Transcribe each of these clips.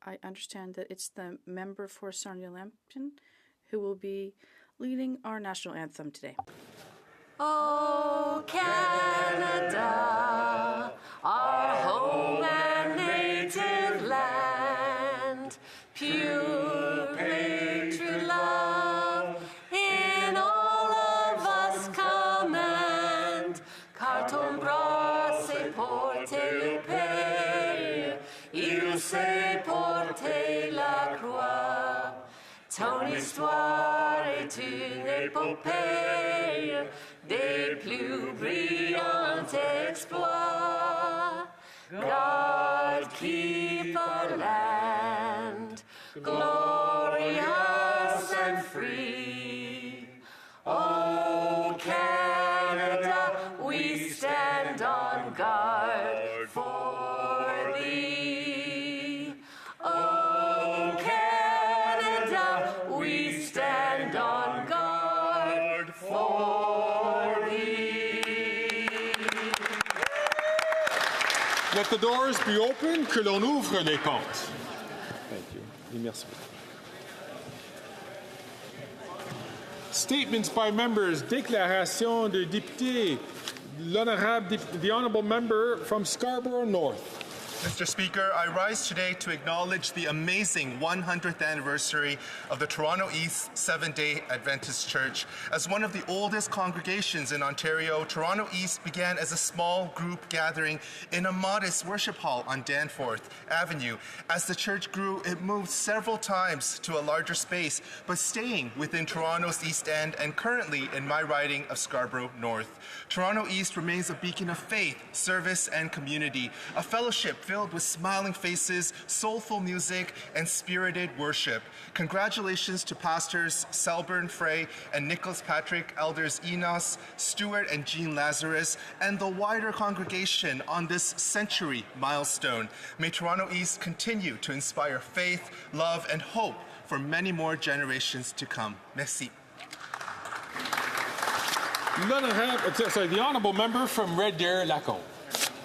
I understand that it's the member for Sarnia-Lambton who will be leading our national anthem today. Oh, Canada, our home and native land, pure patriot love in all of us command. Carton bras et portez le pays, il sait porter la croix. Ton histoire est une épopée des plus brillants exploits. God keep our land glorious and free. Oh, Canada, we stand on guard for thee. Oh, Canada, we stand on guard for thee. Let the doors be open, que l'on ouvre les portes. Thank you. Et merci. Statements by members. Déclaration de député. The honourable member from Scarborough North. Mr. Speaker, I rise today to acknowledge the amazing 100th anniversary of the Toronto East Seventh-day Adventist Church. As one of the oldest congregations in Ontario, Toronto East began as a small group gathering in a modest worship hall on Danforth Avenue. As the church grew, it moved several times to a larger space, but staying within Toronto's East End and currently in my riding of Scarborough North. Toronto East remains a beacon of faith, service, and community, a fellowship filled with smiling faces, soulful music, and spirited worship. Congratulations to Pastors Selburn Frey and Nicholas Patrick, Elders Enos, Stuart, and Jean Lazarus, and the wider congregation on this century milestone. May Toronto East continue to inspire faith, love, and hope for many more generations to come. Merci. The honourable member from Red Deer, Lacombe.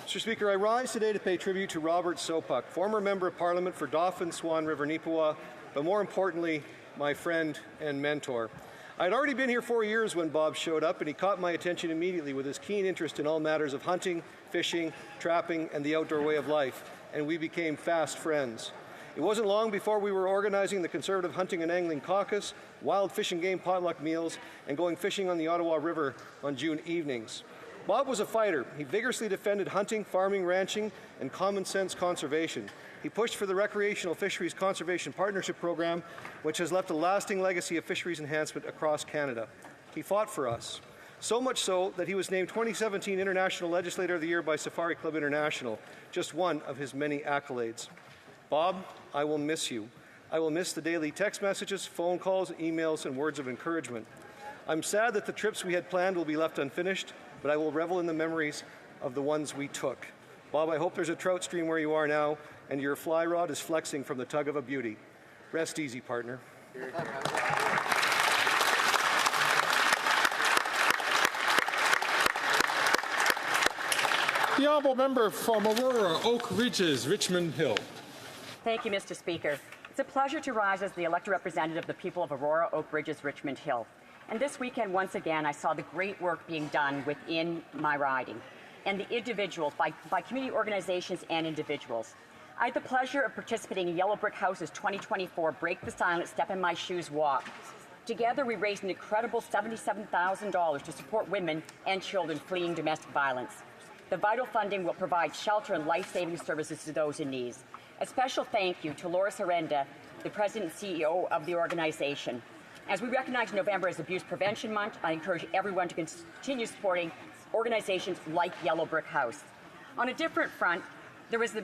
Mr. Speaker, I rise today to pay tribute to Robert Sopuck, former Member of Parliament for Dauphin, Swan River, Neepawa, but more importantly, my friend and mentor. I had already been here 4 years when Bob showed up, and he caught my attention immediately with his keen interest in all matters of hunting, fishing, trapping, and the outdoor way of life, and we became fast friends. It wasn't long before we were organizing the Conservative Hunting and Angling Caucus, wild fish and game potluck meals, and going fishing on the Ottawa River on June evenings. Bob was a fighter. He vigorously defended hunting, farming, ranching, and common sense conservation. He pushed for the Recreational Fisheries Conservation Partnership Program, which has left a lasting legacy of fisheries enhancement across Canada. He fought for us. So much so that he was named 2017 International Legislator of the Year by Safari Club International, just one of his many accolades. Bob, I will miss you. I will miss the daily text messages, phone calls, emails, and words of encouragement. I'm sad that the trips we had planned will be left unfinished, but I will revel in the memories of the ones we took. Bob, I hope there's a trout stream where you are now, and your fly rod is flexing from the tug of a beauty. Rest easy, partner. The honourable member from Aurora, Oak Ridges, Richmond Hill. Thank you, Mr. Speaker. It's a pleasure to rise as the elected representative of the people of Aurora, Oak Ridges, Richmond Hill. And this weekend, once again, I saw the great work being done within my riding and the individuals, by community organizations and individuals. I had the pleasure of participating in Yellow Brick House's 2024 Break the Silence, Step in My Shoes walk. Together, we raised an incredible $77,000 to support women and children fleeing domestic violence. The vital funding will provide shelter and life-saving services to those in need. A special thank you to Laura Sorenda, the President and CEO of the organization. As we recognize November as Abuse Prevention Month, I encourage everyone to continue supporting organizations like Yellow Brick House. On a different front, there was the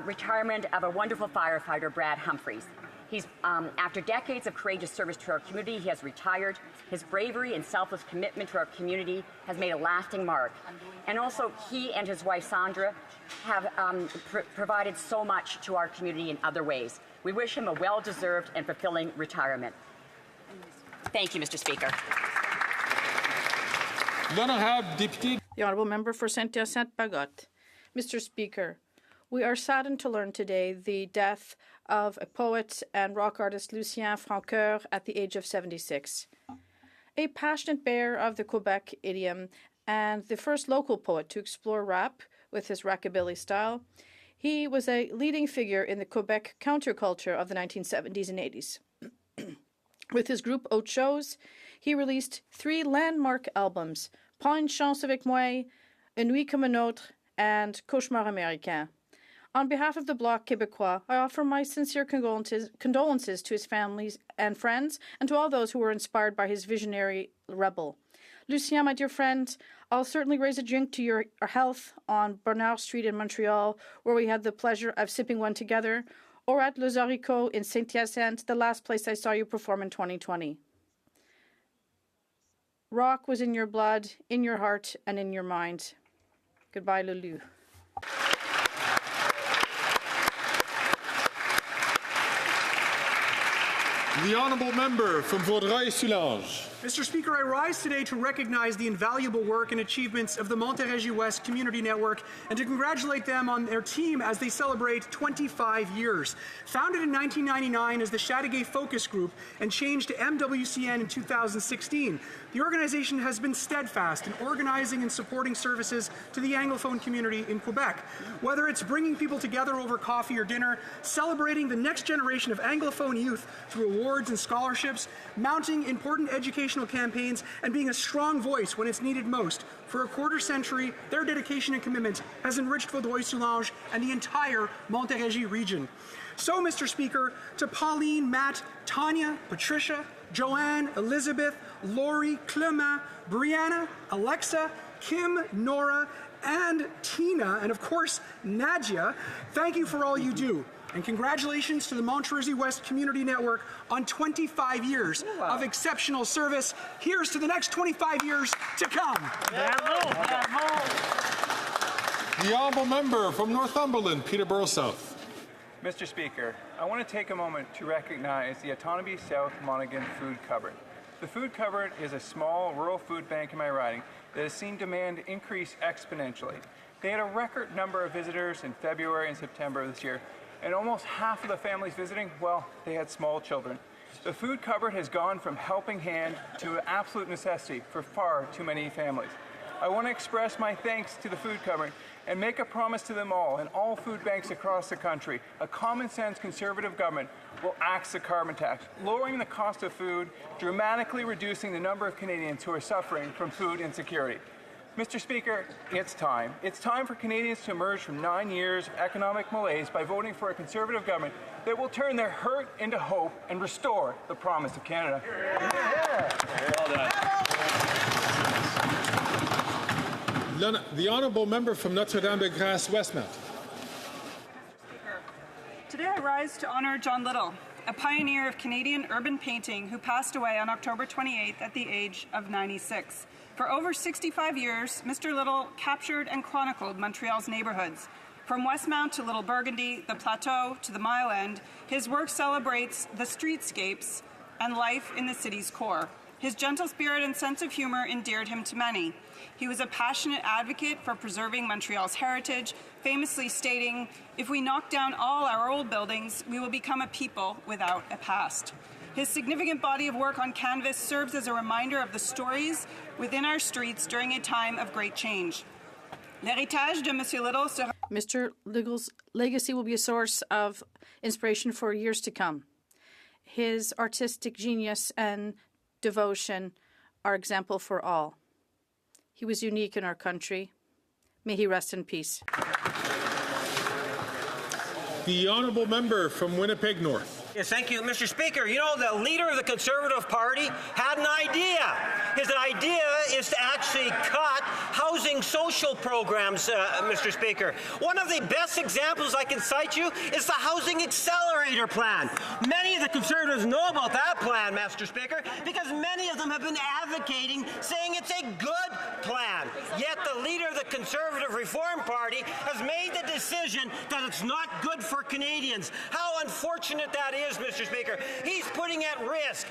retirement of a wonderful firefighter, Brad Humphreys. He's, after decades of courageous service to our community, he has retired. His bravery and selfless commitment to our community has made a lasting mark. And also, he and his wife, Sandra, have provided so much to our community in other ways. We wish him a well-deserved and fulfilling retirement. Thank you, Mr. Speaker. The honourable member for Saint-Hyacinthe-Bagotte. Mr. Speaker, We are saddened to learn today the death of a poet and rock artist Lucien Francoeur at the age of 76. A passionate bearer of the Quebec idiom and the first local poet to explore rap with his rockabilly style, he was a leading figure in the Quebec counterculture of the 1970s and 80s. With his group Autre Chose, he released 3 landmark albums, Prends une chance avec moi, Une nuit comme une autre, and Cauchemar américain. On behalf of the Bloc Québécois, I offer my sincere condolences to his families and friends, and to all those who were inspired by his visionary rebel. Lucien, my dear friend, I'll certainly raise a drink to your health on Bernard Street in Montreal, where we had the pleasure of sipping one together, or at Les Haricots in Saint-Hyacinthe, the last place I saw you perform in 2020. Rock was in your blood, in your heart, and in your mind. Goodbye, Lulu. The honourable member from Vaudreuil-Soulanges. Mr. Speaker, I rise today to recognize the invaluable work and achievements of the Montérégie West Community Network and to congratulate them on their team as they celebrate 25 years. Founded in 1999 as the Chateauguay Focus Group and changed to MWCN in 2016, the organization has been steadfast in organizing and supporting services to the Anglophone community in Quebec. Whether it's bringing people together over coffee or dinner, celebrating the next generation of Anglophone youth through awards and scholarships, mounting important educational campaigns, and being a strong voice when it's needed most. For a quarter century, their dedication and commitment has enriched Vaudreuil-Soulanges and the entire Montérégie region. So, Mr. Speaker, to Pauline, Matt, Tanya, Patricia, Joanne, Elizabeth, Lori, Clement, Brianna, Alexa, Kim, Nora, and Tina, and of course, Nadia, thank you for all you do. And congratulations to the Montérégie West Community Network on 25 years of exceptional service. Here's to the next 25 years to come. The honourable member from Northumberland, Peterborough South. Mr. Speaker, I want to take a moment to recognize the Autonomy South Monaghan Food Cupboard. The Food Cupboard is a small rural food bank in my riding that has seen demand increase exponentially. They had a record number of visitors in February and September of this year, and almost half of the families visiting, well, they had small children. The Food Cupboard has gone from helping hand to an absolute necessity for far too many families. I want to express my thanks to the Food Cupboard and make a promise to them all and all food banks across the country. A common-sense Conservative government will axe the carbon tax, lowering the cost of food, dramatically reducing the number of Canadians who are suffering from food insecurity. Mr. Speaker, it's time. It's time for Canadians to emerge from 9 years of economic malaise by voting for a Conservative government that will turn their hurt into hope and restore the promise of Canada. Well done. The honourable member from Notre-Dame-de-Grâce, Westmount. Today I rise to honour John Little, a pioneer of Canadian urban painting who passed away on October 28th at the age of 96. For over 65 years, Mr. Little captured and chronicled Montreal's neighbourhoods. From Westmount to Little Burgundy, the Plateau to the Mile End, his work celebrates the streetscapes and life in the city's core. His gentle spirit and sense of humour endeared him to many. He was a passionate advocate for preserving Montreal's heritage, famously stating, "If we knock down all our old buildings, we will become a people without a past." His significant body of work on canvas serves as a reminder of the stories within our streets during a time of great change. L'héritage de Monsieur Little sera... Mr. Little's legacy will be a source of inspiration for years to come. His artistic genius and devotion are example for all. He was unique in our country. May he rest in peace. The honourable member from Winnipeg North. Yes, thank you, Mr. Speaker. You know, the leader of the Conservative Party had an idea. His idea is to actually cut housing social programs, Mr. Speaker. One of the best examples I can cite you is the Housing Accelerator Plan. Many of the Conservatives know about that plan, Mr. Speaker, because many of them have been advocating, saying it's a good plan. Yet the leader of the Conservative Reform Party has made the decision that it's not good for Canadians. How unfortunate that is, Mr. Speaker. He's putting at risk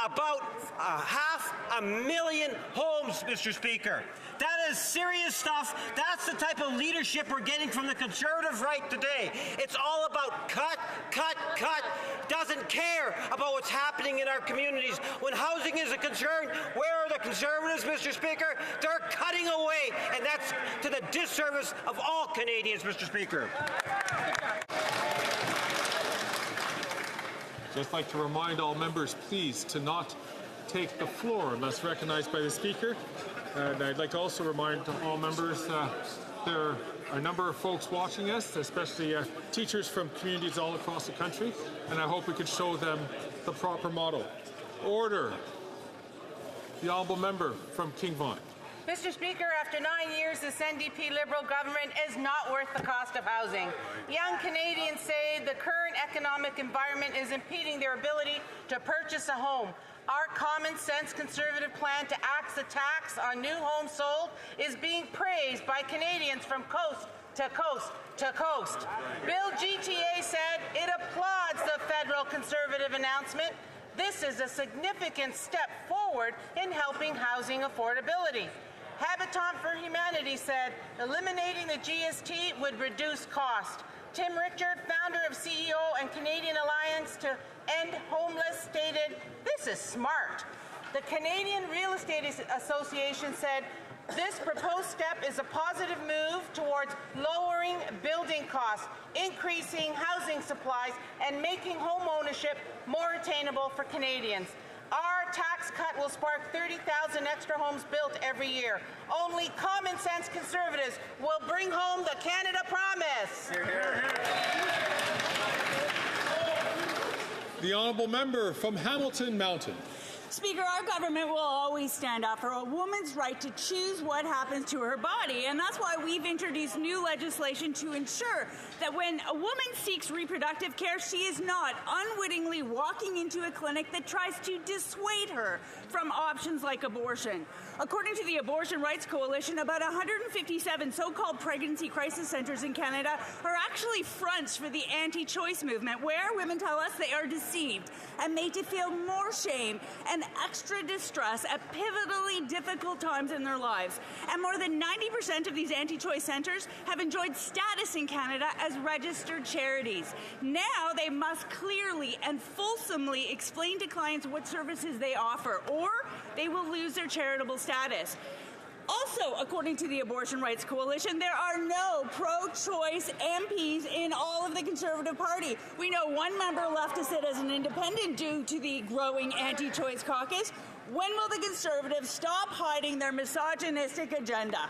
about 500,000 homes, Mr. Speaker. That is serious stuff. That's the type of leadership we're getting from the Conservative right today. It's all about cut, cut, cut. Doesn't care about what's happening in our communities. When housing is a concern, where are the Conservatives, Mr. Speaker? They're cutting away, and that's to the disservice of all Canadians, Mr. Speaker. Just like to remind all members, please, to not take the floor unless recognized by the Speaker. And I'd like to also remind all members there are a number of folks watching us, especially teachers from communities all across the country, and I hope we could show them the proper model. Order. The honourable member from King Vaughan. Mr. Speaker, after 9 years, this NDP Liberal government is not worth the cost of housing. Young Canadians say the current economic environment is impeding their ability to purchase a home. Our common-sense Conservative plan to axe the tax on new homes sold is being praised by Canadians from coast to coast to coast. Bill GTA said it applauds the federal Conservative announcement. This is a significant step forward in helping housing affordability. Habitat for Humanity said eliminating the GST would reduce cost. Tim Richard, founder of CEO and Canadian Alliance to End Homeless, stated, "This is smart." The Canadian Real Estate Association said, "This proposed step is a positive move towards lowering building costs, increasing housing supplies, and making home ownership more attainable for Canadians. Our tax cut will spark 30,000 extra homes built every year. Only common-sense Conservatives will bring home the Canada Promise." The honourable member from Hamilton Mountain. Speaker, our government will always stand up for a woman's right to choose what happens to her body, and that's why we've introduced new legislation to ensure that when a woman seeks reproductive care, she is not unwittingly walking into a clinic that tries to dissuade her from options like abortion. According to the Abortion Rights Coalition, about 157 so-called pregnancy crisis centres in Canada are actually fronts for the anti-choice movement, where women tell us they are deceived and made to feel more shame and extra distress at pivotally difficult times in their lives. And more than 90% of these anti-choice centres have enjoyed status in Canada as registered charities. Now they must clearly and fulsomely explain to clients what services they offer, or they will lose their charitable status. Also, according to the Abortion Rights Coalition, there are no pro-choice MPs in all of the Conservative Party. We know one member left to sit as an independent due to the growing anti-choice caucus. When will the Conservatives stop hiding their misogynistic agenda?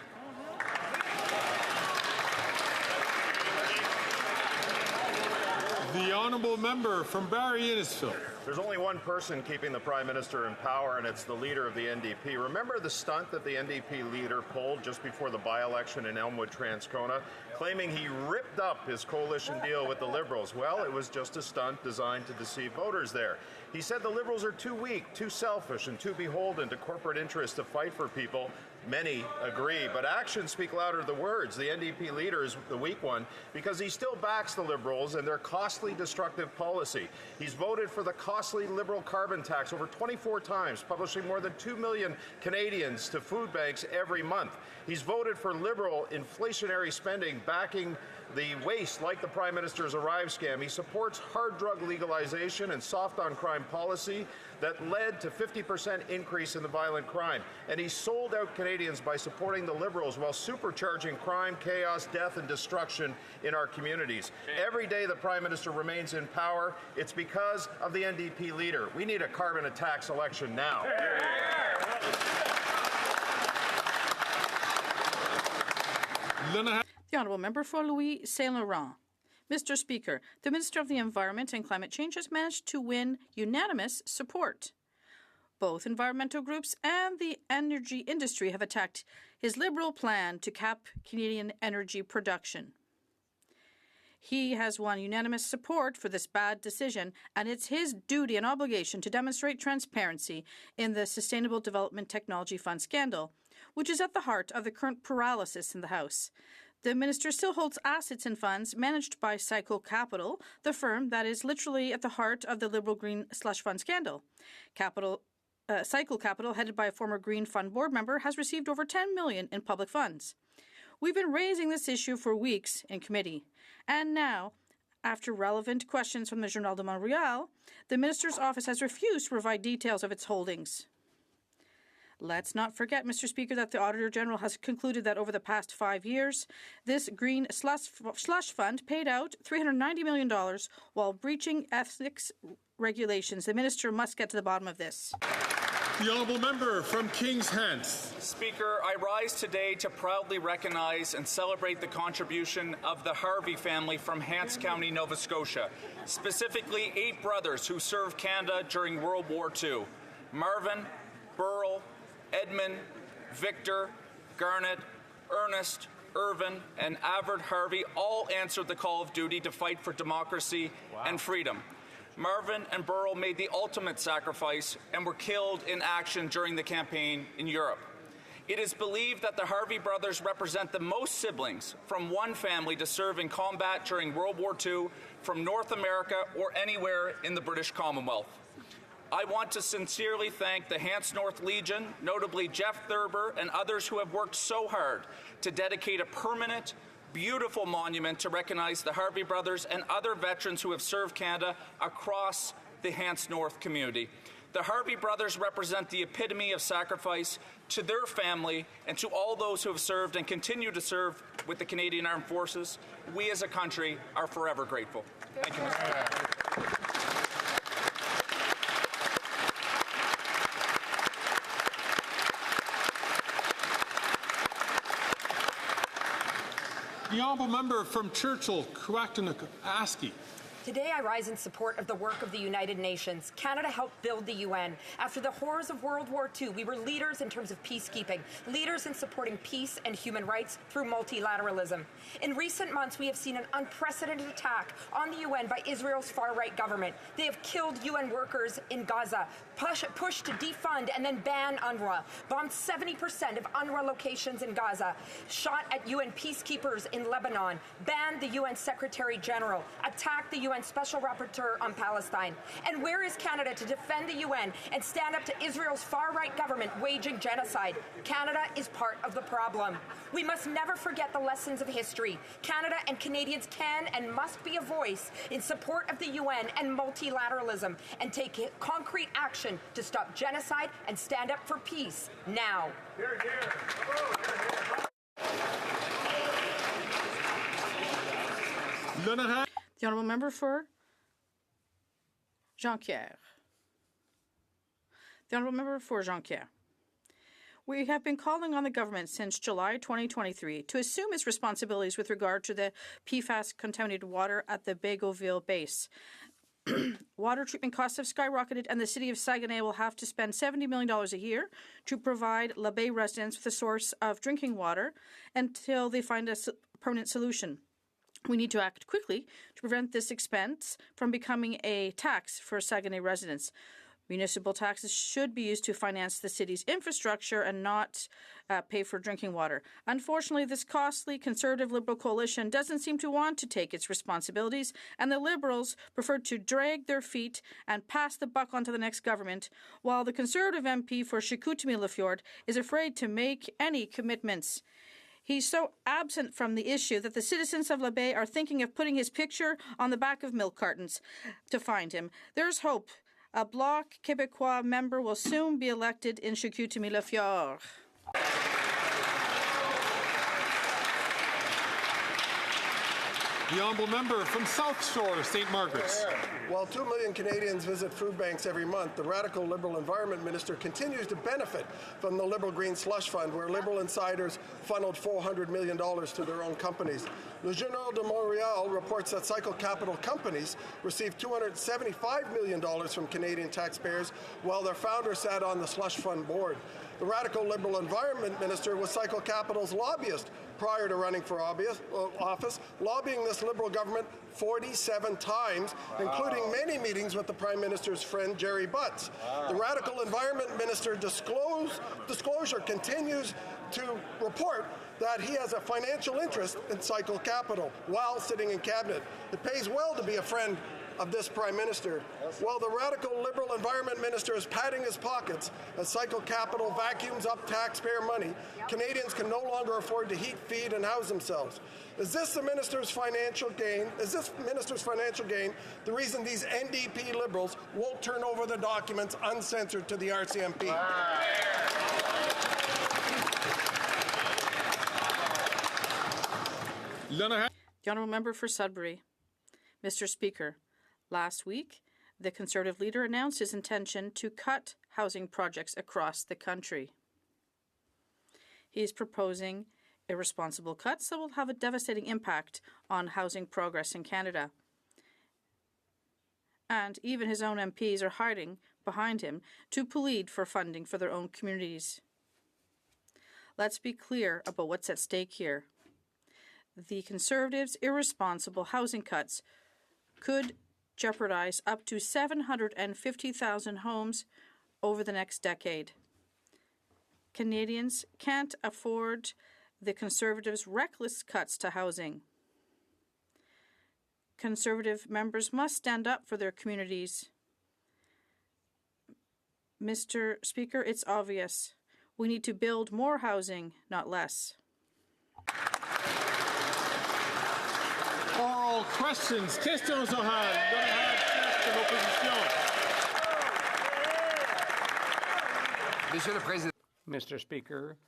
The honourable member from Barrie Innisfil. There's only one person keeping the Prime Minister in power, and it's the leader of the NDP. Remember the stunt that the NDP leader pulled just before the by-election in Elmwood, Transcona, claiming he ripped up his coalition deal with the Liberals? Well, it was just a stunt designed to deceive voters there. He said the Liberals are too weak, too selfish, and too beholden to corporate interests to fight for people. Many agree, but actions speak louder than words. The NDP leader is the weak one because he still backs the Liberals and their costly, destructive policy. He's voted for the costly Liberal carbon tax over 24 times, publishing more than 2 million Canadians to food banks every month. He's voted for Liberal inflationary spending, backing the waste like the Prime Minister's Arrive scam. He supports hard drug legalization and soft on crime policy that led to 50% increase in the violent crime. And he sold out Canadians by supporting the Liberals while supercharging crime, chaos, death, and destruction in our communities. Every day the Prime Minister remains in power, it's because of the NDP leader. We need a carbon tax election now. The honourable member for Louis Saint Laurent. Mr. Speaker, the Minister of the Environment and Climate Change has managed to win unanimous support. Both environmental groups and the energy industry have attacked his Liberal plan to cap Canadian energy production. He has won unanimous support for this bad decision, and it's his duty and obligation to demonstrate transparency in the Sustainable Development Technology Fund scandal, which is at the heart of the current paralysis in the House. The minister still holds assets in funds managed by Cycle Capital, the firm that is literally at the heart of the Liberal Green slush fund scandal. Cycle Capital, headed by a former Green Fund board member, has received over $10 million in public funds. We've been raising this issue for weeks in committee, and now, after relevant questions from the Journal de Montréal, the Minister's office has refused to provide details of its holdings. Let's not forget, Mr. Speaker, that the Auditor General has concluded that over the past 5 years, this green slush fund paid out $390 million while breaching ethics regulations. The Minister must get to the bottom of this. The Honourable Member from Kings Hants. Speaker, I rise today to proudly recognize and celebrate the contribution of the Harvey family from Hants County, Nova Scotia, specifically 8 brothers who served Canada during World War II. Marvin, Burl, Edmund, Victor, Garnet, Ernest, Irvin, and Avard Harvey all answered the call of duty to fight for democracy and freedom. Marvin and Burl made the ultimate sacrifice and were killed in action during the campaign in Europe. It is believed that the Harvey brothers represent the most siblings from one family to serve in combat during World War II from North America or anywhere in the British Commonwealth. I want to sincerely thank the Hants North Legion, notably Jeff Thurber and others who have worked so hard to dedicate a permanent, beautiful monument to recognize the Harvey brothers and other veterans who have served Canada across the Hants North community. The Harvey brothers represent the epitome of sacrifice to their family and to all those who have served and continue to serve with the Canadian Armed Forces. We as a country are forever grateful. Thank you, Mr. Speaker. The Honourable Member from Churchill, Coaticook-Askey. Today I rise in support of the work of the United Nations. Canada helped build the UN. After the horrors of World War II, we were leaders in terms of peacekeeping, leaders in supporting peace and human rights through multilateralism. In recent months, we have seen an unprecedented attack on the UN by Israel's far-right government. They have killed UN workers in Gaza, pushed to defund and then ban UNRWA, bombed 70% of UNRWA locations in Gaza, shot at UN peacekeepers in Lebanon, banned the UN Secretary General, attacked the UN Special Rapporteur on Palestine. And where is Canada to defend the UN and stand up to Israel's far-right government waging genocide? Canada is part of the problem. We must never forget the lessons of history. Canada and Canadians can and must be a voice in support of the UN and multilateralism and take concrete action to stop genocide and stand up for peace now. Hear, hear. The Honourable Member for Jonquière. The Honourable Member for Jonquière. We have been calling on the government since July 2023 to assume its responsibilities with regard to the PFAS-contaminated water at the Bégouville base. Water treatment costs have skyrocketed, and the city of Saguenay will have to spend $70 million a year to provide La Baie residents with a source of drinking water until they find a permanent solution. We need to act quickly to prevent this expense from becoming a tax for Saguenay residents. Municipal taxes should be used to finance the city's infrastructure and not pay for drinking water. Unfortunately, this costly Conservative Liberal coalition doesn't seem to want to take its responsibilities, and the Liberals prefer to drag their feet and pass the buck on to the next government, while the Conservative MP for Chicoutimi-Le-Fjord is afraid to make any commitments. He's so absent from the issue that the citizens of La Baie are thinking of putting his picture on the back of milk cartons to find him. There's hope. A Bloc Québécois member will soon be elected in Chicoutimi-Le-Fjord. The Honourable Member from South Shore, St. Margaret's. While 2 million Canadians visit food banks every month, the radical Liberal Environment Minister continues to benefit from the Liberal Green Slush Fund, where Liberal insiders funneled $400 million to their own companies. Le Journal de Montréal reports that Cycle Capital companies received $275 million from Canadian taxpayers, while their founder sat on the slush fund board. The radical Liberal Environment Minister was Cycle Capital's lobbyist prior to running for office, lobbying this Liberal government 47 times, including many meetings with the Prime Minister's friend, Jerry Butts. The radical Environment Minister disclosure continues to report that he has a financial interest in Cycle Capital while sitting in cabinet. It pays well to be a friend of this Prime Minister. While the radical Liberal Environment Minister is padding his pockets as Cycle Capital vacuums up taxpayer money, Canadians can no longer afford to heat, feed, and house themselves. Is this the minister's financial gain? Is this minister's financial gain the reason these NDP Liberals won't turn over the documents uncensored to the RCMP? The Honourable Member for Sudbury. Mr. Speaker, last week, the Conservative leader announced his intention to cut housing projects across the country. He is proposing irresponsible cuts that will have a devastating impact on housing progress in Canada. And even his own MPs are hiding behind him to plead for funding for their own communities. Let's be clear about what's at stake here. The Conservatives' irresponsible housing cuts could jeopardize up to 750,000 homes over the next decade. Canadians can't afford the Conservatives' reckless cuts to housing. Conservative members must stand up for their communities. Mr. Speaker, it's obvious. We need to build more housing, not less. Oral questions. Questions orales. De l'opposition. Mr. Speaker,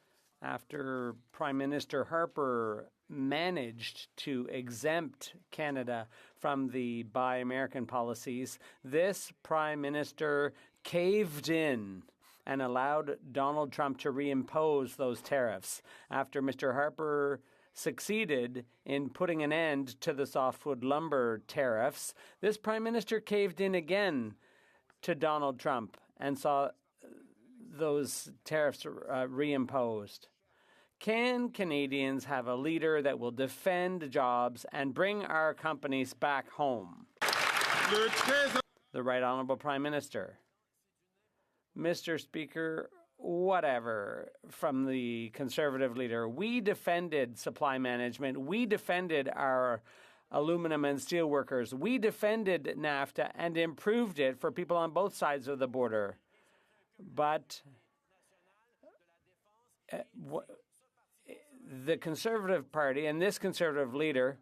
after Prime Minister Harper managed to exempt Canada from the Buy American policies, this Prime Minister caved in and allowed Donald Trump to reimpose those tariffs. After Mr. Harper succeeded in putting an end to the softwood lumber tariffs, this Prime Minister caved in again to Donald Trump and saw those tariffs reimposed. Can Canadians have a leader that will defend jobs and bring our companies back home? The Right Honourable Prime Minister. Mr. Speaker, whatever from the Conservative leader. We defended supply management. We defended our aluminum and steel workers. We defended NAFTA and improved it for people on both sides of the border. But the Conservative Party and this Conservative leader,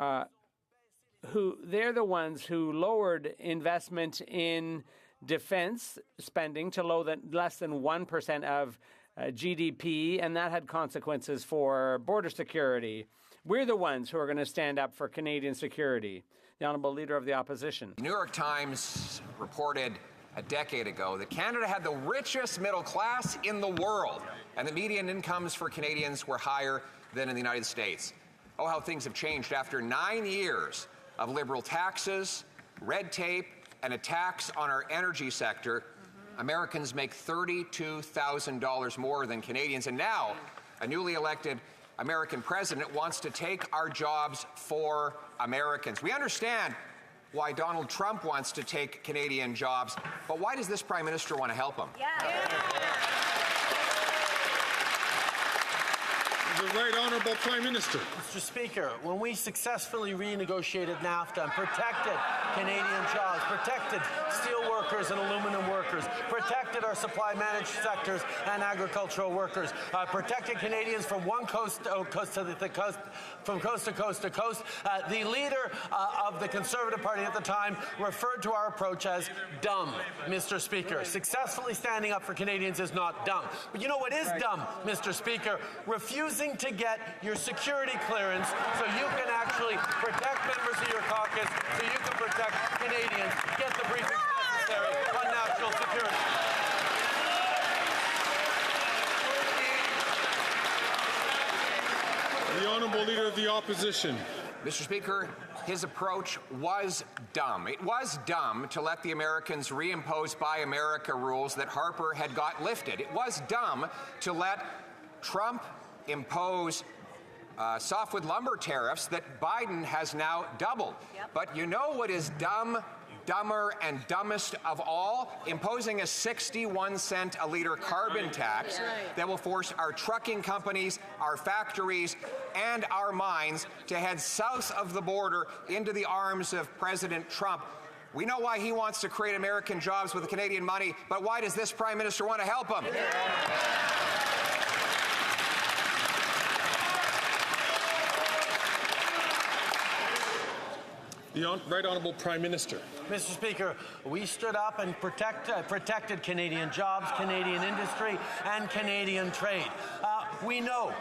they're the ones who lowered investment in defense spending to less than 1% of GDP, and that had consequences for border security. We're the ones who are going to stand up for Canadian security. The Honourable Leader of the Opposition. The New York Times reported a decade ago that Canada had the richest middle class in the world, and the median incomes for Canadians were higher than in the United States. Oh, how things have changed after 9 years of Liberal taxes, red tape, and a tax on our energy sector. Americans make $32,000 more than Canadians, and now a newly elected American president wants to take our jobs for Americans. We understand why Donald Trump wants to take Canadian jobs, but why does this Prime Minister want to help him? The Right Honourable Prime Minister. Mr. Speaker, when we successfully renegotiated NAFTA and protected Canadian jobs, protected steel workers and aluminum workers, protected our supply managed sectors and agricultural workers, protected Canadians from one coast to coast from coast to coast to coast, the leader of the Conservative Party at the time referred to our approach as dumb, Mr. Speaker. Successfully standing up for Canadians is not dumb. But you know what is dumb, Mr. Speaker? Refusing to get your security clearance so you can actually protect members of your caucus, so you can protect Canadians, get the briefings necessary on national security. The Honourable Leader of the Opposition. Mr. Speaker, his approach was dumb. It was dumb to let the Americans reimpose Buy America rules that Harper had got lifted. It was dumb to let Trump impose softwood lumber tariffs that Biden has now doubled. But you know what is dumb dumber and dumbest of all, imposing a 61-cent a liter carbon tax that will force our trucking companies, our factories, and our mines to head south of the border into the arms of President Trump. We know why he wants to create American jobs with the Canadian money, but why does this Prime Minister want to help him? The Right Honourable Prime Minister. Mr. Speaker, we stood up and protected Canadian jobs, Canadian industry, and Canadian trade. We know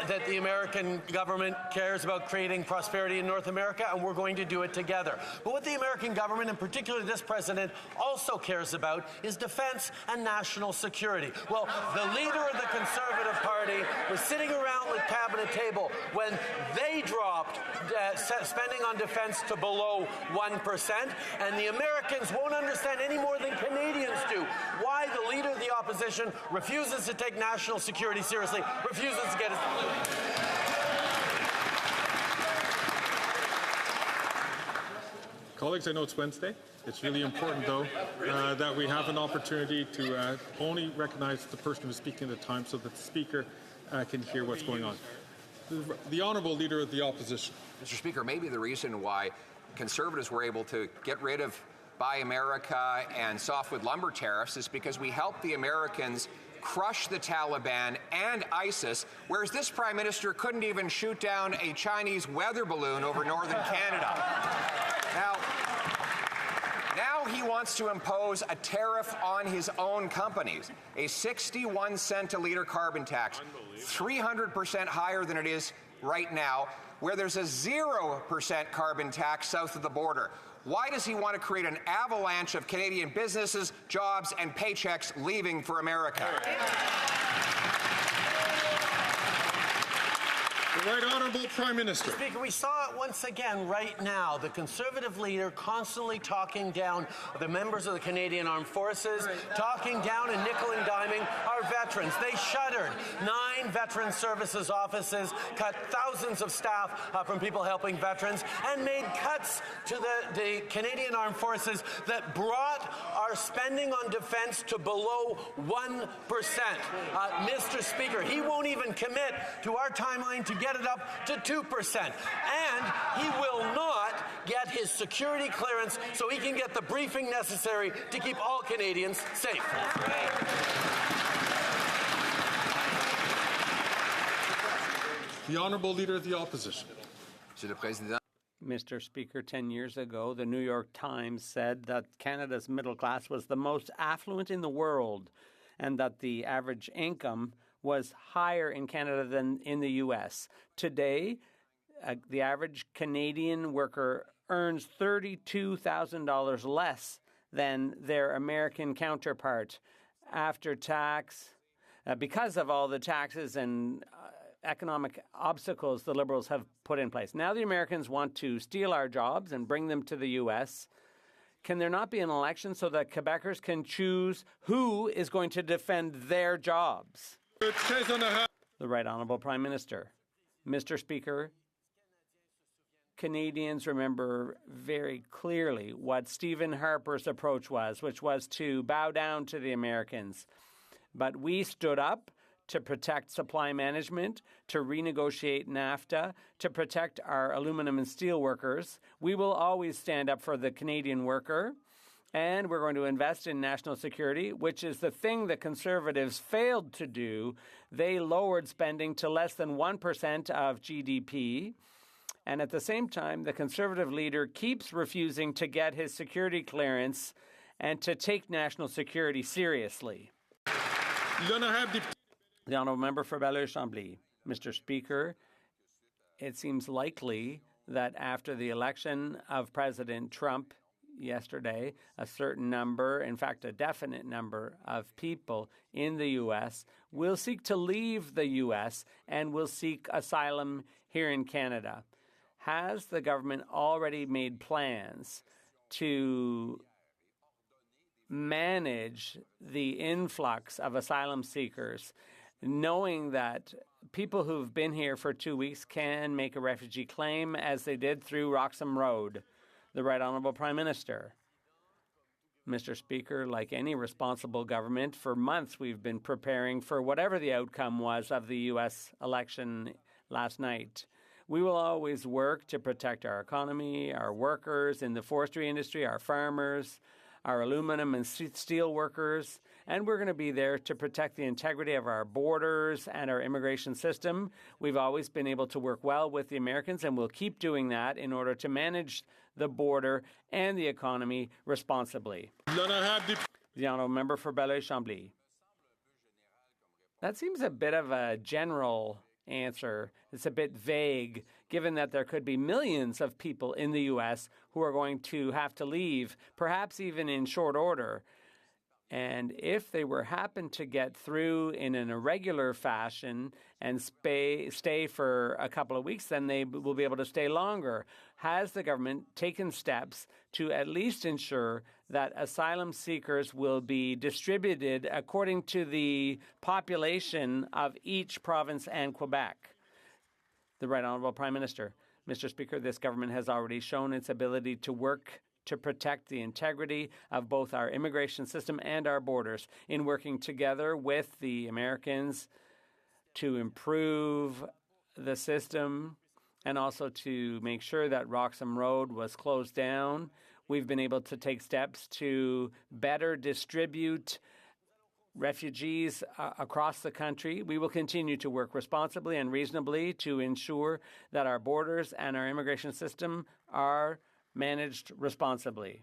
that the American government cares about creating prosperity in North America, and we're going to do it together. But what the American government, and particularly this president, also cares about is defense and national security. Well, the leader of the Conservative Party was sitting around the cabinet table when they dropped spending on defense to below 1%, and the Americans won't understand any more than Canadians do why the leader of the opposition refuses to take national security seriously, refuses to get his... Colleagues, I know it's Wednesday. It's really important, though, that we have an opportunity to only recognize the person who's speaking at the time so that the Speaker can hear what's going on. The Honourable Leader of the Opposition. Mr. Speaker, maybe the reason why Conservatives were able to get rid of Buy America and softwood lumber tariffs is because we helped the Americans crush the Taliban and ISIS, whereas this Prime Minister couldn't even shoot down a Chinese weather balloon over northern Canada. Now he wants to impose a tariff on his own companies, a 61-cent a liter carbon tax, 300% higher than it is right now, where there's a 0% carbon tax south of the border. Why does he want to create an avalanche of Canadian businesses, jobs, and paychecks leaving for America? The Right Honourable Prime Minister. Speaker, we saw it once again right now. The Conservative leader constantly talking down the members of the Canadian Armed Forces, talking down and nickel and diming our veterans. They shuttered 9 veteran services offices, cut thousands of staff from people helping veterans, and made cuts to the Canadian Armed Forces that brought our spending on defense to below 1%. Mr. Speaker, he won't even commit to our timeline to get it up to 2%. And he will not get his security clearance so he can get the briefing necessary to keep all Canadians safe. The Honourable Leader of the Opposition. Mr. Speaker, 10 years ago, the New York Times said that Canada's middle class was the most affluent in the world and that the average income was higher in Canada than in the U.S. Today, the average Canadian worker earns $32,000 less than their American counterpart after tax. Because of all the taxes and economic obstacles the Liberals have put in place. Now the Americans want to steal our jobs and bring them to the U.S. Can there not be an election so that Quebecers can choose who is going to defend their jobs? The Right Honourable Prime Minister. Mr. Speaker, Canadians remember very clearly what Stephen Harper's approach was, which was to bow down to the Americans. But we stood up to protect supply management, to renegotiate NAFTA, to protect our aluminum and steel workers. We will always stand up for the Canadian worker. And we're going to invest in national security, which is the thing that Conservatives failed to do. They lowered spending to less than 1% of GDP. And at the same time, the Conservative leader keeps refusing to get his security clearance and to take national security seriously. The Honourable Member for Belleuil-Chambly. Mr. Speaker, it seems likely that after the election of President Trump yesterday, a certain number, in fact, a definite number of people in the U.S. will seek to leave the U.S. and will seek asylum here in Canada. Has the government already made plans to manage the influx of asylum seekers, knowing that people who've been here for 2 weeks can make a refugee claim as they did through Roxham Road? The Right Honourable Prime Minister. Mr. Speaker, like any responsible government, for months we've been preparing for whatever the outcome was of the U.S. election last night. We will always work to protect our economy, our workers in the forestry industry, our farmers, our aluminum and steel workers, and we're going to be there to protect the integrity of our borders and our immigration system. We've always been able to work well with the Americans, and we'll keep doing that in order to manage the border and the economy responsibly. The Honourable Member for Belleuil-Chambly. That seems a bit of a general answer. It's a bit vague, given that there could be millions of people in the U.S. who are going to have to leave, perhaps even in short order. And if they happen to get through in an irregular fashion and stay for a couple of weeks, then they will be able to stay longer. Has the government taken steps to at least ensure that asylum seekers will be distributed according to the population of each province and Quebec? The Right Honourable Prime Minister. Mr. Speaker, this government has already shown its ability to work to protect the integrity of both our immigration system and our borders in working together with the Americans to improve the system and also to make sure that Roxham Road was closed down. We've been able to take steps to better distribute refugees across the country. We will continue to work responsibly and reasonably to ensure that our borders and our immigration system are managed responsibly.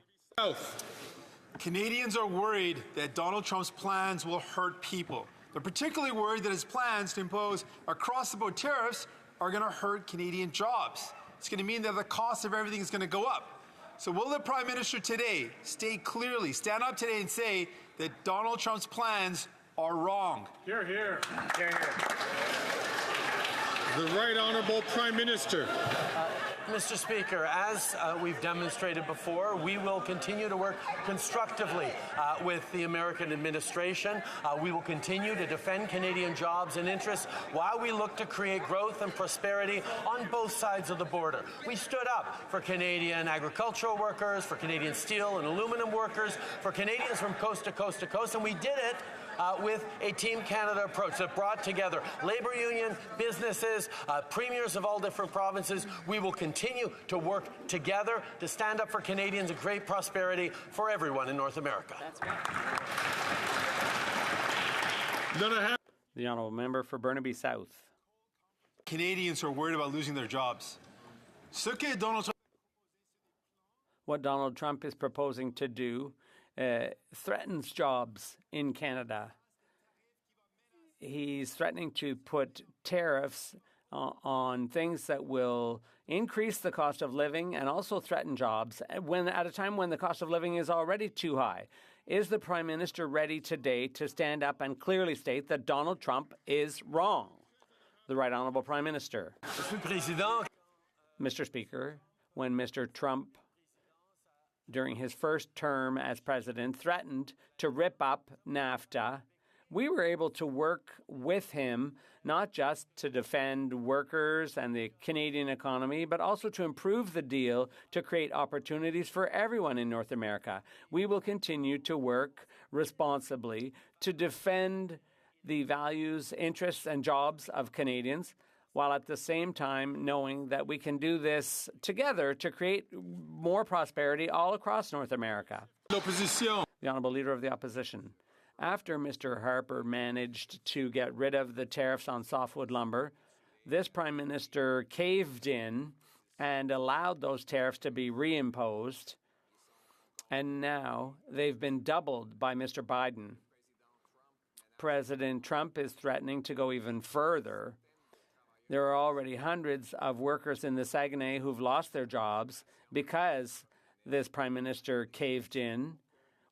Canadians are worried that Donald Trump's plans will hurt people. They're particularly worried that his plans to impose across-the-board tariffs are going to hurt Canadian jobs. It's going to mean that the cost of everything is going to go up. So will the Prime Minister today stand up today and say that Donald Trump's plans are wrong? Hear, hear. Hear, hear. The Right Honourable Prime Minister. Mr. Speaker, as we've demonstrated before, we will continue to work constructively with the American administration. We will continue to defend Canadian jobs and interests while we look to create growth and prosperity on both sides of the border. We stood up for Canadian agricultural workers, for Canadian steel and aluminum workers, for Canadians from coast to coast to coast, and we did it with a Team Canada approach that brought together labor union, businesses, premiers of all different provinces. We will continue to work together to stand up for Canadians and create prosperity for everyone in North America. That's right. The Honourable Member for Burnaby South. Canadians are worried about losing their jobs. What Donald Trump is proposing to do threatens jobs in Canada. He's threatening to put tariffs on things that will increase the cost of living and also threaten jobs at a time when the cost of living is already too high. Is the Prime Minister ready today to stand up and clearly state that Donald Trump is wrong? The Right Honourable Prime Minister. Mr. Speaker, when Mr. Trump, during his first term as president, threatened to rip up NAFTA, we were able to work with him not just to defend workers and the Canadian economy, but also to improve the deal to create opportunities for everyone in North America. We will continue to work responsibly to defend the values, interests, and jobs of Canadians, while at the same time knowing that we can do this together to create more prosperity all across North America. The Honourable Leader of the Opposition. After Mr. Harper managed to get rid of the tariffs on softwood lumber, this Prime Minister caved in and allowed those tariffs to be reimposed, and now they've been doubled by Mr. Biden. President Trump is threatening to go even further. There are already hundreds of workers in the Saguenay who've lost their jobs because this Prime Minister caved in.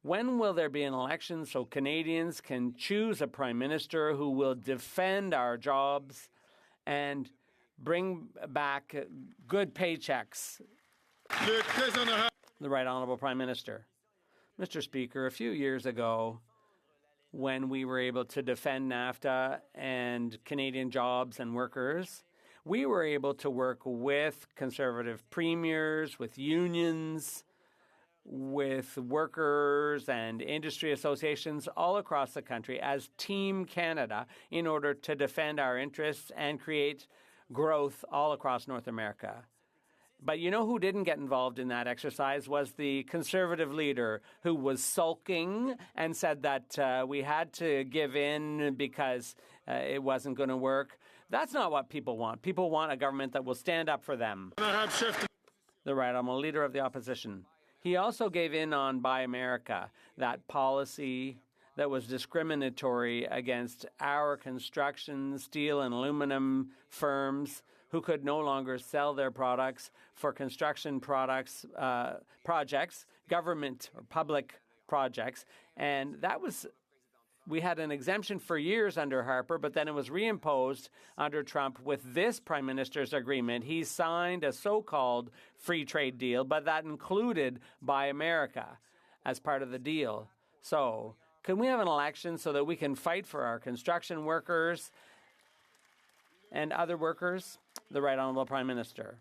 When will there be an election so Canadians can choose a Prime Minister who will defend our jobs and bring back good paychecks? The Right Honourable Prime Minister. Mr. Speaker, a few years ago, when we were able to defend NAFTA and Canadian jobs and workers, we were able to work with Conservative premiers, with unions, with workers and industry associations all across the country as Team Canada in order to defend our interests and create growth all across North America. But you know who didn't get involved in that exercise was the Conservative leader who was sulking and said that we had to give in because it wasn't going to work. That's not what people want. People want a government that will stand up for them. The Right Honourable Leader of the Opposition. He also gave in on Buy America, that policy that was discriminatory against our construction, steel and aluminum firms who could no longer sell their products for construction projects, government or public projects. And that was, we had an exemption for years under Harper, but then it was reimposed under Trump with this Prime Minister's agreement. He signed a so-called free trade deal, but that included Buy America as part of the deal. So can we have an election so that we can fight for our construction workers and other workers? The Right Honourable Prime Minister.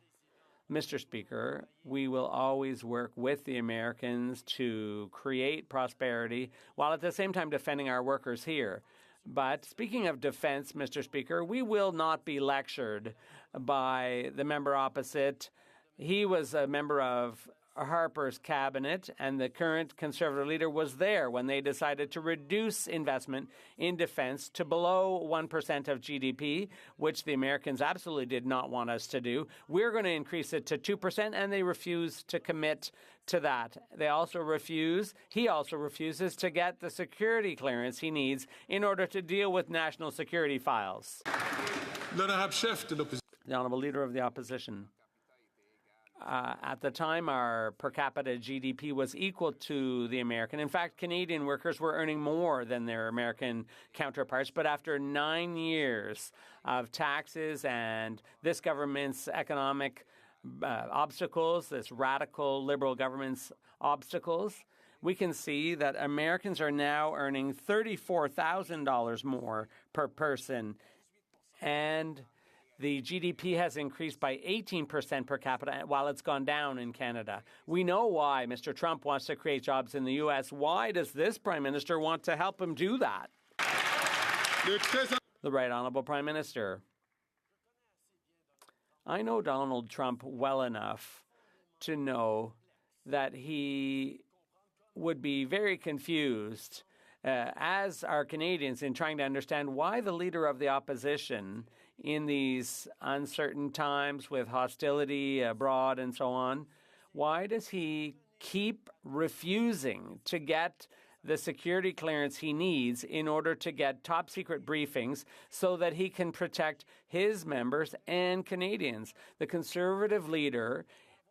Mr. Speaker, we will always work with the Americans to create prosperity while at the same time defending our workers here. But speaking of defense, Mr. Speaker, we will not be lectured by the member opposite. He was a member of Harper's cabinet, and the current Conservative leader was there when they decided to reduce investment in defense to below 1% of GDP, which the Americans absolutely did not want us to do. We're going to increase it to 2%, and they refuse to commit to that. He also refuses to get the security clearance he needs in order to deal with national security files. The Honourable Leader of the Opposition. At the time, our per capita GDP was equal to the American. In fact, Canadian workers were earning more than their American counterparts. But after 9 years of taxes and this government's economic obstacles, this radical Liberal government's obstacles, we can see that Americans are now earning $34,000 more per person. And the GDP has increased by 18% per capita, while it's gone down in Canada. We know why Mr. Trump wants to create jobs in the U.S. Why does this Prime Minister want to help him do that? The Right Honourable Prime Minister. I know Donald Trump well enough to know that he would be very confused, as are Canadians, in trying to understand why the Leader of the Opposition in these uncertain times with hostility abroad and so on, why does he keep refusing to get the security clearance he needs in order to get top secret briefings so that he can protect his members and Canadians? The Conservative leader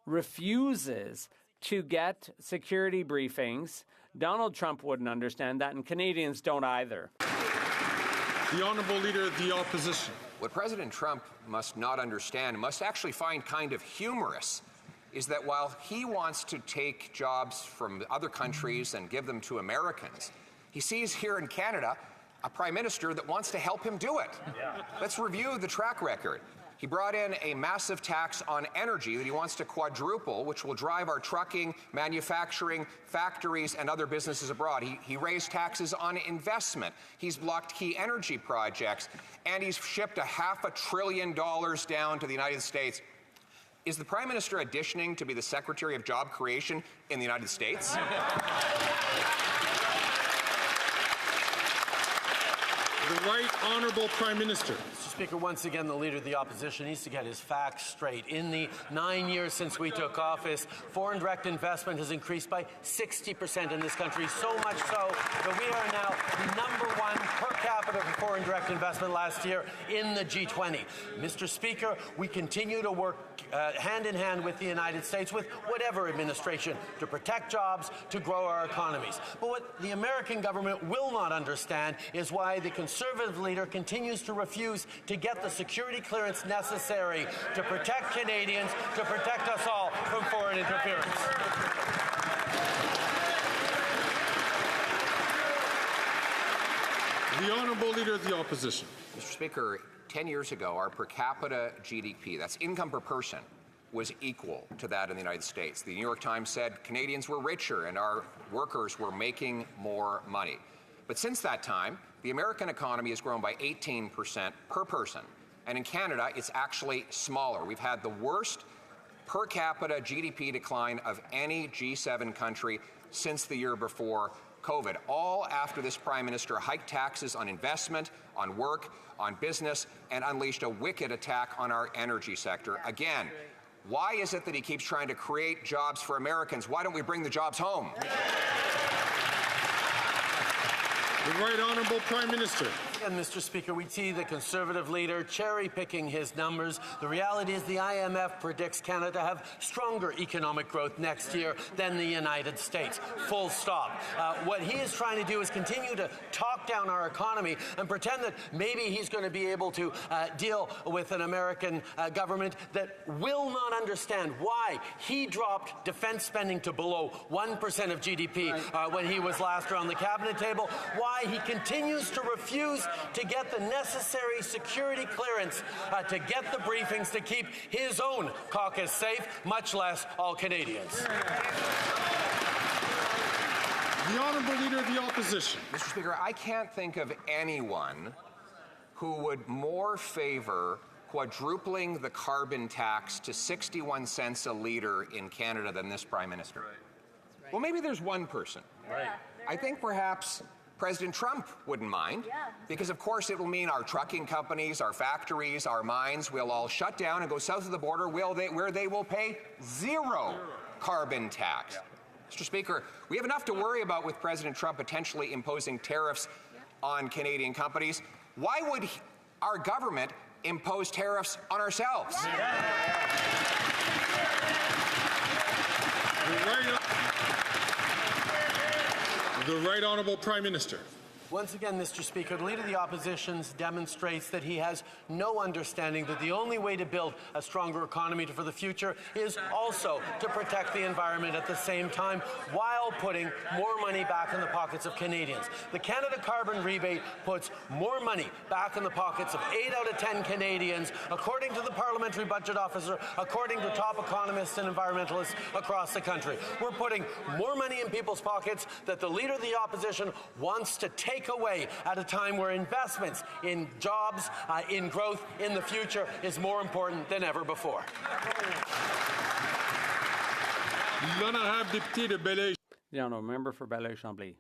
refuses to get security briefings. Donald Trump wouldn't understand that, and Canadians don't either. The Honourable Leader of the Opposition. What President Trump must not understand, must actually find kind of humorous, is that while he wants to take jobs from other countries and give them to Americans, he sees here in Canada a Prime Minister that wants to help him do it. Yeah. Let's review the track record. He brought in a massive tax on energy that he wants to quadruple, which will drive our trucking, manufacturing, factories, and other businesses abroad. He raised taxes on investment. He's blocked key energy projects, and he's shipped $500 billion down to the United States. Is the Prime Minister auditioning to be the Secretary of Job Creation in the United States? The Right Honourable Prime Minister. Mr. Speaker, once again, the Leader of the Opposition needs to get his facts straight. In the 9 years since we took office, foreign direct investment has increased by 60% in this country, so much so that we are now #1 per capita for foreign direct investment last year in the G20. Mr. Speaker, we continue to work hand in hand with the United States, with whatever administration, to protect jobs, to grow our economies. But what the American government will not understand is why the Conservative leader continues to refuse to get the security clearance necessary to protect Canadians, to protect us all from foreign interference. The Honourable Leader of the Opposition. Mr. Speaker, 10 years ago, our per capita GDP, that's income per person, was equal to that in the United States. The New York Times said Canadians were richer and our workers were making more money. But since that time, the American economy has grown by 18% per person. And in Canada, it's actually smaller. We've had the worst per capita GDP decline of any G7 country since the year before COVID, all after this Prime Minister hiked taxes on investment, on work, on business, and unleashed a wicked attack on our energy sector. Again, why is it that he keeps trying to create jobs for Americans? Why don't we bring the jobs home? The Right Honourable Prime Minister. And Mr. Speaker, we see the Conservative leader cherry-picking his numbers. The reality is the IMF predicts Canada to have stronger economic growth next year than the United States. Full stop. What he is trying to do is continue to talk down our economy and pretend that maybe he's going to be able to deal with an American government that will not understand why he dropped defense spending to below 1% of GDP when he was last around the cabinet table, why he continues to refuse to get the necessary security clearance to get the briefings to keep his own caucus safe, much less all Canadians. The Honourable Leader of the Opposition. Mr. Speaker, I can't think of anyone who would more favor quadrupling the carbon tax to 61 cents a litre in Canada than this Prime Minister. Right. Well, maybe there's one person. Right. I think perhaps President Trump wouldn't mind, because of course it will mean our trucking companies, our factories, our mines will all shut down and go south of the border where they will pay zero carbon tax. Mr. Speaker, we have enough to worry about with President Trump potentially imposing tariffs on Canadian companies. Why would our government impose tariffs on ourselves? The Right Honourable Prime Minister. Once again, Mr. Speaker, the Leader of the Opposition demonstrates that he has no understanding that the only way to build a stronger economy for the future is also to protect the environment at the same time while putting more money back in the pockets of Canadians. The Canada Carbon Rebate puts more money back in the pockets of 8 out of 10 Canadians, according to the Parliamentary Budget Officer, according to top economists and environmentalists across the country. We're putting more money in people's pockets that the Leader of the Opposition wants to take away at a time where investments in jobs, in growth in the future is more important than ever before. The Honourable Member for Belleuil-Chambly.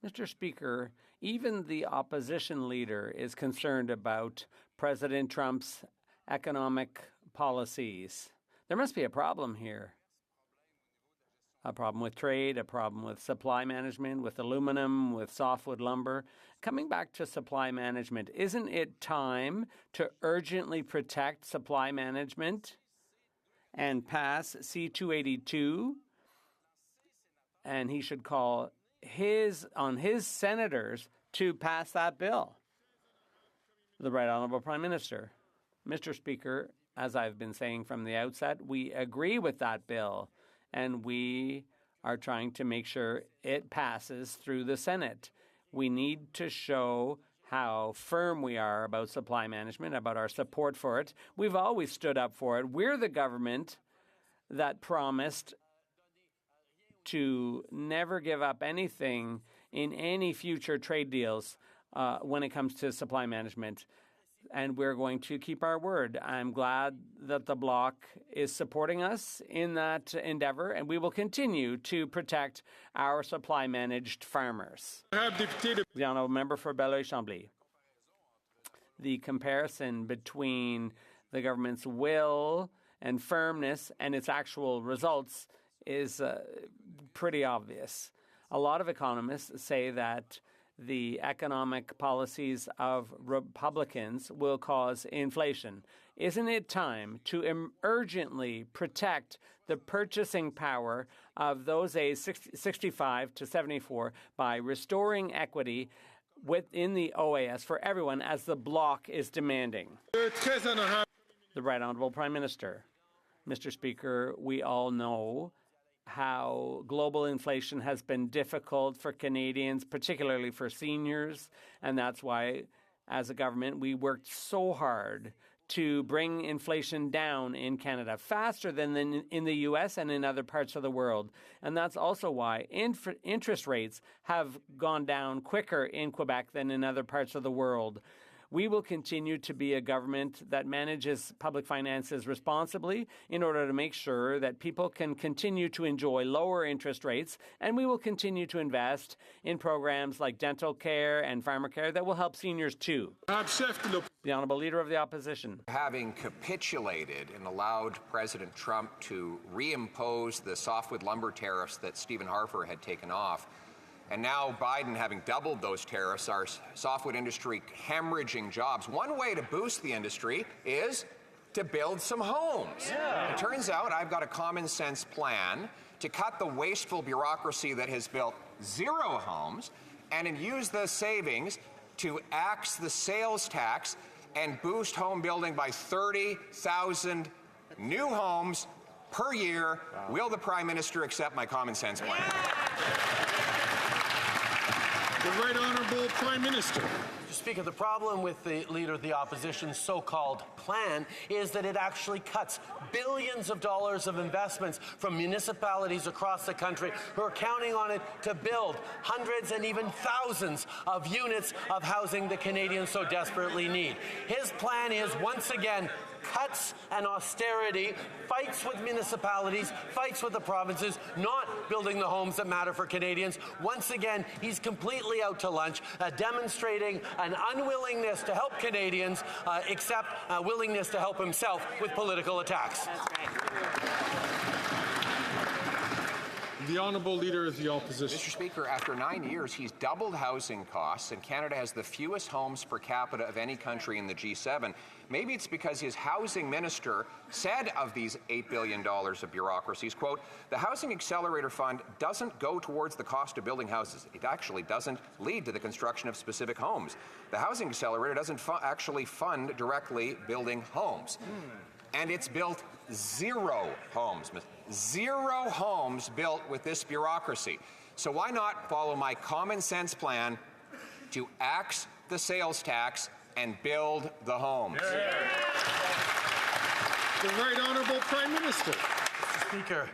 Mr. Speaker, even the opposition leader is concerned about President Trump's economic policies. There must be a problem here. A problem with trade, a problem with supply management, with aluminum, with softwood lumber. Coming back to supply management, isn't it time to urgently protect supply management and pass C-282? And he should call on his senators to pass that bill. The Right Honourable Prime Minister. Mr. Speaker, as I've been saying from the outset, we agree with that bill. And we are trying to make sure it passes through the Senate. We need to show how firm we are about supply management, about our support for it. We've always stood up for it. We're the government that promised to never give up anything in any future trade deals when it comes to supply management. And we're going to keep our word. I'm glad that the Bloc is supporting us in that endeavor, and we will continue to protect our supply-managed farmers. The Honourable Member for Belleuil-Chambly. The comparison between the government's will and firmness and its actual results is pretty obvious. A lot of economists say that the economic policies of Republicans will cause inflation. Isn't it time to urgently protect the purchasing power of those aged 65 to 74 by restoring equity within the OAS for everyone, as the Bloc is demanding? The Right Honourable Prime Minister. Mr. Speaker, we all know how global inflation has been difficult for Canadians, particularly for seniors, and that's why, as a government, we worked so hard to bring inflation down in Canada faster than in the U.S. and in other parts of the world. And that's also why interest rates have gone down quicker in Quebec than in other parts of the world. We will continue to be a government that manages public finances responsibly in order to make sure that people can continue to enjoy lower interest rates, and we will continue to invest in programs like dental care and pharmacare that will help seniors too. The Honourable Leader of the Opposition. Having capitulated and allowed President Trump to reimpose the softwood lumber tariffs that Stephen Harper had taken off, and now Biden having doubled those tariffs, our softwood industry hemorrhaging jobs. One way to boost the industry is to build some homes. Yeah. It turns out I've got a common sense plan to cut the wasteful bureaucracy that has built zero homes and use the savings to axe the sales tax and boost home building by 30,000 new homes per year. Wow. Will the Prime Minister accept my common sense plan? The Right Honourable Prime Minister. Mr. Speaker, the problem with the Leader of the Opposition's so-called plan is that it actually cuts billions of dollars of investments from municipalities across the country who are counting on it to build hundreds and even thousands of units of housing that Canadians so desperately need. His plan is, once again, cuts and austerity, fights with municipalities, fights with the provinces, not building the homes that matter for Canadians. Once again, he's completely out to lunch, demonstrating an unwillingness to help Canadians, except a willingness to help himself with political attacks. That's right. The Honourable Leader of the Opposition. Mr. Speaker, after 9 years, he's doubled housing costs, and Canada has the fewest homes per capita of any country in the G7. Maybe it's because his housing minister said of these $8 billion of bureaucracies, quote, the Housing Accelerator Fund doesn't go towards the cost of building houses. It actually doesn't lead to the construction of specific homes. The Housing Accelerator doesn't actually fund directly building homes. And it's built zero homes. Zero homes built with this bureaucracy. So why not follow my common sense plan to axe the sales tax and build the homes? Yeah. The Right Honourable Prime Minister. Mr. Speaker,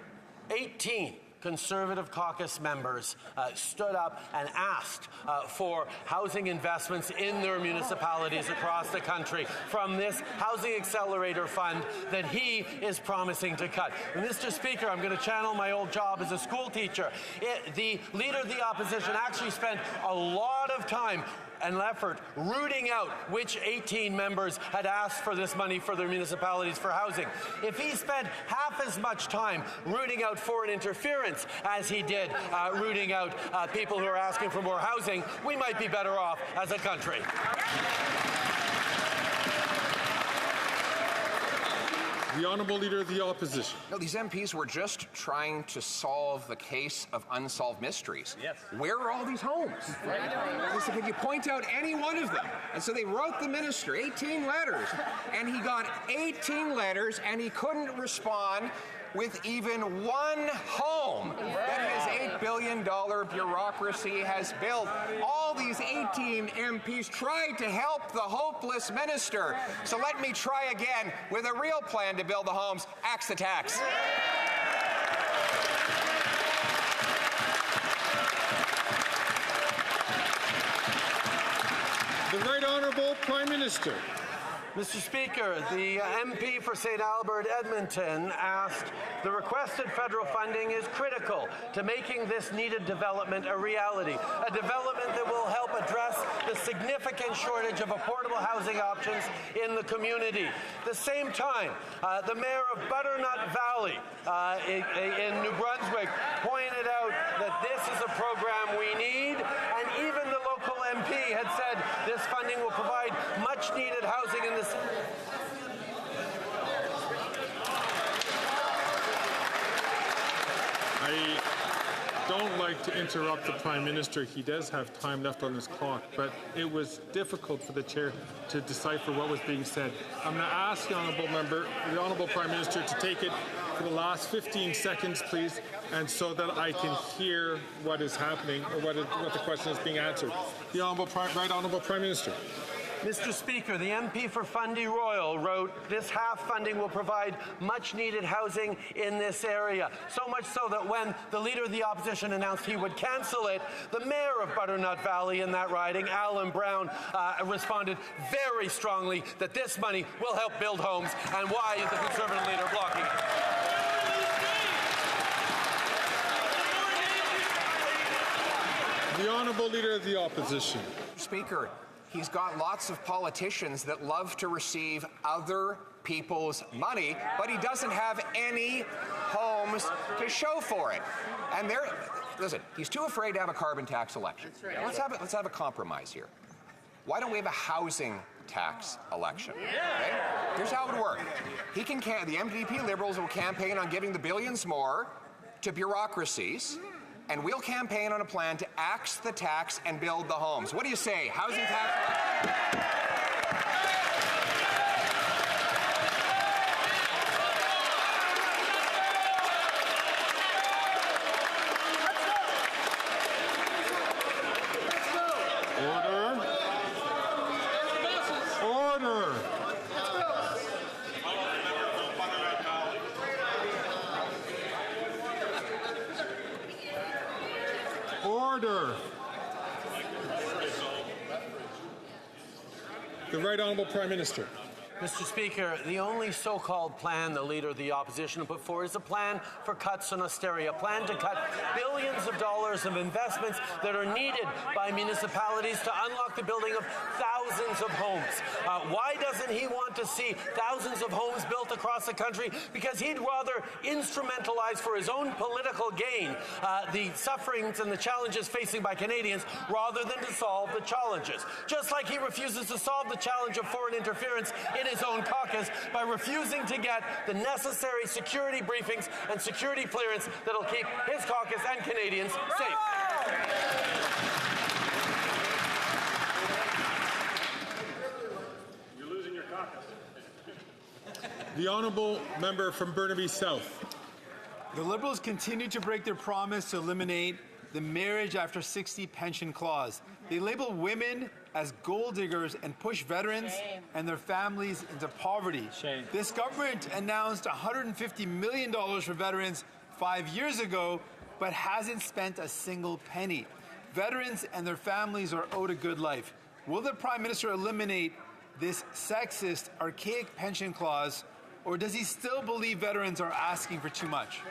18 Conservative caucus members stood up and asked for housing investments in their municipalities across the country from this Housing Accelerator Fund that he is promising to cut. Mr. Speaker, I'm going to channel my old job as a school teacher. The Leader of the Opposition actually spent a lot of time and effort rooting out which 18 members had asked for this money for their municipalities for housing. If he spent half as much time rooting out foreign interference as he did rooting out people who are asking for more housing, we might be better off as a country. The Honourable Leader of the Opposition. No, these MPs were just trying to solve the case of unsolved mysteries. Yes. Where are all these homes? Right. Listen, could you point out any one of them? And so they wrote the minister 18 letters, and he got 18 letters, and he couldn't respond with even one home that his $8 billion bureaucracy has built. All these 18 MPs tried to help the hopeless minister. So let me try again with a real plan to build the homes. Axe the tax. The Right Honourable Prime Minister. Mr. Speaker, the MP for St. Albert Edmonton asked, the requested federal funding is critical to making this needed development a reality, a development that will help address the significant shortage of affordable housing options in the community. At the same time, the mayor of Butternut Valley in New Brunswick pointed out that this is a program we need, and even the local MP had said this funding will provide much needed housing in the I don't like to interrupt the Prime Minister. He does have time left on his clock, but it was difficult for the Chair to decipher what was being said. I'm going to ask the Honourable Prime Minister to take it for the last 15 seconds, please, and so that I can hear what is happening or what the question is being answered. The Right Honourable Prime Minister. Mr. Speaker, the MP for Fundy Royal wrote, "This half funding will provide much needed housing in this area." So much so that when the Leader of the Opposition announced he would cancel it, the Mayor of Butternut Valley in that riding, Alan Brown, responded very strongly that this money will help build homes. And why is the Conservative leader blocking it? The Honourable Leader of the Opposition. Speaker, he's got lots of politicians that love to receive other people's money, but he doesn't have any homes to show for it. And listen, he's too afraid to have a carbon tax election. Right. Let's have a compromise here. Why don't we have a housing tax election? Okay? Here's how it would work. The MDP Liberals will campaign on giving the billions more to bureaucracies, and we'll campaign on a plan to axe the tax and build the homes. What do you say? Housing tax? Order. The Right Honourable Prime Minister. Mr. Speaker, the only so-called plan the Leader of the Opposition put forward is a plan for cuts on austerity, a plan to cut billions of dollars of investments that are needed by municipalities to unlock the building of thousands of homes. Why doesn't he want to see thousands of homes built across the country? Because he'd rather instrumentalize for his own political gain the sufferings and the challenges facing by Canadians rather than to solve the challenges. Just like he refuses to solve the challenge of foreign interference in his own caucus by refusing to get the necessary security briefings and security clearance that'll keep his caucus and Canadians safe. You're losing your caucus. The Honourable Member from Burnaby South. The Liberals continue to break their promise to eliminate the marriage after 60 pension clause. They label women as gold diggers and push veterans and their families into poverty. This government announced $150 million for veterans 5 years ago, but hasn't spent a single penny. Veterans and their families are owed a good life. Will the Prime Minister eliminate this sexist, archaic pension clause, or does he still believe veterans are asking for too much?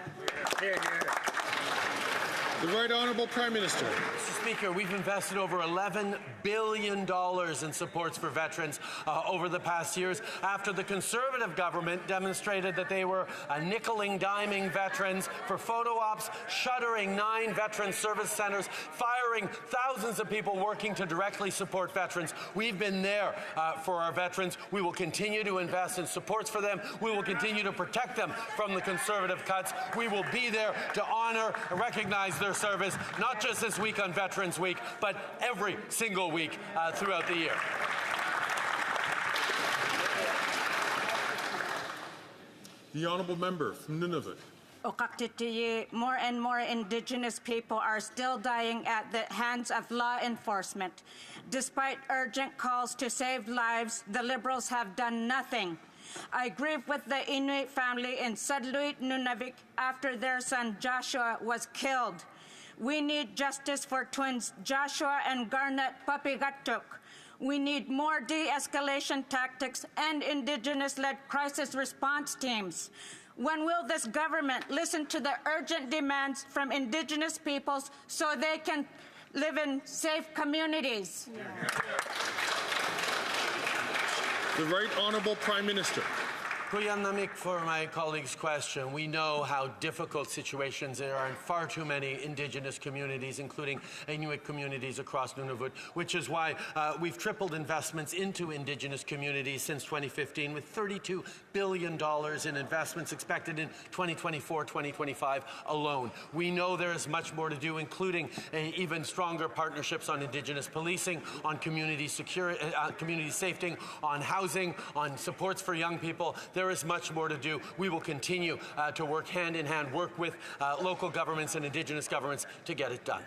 The Right Honourable Prime Minister. Mr. Speaker, we've invested over $11 billion in supports for veterans over the past years after the Conservative government demonstrated that they were nickeling, diming veterans for photo ops, shuttering 9 veteran service centres, firing thousands of people working to directly support veterans. We've been there for our veterans. We will continue to invest in supports for them. We will continue to protect them from the Conservative cuts. We will be there to honour and recognise their service, not just this week on Veterans Week, but every single week throughout the year. The Honourable Member from Nunavut. More and more Indigenous people are still dying at the hands of law enforcement. Despite urgent calls to save lives, the Liberals have done nothing. I grieve with the Inuit family in Sudluit, Nunavik, after their son Joshua was killed. We need justice for twins Joshua and Garnet Papigatuk. We need more de-escalation tactics and Indigenous-led crisis response teams. When will this government listen to the urgent demands from Indigenous peoples so they can live in safe communities? The Right Honourable Prime Minister. Kuyanamik, for my colleague's question, we know how difficult situations there are in far too many Indigenous communities, including Inuit communities across Nunavut, which is why we've tripled investments into Indigenous communities since 2015, with $32 billion in investments expected in 2024-2025 alone. We know there is much more to do, including even stronger partnerships on Indigenous policing, on community security, community safety, on housing, on supports for young people. There is much more to do. We will continue to work hand in hand, work with local governments and Indigenous governments to get it done.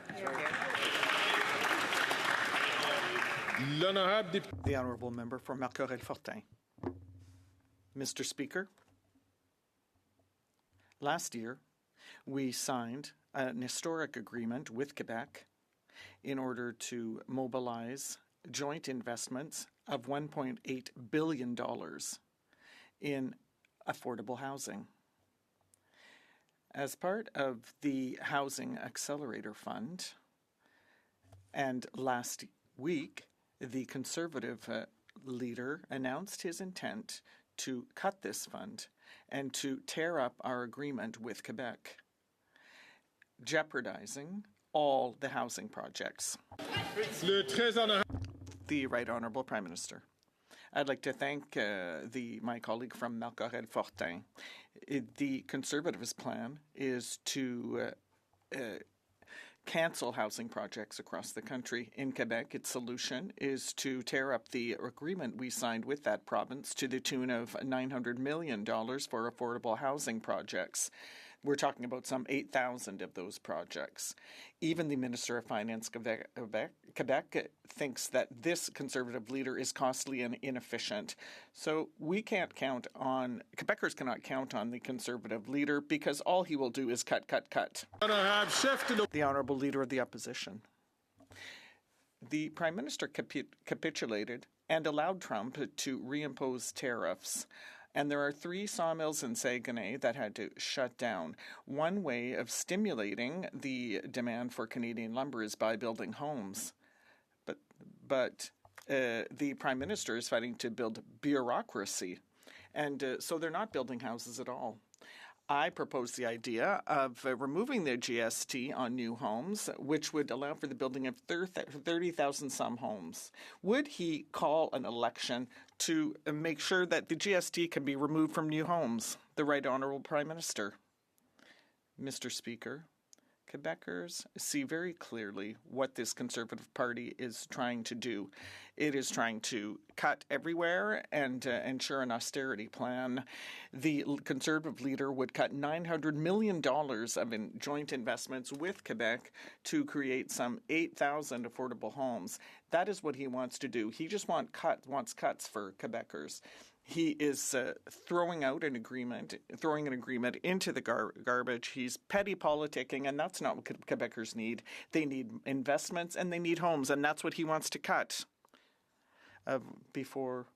The Honourable Member for Marc-Aurèle-Fortin. Mr. Speaker, last year we signed an historic agreement with Quebec in order to mobilize joint investments of $1.8 billion in affordable housing. As part of the Housing Accelerator Fund, and last week, the Conservative leader announced his intent to cut this fund and to tear up our agreement with Quebec, jeopardizing all the housing projects. The Right Honourable Prime Minister. I'd like to thank my colleague from Marc-Aurèle-Fortin. The Conservatives' plan is to cancel housing projects across the country. In Quebec, its solution is to tear up the agreement we signed with that province to the tune of $900 million for affordable housing projects. We're talking about some 8,000 of those projects. Even the Minister of Finance Quebec thinks that this Conservative leader is costly and inefficient. So we can't count on, Quebecers cannot count on the Conservative leader because all he will do is cut, cut, cut. The Honourable Leader of the Opposition. The Prime Minister capitulated and allowed Trump to reimpose tariffs. And there are 3 sawmills in Saguenay that had to shut down. One way of stimulating the demand for Canadian lumber is by building homes. But the Prime Minister is fighting to build bureaucracy. And so they're not building houses at all. I proposed the idea of removing the GST on new homes, which would allow for the building of 30,000 some homes. Would he call an election to make sure that the GST can be removed from new homes? The Right Honourable Prime Minister. Mr. Speaker, Quebecers see very clearly what this Conservative Party is trying to do. It is trying to cut everywhere and ensure an austerity plan. The Conservative leader would cut $900 million of joint investments with Quebec to create some 8,000 affordable homes. That is what he wants to do. He just wants cuts for Quebecers. He is throwing an agreement into the garbage. He's petty politicking, and that's not what Quebecers need. They need investments and they need homes, and that's what he wants to cut. Before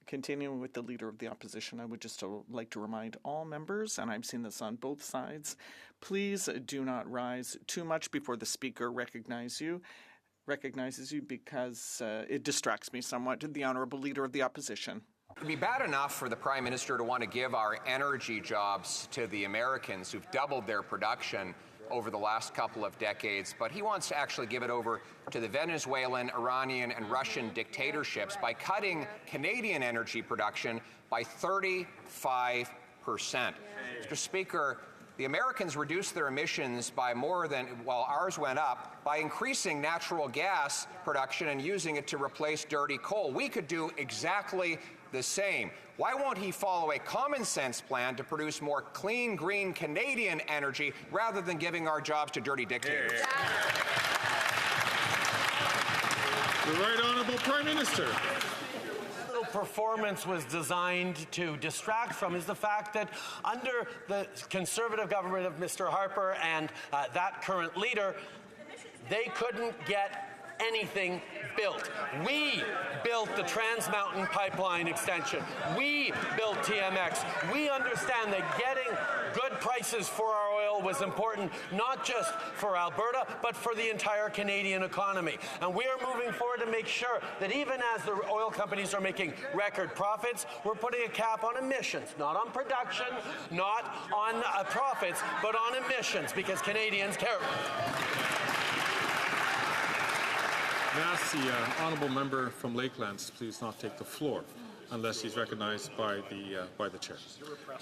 continuing with the Leader of the Opposition, I would just like to remind all members, and I've seen this on both sides, please do not rise too much before the Speaker recognizes you because it distracts me somewhat. The Honourable Leader of the Opposition. It would be bad enough for the Prime Minister to want to give our energy jobs to the Americans who've doubled their production over the last couple of decades, but he wants to actually give it over to the Venezuelan, Iranian, and Russian dictatorships by cutting Canadian energy production by 35%. Mr. Speaker, the Americans reduced their emissions by more than, while ours went up, by increasing natural gas production and using it to replace dirty coal. We could do exactly the same. Why won't he follow a common sense plan to produce more clean, green Canadian energy rather than giving our jobs to dirty dictators? The Right Honourable Prime Minister. Performance was designed to distract from is the fact that under the Conservative government of Mr. Harper and that current leader, they couldn't get anything built. We built the Trans Mountain Pipeline extension. We built TMX. We understand that getting good prices for our oil was important, not just for Alberta, but for the entire Canadian economy. And we are moving forward to make sure that even as the oil companies are making record profits, we're putting a cap on emissions, not on production, not on profits, but on emissions, because Canadians care. I ask the honourable member from Lakelands please not take the floor unless he's recognized by the chair.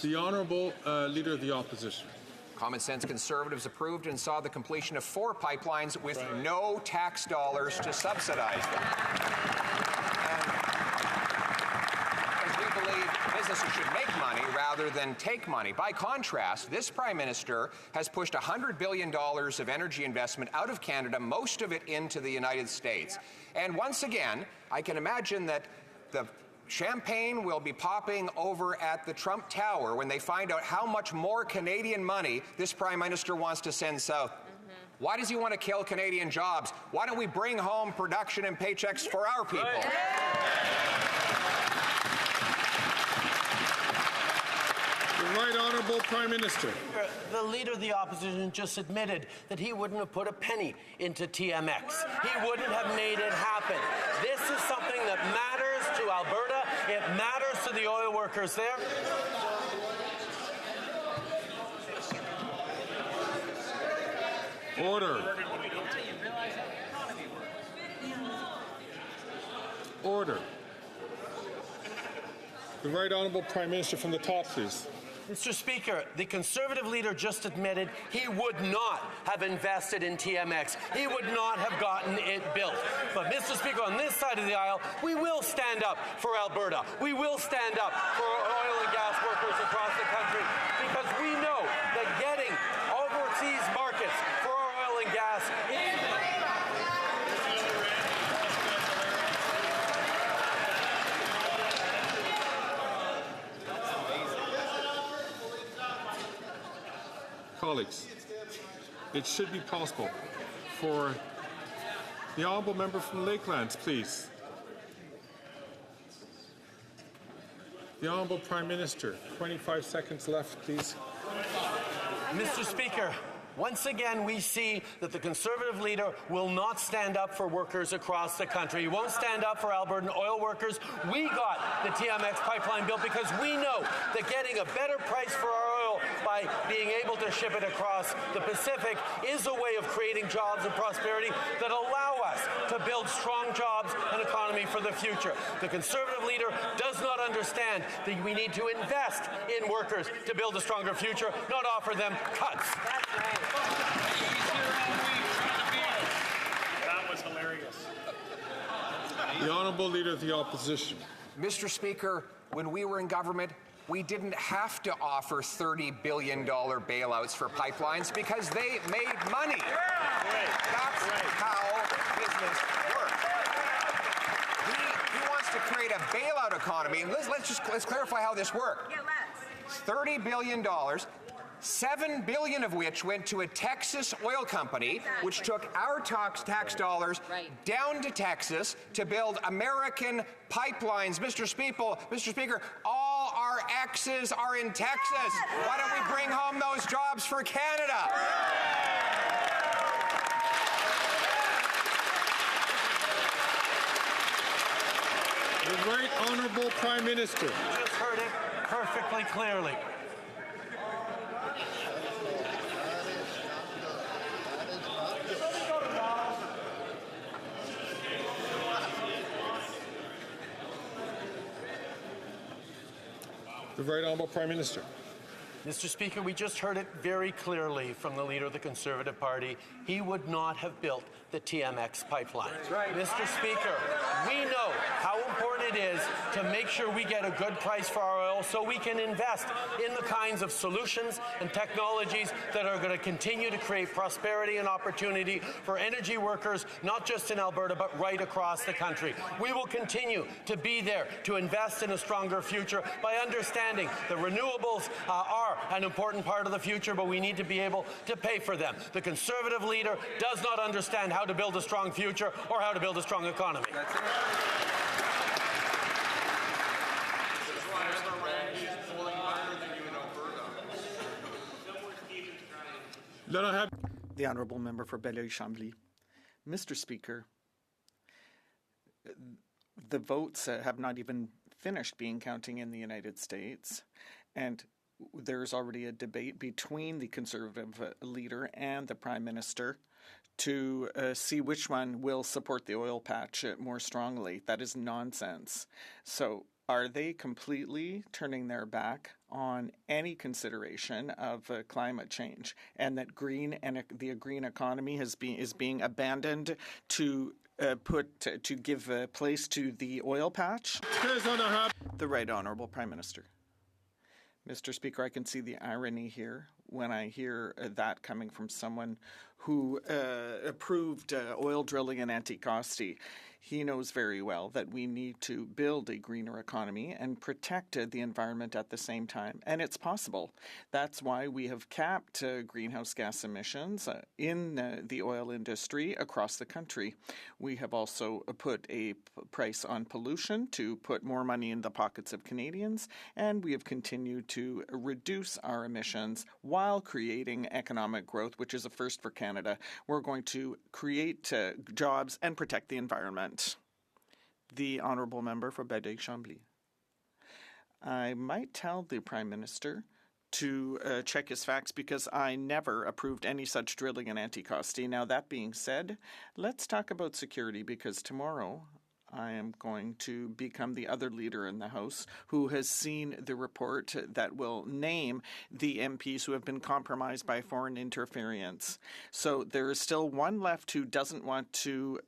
The Honourable Leader of the Opposition. Common sense Conservatives approved and saw the completion of 4 pipelines with no tax dollars to subsidize them. And we believe Minister should make money rather than take money. By contrast, this Prime Minister has pushed $100 billion of energy investment out of Canada, most of it into the United States. And once again, I can imagine that the champagne will be popping over at the Trump Tower when they find out how much more Canadian money this Prime Minister wants to send south. Why does he want to kill Canadian jobs? Why don't we bring home production and paychecks for our people? The Right Honourable Prime Minister. The Leader of the Opposition just admitted that he wouldn't have put a penny into TMX. He wouldn't have made it happen. This is something that matters to Alberta. It matters to the oil workers there. Order. Order. The Right Honourable Prime Minister from the top, please. Mr. Speaker, the Conservative Leader just admitted he would not have invested in TMX. He would not have gotten it built. But, Mr. Speaker, on this side of the aisle, we will stand up for Alberta. We will stand up for oil and gas workers across the country because we know that getting overseas markets for our oil and gas is Colleagues, it should be possible for the honourable member from Lakelands, please. The Honourable Prime Minister, 25 seconds left, please. Mr. Speaker, once again, we see that the Conservative Leader will not stand up for workers across the country. He won't stand up for Albertan oil workers. We got the TMX pipeline built because we know that getting a better price for our oil by being able to ship it across the Pacific is a way of creating jobs and prosperity that allow us to build strong jobs and economy for the future. The Conservative Leader does not understand that we need to invest in workers to build a stronger future, not offer them cuts. That's right. That was hilarious. The Honourable Leader of the Opposition. Mr. Speaker, when we were in government, we didn't have to offer $30 billion bailouts for pipelines because they made money. That's how business works. He wants to create a bailout economy. And let's clarify how this worked. $30 billion. $7 billion of which went to a Texas oil company, which took our tax dollars down to Texas to build American pipelines. Mr. Speaker, all our X's are in Texas. Why don't we bring home those jobs for Canada? The Right Honourable Prime Minister. You just heard it perfectly clearly. The Right Honourable Prime Minister. Mr. Speaker, we just heard it very clearly from the Leader of the Conservative Party. He would not have built the TMX pipeline. That's right. Mr. Speaker, we know how important it is to make sure we get a good price for our oil so we can invest in the kinds of solutions and technologies that are going to continue to create prosperity and opportunity for energy workers, not just in Alberta, but right across the country. We will continue to be there to invest in a stronger future by understanding that renewables are an important part of the future, but we need to be able to pay for them. The Conservative Leader does not understand how to build a strong future or how to build a strong economy. The Honourable Member for Belleuil-Chambly. Mr. Speaker, the votes have not even finished being counting in the United States, and there's already a debate between the Conservative Leader and the Prime Minister to see which one will support the oil patch more strongly. That is nonsense. So are they completely turning their back on any consideration of climate change, and that the green economy is being abandoned to give place to the oil patch? The Right Honourable Prime Minister. Mr. Speaker, I can see the irony here when I hear that coming from someone who approved oil drilling in Anticosti. He knows very well that we need to build a greener economy and protect the environment at the same time. And it's possible. That's why we have capped greenhouse gas emissions in the oil industry across the country. We have also put a price on pollution to put more money in the pockets of Canadians, and we have continued to reduce our emissions while creating economic growth, which is a first for Canada. We're going to create jobs and protect the environment. The Honourable Member for Badeuil-Chambly. I might tell the Prime Minister to check his facts because I never approved any such drilling in Anticosti. Now, that being said, let's talk about security because tomorrow I am going to become the other leader in the House who has seen the report that will name the MPs who have been compromised by foreign interference. So there is still one left who doesn't want to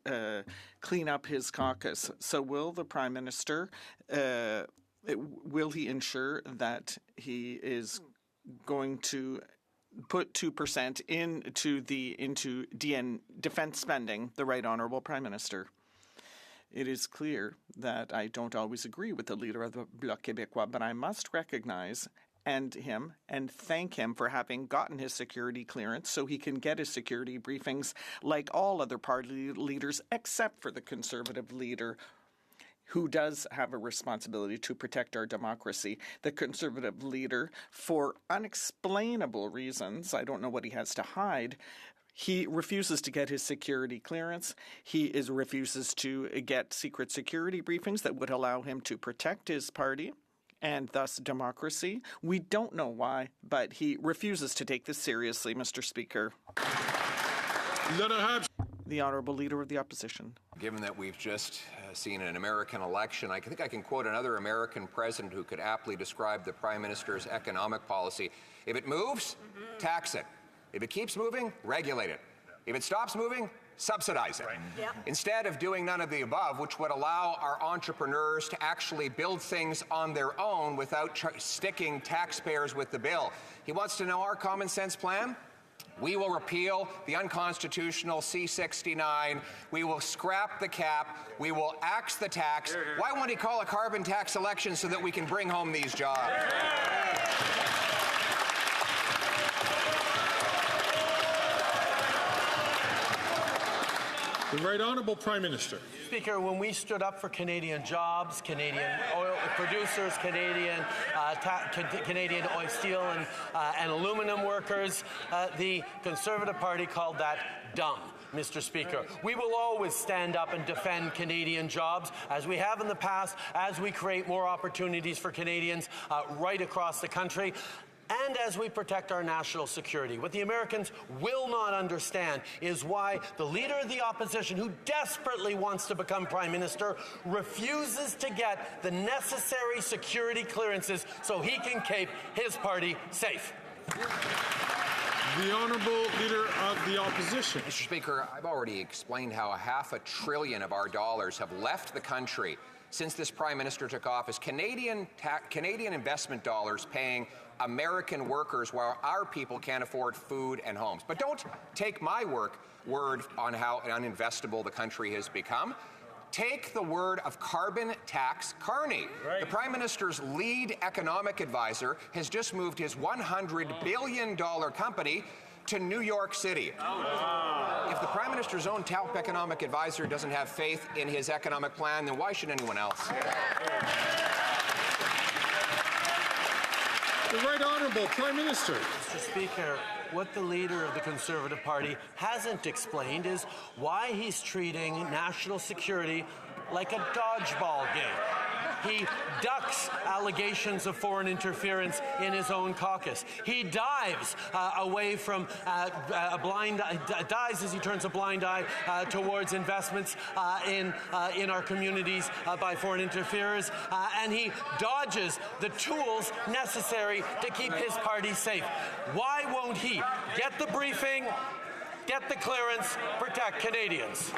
clean up his caucus. So will the Prime Minister, will he ensure that he is going to put 2% into defense spending, the Right Honourable Prime Minister? It is clear that I don't always agree with the leader of the Bloc Québécois, but I must recognize and thank him for having gotten his security clearance so he can get his security briefings like all other party leaders except for the Conservative leader, who does have a responsibility to protect our democracy. The Conservative leader, for unexplainable reasons, I don't know what he has to hide, he refuses to get his security clearance. He refuses to get secret security briefings that would allow him to protect his party and thus democracy. We don't know why, but he refuses to take this seriously, Mr. Speaker. The Honourable Leader of the Opposition. Given that we've just seen an American election, I think I can quote another American president who could aptly describe the Prime Minister's economic policy. If it moves, tax it. If it keeps moving, regulate it. If it stops moving, subsidize it. Right. Yep. Instead of doing none of the above, which would allow our entrepreneurs to actually build things on their own without sticking taxpayers with the bill. He wants to know our common sense plan? We will repeal the unconstitutional C-69. We will scrap the cap. We will axe the tax. Why won't he call a carbon tax election so that we can bring home these jobs? The Right Honourable Prime Minister. Speaker, when we stood up for Canadian jobs, Canadian oil producers, Canadian oil, steel and aluminum workers, the Conservative Party called that dumb. Mr. Speaker, we will always stand up and defend Canadian jobs, as we have in the past, as we create more opportunities for Canadians right across the country. And as we protect our national security. What the Americans will not understand is why the Leader of the Opposition, who desperately wants to become Prime Minister, refuses to get the necessary security clearances so he can keep his party safe. The Honourable Leader of the Opposition. Mr. Speaker, I've already explained how $500 billion of our dollars have left the country since this Prime Minister took office. Canadian investment dollars paying American workers while our people can't afford food and homes. But don't take my word on how uninvestable the country has become. Take the word of carbon tax Carney. Right. The Prime Minister's lead economic advisor has just moved his $100 billion company to New York City. If the Prime Minister's own top economic advisor doesn't have faith in his economic plan, then why should anyone else? The Right Honourable Prime Minister. Mr. Speaker, what the Leader of the Conservative Party hasn't explained is why he's treating national security like a dodgeball game. He ducks allegations of foreign interference in his own caucus. He dives away from dives as he turns a blind eye towards investments in our communities by foreign interferers, and he dodges the tools necessary to keep his party safe. Why won't he get the briefing, get the clearance, protect Canadians?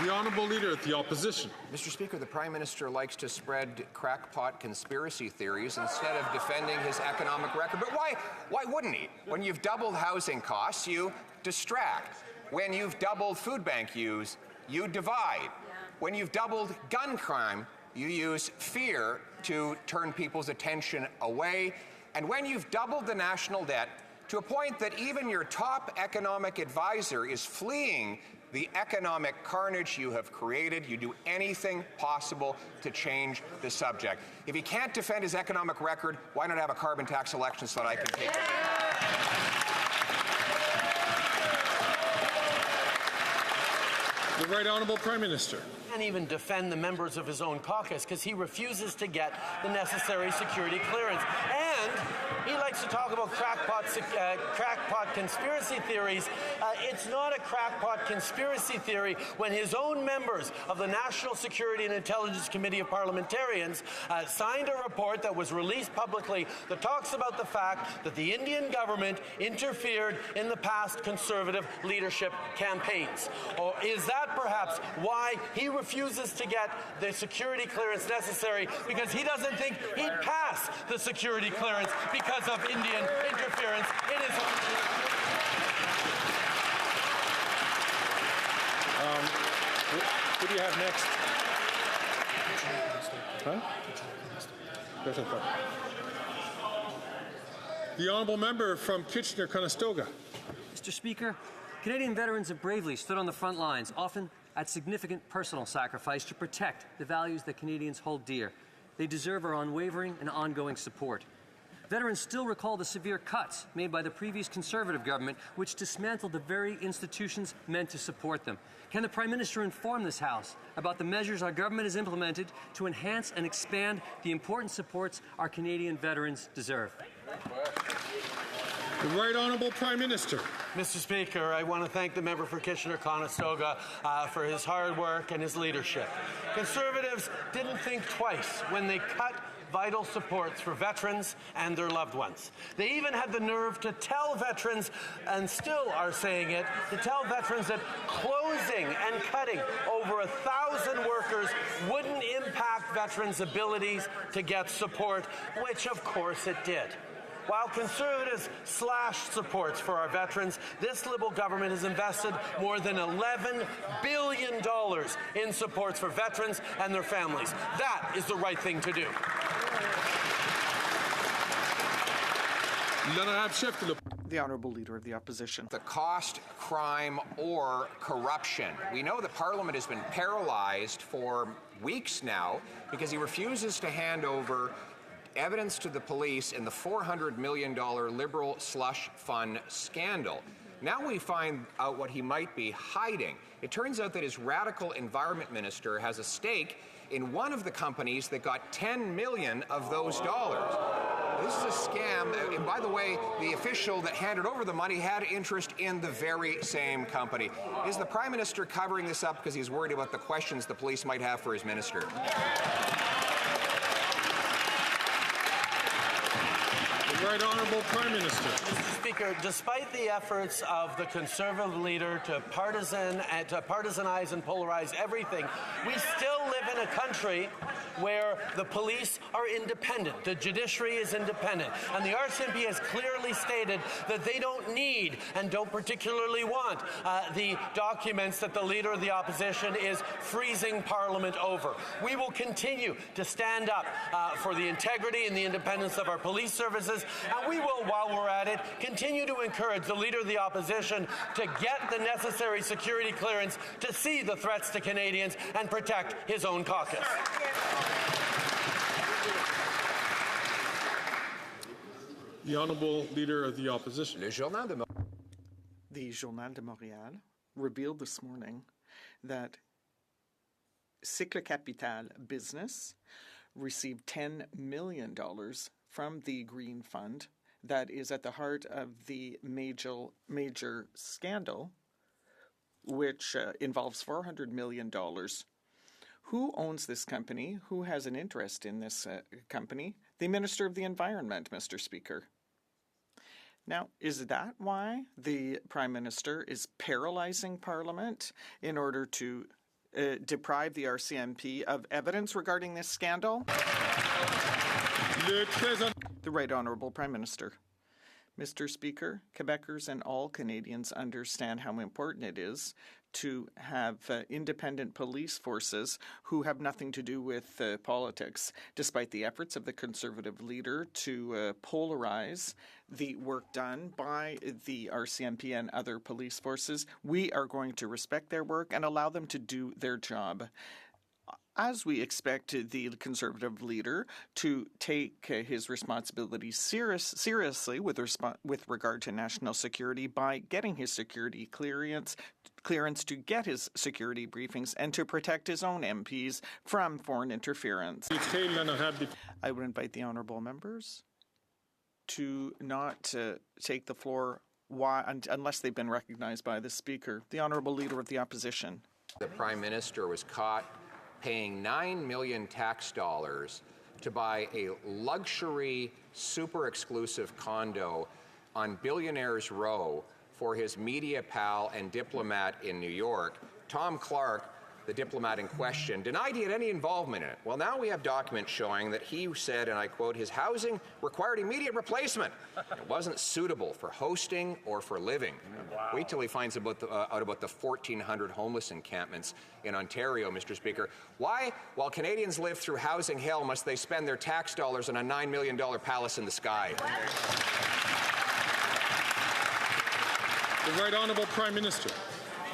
The Honourable Leader of the Opposition. Mr. Speaker, the Prime Minister likes to spread crackpot conspiracy theories instead of defending his economic record. But why wouldn't he? When you've doubled housing costs, you distract. When you've doubled food bank use, you divide. When you've doubled gun crime, you use fear to turn people's attention away. And when you've doubled the national debt to a point that even your top economic advisor is fleeing the economic carnage you have created, you do anything possible to change the subject. If he can't defend his economic record, why not have a carbon tax election so that I can take it? The Right Honourable Prime Minister. Can't even defend the members of his own caucus because he refuses to get the necessary security clearance. And he likes to talk about crackpot conspiracy theories. It's not a crackpot conspiracy theory when his own members of the National Security and Intelligence Committee of Parliamentarians signed a report that was released publicly that talks about the fact that the Indian government interfered in the past Conservative leadership campaigns. Or is that perhaps why he refuses to get the security clearance necessary, because he doesn't think he'd pass the security clearance because of Indian interference in his own... Who do you have next? Huh? The Honourable Member from Kitchener-Conestoga. Mr. Speaker, Canadian veterans have bravely stood on the front lines, often at significant personal sacrifice, to protect the values that Canadians hold dear. They deserve our unwavering and ongoing support. Veterans still recall the severe cuts made by the previous Conservative government, which dismantled the very institutions meant to support them. Can the Prime Minister inform this House about the measures our government has implemented to enhance and expand the important supports our Canadian veterans deserve? The Right Honourable Prime Minister. Mr. Speaker, I want to thank the member for Kitchener-Conestoga for his hard work and his leadership. Conservatives didn't think twice when they cut vital supports for veterans and their loved ones. They even had the nerve to tell veterans, and still are saying it, to tell veterans that closing and cutting over 1,000 workers wouldn't impact veterans' abilities to get support, which of course it did. While Conservatives slashed supports for our veterans, this Liberal government has invested more than $11 billion in supports for veterans and their families. That is the right thing to do. The Honourable Leader of the Opposition. The cost, crime, or corruption. We know that Parliament has been paralyzed for weeks now because he refuses to hand over evidence to the police in the $400 million Liberal slush fund scandal. Now we find out what he might be hiding. It turns out that his radical environment minister has a stake in one of the companies that got $10 million of those dollars. This is a scam, and by the way, the official that handed over the money had interest in the very same company. Is the Prime Minister covering this up because he's worried about the questions the police might have for his minister? Right Honourable Prime Minister. Mr. Speaker, despite the efforts of the Conservative leader to partisanize and polarize everything, we still live in a country where the police are independent, the judiciary is independent, and the RCMP has clearly stated that they don't need and don't particularly want the documents that the Leader of the Opposition is freezing Parliament over. We will continue to stand up for the integrity and the independence of our police services, and we will, while we're at it, continue to encourage the Leader of the Opposition to get the necessary security clearance to see the threats to Canadians and protect his own caucus. The Honourable Leader of the Opposition. The Journal de Montréal revealed this morning that Cycle Capital Business received $10 million from the Green Fund that is at the heart of the major scandal, which involves $400 million. Who owns this company? Who has an interest in this company? The Minister of the Environment, Mr. Speaker. Now, is that why the Prime Minister is paralyzing Parliament in order to deprive the RCMP of evidence regarding this scandal? The Right Honourable Prime Minister. Mr. Speaker, Quebecers and all Canadians understand how important it is to have independent police forces who have nothing to do with politics. Despite the efforts of the Conservative leader to polarize the work done by the RCMP and other police forces, we are going to respect their work and allow them to do their job. As we expect the Conservative leader to take his responsibilities seriously with regard to national security by getting his security clearance to get his security briefings and to protect his own MPs from foreign interference. I would invite the honourable members to not take the floor unless they've been recognized by the Speaker. The Honourable Leader of the Opposition. The Prime Minister was caught paying $9 million tax dollars to buy a luxury, super exclusive condo on Billionaires Row for his media pal and diplomat in New York. Tom Clark, the diplomat in question, denied he had any involvement in it. Well, now we have documents showing that he said, and I quote, his housing required immediate replacement. It wasn't suitable for hosting or for living. Wow. Wait till he finds out about the 1,400 homeless encampments in Ontario, Mr. Speaker. Why, while Canadians live through housing hell, must they spend their tax dollars on a $9 million palace in the sky? The Right Honourable Prime Minister.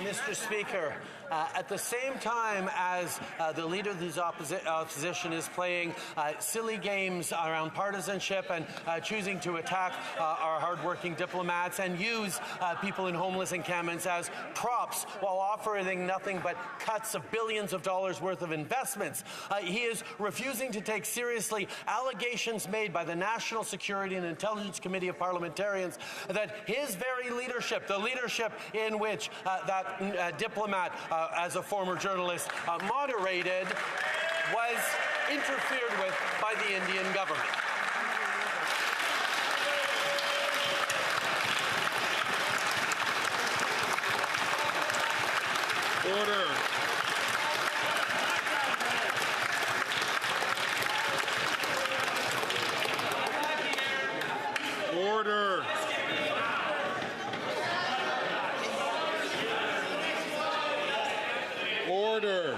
Mr. Speaker, at the same time as the Leader of the Opposition is playing silly games around partisanship and choosing to attack our hardworking diplomats and use people in homeless encampments as props while offering nothing but cuts of billions of dollars worth of investments, he is refusing to take seriously allegations made by the National Security and Intelligence Committee of Parliamentarians that his very leadership, the leadership in which that diplomat, as a former journalist, moderated, was interfered with by the Indian government. Order. Order. Order.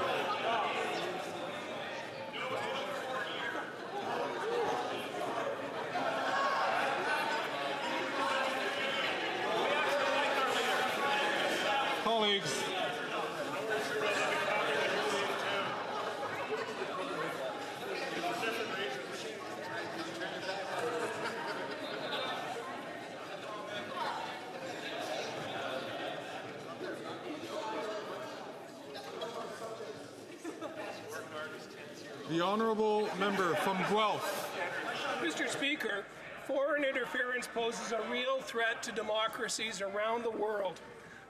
Colleagues. The Honourable Member from Guelph. Mr. Speaker, foreign interference poses a real threat to democracies around the world.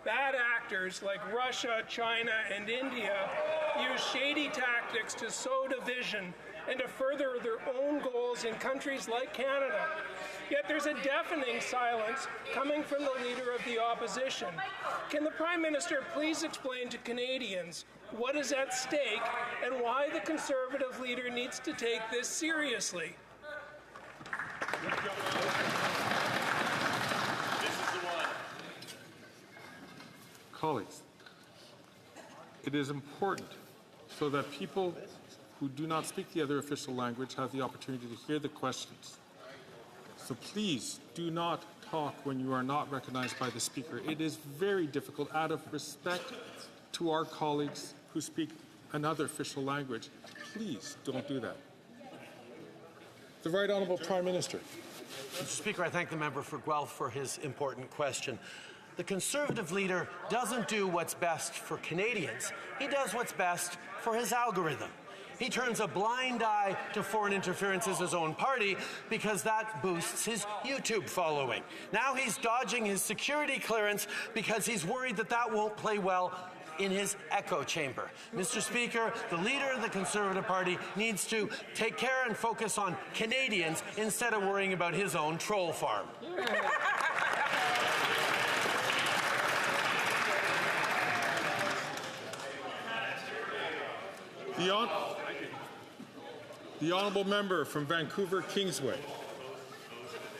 Bad actors like Russia, China, and India use shady tactics to sow division and to further their own goals in countries like Canada. Yet there's a deafening silence coming from the Leader of the Opposition. Can the Prime Minister please explain to Canadians what is at stake and why the Conservative leader needs to take this seriously? Colleagues, it is important so that people who do not speak the other official language have the opportunity to hear the questions. So please do not talk when you are not recognized by the Speaker. It is very difficult, out of respect to our colleagues who speak another official language. Please don't do that. The Right Honourable Prime Minister. Mr. Speaker, I thank the member for Guelph for his important question. The Conservative leader doesn't do what's best for Canadians. He does what's best for his algorithm. He turns a blind eye to foreign interference as his own party because that boosts his YouTube following. Now he's dodging his security clearance because he's worried that that won't play well in his echo chamber. Mr. Speaker, the leader of the Conservative Party needs to take care and focus on Canadians instead of worrying about his own troll farm. The honourable member from Vancouver Kingsway.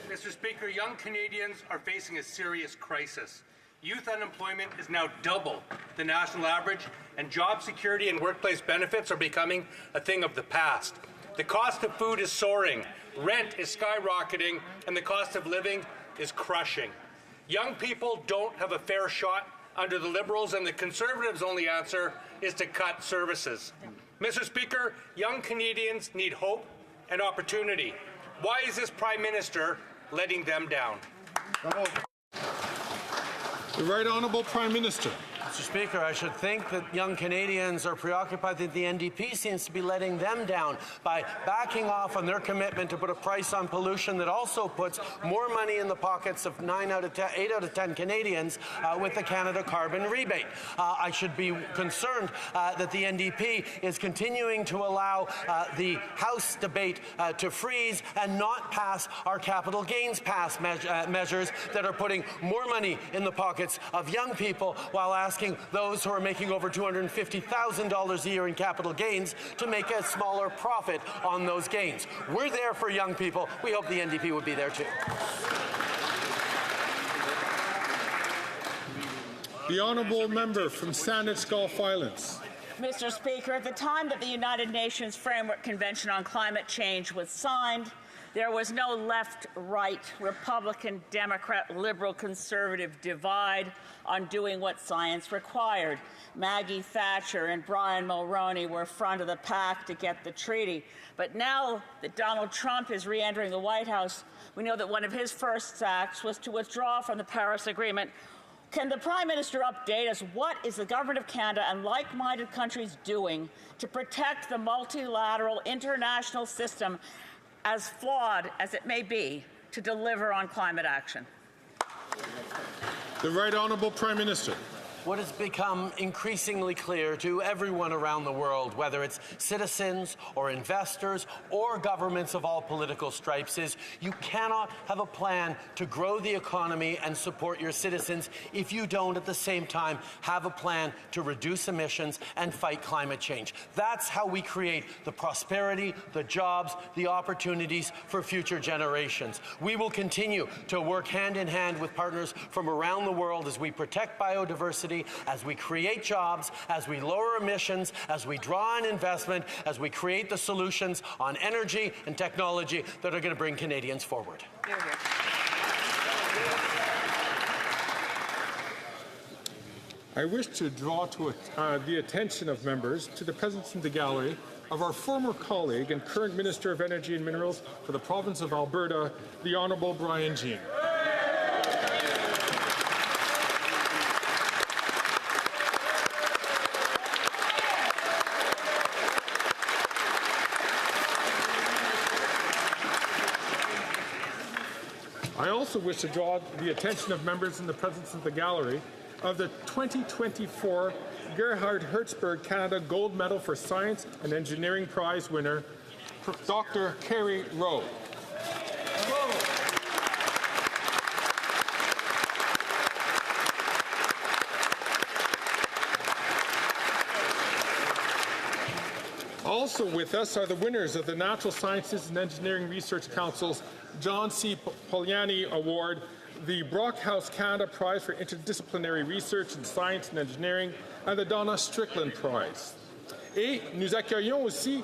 Mr. Speaker, young Canadians are facing a serious crisis. Youth unemployment is now double the national average, and job security and workplace benefits are becoming a thing of the past. The cost of food is soaring, rent is skyrocketing, and the cost of living is crushing. Young people don't have a fair shot under the Liberals, and the Conservatives' only answer is to cut services. Mr. Speaker, young Canadians need hope and opportunity. Why is this Prime Minister letting them down? The Right Honourable Prime Minister. Mr. Speaker, I should think that young Canadians are preoccupied that the NDP seems to be letting them down by backing off on their commitment to put a price on pollution that also puts more money in the pockets of 8 out of 10 Canadians with the Canada carbon rebate. I should be concerned that the NDP is continuing to allow the House debate to freeze and not pass our capital gains measures that are putting more money in the pockets of young people while asking those who are making over $250,000 a year in capital gains to make a smaller profit on those gains. We're there for young people. We hope the NDP would be there too. The honourable member from Saanich Gulf Islands. Mr. Speaker, at the time that the United Nations Framework Convention on Climate Change was signed, there was no left-right, Republican, Democrat, liberal, conservative divide on doing what science required. Maggie Thatcher and Brian Mulroney were front of the pack to get the treaty. But now that Donald Trump is re-entering the White House, we know that one of his first acts was to withdraw from the Paris Agreement. Can the Prime Minister update us? What is the Government of Canada and like-minded countries doing to protect the multilateral international system, as flawed as it may be, to deliver on climate action? The Right Honourable Prime Minister. What has become increasingly clear to everyone around the world, whether it's citizens or investors or governments of all political stripes, is you cannot have a plan to grow the economy and support your citizens if you don't at the same time have a plan to reduce emissions and fight climate change. That's how we create the prosperity, the jobs, the opportunities for future generations. We will continue to work hand in hand with partners from around the world as we protect biodiversity, as we create jobs, as we lower emissions, as we draw in investment, as we create the solutions on energy and technology that are going to bring Canadians forward. I wish to draw to the attention of members to the presence in the gallery of our former colleague and current Minister of Energy and Minerals for the province of Alberta, the Honourable Brian Jean. I also wish to draw the attention of members in the presence of the gallery of the 2024 Gerhard Hertzberg Canada Gold Medal for Science and Engineering Prize winner, Dr. Kerry Rowe. Also with us are the winners of the Natural Sciences and Engineering Research Council's John C. Poliani Award, the Brockhouse Canada Prize for Interdisciplinary Research in Science and Engineering, and the Donna Strickland Prize. Et nous accueillons aussi.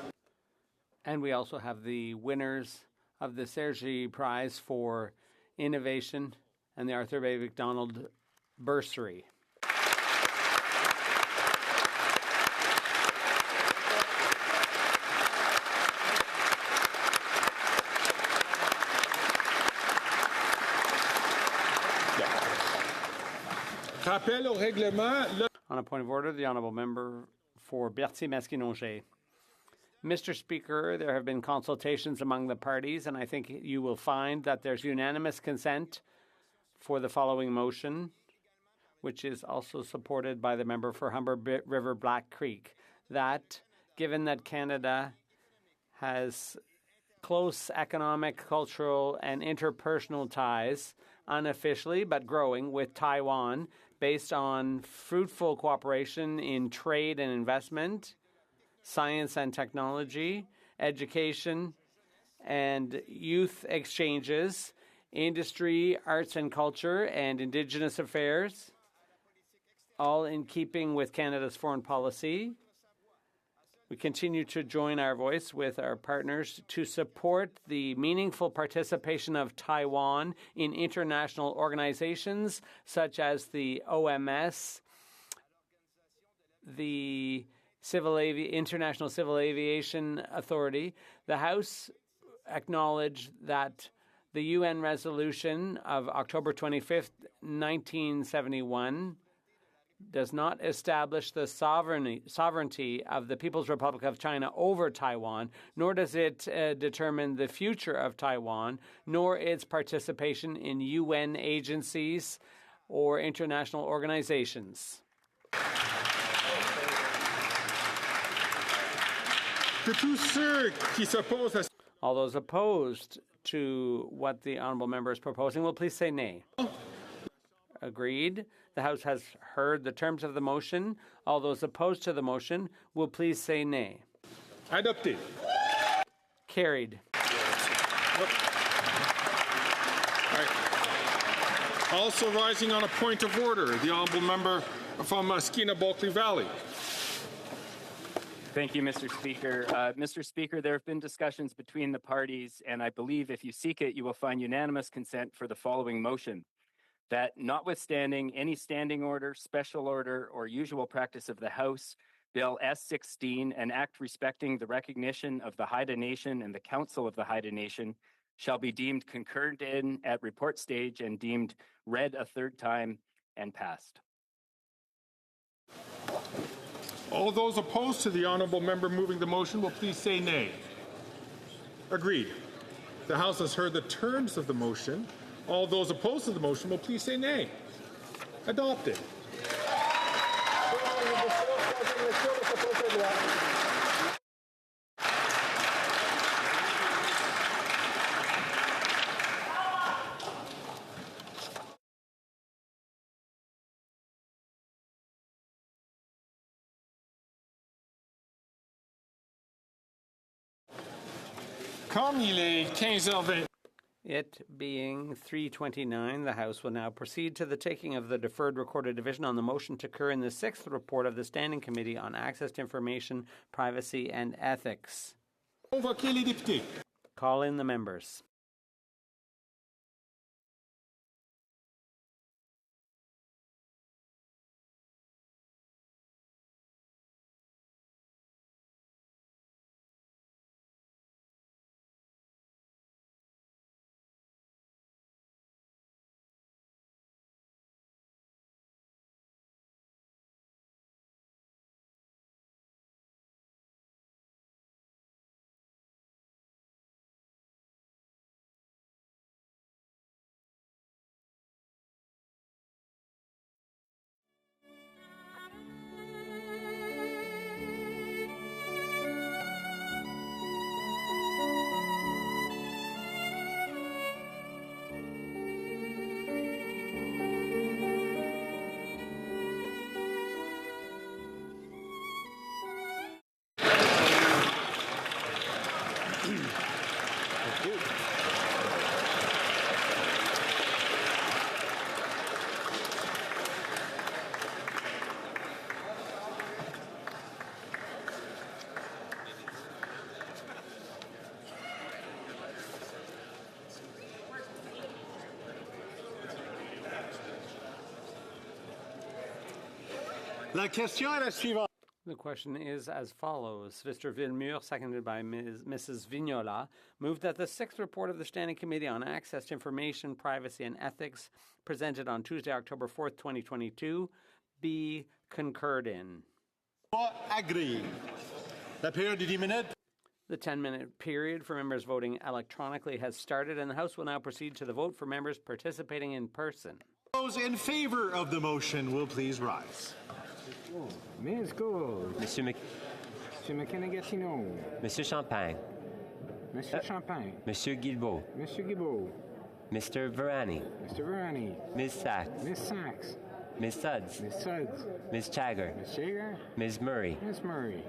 And we also have the winners of the Sergi Prize for Innovation and the Arthur A. MacDonald Bursary. Rappel au règlement. On a point of order, the honourable member for Berthier-Masquinongé. Mr. Speaker, there have been consultations among the parties, and I think you will find that there's unanimous consent for the following motion, which is also supported by the member for Humber River Black Creek, that given that Canada has close economic, cultural, and interpersonal ties, unofficially but growing, with Taiwan, based on fruitful cooperation in trade and investment, science and technology, education and youth exchanges, industry, arts and culture, and Indigenous affairs, all in keeping with Canada's foreign policy. We continue to join our voice with our partners to support the meaningful participation of Taiwan in international organizations such as the OMS, the International Civil Aviation Authority. The House acknowledged that the UN resolution of October 25th, 1971 does not establish the sovereignty of the People's Republic of China over Taiwan, nor does it determine the future of Taiwan, nor its participation in UN agencies or international organizations. All those opposed to what the honourable member is proposing will please say nay. Agreed. The House has heard the terms of the motion. All those opposed to the motion will please say nay. Adopted. Carried. Also rising on a point of order, the honourable member from Skeena Bulkley Valley. Thank you, Mr. Speaker. Mr. Speaker, there have been discussions between the parties, and I believe if you seek it, you will find unanimous consent for the following motion. That notwithstanding any standing order, special order, or usual practice of the House, Bill S-16, an act respecting the recognition of the Haida Nation and the Council of the Haida Nation, shall be deemed concurred in at report stage and deemed read a third time and passed. All those opposed to the honourable member moving the motion will please say nay. Agreed. The House has heard the terms of the motion. All those opposed to the motion will please say nay. Adopted. Comme il est 15h20. It being 3:29, the House will now proceed to the taking of the deferred recorded division on the motion to concur in the 6th report of the Standing Committee on Access to Information, Privacy and Ethics. Call in the members. La question est la suivante. The question is as follows. Mr. Villemur, seconded by Mrs. Vignola, moved that the 6th report of the Standing Committee on Access to Information, Privacy and Ethics, presented on Tuesday, October 4th, 2022, be concurred in. Agree. La période de 10 minutes. The 10-minute period for members voting electronically has started, and the House will now proceed to the vote for members participating in person. Those in favor of the motion will please rise. Monsieur McKenna-Gatineau. Monsieur Champagne. Monsieur Champagne. Monsieur Guilbeault. Monsieur Guilbeault. Mr. Varani. Mr. Varani. Ms. Sachs. Ms. Sachs. Ms. Suds. Ms. Suds. Ms. Chagger. Ms. Chagger. Ms. Murray. Ms. Murray.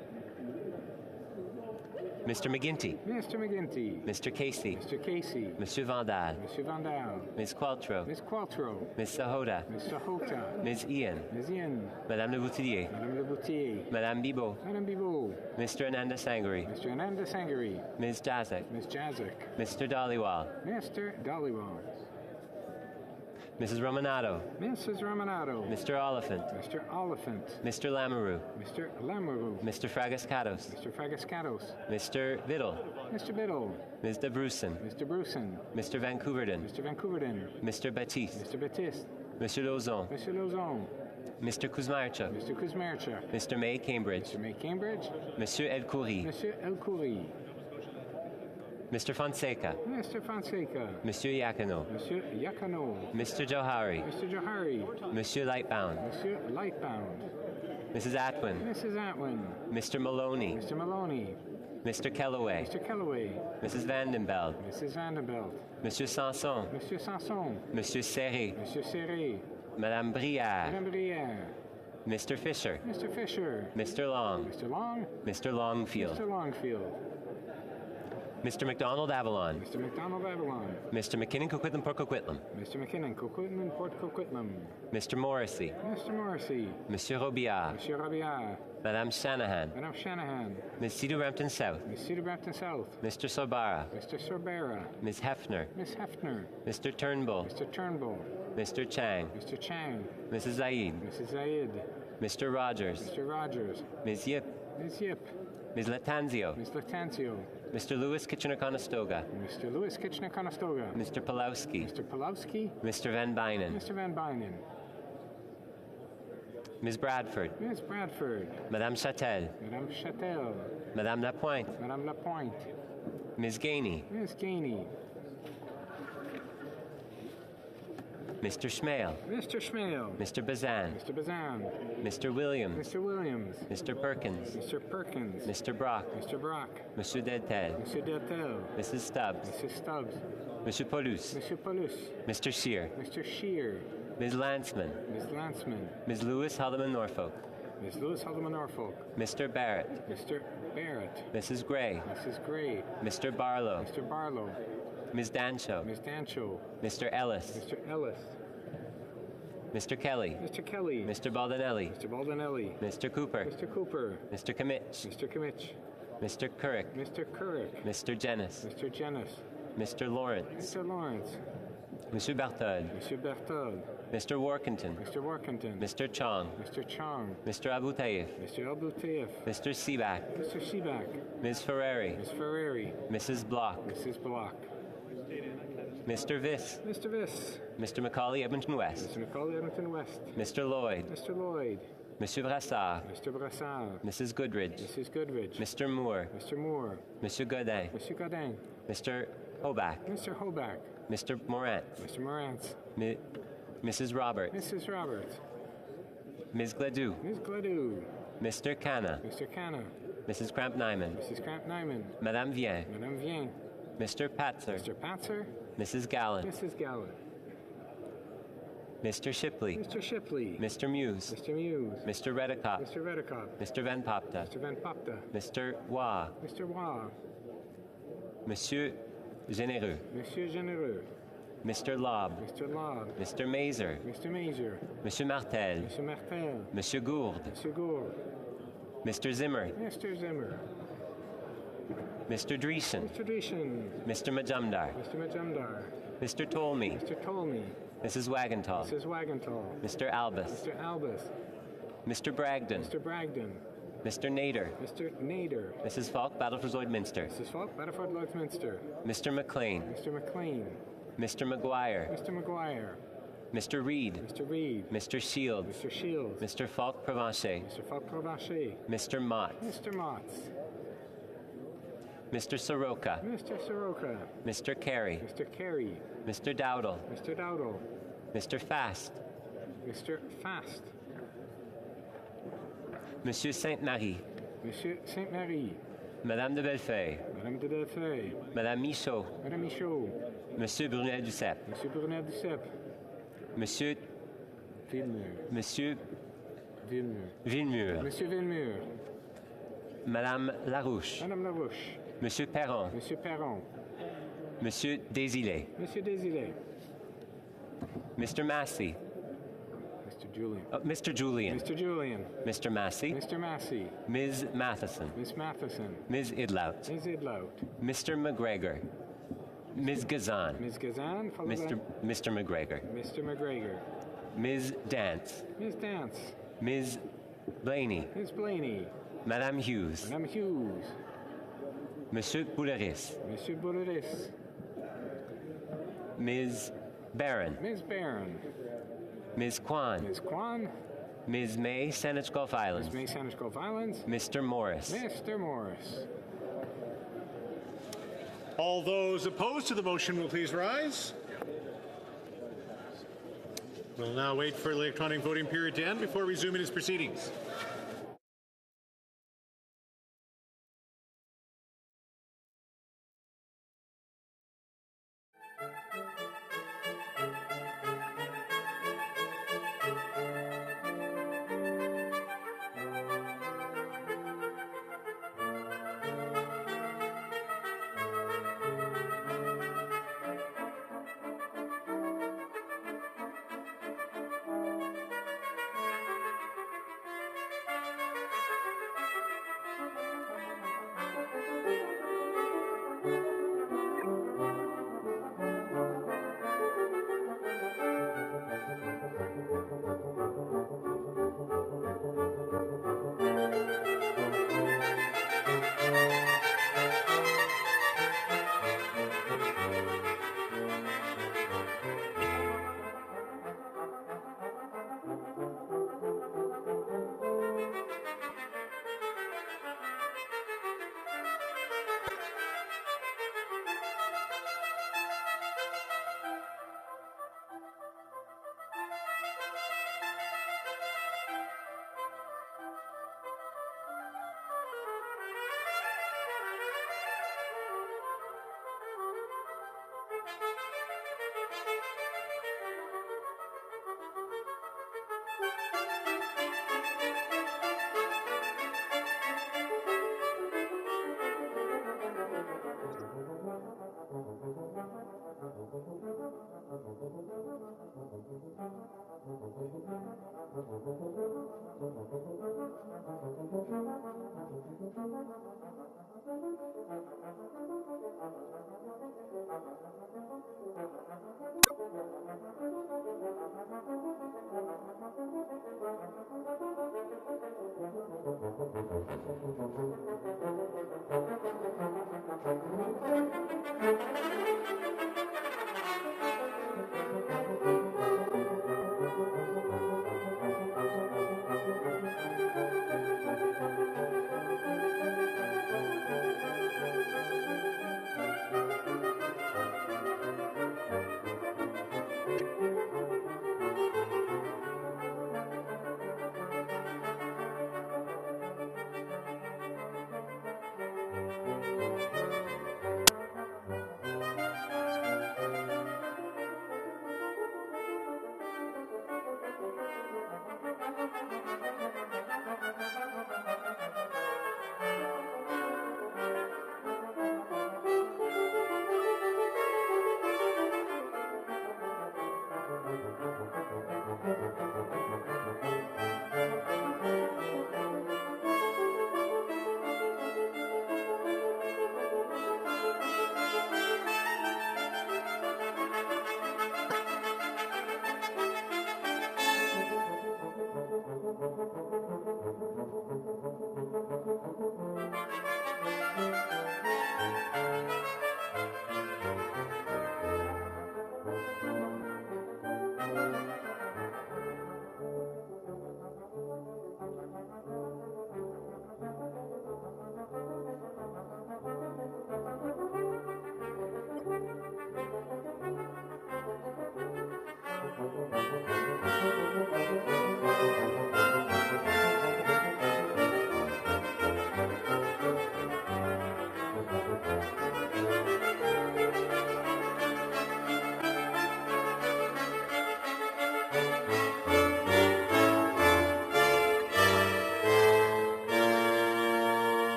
Mr. McGinty. Mr. McGinty. Mr. Casey. Mr. Casey. Monsieur Vandal. Monsieur Vandal. Ms. Qualtrough. Ms. Qualtrough. Ms. Sahota. Ms. Sahota. Ms. Ian. Ms. Ian. Madame Le Boutillier. Madame Le Boutillier. Madame Bibot. Madame Bibot. Mr. Ananda Sangari. Mr. Ananda Sangari. Ms. Jazek. Ms. Jazek. Mr. Dhaliwal. Mr. Dhaliwal. Mrs. Romanato. Mrs. Romanato. Mr. Oliphant. Mr. Oliphant. Mr. Lamoureux. Mr. Lamoureux. Mr. Fragascatos. Mr. Fragascatos. Mr. Biddle. Mr. Biddle. Ms. de Brusen. Mr. Brusen. Mr. Vancouverden. Mr. Vancouverden. Mr. Baptiste. Mr. Baptiste. Monsieur Lauzon. Monsieur Lauzon. Mr. Kuzmarchuk. Mr. Kuzmarchuk. Mr. May Cambridge. Mr. May Cambridge. Monsieur El Khoury. Monsieur El Khoury. Mr. Fonseca. Mr. Fonseca. Monsieur Yakano. Monsieur Yakano. Mr. Johari. Mr. Johari. Monsieur Lightbound. Monsieur Lightbound. Mrs. Atwin. Mrs. Atwin. Mr. Maloney. Mr. Maloney. Mr. Kellaway. Mr. Kellaway. Mrs. Vandenbeld. Mrs. Vandenbelt. Monsieur Sanson. Monsieur Sanson. Monsieur Serré. Monsieur Serré. Madame Brière. Madame Brière. Mr. Fisher. Mr. Fisher. Mr. Long. Mr. Long. Mr. Longfield. Mr. Longfield. Mr. McDonald Avalon. Mr. McDonald Avalon. Mr. McKinnon Coquitlam Port Coquitlam. Mr. McKinnon Coquitlam Port Coquitlam. Mr. Morrissey. Mr. Morrissey. Monsieur Robillard. Monsieur Robillard. Madame Shanahan. Madame Shanahan. Ms. Cedar Brampton South. Ms. Cedar Brampton South. Mr. Sorbara. Mr. Sorbara. Ms. Hefner. Ms. Hefner. Mr. Turnbull. Mr. Turnbull. Mr. Chang. Mr. Chang. Mrs. Zaid. Mrs. Zaid. Mr. Rogers. Mr. Rogers. Ms. Yip. Ms. Yip. Ms. Latanzio. Ms. Latanzio. Mr. Lewis Kitchener-Conestoga. Mr. Lewis Kitchener-Conestoga. Mr. Pulowski. Mr. Pulowski. Mr. Van Bynen. Mr. Van Bynen. Ms. Bradford. Ms. Bradford. Madame Châtel. Madame Châtel. Madame Lapointe. Madame Lapointe. Ms. Gainey. Ms. Gainey. Mr. Schmale. Mr. Schmale. Mr. Bazan. Mr. Bazan. Mr. Williams. Mr. Williams. Mr. Perkins. Mr. Perkins. Mr. Brock. Mr. Brock. Monsieur Deltel. Monsieur Deltel. Mrs. Stubbs. Mrs. Stubbs. Monsieur Paulus. Monsieur Paulus. Mr. Shear. Mr. Shear. Ms. Lanceman. Ms. Lanceman. Ms. Lewis Haldeman Norfolk. Ms. Lewis Haldeman Norfolk. Mr. Barrett. Mr. Barrett. Mrs. Gray. Mrs. Gray. Mr. Barlow. Mr. Barlow. Ms. Dancho. Ms. Dancho. Mr. Ellis. Mr. Ellis. Mr. Kelly. Mr. Kelly. Mr. Baldinelli. Mr. Baldinelli. Mr. Cooper. Mr. Cooper. Mr. Kimmich. Mr. Kimmich. Mr. Couric. Mr. Couric. Mr. Jennis. Mr. Jennis. Mr. Lawrence. Mr. Lawrence. Monsieur Berthold. Monsieur Berthold. Mr. Workington. Mr. Workington. Mr. Chong. Mr. Chong. Mr. Abu Taif. Mr. Abu Taif. Mr. Seaback. Mr. Seaback. Ms. Ferrari. Ms. Ferrari. Mrs. Block. Mrs. Block. Mr. Viss. Mr. Viss. Mr. Macaulay Edmonton West. Mr. Macaulay Edmonton West. Mr. Lloyd. Mr. Lloyd. Monsieur Brassard. Mr. Brassard. Mrs. Goodridge. Mrs. Goodridge. Mr. Moore. Mr. Moore. Monsieur Godin. Monsieur Godin. Mr. Hoback. Mr. Hoback. Mr. Morant. Mr. Morant. Mrs. Roberts. Mrs. Roberts. Ms. Gladue. Ms. Gladue. Mr. Canna. Mr. Canna. Mrs. Cramp Nyman. Mrs. Cramp Nyman. Madame Vien. Madame Vien. Mr. Patzer. Mr. Patzer. Mrs. Gallant. Mrs. Gallant. Mr. Shipley. Mr. Shipley. Mr. Muse. Mr. Muse. Mr. Redicott. Mr. Redicott. Mr. Van Popta. Mr. Van Popta. Mr. Waugh. Mr. Waugh. Monsieur Généreux. Monsieur Généreux. Mr. Lobb. Mr. Lobb. Mr. Mazer. Mr. Mazer. Monsieur Martel. Mr. Martel. Monsieur Gourde. Monsieur Gourde. Mr. Zimmer. Mr. Zimmer. Mr. Dreesen. Mr. Dreesen. Mr. Majumdar. Mr. Majumdar. Mr. Tolmie. Mr. Tolmie. Mrs. Wagentall. Mrs. Wagentall. Mr. Albus. Mr. Albus. Mr. Bragdon. Mr. Bragdon. Mr. Nader. Mr. Nader. Mrs. Falk, Battleford Lloydminster. Mrs. Falk, Battleford Lloydminster. Mr. McLean. Mr. McLean. Mr. McGuire. Mr. McGuire. Mr. Reed. Mr. Reed. Mr. Shields. Mr. Shields. Mr. Falk Provencher. Mr. Falk Provencher. Mr. Mott. Mr. Motts. Mr. Soroka. Mr. Soroka. Mr. Carey. Mr. Carey. Mr. Dowdle. Mr. Dowdle. Mr. Fast. Mr. Fast. Monsieur Sainte-Marie. Monsieur Sainte-Marie. Madame de Bellefeuille. Madame de Bellefeuille. Madame Michaud. Madame Michaud. Monsieur Brunel-Duceppe. Monsieur Brunel-Duceppe. Monsieur Villemur. Monsieur Villemur. Villemur. Monsieur Villemur. Madame Larouche. Madame Larouche. Monsieur Perron. Monsieur Perron. Monsieur Desilets. Monsieur Desilets. Mr. Massey. Mr. Julian. Mr. Julian. Mr. Julian. Mr. Massey. Mr. Massey. Ms. Matheson. Miss Matheson. Ms. Idlout. Ms. Idlout. Mr. McGregor. Ms. Gazan. Ms. Gazan. Mr. McGregor. Mr. McGregor. Ms. Dance. Ms. Dance. Ms. Blaney. Ms. Blaney. Madame Hughes. Madame Hughes. Monsieur Bouleris. Monsieur Bouleris. Ms. Barron. Ms. Barron. Ms. Kwan. Ms. Kwan. Ms. May, Saanich Gulf Islands. Ms. May, Saanich Gulf Islands. Mr. Morris. Mr. Morris. All those opposed to the motion will please rise. We'll now wait for the electronic voting period to end before resuming its proceedings.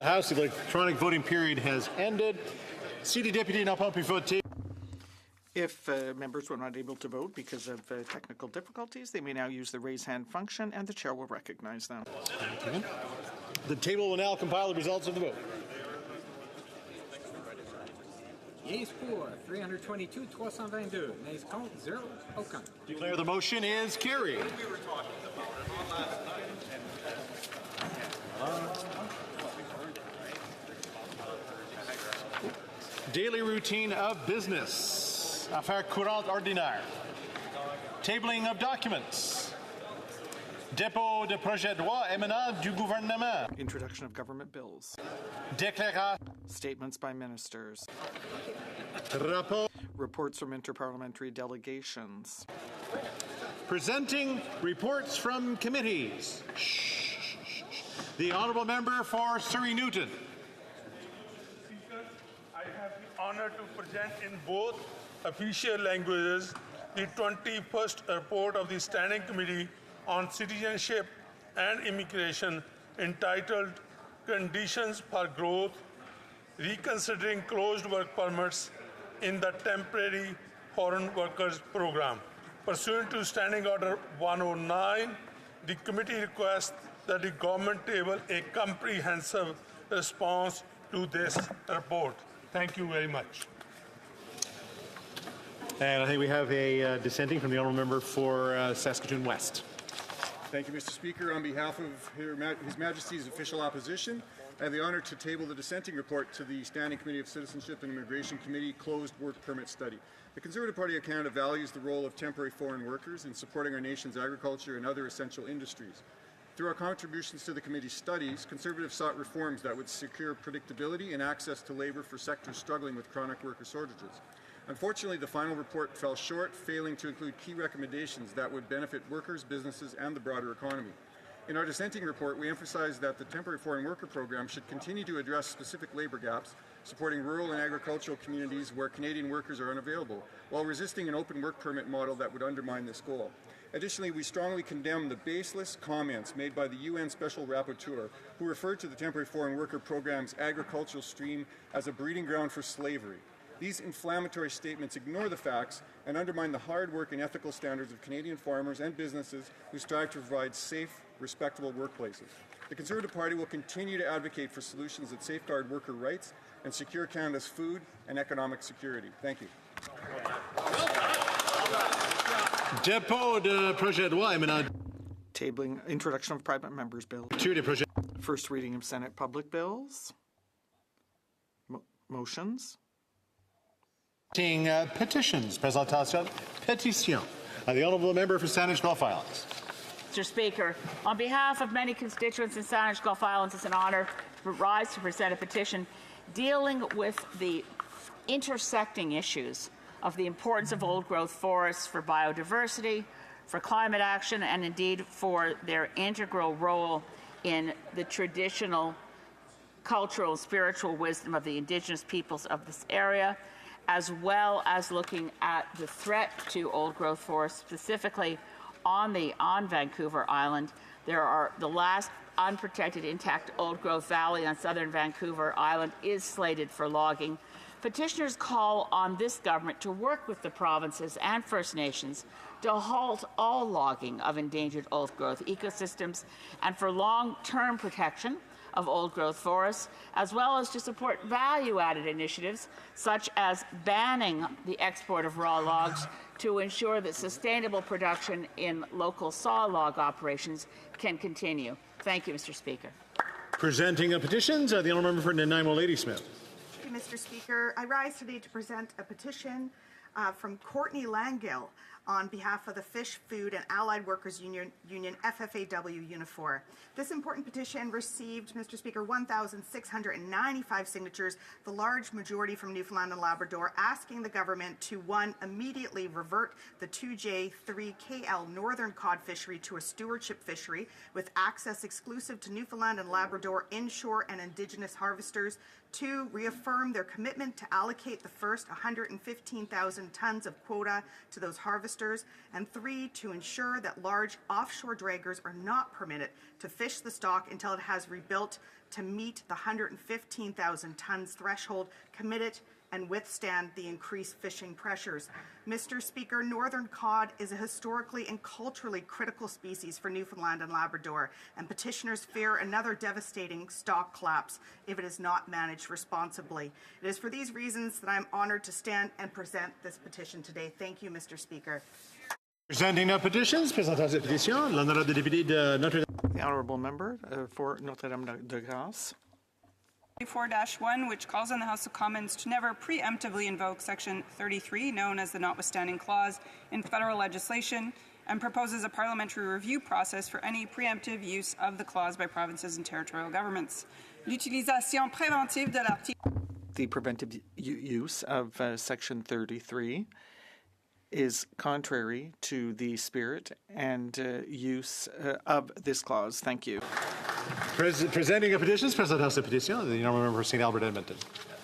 House, the electronic voting period has ended. City Deputy n'a pas pu voter. If members were not able to vote because of technical difficulties, they may now use the raise hand function and the chair will recognize them. Okay. The table will now compile the results of the vote. Yeas pour 322, 322. Nays contre 0, aucun. Declare the motion is carried. Daily routine of business. Affaires courantes ordinaires. Tabling of documents. Dépôt de projet de loi émanant du gouvernement. Introduction of government bills. Déclaration. Statements by ministers. Rapport. Reports from interparliamentary delegations. Presenting reports from committees. The Honourable Member for Surrey Newton. I have the honour to present in both official languages the 21st report of the Standing Committee on Citizenship and Immigration entitled Conditions for Growth, Reconsidering Closed Work Permits in the Temporary Foreign Workers Program. Pursuant to Standing Order 109, the committee requests that the government table a comprehensive response to this report. Thank you very much. And I think we have a dissenting from the Honourable Member for Saskatoon West. Thank you, Mr. Speaker. On behalf of His Majesty's official opposition, I have the honour to table the dissenting report to the Standing Committee of Citizenship and Immigration Committee Closed Work Permit Study. The Conservative Party of Canada values the role of temporary foreign workers in supporting our nation's agriculture and other essential industries. Through our contributions to the committee's studies, Conservatives sought reforms that would secure predictability and access to labour for sectors struggling with chronic worker shortages. Unfortunately, the final report fell short, failing to include key recommendations that would benefit workers, businesses, and the broader economy. In our dissenting report, we emphasized that the temporary foreign worker program should continue to address specific labour gaps, supporting rural and agricultural communities where Canadian workers are unavailable, while resisting an open work permit model that would undermine this goal. Additionally, we strongly condemn the baseless comments made by the UN Special Rapporteur, who referred to the temporary foreign worker program's agricultural stream as a breeding ground for slavery. These inflammatory statements ignore the facts and undermine the hard work and ethical standards of Canadian farmers and businesses who strive to provide safe, respectable workplaces. The Conservative Party will continue to advocate for solutions that safeguard worker rights and secure Canada's food and economic security. Thank you. Dépôt de projet de loi émanant. Tabling introduction of private members' bills. First reading of Senate public bills. Motions. Petitions. Présentation. Pétition. The Honourable Member for Saanich Gulf Islands. Mr. Speaker, on behalf of many constituents in Saanich Gulf Islands, it's an honour to rise to present a petition dealing with the intersecting issues of the importance of old-growth forests for biodiversity, for climate action, and indeed for their integral role in the traditional cultural and spiritual wisdom of the Indigenous peoples of this area, as well as looking at the threat to old-growth forests, specifically on Vancouver Island. There are the last unprotected intact old-growth valley on southern Vancouver Island is slated for logging. Petitioners call on this government to work with the provinces and First Nations to halt all logging of endangered old-growth ecosystems and for long-term protection of old-growth forests, as well as to support value-added initiatives such as banning the export of raw logs to ensure that sustainable production in local saw log operations can continue. Thank you, Mr. Speaker. Presenting petitions, the Honourable Member for Nanaimo Ladysmith. Thank you, Mr. Speaker. I rise today to present a petition from Courtney Langill on behalf of the Fish, Food and Allied Workers Union FFAW Unifor. This important petition received, Mr. Speaker, 1,695 signatures, the large majority from Newfoundland and Labrador, asking the government to, one, immediately revert the 2J3KL northern cod fishery to a stewardship fishery with access exclusive to Newfoundland and Labrador inshore and Indigenous harvesters. Two, reaffirm their commitment to allocate the first 115,000 tons of quota to those harvesters harvesters, and 3, to ensure that large offshore draggers are not permitted to fish the stock until it has rebuilt to meet the 115,000 tons threshold committed and withstand the increased fishing pressures. Mr. Speaker, northern cod is a historically and culturally critical species for Newfoundland and Labrador, and petitioners fear another devastating stock collapse if it is not managed responsibly. It is for these reasons that I am honoured to stand and present this petition today. Thank you, Mr. Speaker. Presenting no petitions, présentant cette pétition, l'honorable député de Notre-Dame. The honourable member for Notre-Dame-de-Grâce. 4-1, which calls on the House of Commons to never preemptively invoke Section 33, known as the Notwithstanding Clause, in federal legislation, and proposes a parliamentary review process for any preemptive use of the clause by provinces and territorial governments. L'utilisation préventive de l'article. The preventive use of Section 33 is contrary to the spirit and use of this clause. Thank you. Presenting a petition, présentant cette pétition, the honourable member for St. Albert Edmonton.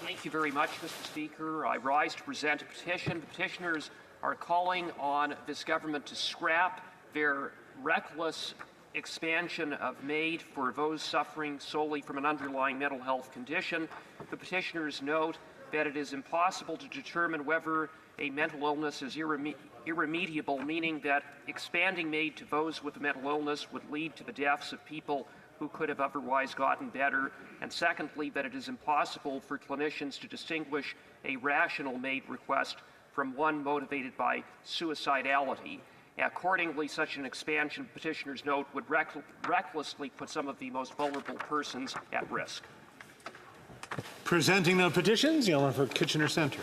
Thank you very much, Mr. Speaker. I rise to present a petition. The petitioners are calling on this government to scrap their reckless expansion of MAID for those suffering solely from an underlying mental health condition. The petitioners note that it is impossible to determine whether a mental illness is irremediable, meaning that expanding MAID to those with a mental illness would lead to the deaths of people who could have otherwise gotten better, and secondly, that it is impossible for clinicians to distinguish a rational MAID request from one motivated by suicidality. Accordingly, such an expansion, petitioners note, would recklessly put some of the most vulnerable persons at risk. Presenting no petitions, the honourable for Kitchener Centre.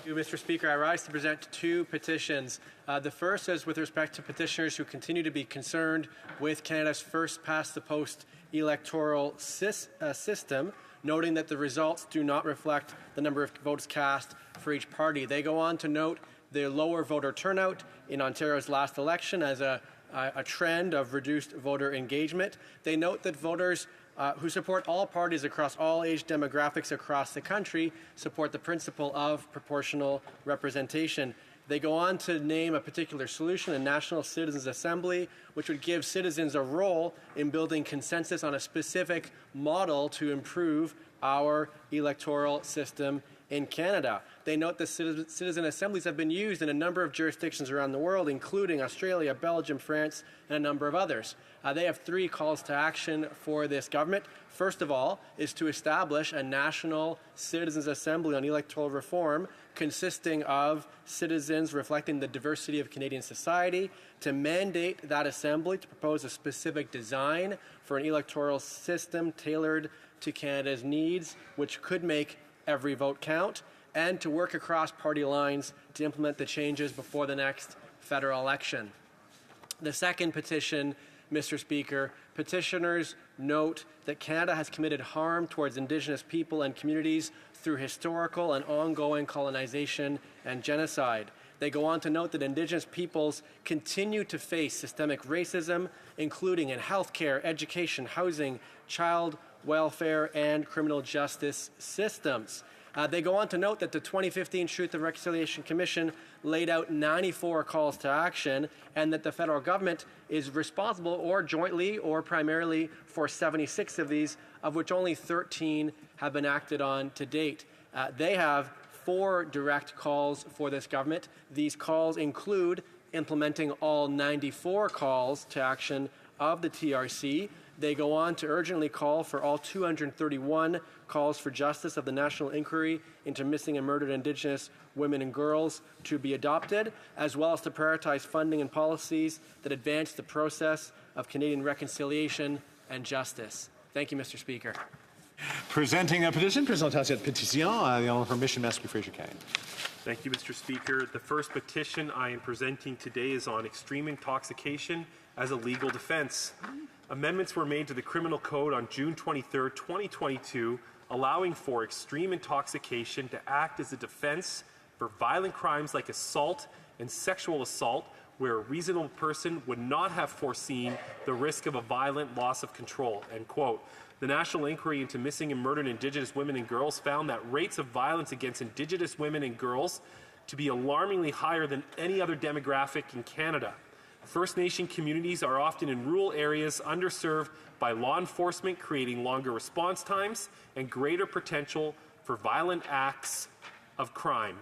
Mr. Speaker, I rise to present 2 petitions. The first is with respect to petitioners who continue to be concerned with Canada's first past the post electoral system, noting that the results do not reflect the number of votes cast for each party. They go on to note the lower voter turnout in Ontario's last election as a trend of reduced voter engagement. They note that voters who support all parties across all age demographics across the country support the principle of proportional representation. They go on to name a particular solution, a National Citizens Assembly, which would give citizens a role in building consensus on a specific model to improve our electoral system in Canada. They note that citizen assemblies have been used in a number of jurisdictions around the world, including Australia, Belgium, France, and a number of others. They have 3 calls to action for this government. First of all is to establish a National Citizens Assembly on electoral reform consisting of citizens reflecting the diversity of Canadian society, to mandate that assembly to propose a specific design for an electoral system tailored to Canada's needs, which could make every vote count, and to work across party lines to implement the changes before the next federal election. The second petition, Mr. Speaker, petitioners note that Canada has committed harm towards Indigenous people and communities through historical and ongoing colonization and genocide. They go on to note that Indigenous peoples continue to face systemic racism, including in healthcare, education, housing, child welfare, and criminal justice systems. They go on to note that the 2015 Truth and Reconciliation Commission laid out 94 calls to action, and that the federal government is responsible, or jointly or primarily, for 76 of these, of which only 13 have been acted on to date. They have 4 direct calls for this government. These calls include implementing all 94 calls to action of the TRC. They go on to urgently call for all 231 calls for justice of the National Inquiry into Missing and Murdered Indigenous Women and Girls to be adopted, as well as to prioritize funding and policies that advance the process of Canadian reconciliation and justice. Thank you, Mr. Speaker. Presenting a petition, présentation de pétition, the honourable for Mission Mascouche Fraser Cain. Thank you, Mr. Speaker. The first petition I am presenting today is on extreme intoxication as a legal defense. Amendments were made to the Criminal Code on June 23, 2022, allowing for extreme intoxication to act as a defense for violent crimes like assault and sexual assault, where a reasonable person would not have foreseen the risk of a violent loss of control, end quote. The National Inquiry into Missing and Murdered Indigenous Women and Girls found that rates of violence against Indigenous women and girls to be alarmingly higher than any other demographic in Canada. First Nation communities are often in rural areas underserved by law enforcement, creating longer response times and greater potential for violent acts of crime.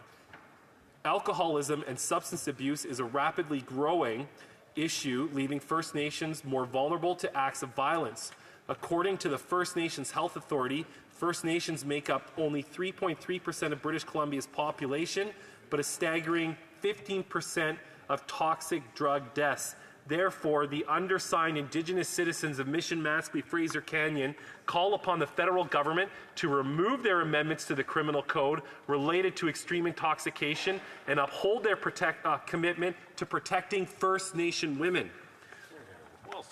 Alcoholism and substance abuse is a rapidly growing issue, leaving First Nations more vulnerable to acts of violence. According to the First Nations Health Authority, First Nations make up only 3.3% of British Columbia's population, but a staggering 15% of toxic drug deaths. Therefore, the undersigned Indigenous citizens of Mission Matsqui Fraser Canyon call upon the federal government to remove their amendments to the criminal code related to extreme intoxication and uphold their commitment to protecting First Nation women.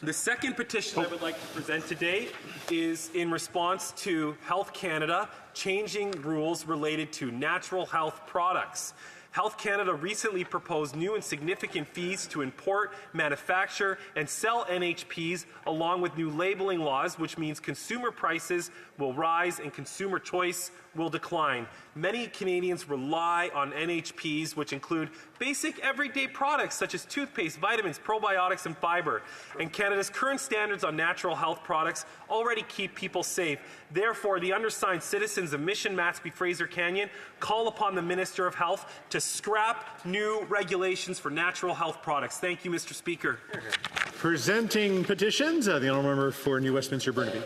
The second petition I would like to present today is in response to Health Canada changing rules related to natural health products. Health Canada recently proposed new and significant fees to import, manufacture, and sell NHPs, along with new labeling laws, which means consumer prices will rise and consumer choice will decline. Many Canadians rely on NHPs, which include basic everyday products such as toothpaste, vitamins, probiotics, and fiber. And Canada's current standards on natural health products already keep people safe. Therefore, the undersigned citizens of Mission Matsqui Fraser Canyon call upon the Minister of Health to scrap new regulations for natural health products. Thank you, Mr. Speaker. Presenting petitions, the honourable member for New Westminster Burnaby.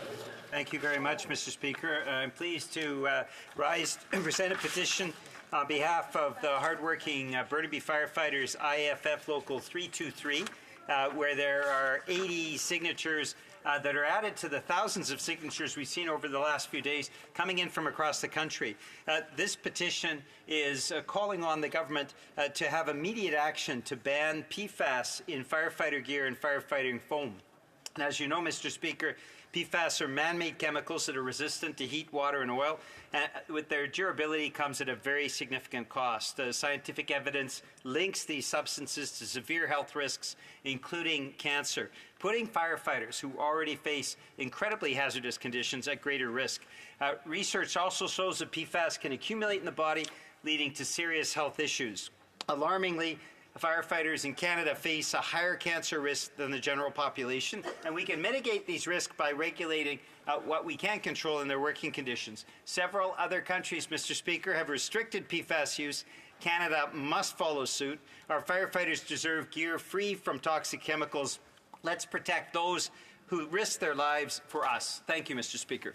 Thank you very much, Mr. Speaker. I'm pleased to rise and present a petition on behalf of the hardworking Burnaby firefighters, IAFF Local 323, where there are 80 signatures that are added to the thousands of signatures we've seen over the last few days coming in from across the country. This petition is calling on the government to have immediate action to ban PFAS in firefighter gear and firefighting foam. And as you know, Mr. Speaker, PFAS are man-made chemicals that are resistant to heat, water, and oil. With their durability comes at a very significant cost. Scientific evidence links these substances to severe health risks, including cancer, putting firefighters who already face incredibly hazardous conditions at greater risk. Research also shows that PFAS can accumulate in the body, leading to serious health issues. Alarmingly, firefighters in Canada face a higher cancer risk than the general population, and we can mitigate these risks by regulating what we can control in their working conditions. Several other countries, Mr. Speaker, have restricted PFAS use. Canada must follow suit. Our firefighters deserve gear free from toxic chemicals. Let's protect those who risk their lives for us. Thank you, Mr. Speaker.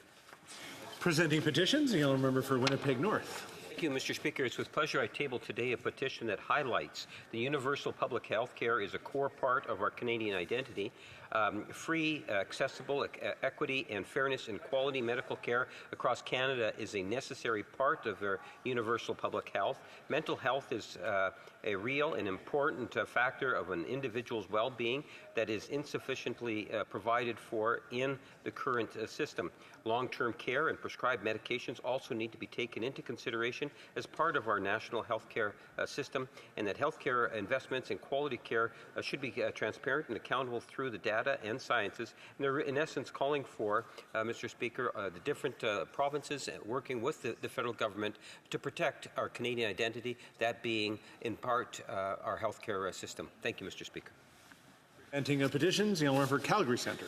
Presenting petitions, the honourable member for Winnipeg North. Thank you, Mr. Speaker. It's with pleasure I table today a petition that highlights the universal public health care is a core part of our Canadian identity. Free, accessible, equity and fairness in quality medical care across Canada is a necessary part of our universal public health. Mental health is a real and important factor of an individual's well-being that is insufficiently provided for in the current system. Long-term care and prescribed medications also need to be taken into consideration as part of our national health care system, and that health care investments in quality care should be transparent and accountable through the data and sciences. And they're in essence calling for, Mr. Speaker, the different provinces working with the federal government to protect our Canadian identity, that being in part our health care system. Thank you, Mr. Speaker. Presenting petitions, the honourable member for Calgary Centre.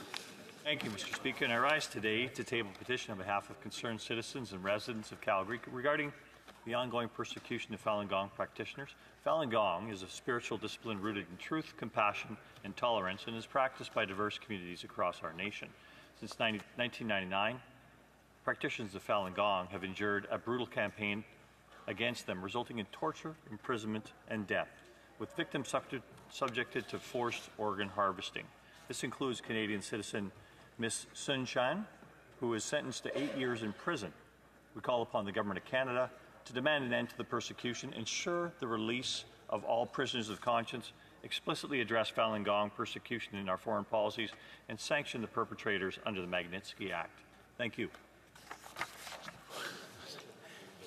Thank you, Mr. Speaker, and I rise today to table a petition on behalf of concerned citizens and residents of Calgary regarding the ongoing persecution of Falun Gong practitioners. Falun Gong is a spiritual discipline rooted in truth, compassion, and tolerance, and is practiced by diverse communities across our nation. Since 1999, practitioners of Falun Gong have endured a brutal campaign against them, resulting in torture, imprisonment, and death, with victims subjected to forced organ harvesting. This includes Canadian citizen Ms. Sun Chan, who is sentenced to 8 years in prison. We call upon the Government of Canada to demand an end to the persecution, ensure the release of all prisoners of conscience, explicitly address Falun Gong persecution in our foreign policies, and sanction the perpetrators under the Magnitsky Act. Thank you.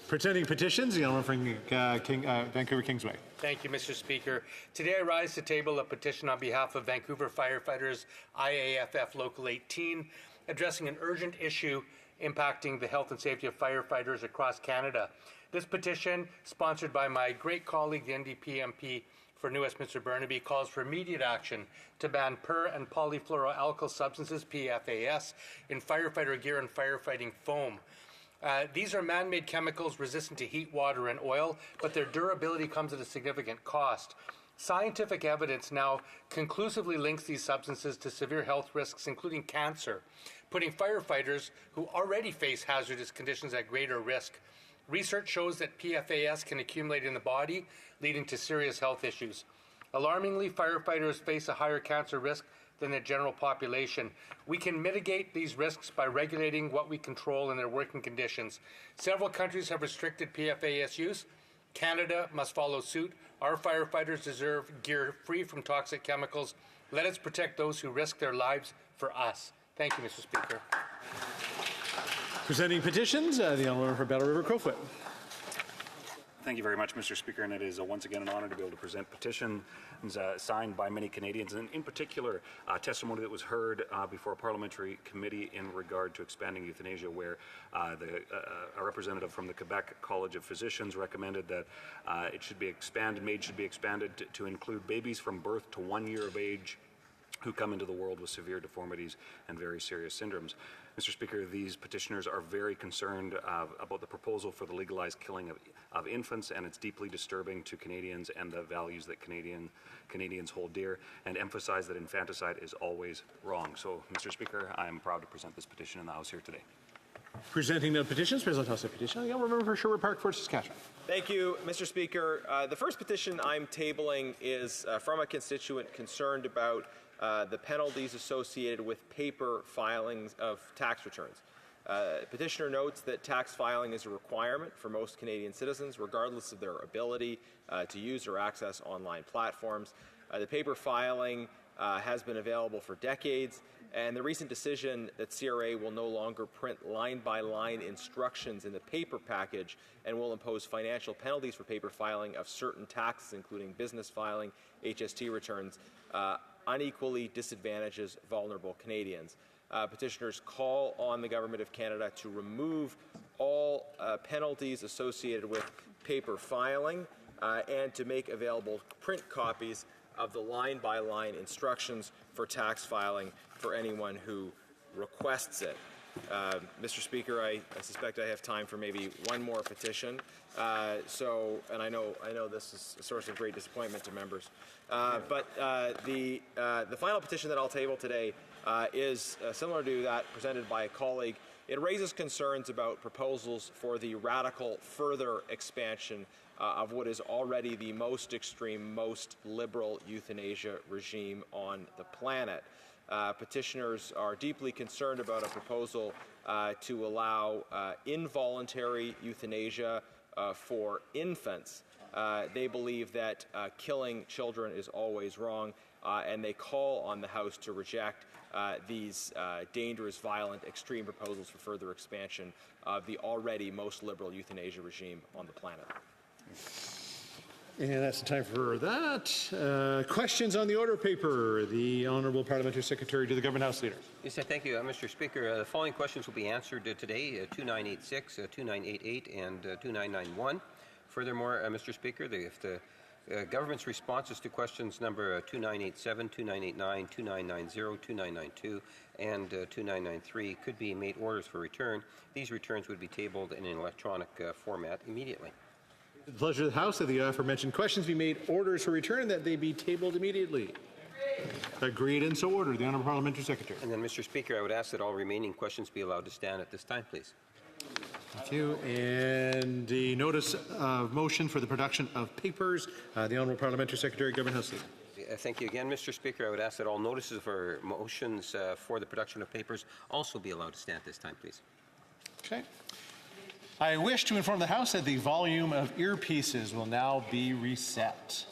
Presenting petitions, the honourable Vancouver Kingsway. Thank you, Mr. Speaker. Today I rise to table a petition on behalf of Vancouver firefighters, IAFF Local 18, addressing an urgent issue impacting the health and safety of firefighters across Canada. This petition, sponsored by my great colleague, the NDP MP for New Westminster Burnaby, calls for immediate action to ban per- and polyfluoroalkyl substances, PFAS, in firefighter gear and firefighting foam. These are man-made chemicals resistant to heat, water, and oil, but their durability comes at a significant cost. Scientific evidence now conclusively links these substances to severe health risks, including cancer, putting firefighters who already face hazardous conditions at greater risk. Research shows that PFAS can accumulate in the body, leading to serious health issues. Alarmingly, firefighters face a higher cancer risk than the general population. We can mitigate these risks by regulating what we control in their working conditions. Several countries have restricted PFAS use. Canada must follow suit. Our firefighters deserve gear free from toxic chemicals. Let us protect those who risk their lives for us. Thank you, Mr. Speaker. Presenting petitions, the Honourable for Battle River Crowfoot. Thank you very much, Mr. Speaker, and it is once again an honour to be able to present petitions signed by many Canadians, and in particular, testimony that was heard before a parliamentary committee in regard to expanding euthanasia, where a representative from the Quebec College of Physicians recommended that it should be expanded, MAID should be expanded to include babies from birth to 1 year of age who come into the world with severe deformities and very serious syndromes. Mr. Speaker, these petitioners are very concerned about the proposal for the legalized killing of infants, and it's deeply disturbing to Canadians and the values that Canadians hold dear, and emphasize that infanticide is always wrong. So, Mr. Speaker, I am proud to present this petition in the House here today. Presenting the petitions, President House of Petition. You'll remember for Sherwood Park, Fort Saskatchewan. Thank you, Mr. Speaker. The first petition I'm tabling is from a constituent concerned about the penalties associated with paper filings of tax returns. Petitioner notes that tax filing is a requirement for most Canadian citizens, regardless of their ability to use or access online platforms. The paper filing has been available for decades, and the recent decision that CRA will no longer print line-by-line instructions in the paper package and will impose financial penalties for paper filing of certain taxes, including business filing, HST returns, unequally disadvantages vulnerable Canadians. Petitioners call on the Government of Canada to remove all penalties associated with paper filing and to make available print copies of the line-by-line instructions for tax filing for anyone who requests it. Mr. Speaker, I suspect I have time for maybe one more petition. And I know this is a source of great disappointment to members. But the final petition that I'll table today is similar to that presented by a colleague. It raises concerns about proposals for the radical further expansion of what is already the most extreme, most liberal euthanasia regime on the planet. Petitioners are deeply concerned about a proposal to allow involuntary euthanasia for infants. They believe that killing children is always wrong, and they call on the House to reject these dangerous, violent, extreme proposals for further expansion of the already most liberal euthanasia regime on the planet. And that's the time for that. Questions on the order paper. The Honourable Parliamentary Secretary to the Government House Leader. Yes, thank you, Mr. Speaker. The following questions will be answered today, 2986, 2988, and 2991. Furthermore, Mr. Speaker, if the government's responses to questions number 2987, 2989, 2990, 2992, and 2993 could be made orders for return, these returns would be tabled in an electronic format immediately. The pleasure of the House that the aforementioned questions be made orders for return and that they be tabled immediately. Agreed and so ordered. The Honourable Parliamentary Secretary. And then, Mr. Speaker, I would ask that all remaining questions be allowed to stand at this time, please. Thank you. And the notice of motion for the production of papers. The Honourable Parliamentary Secretary, Government House Leader. Thank you again, Mr. Speaker. I would ask that all notices for motions for the production of papers also be allowed to stand at this time, please. Okay. I wish to inform the House that the volume of earpieces will now be reset.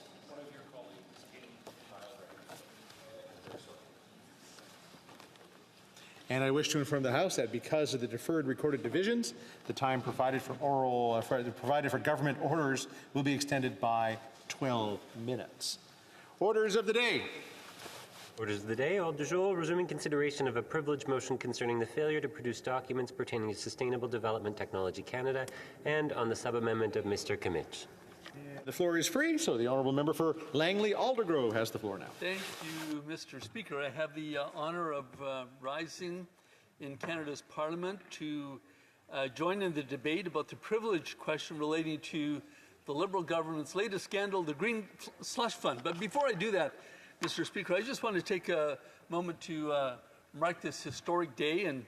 And I wish to inform the House that because of the deferred recorded divisions, the time provided for government orders will be extended by 12 minutes. Orders of the day. Orders of the day. Ordre du jour. Resuming consideration of a privilege motion concerning the failure to produce documents pertaining to Sustainable Development Technology Canada and on the sub-amendment of Mr. Kimmich. The floor is free, so the honourable member for Langley Aldergrove has the floor now. Thank you, Mr. Speaker. I have the honour of rising in Canada's Parliament to join in the debate about the privilege question relating to the Liberal government's latest scandal, the Green Slush Fund. But before I do that, Mr. Speaker, I just want to take a moment to mark this historic day and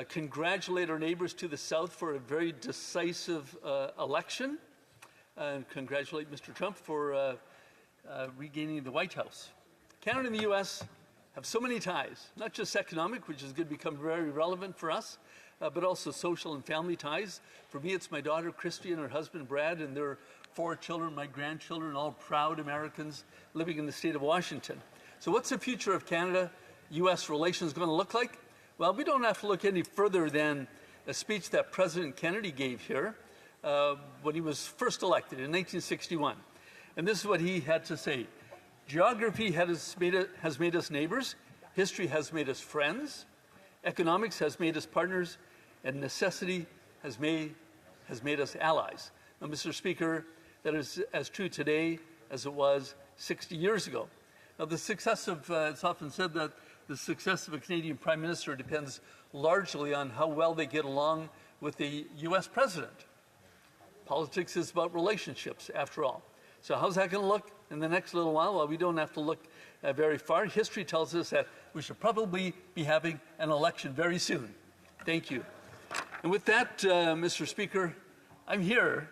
congratulate our neighbours to the south for a very decisive election, and congratulate Mr. Trump for regaining the White House. Canada and the U.S. have so many ties, not just economic, which has become very relevant for us, but also social and family ties. For me, it's my daughter Christy and her husband Brad and their 4 children, my grandchildren, all proud Americans living in the state of Washington. So what's the future of Canada-U.S. relations going to look like? Well, we don't have to look any further than a speech that President Kennedy gave here when he was first elected in 1961. And this is what he had to say. Geography has made us neighbors. History has made us friends. Economics has made us partners. And necessity has made us allies. Now, Mr. Speaker, that is as true today as it was 60 years ago. Now, the success of, it's often said that the success of a Canadian Prime Minister depends largely on how well they get along with the U.S. President. Politics is about relationships, after all. So how's that going to look in the next little while? Well, we don't have to look very far. History tells us that we should probably be having an election very soon. Thank you. And with that, Mr. Speaker, I'm here.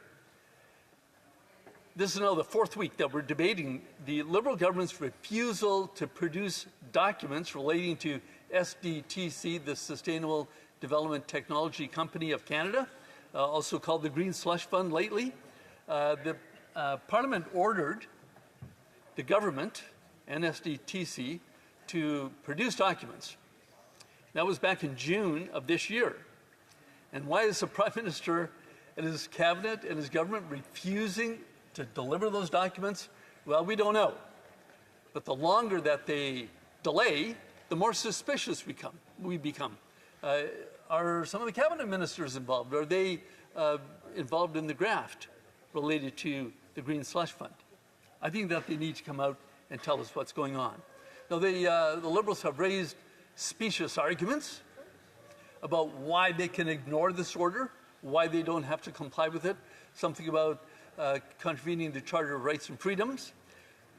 This is now the 4th week that we're debating the Liberal government's refusal to produce documents relating to SDTC, the Sustainable Development Technology Company of Canada, also called the Green Slush Fund lately. The Parliament ordered the government and SDTC to produce documents. That was back in June of this year. And why is the Prime Minister and his cabinet and his government refusing to deliver those documents? Well, we don't know. But the longer that they delay, the more suspicious we become. Are some of the cabinet ministers involved? Are they involved in the graft related to the Green Slush Fund? I think that they need to come out and tell us what's going on. Now, the Liberals have raised specious arguments about why they can ignore this order, why they don't have to comply with it, something about contravening the Charter of Rights and Freedoms.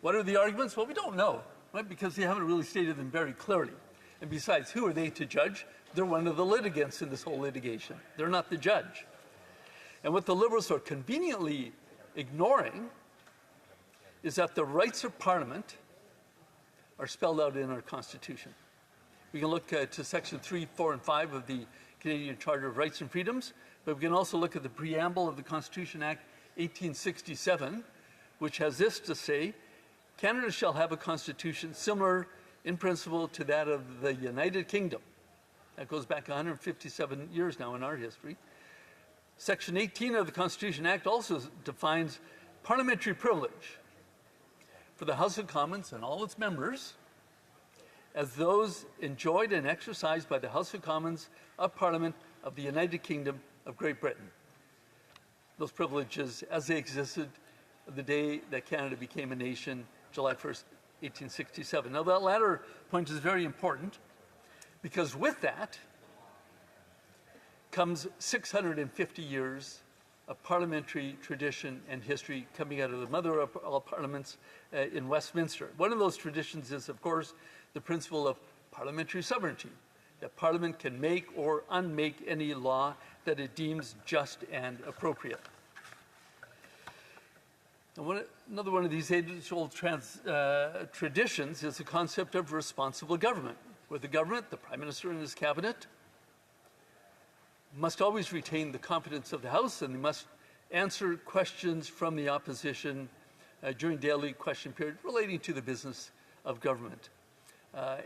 What are the arguments? Well, we don't know, right? Because they haven't really stated them very clearly. And besides, who are they to judge? They're one of the litigants in this whole litigation. They're not the judge. And what the Liberals are conveniently ignoring is that the rights of Parliament are spelled out in our Constitution. We can look to Section 3, 4, and 5 of the Canadian Charter of Rights and Freedoms, but we can also look at the preamble of the Constitution Act 1867, which has this to say: Canada shall have a constitution similar in principle to that of the United Kingdom. That goes back 157 years now in our history. Section 18 of the Constitution Act also defines parliamentary privilege for the House of Commons and all its members as those enjoyed and exercised by the House of Commons of Parliament of the United Kingdom of Great Britain. Those privileges as they existed the day that Canada became a nation, July 1st, 1867. Now, that latter point is very important because with that comes 650 years of parliamentary tradition and history coming out of the mother of all parliaments in Westminster. One of those traditions is, of course, the principle of parliamentary sovereignty, that Parliament can make or unmake any law that it deems just and appropriate. And another one of these age-old traditions is the concept of responsible government, where the government, the Prime Minister and his cabinet, must always retain the confidence of the House, and they must answer questions from the opposition during daily question period relating to the business of government.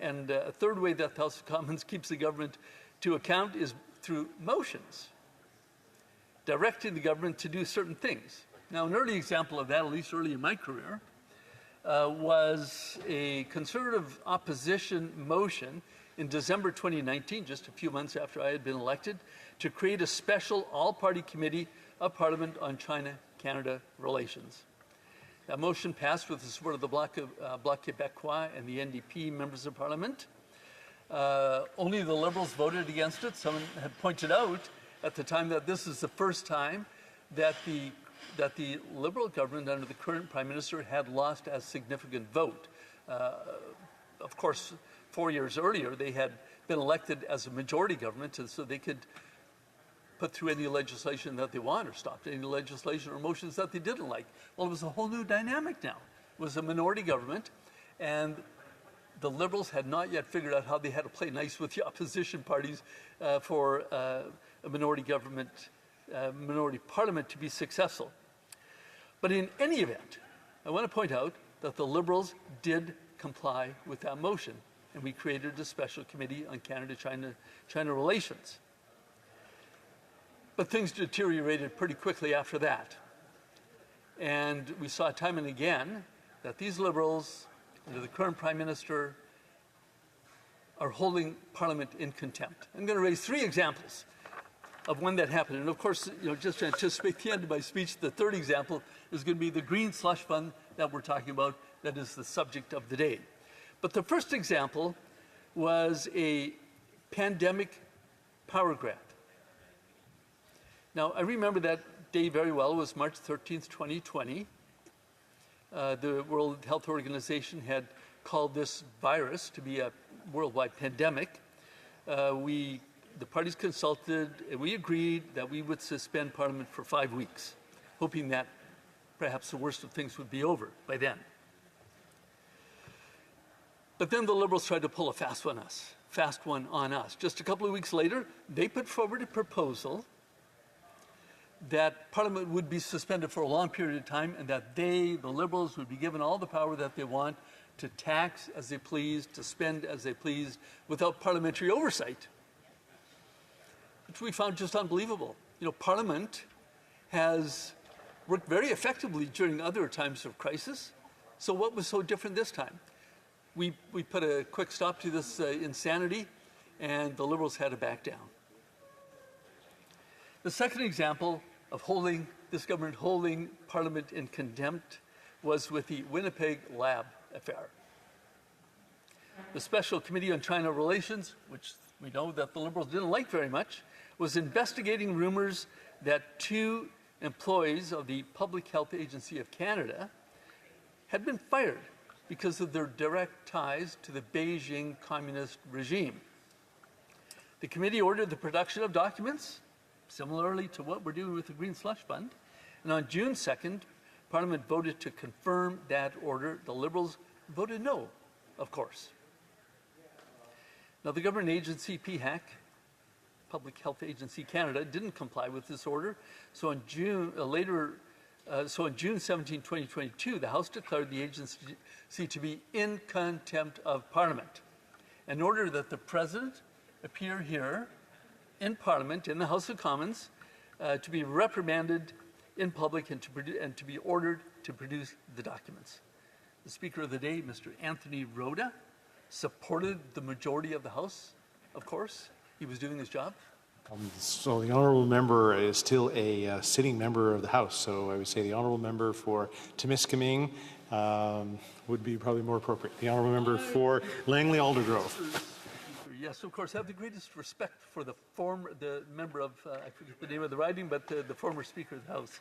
And a third way that the House of Commons keeps the government to account is through motions, directing the government to do certain things. Now, an early example of that, at least early in my career, was a Conservative opposition motion in December 2019, just a few months after I had been elected, to create a special all-party committee of Parliament on China-Canada relations. That motion passed with the support of the Bloc Québécois and the NDP members of Parliament. Only the Liberals voted against it. Someone had pointed out at the time that this is the first time that the Liberal government under the current Prime Minister had lost a significant vote. Of course, 4 years earlier, they had been elected as a majority government, so they could put through any legislation that they want or stopped any legislation or motions that they didn't like. Well, it was a whole new dynamic now. It was a minority government, and the Liberals had not yet figured out how they had to play nice with the opposition parties for a minority government, minority parliament to be successful. But in any event, I want to point out that the Liberals did comply with that motion, and we created a special committee on Canada-China relations. But things deteriorated pretty quickly after that. And we saw time and again that these Liberals, under the current Prime Minister, are holding Parliament in contempt. I'm going to raise 3 examples of when that happened. And of course, just to anticipate the end of my speech, the third example is going to be the Green Slush Fund that we're talking about, that is the subject of the day. But the first example was a pandemic power grab. Now, I remember that day very well. It was March 13th, 2020. The World Health Organization had called this virus to be a worldwide pandemic. The parties consulted, and we agreed that we would suspend Parliament for 5 weeks, hoping that perhaps the worst of things would be over by then. But then the Liberals tried to pull a fast one on us. Just a couple of weeks later, they put forward a proposal that Parliament would be suspended for a long period of time, and that the Liberals, would be given all the power that they want to tax as they please, to spend as they please, without parliamentary oversight, which we found just unbelievable. Parliament has worked very effectively during other times of crisis, so what was so different this time? We put a quick stop to this insanity, and the Liberals had to back down. The second example of this government holding Parliament in contempt was with the Winnipeg Lab affair. The Special Committee on China Relations, which we know that the Liberals didn't like very much, was investigating rumors that 2 employees of the Public Health Agency of Canada had been fired because of their direct ties to the Beijing communist regime. The committee ordered the production of documents, similarly to what we're doing with the Green Slush Fund, and on June 2nd, Parliament voted to confirm that order. The Liberals voted no, of course. Now, the government agency, PHAC, Public Health Agency Canada, didn't comply with this order, so on June 17, 2022, the House declared the agency to be in contempt of Parliament, and ordered that the President appear here in Parliament, in the House of Commons, to be reprimanded in public and to be ordered to produce the documents. The Speaker of the day, Mr. Anthony Rota, supported the majority of the House, of course. He was doing his job. So the honourable member is still a sitting member of the House, so I would say the honourable member for Timiskaming would be probably more appropriate. The honourable member for Langley Aldergrove. Yes, of course. I have the greatest respect for the member of, I forget the name of the riding, but the former Speaker of the House.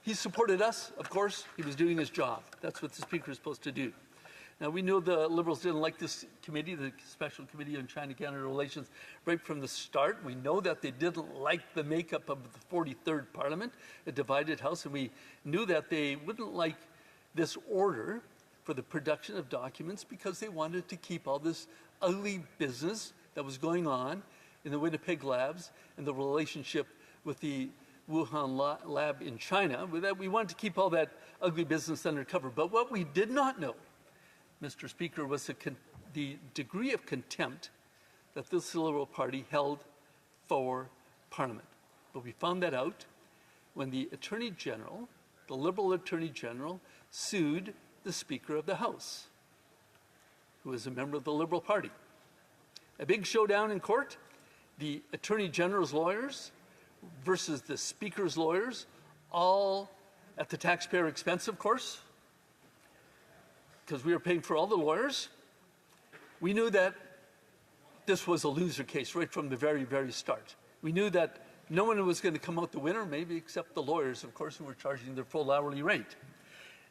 He supported us, of course. He was doing his job. That's what the Speaker is supposed to do. Now, we know the Liberals didn't like this committee, the Special Committee on China-Canada Relations, right from the start. We know that they didn't like the makeup of the 43rd Parliament, a divided House, and we knew that they wouldn't like this order for the production of documents because they wanted to keep all this ugly business that was going on in the Winnipeg labs and the relationship with the Wuhan lab in China. We wanted to keep all that ugly business under cover. But what we did not know, Mr. Speaker, was the degree of contempt that this Liberal Party held for Parliament. But we found that out when the Attorney General, the Liberal Attorney General, sued the Speaker of the House, who is a member of the Liberal Party. A big showdown in court, the Attorney General's lawyers versus the Speaker's lawyers, all at the taxpayer expense, of course, because we were paying for all the lawyers. We knew that this was a loser case right from the very, very start. We knew that no one was going to come out the winner, maybe except the lawyers, of course, who were charging their full hourly rate.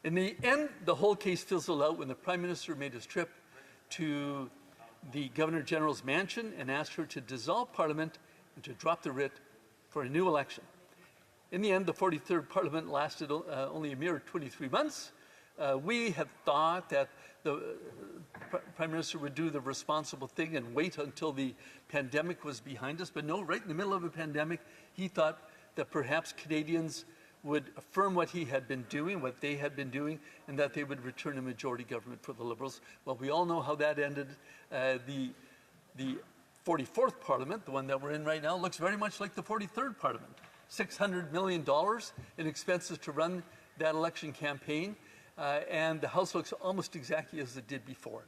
In the end, the whole case fizzled out when the Prime Minister made his trip to the Governor General's mansion and asked her to dissolve Parliament and to drop the writ for a new election. In the end, the 43rd Parliament lasted only a mere 23 months. We had thought that the Prime Minister would do the responsible thing and wait until the pandemic was behind us. But no, right in the middle of a pandemic, he thought that perhaps Canadians would affirm what he had been doing, what they had been doing, and that they would return a majority government for the Liberals. Well, we all know how that ended. The 44th Parliament, the one that we're in right now, looks very much like the 43rd Parliament. $600 million in expenses to run that election campaign. And the House looks almost exactly as it did before.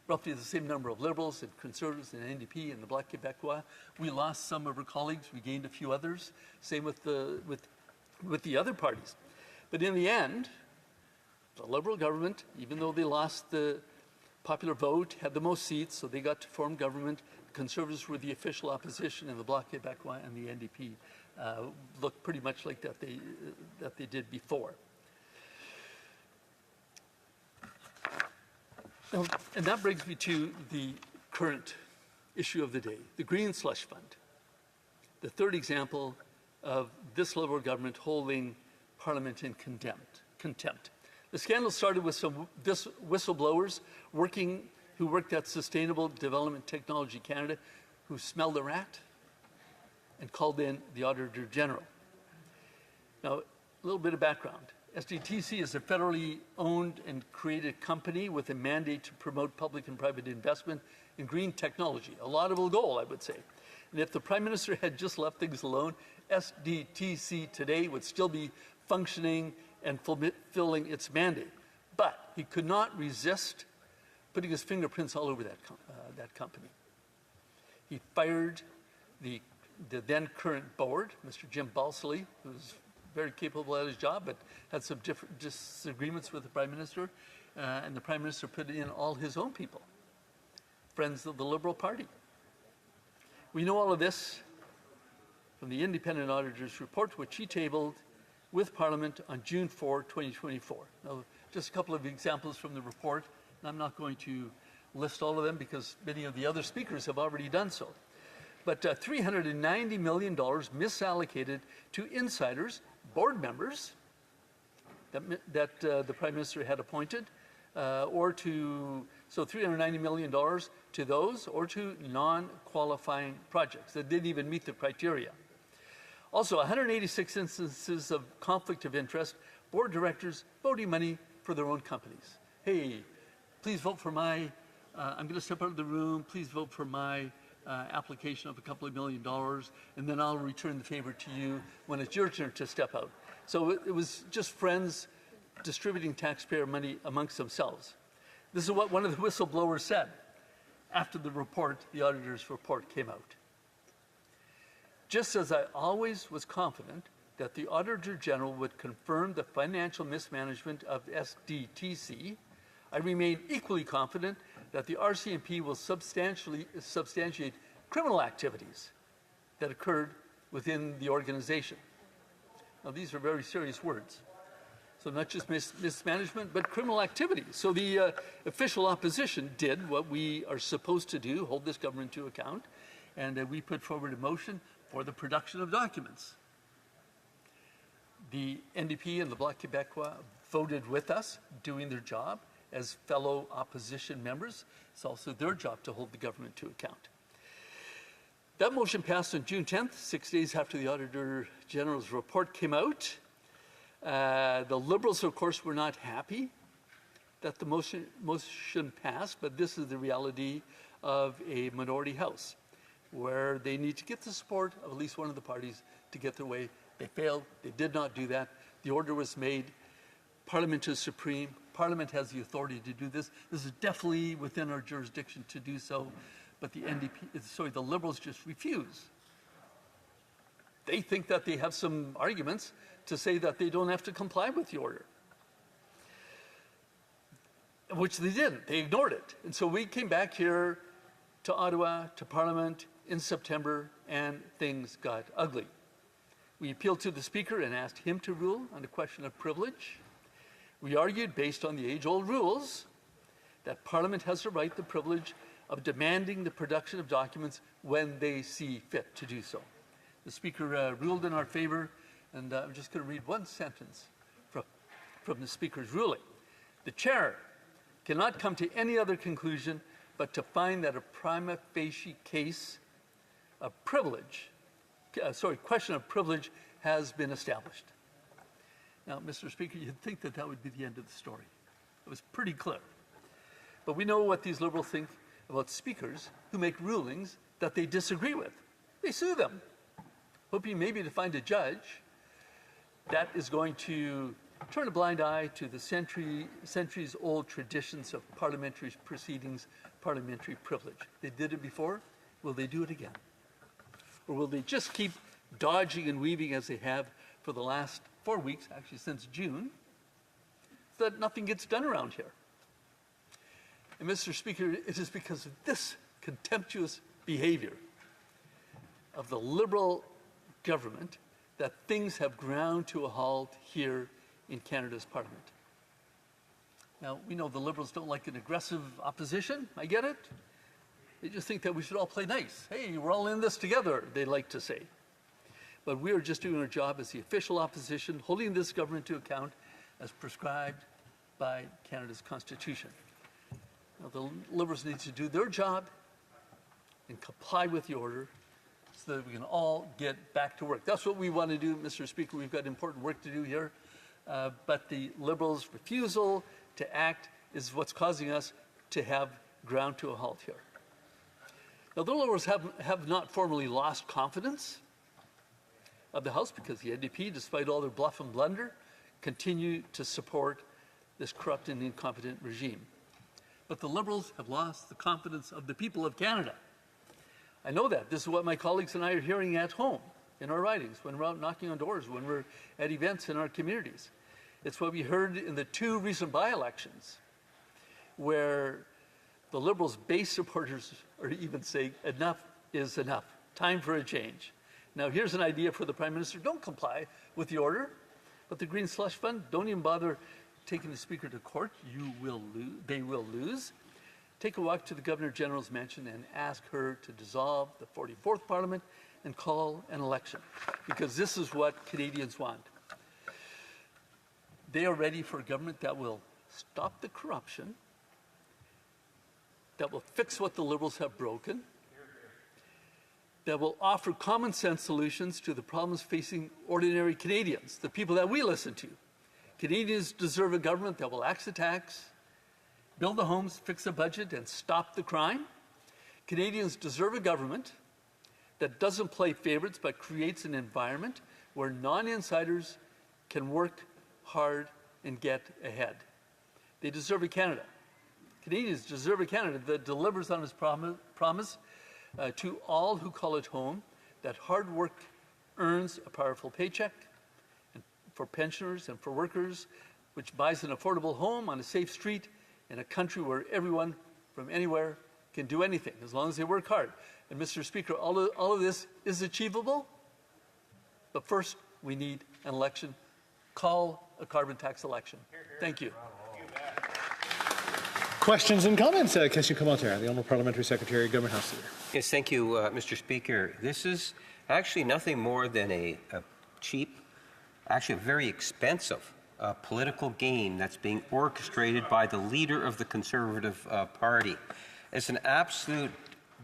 Roughly the same number of Liberals and Conservatives and NDP and the Bloc Québécois. We lost some of our colleagues. We gained a few others. Same with the other parties. But in the end, the Liberal government, even though they lost the popular vote, had the most seats, so they got to form government. The Conservatives were the official opposition, and the Bloc Québécois and the NDP looked pretty much like that they did before. And that brings me to the current issue of the day, the Green Slush Fund. The third example of this Liberal government holding Parliament in contempt. The scandal started with some whistleblowers who worked at Sustainable Development Technology Canada, who smelled a rat and called in the Auditor General. Now, a little bit of background. SDTC is a federally owned and created company with a mandate to promote public and private investment in green technology. A laudable goal, I would say. And if the Prime Minister had just left things alone, SDTC today would still be functioning and fulfilling its mandate. But he could not resist putting his fingerprints all over that company. He fired the then current board, Mr. Jim Balsillie, who's very capable at his job, but had some different disagreements with the Prime Minister, and the Prime Minister put in all his own people, friends of the Liberal Party. We know all of this from the Independent Auditor's report, which he tabled with Parliament on June 4, 2024. Now, just a couple of examples from the report, and I'm not going to list all of them because many of the other speakers have already done so. But $390 million misallocated to insiders, board members that the Prime Minister had appointed, so $390 million to those or to non-qualifying projects that didn't even meet the criteria. Also, 186 instances of conflict of interest, board directors voting money for their own companies. Hey, please vote for I'm going to step out of the room, please vote for my application of a couple of $1 million, and then I'll return the favor to you when it's your turn to step out. So it was just friends distributing taxpayer money amongst themselves. This is what one of the whistleblowers said after the auditor's report came out. Just as I always was confident that the Auditor General would confirm the financial mismanagement of SDTC, I remain equally confident that the RCMP will substantiate criminal activities that occurred within the organization. Now, these are very serious words. So not just mismanagement, but criminal activity. So the official opposition did what we are supposed to do, hold this government to account, and we put forward a motion for the production of documents. The NDP and the Bloc Québécois voted with us, doing their job as fellow opposition members. It's also their job to hold the government to account. That motion passed on June 10th, 6 days after the Auditor General's report came out. The Liberals, of course, were not happy that the motion passed, but this is the reality of a minority house, where they need to get the support of at least one of the parties to get their way. They failed. They did not do that. The order was made Parliament is supreme. Parliament has the authority to do this. This is definitely within our jurisdiction to do so, but the Liberals just refuse. They think that they have some arguments to say that they don't have to comply with the order, which they didn't. They ignored it. And so we came back here to Ottawa, to Parliament in September, and things got ugly. We appealed to the Speaker and asked him to rule on the question of privilege. We argued, based on the age-old rules, that Parliament has the right, the privilege of demanding the production of documents when they see fit to do so. The Speaker ruled in our favor, and I'm just going to read one sentence from the Speaker's ruling. The Chair cannot come to any other conclusion but to find that a prima facie case of privilege, question of privilege has been established. Now, Mr. Speaker, you'd think that that would be the end of the story. It was pretty clear. But we know what these Liberals think about speakers who make rulings that they disagree with. They sue them, hoping maybe to find a judge that is going to turn a blind eye to the centuries-old traditions of parliamentary proceedings, parliamentary privilege. They did it before. Will they do it again? Or will they just keep dodging and weaving as they have for the last 4 weeks, actually since June, so that nothing gets done around here? And Mr. Speaker, it is because of this contemptuous behavior of the Liberal government that things have ground to a halt here in Canada's Parliament. Now, we know the Liberals don't like an aggressive opposition. I get it. They just think that we should all play nice. Hey, we're all in this together, they like to say. But we are just doing our job as the official opposition, holding this government to account as prescribed by Canada's Constitution. Now, the Liberals need to do their job and comply with the order so that we can all get back to work. That's what we want to do, Mr. Speaker. We've got important work to do here. But the Liberals' refusal to act is what's causing us to have ground to a halt here. Now, the Liberals have not formally lost confidence of the House because the NDP, despite all their bluff and blunder, continue to support this corrupt and incompetent regime. But the Liberals have lost the confidence of the people of Canada. I know that. This is what my colleagues and I are hearing at home, in our ridings, when we're out knocking on doors, when we're at events in our communities. It's what we heard in the 2 recent by-elections, where the Liberals' base supporters are even saying, enough is enough. Time for a change. Now, here's an idea for the Prime Minister. Don't comply with the order, but the Green Slush Fund, don't even bother taking the Speaker to court. They will lose. Take a walk to the Governor-General's mansion and ask her to dissolve the 44th Parliament and call an election, because this is what Canadians want. They are ready for a government that will stop the corruption, that will fix what the Liberals have broken, that will offer common sense solutions to the problems facing ordinary Canadians, the people that we listen to. Canadians deserve a government that will axe the tax, build the homes, fix the budget, and stop the crime. Canadians deserve a government that doesn't play favorites but creates an environment where non-insiders can work hard and get ahead. They deserve a Canada. Canadians deserve a Canada that delivers on its promise to all who call it home, that hard work earns a powerful paycheck, and for pensioners and for workers, which buys an affordable home on a safe street in a country where everyone from anywhere can do anything as long as they work hard. And Mr. Speaker, all of this is achievable, but first we need an election. Call a carbon tax election. Thank you. Questions and comments? Question commentaire. The Honourable Parliamentary Secretary, Government House Leader. Yes, thank you, Mr. Speaker. This is actually nothing more than a cheap, actually a very expensive political game that's being orchestrated by the leader of the Conservative Party. It's an absolute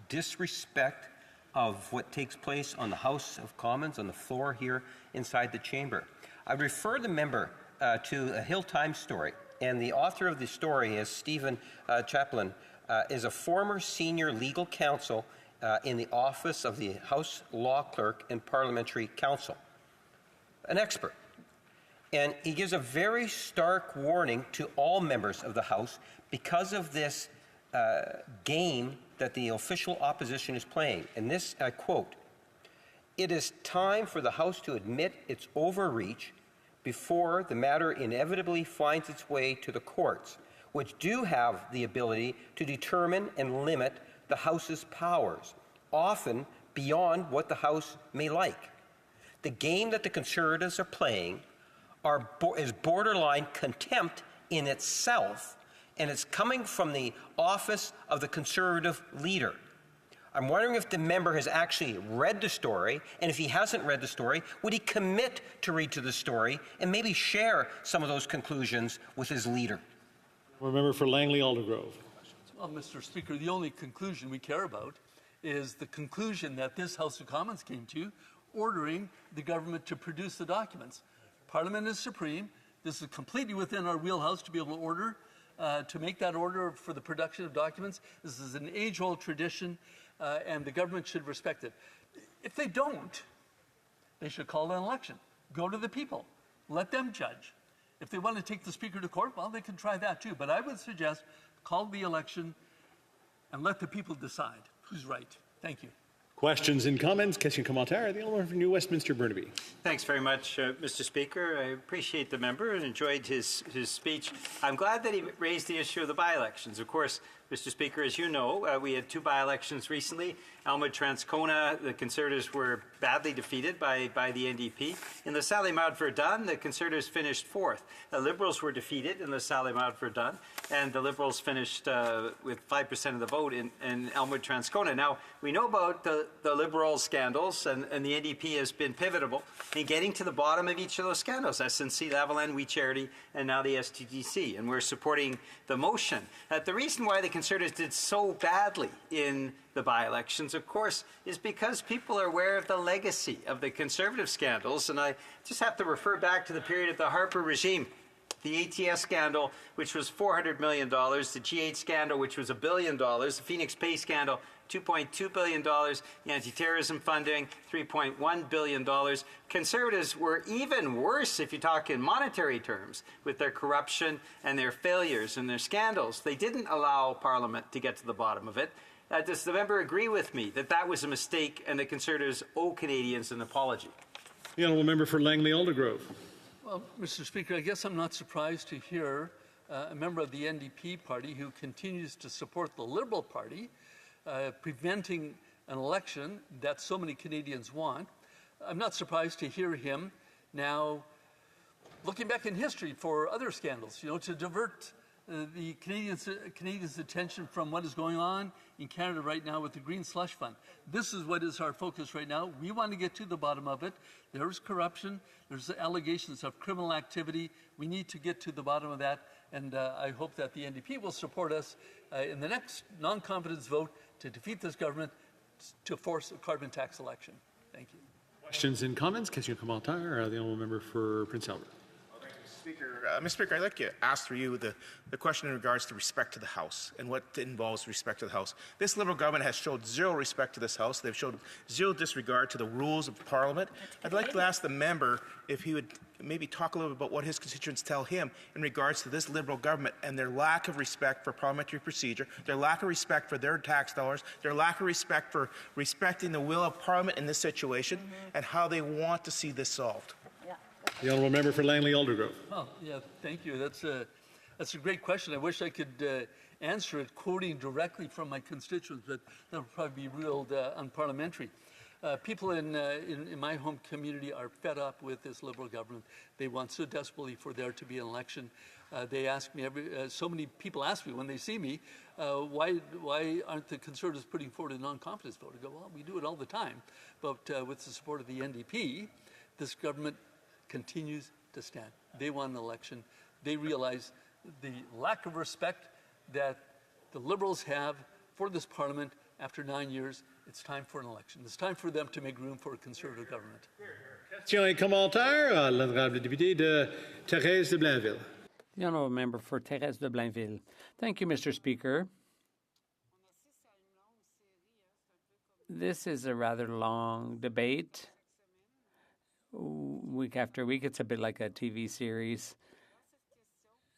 disrespect of what takes place on the House of Commons, on the floor here inside the chamber. I refer the member to a Hill Times story, and the author of the story is Stephen Chaplin, is a former senior legal counsel in the office of the House Law Clerk and Parliamentary Counsel, an expert. And he gives a very stark warning to all members of the House because of this game that the official opposition is playing. And this, I quote, "It is time for the House to admit its overreach before the matter inevitably finds its way to the courts, which do have the ability to determine and limit the House's powers, often beyond what the House may like. The game that the Conservatives are playing is borderline contempt in itself, and it's coming from the office of the Conservative leader. I'm wondering if the member has actually read the story, and if he hasn't read the story, would he commit to read to the story and maybe share some of those conclusions with his leader?" Member for Langley Aldergrove. Well, Mr. Speaker, the only conclusion we care about is the conclusion that this House of Commons came to, ordering the government to produce the documents. Parliament is supreme. This is completely within our wheelhouse to be able to order, to make that order for the production of documents. This is an age-old tradition, and the government should respect it. If they don't, they should call an election. Go to the people. Let them judge. If they want to take the Speaker to court, well, they can try that too. But I would suggest call the election and let the people decide who's right. Thank you. Questions and comments? Question commentaire. The Honourable from New Westminster, Burnaby. Thanks very much, Mr. Speaker. I appreciate the member and enjoyed his speech. I'm glad that he raised the issue of the by-elections. Of course, Mr. Speaker, as you know, we had two by-elections recently. Elmwood-Transcona, the Conservatives were badly defeated by the NDP. In the Sally-Mount-Verdun, the Conservatives finished fourth. The Liberals were defeated in the Sally-Mount-Verdun, and the Liberals finished with 5% of the vote in Elmwood-Transcona. Now, we know about the Liberal scandals, and the NDP has been pivotal in getting to the bottom of each of those scandals. SNC-Lavalin, We Charity, and now the STTC, and we're supporting the motion. The reason why the Conservatives did so badly in the by-elections, of course, is because people are aware of the legacy of the Conservative scandals, and I just have to refer back to the period of the Harper regime. The ATS scandal, which was $400 million, the G8 scandal, which was $1 billion, the Phoenix Pay scandal, $2.2 billion, the anti-terrorism funding, $3.1 billion. Conservatives were even worse if you talk in monetary terms with their corruption and their failures and their scandals. They didn't allow Parliament to get to the bottom of it. Does the member agree with me that that was a mistake and the Conservatives owe Canadians an apology? The Honourable Member for Langley Aldergrove. Well, Mr. Speaker, I guess I'm not surprised to hear a member of the NDP party who continues to support the Liberal Party preventing an election that so many Canadians want. I'm not surprised to hear him now looking back in history for other scandals, to divert the Canadians' attention from what is going on in Canada right now with the Green Slush Fund. This is what is our focus right now. We want to get to the bottom of it. There's corruption. There's allegations of criminal activity. We need to get to the bottom of that, and I hope that the NDP will support us in the next non-confidence vote to defeat this government to force a carbon tax election. Thank you. Questions and comments? Question commentaire. The Honourable Member for Prince Albert. Mr. Speaker, I'd like to ask for you the question in regards to respect to the House and what involves respect to the House. This Liberal government has showed zero respect to this House. They've showed zero disregard to the rules of Parliament. I'd like to ask the member if he would maybe talk a little bit about what his constituents tell him in regards to this Liberal government and their lack of respect for parliamentary procedure, their lack of respect for their tax dollars, their lack of respect for respecting the will of Parliament in this situation, and how they want to see this solved. The Honourable Member for Langley Aldergrove. Oh, yeah, thank you. That's a great question. I wish I could answer it quoting directly from my constituents, but that would probably be real unparliamentary. People in my home community are fed up with this Liberal government. They want so desperately for there to be an election. They ask me so many people ask me when they see me, why aren't the Conservatives putting forward a non-confidence vote? I go, well, we do it all the time, but with the support of the NDP, this government continues to stand. They want an election. They realize the lack of respect that the Liberals have for this Parliament after 9 years. It's time for an election. It's time for them to make room for a Conservative government. Question et commentaire à l'honorable député de Thérèse de Blainville. The Honourable Member for Thérèse de Blainville. Thank you, Mr. Speaker. This is a rather long debate. week after week. It's a bit like a TV series.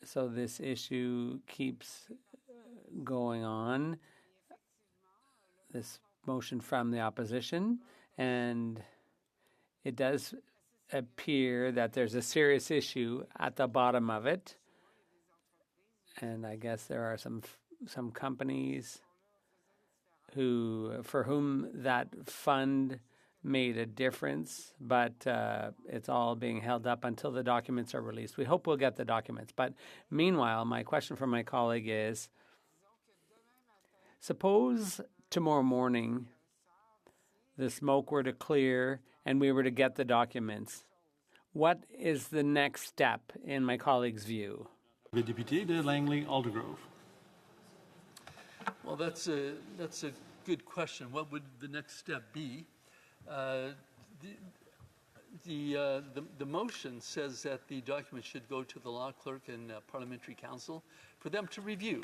So this issue keeps going on, this motion from the opposition, and it does appear that there's a serious issue at the bottom of it. And I guess there are some companies for whom that fund made a difference, but it's all being held up until the documents are released. We hope we'll get the documents. But meanwhile, my question for my colleague is, suppose tomorrow morning the smoke were to clear and we were to get the documents. What is the next step in my colleague's view? Le député de Langley-Aldergrove. Well, that's a good question. What would the next step be? The motion says that the document should go to the law clerk and parliamentary council for them to review,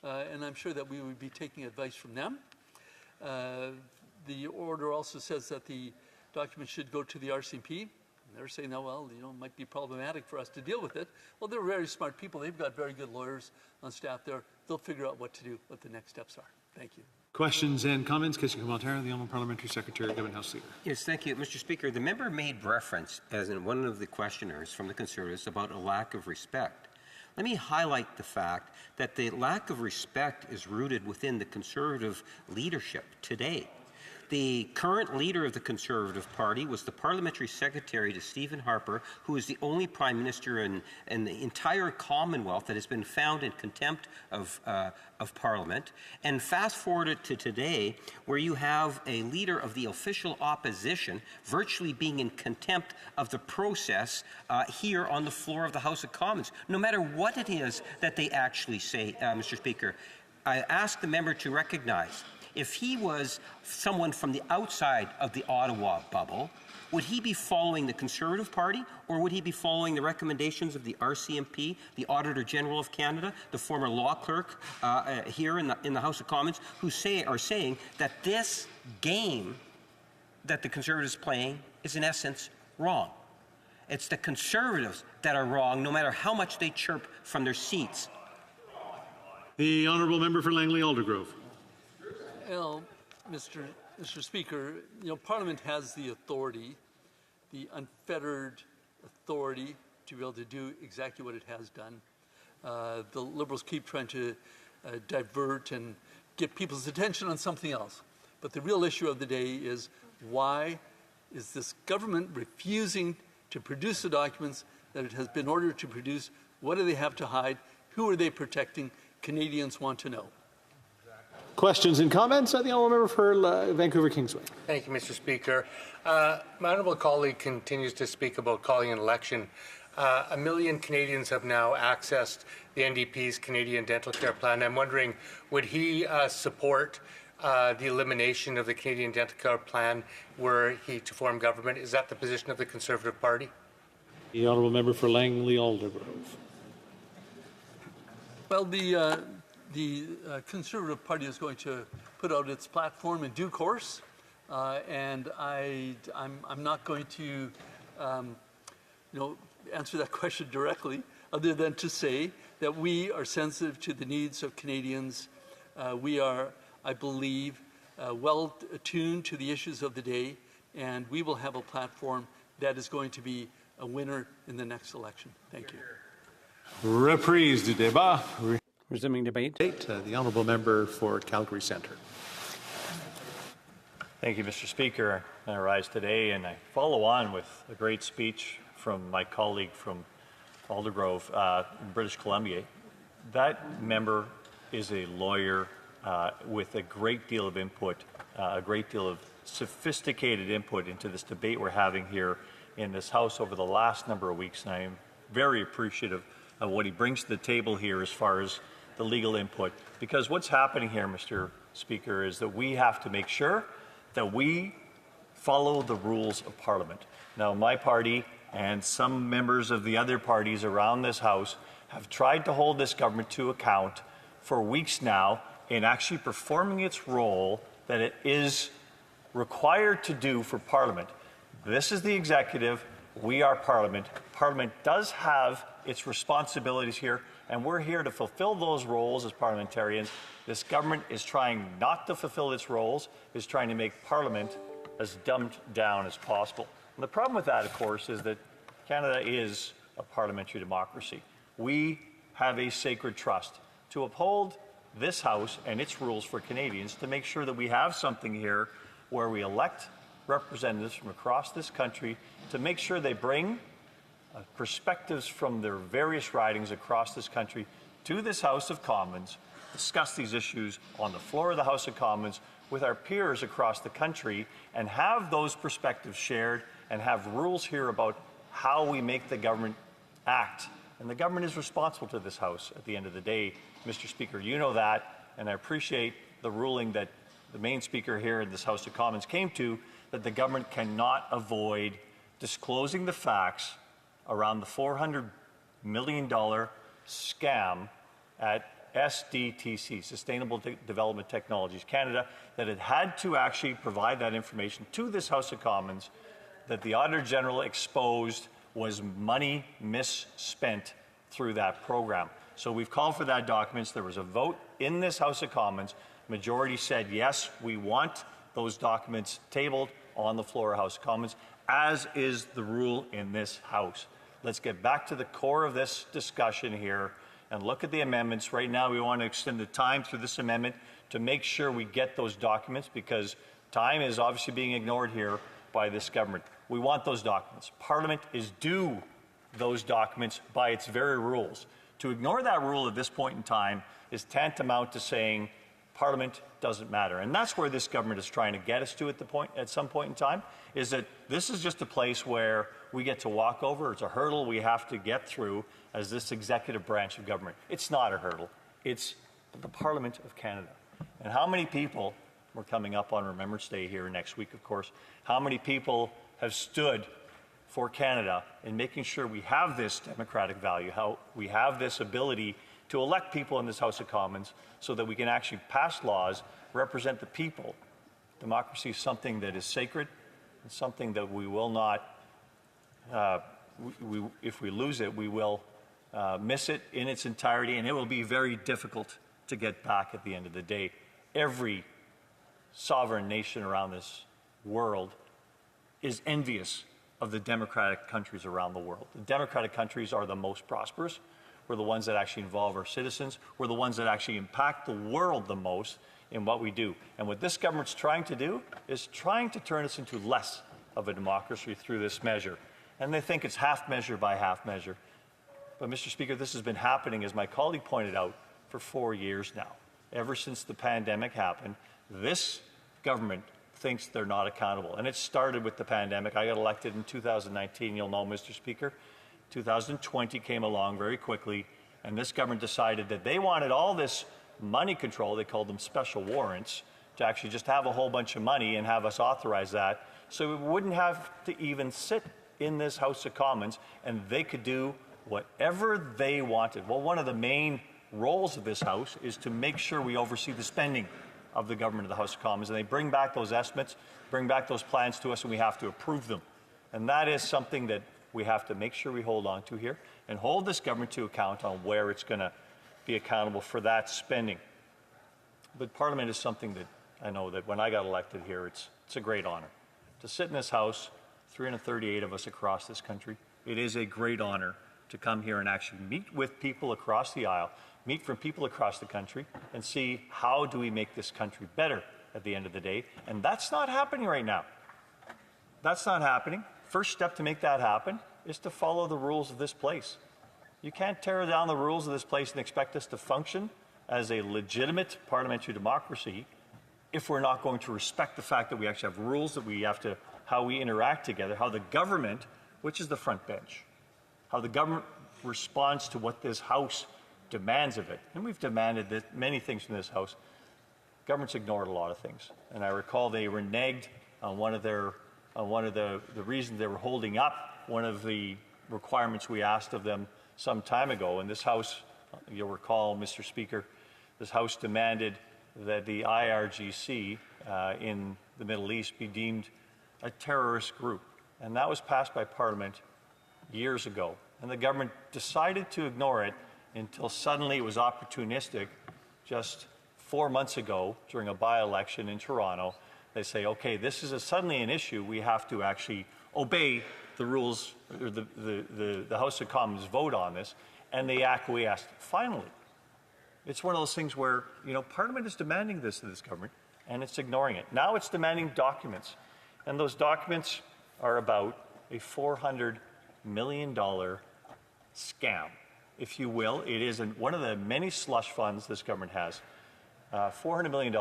and I'm sure that we would be taking advice from them. The order also says that the document should go to the RCMP. They're saying, oh, well, it might be problematic for us to deal with it. Well, they're very smart people. They've got very good lawyers on staff there. They'll figure out what to do, what the next steps are. Thank you. Questions and comments? Question commentaire, the Honourable Parliamentary Secretary, Government House Leader. Yes, thank you, Mr. Speaker. The member made reference, as in one of the questioners from the Conservatives, about a lack of respect. Let me highlight the fact that the lack of respect is rooted within the Conservative leadership today. The current leader of the Conservative Party was the Parliamentary Secretary to Stephen Harper, who is the only Prime Minister in the entire Commonwealth that has been found in contempt of Parliament. And fast forward it to today, where you have a leader of the official opposition virtually being in contempt of the process here on the floor of the House of Commons. No matter what it is that they actually say, Mr. Speaker, I ask the member to recognize, if he was someone from the outside of the Ottawa bubble, would he be following the Conservative Party, or would he be following the recommendations of the RCMP, the Auditor General of Canada, the former law clerk here in the House of Commons, who are saying that this game that the Conservatives playing is in essence wrong? It's the Conservatives that are wrong, no matter how much they chirp from their seats. The Honourable Member for Langley-Aldergrove. Well, Mr. Speaker, Parliament has the authority, the unfettered authority to be able to do exactly what it has done. The Liberals keep trying to divert and get people's attention on something else. But the real issue of the day is, why is this government refusing to produce the documents that it has been ordered to produce? What do they have to hide? Who are they protecting? Canadians want to know. Questions and comments? The Honourable Member for Vancouver Kingsway. Thank you, Mr. Speaker. My honourable colleague continues to speak about calling an election. 1 million Canadians have now accessed the NDP's Canadian Dental Care Plan. I'm wondering, would he support the elimination of the Canadian Dental Care Plan were he to form government? Is that the position of the Conservative Party? The Honourable Member for Langley-Aldergrove. Well, the Conservative Party is going to put out its platform in due course, and I'm not going to answer that question directly, other than to say that we are sensitive to the needs of Canadians. We are, I believe, well attuned to the issues of the day, and we will have a platform that is going to be a winner in the next election. Thank you. Reprise du débat. Resuming debate. The Honourable Member for Calgary Centre. Thank you, Mr. Speaker. I rise today and I follow on with a great speech from my colleague from Aldergrove in British Columbia. That member is a lawyer with a great deal of input, a great deal of sophisticated input into this debate we're having here in this House over the last number of weeks, and I am very appreciative of what he brings to the table here as far as the legal input. Because what's happening here, Mr. Speaker, is that we have to make sure that we follow the rules of Parliament. Now, my party and some members of the other parties around this House have tried to hold this government to account for weeks now in actually performing its role that it is required to do for Parliament. This is the executive, We are Parliament. Parliament does have its responsibilities here, and we're here to fulfill those roles as parliamentarians. This government is trying not to fulfill its roles, is trying to make Parliament as dumbed down as possible. And the problem with that, of course, is that Canada is a parliamentary democracy. We have a sacred trust to uphold this House and its rules for Canadians to make sure that we have something here where we elect representatives from across this country to make sure they bring perspectives from their various ridings across this country to this House of Commons, discuss these issues on the floor of the House of Commons with our peers across the country, and have those perspectives shared and have rules here about how we make the government act. And the government is responsible to this House at the end of the day. Mr. Speaker, you know that, and I appreciate the ruling that the main speaker here in this House of Commons came to, that the government cannot avoid disclosing the facts around the $400 million scam at SDTC, Sustainable Development Technologies Canada, that it had to actually provide that information to this House of Commons, that the Auditor General exposed was money misspent through that program. So we've called for that documents. There was a vote in this House of Commons. Majority said, yes, we want those documents tabled on the floor of House of Commons, as is the rule in this House. Let's get back to the core of this discussion here and look at the amendments. Right now, we want to extend the time through this amendment to make sure we get those documents, because time is obviously being ignored here by this government. We want those documents. Parliament is due those documents by its very rules. To ignore that rule at this point in time is tantamount to saying Parliament doesn't matter. And that's where this government is trying to get us to at some point in time, is that this is just a place where we get to walk over. It's a hurdle we have to get through as this executive branch of government. It's not a hurdle. It's the Parliament of Canada. And how many people, we're coming up on Remembrance Day here next week, of course, how many people have stood for Canada in making sure we have this democratic value, how we have this ability to elect people in this House of Commons so that we can actually pass laws, represent the people. Democracy is something that is sacred, and something that we will not, if we lose it, we will miss it in its entirety, and it will be very difficult to get back at the end of the day. Every sovereign nation around this world is envious of the democratic countries around the world. The democratic countries are the most prosperous. We're the ones that actually involve our citizens. We're the ones that actually impact the world the most in what we do. And what this government's trying to do is trying to turn us into less of a democracy through this measure. And they think it's half measure by half measure. But Mr. Speaker, this has been happening, as my colleague pointed out, for 4 years now. Ever since the pandemic happened, this government thinks they're not accountable. And it started with the pandemic. I got elected in 2019, you'll know, Mr. Speaker. 2020 came along very quickly, and this government decided that they wanted all this money control, they called them special warrants, to actually just have a whole bunch of money and have us authorize that, so we wouldn't have to even sit in this House of Commons, and they could do whatever they wanted. Well, one of the main roles of this House is to make sure we oversee the spending of the government of the House of Commons, and they bring back those estimates, bring back those plans to us, and we have to approve them. And that is something that we have to make sure we hold on to here and hold this government to account on where it's going to be accountable for that spending. But Parliament is something that I know that when I got elected here, it's a great honor. To sit in this House, 338 of us across this country, it is a great honor to come here and actually meet with people across the aisle, meet from people across the country, and see how do we make this country better at the end of the day. And that's not happening right now. That's not happening. First step to make that happen is to follow the rules of this place. You can't tear down the rules of this place and expect us to function as a legitimate parliamentary democracy if we're not going to respect the fact that we actually have rules, that we have to, how we interact together, how the government, which is the front bench, how the government responds to what this House demands of it. And we've demanded that many things from this House. Government's ignored a lot of things. And I recall they reneged on one of the reasons they were holding up one of the requirements we asked of them some time ago. And this House, you'll recall, Mr. Speaker, this House demanded that the IRGC in the Middle East be deemed a terrorist group. And that was passed by Parliament years ago. And the government decided to ignore it until suddenly it was opportunistic just 4 months ago during a by-election in Toronto. They say, okay, this is suddenly an issue. We have to actually obey the rules, or the House of Commons vote on this, and they acquiesced. Finally, it's one of those things where, you know, Parliament is demanding this of this government, and it's ignoring it. Now it's demanding documents, and those documents are about a $400 million scam, if you will. It is one of the many slush funds this government has. $400 million.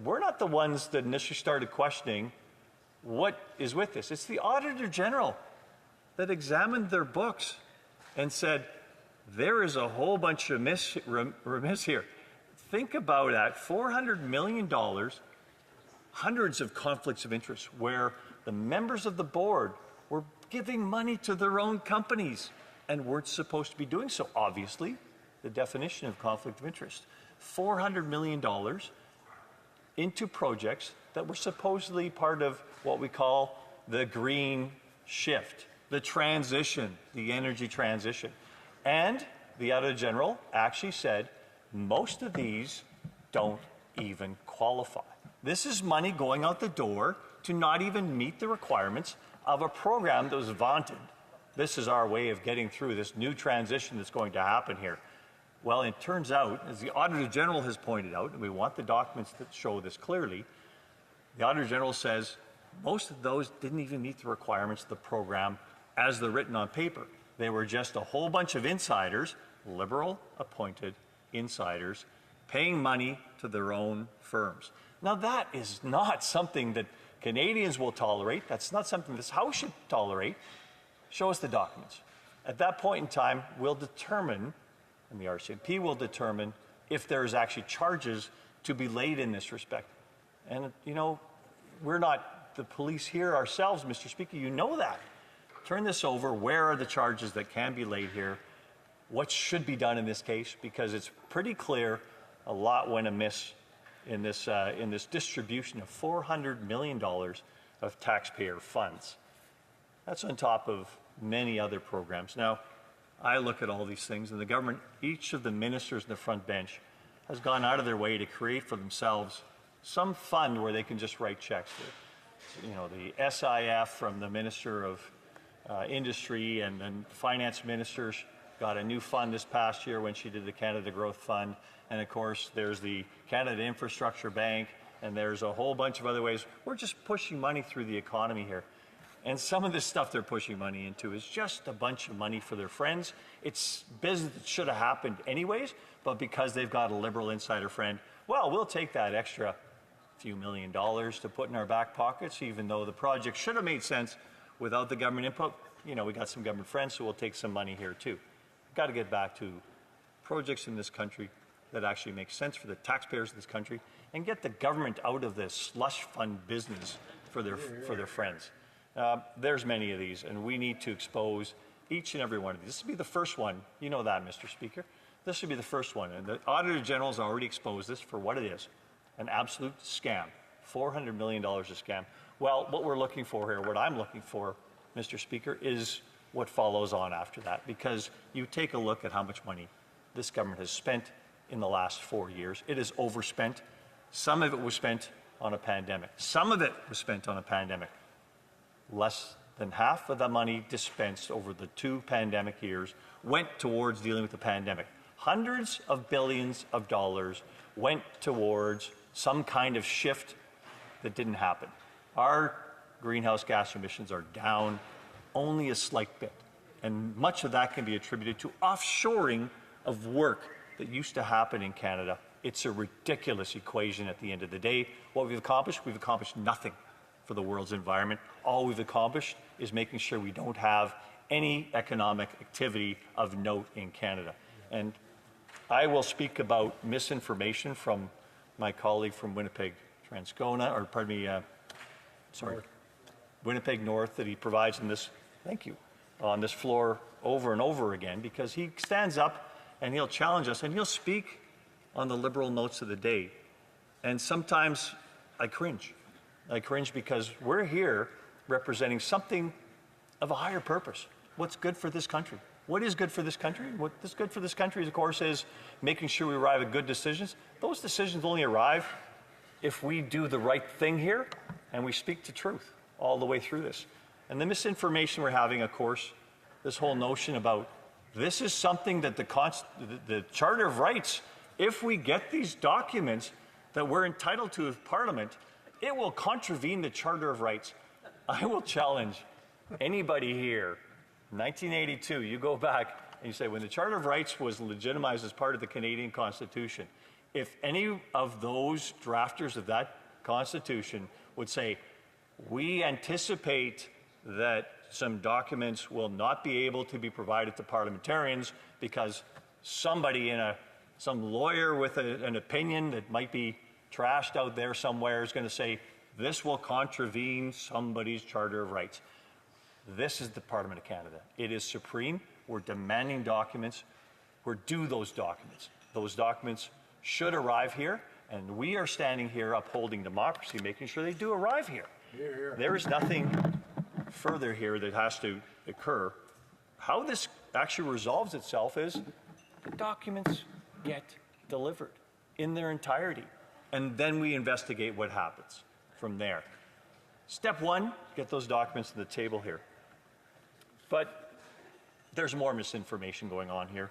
We're not the ones that initially started questioning what is with this. It's the Auditor General that examined their books and said, there is a whole bunch of remiss here. Think about that, $400 million, hundreds of conflicts of interest where the members of the board were giving money to their own companies and weren't supposed to be doing so. Obviously, the definition of conflict of interest. $400 million into projects that were supposedly part of what we call the green shift, the transition, the energy transition. And the Auditor General actually said most of these don't even qualify. This is money going out the door to not even meet the requirements of a program that was vaunted. This is our way of getting through this new transition that's going to happen here. Well, it turns out, as the Auditor General has pointed out, and we want the documents that show this clearly, the Auditor General says most of those didn't even meet the requirements of the program as they're written on paper. They were just a whole bunch of insiders, Liberal appointed insiders, paying money to their own firms. Now that is not something that Canadians will tolerate. That's not something this House should tolerate. Show us the documents. At that point in time, we'll determine, and the RCMP will determine, if there is actually charges to be laid in this respect. And, you know, we're not the police here ourselves, Mr. Speaker. You know that. Turn this over. Where are the charges that can be laid here? What should be done in this case? Because it's pretty clear a lot went amiss in this distribution of $400 million of taxpayer funds. That's on top of many other programs. Now, I look at all these things, and the government, each of the ministers in the front bench, has gone out of their way to create for themselves some fund where they can just write checks. You know, the SIF from the Minister of Industry and then Finance Minister got a new fund this past year when she did the Canada Growth Fund. And of course, there's the Canada Infrastructure Bank, and there's a whole bunch of other ways. We're just pushing money through the economy here. And some of this stuff they're pushing money into is just a bunch of money for their friends. It's business that should have happened anyways, but because they've got a Liberal insider friend, well, we'll take that extra few $1 million to put in our back pockets, even though the project should have made sense without the government input. You know, we got some government friends, so we'll take some money here too. We've got to get back to projects in this country that actually make sense for the taxpayers of this country and get the government out of this slush fund business for their friends. There's many of these, and we need to expose each and every one of these. This will be the first one. You know that, Mr. Speaker. This will be the first one. And the Auditor General has already exposed this for what it is, an absolute scam, $400 million a scam. Well, what we're looking for here, what I'm looking for, Mr. Speaker, is what follows on after that. Because you take a look at how much money this government has spent in the last 4 years. It is overspent. Some of it was spent on a pandemic. Some of it was spent on a pandemic. Less than half of the money dispensed over the 2 pandemic years went towards dealing with the pandemic. Hundreds of billions of dollars went towards some kind of shift that didn't happen. Our greenhouse gas emissions are down only a slight bit, and much of that can be attributed to offshoring of work that used to happen in Canada. It's a ridiculous equation at the end of the day. What we've accomplished nothing for the world's environment. All we've accomplished is making sure we don't have any economic activity of note in Canada. And I will speak about misinformation from my colleague from Winnipeg Transcona, or pardon me, Winnipeg North, that he provides in this, thank you, on this floor over and over again, because he stands up and he'll challenge us and he'll speak on the Liberal notes of the day. And sometimes I cringe. I cringe because we're here representing something of a higher purpose. What's good for this country? What is good for this country? What is good for this country, of course, is making sure we arrive at good decisions. Those decisions only arrive if we do the right thing here and we speak the truth all the way through this. And the misinformation we're having, of course, this whole notion about this is something that the Charter of Rights, if we get these documents that we're entitled to as Parliament, it will contravene the Charter of Rights. I will challenge anybody here. 1982, you go back and you say, when the Charter of Rights was legitimized as part of the Canadian Constitution, if any of those drafters of that Constitution would say, we anticipate that some documents will not be able to be provided to parliamentarians because somebody some lawyer with an opinion that might be trashed out there somewhere is going to say, this will contravene somebody's Charter of Rights. This is the Parliament of Canada. It is supreme. We're demanding documents. We're due those documents. Those documents should arrive here, and we are standing here upholding democracy, making sure they do arrive here. Hear, hear. There is nothing further here that has to occur. How this actually resolves itself is the documents get delivered in their entirety, and then we investigate what happens from there. Step one, get those documents to the table here. But there's more misinformation going on here,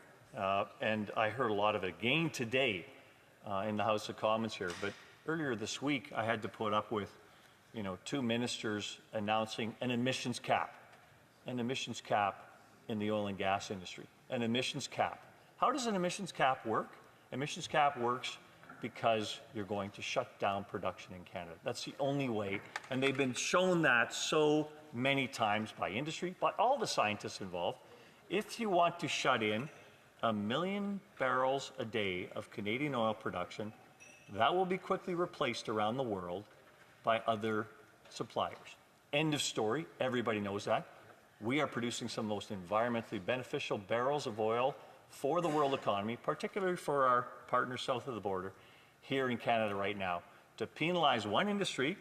and I heard a lot of it again today in the House of Commons here. But earlier this week, I had to put up with, two ministers announcing an emissions cap in the oil and gas industry. An emissions cap. How does an emissions cap work? Emissions cap works because you're going to shut down production in Canada. That's the only way, and they've been shown that so many times by industry, by all the scientists involved. If you want to shut in 1 million barrels a day of Canadian oil production, that will be quickly replaced around the world by other suppliers. End of story. Everybody knows that. We are producing some of the most environmentally beneficial barrels of oil for the world economy, particularly for our partners south of the border, here in Canada right now. To penalize one industry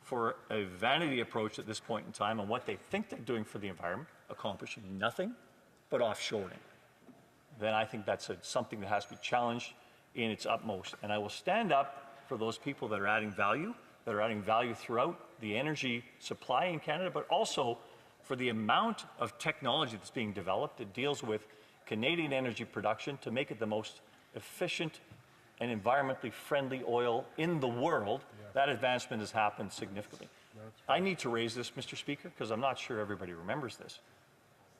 for a vanity approach at this point in time on what they think they're doing for the environment, accomplishing nothing but offshoring, then I think that's something that has to be challenged in its utmost. And I will stand up for those people that are adding value throughout the energy supply in Canada, but also for the amount of technology that's being developed that deals with Canadian energy production to make it the most efficient and environmentally friendly oil in the world. That advancement has happened significantly. I need to raise this, Mr. Speaker, because I'm not sure everybody remembers this.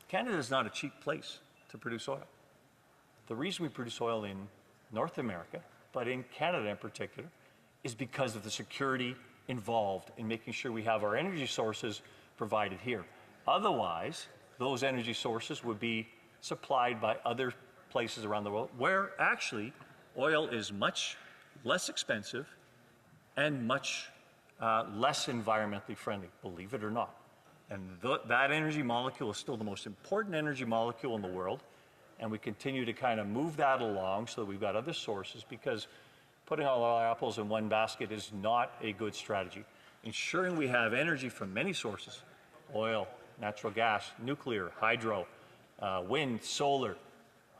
Canada is not a cheap place to produce oil. The reason we produce oil in North America, but in Canada in particular, is because of the security involved in making sure we have our energy sources provided here. Otherwise, those energy sources would be supplied by other places around the world where actually oil is much less expensive and much less environmentally friendly, believe it or not. And that energy molecule is still the most important energy molecule in the world, and we continue to kind of move that along so that we've got other sources, because putting all our apples in one basket is not a good strategy. Ensuring we have energy from many sources, oil, natural gas, nuclear, hydro, wind, solar,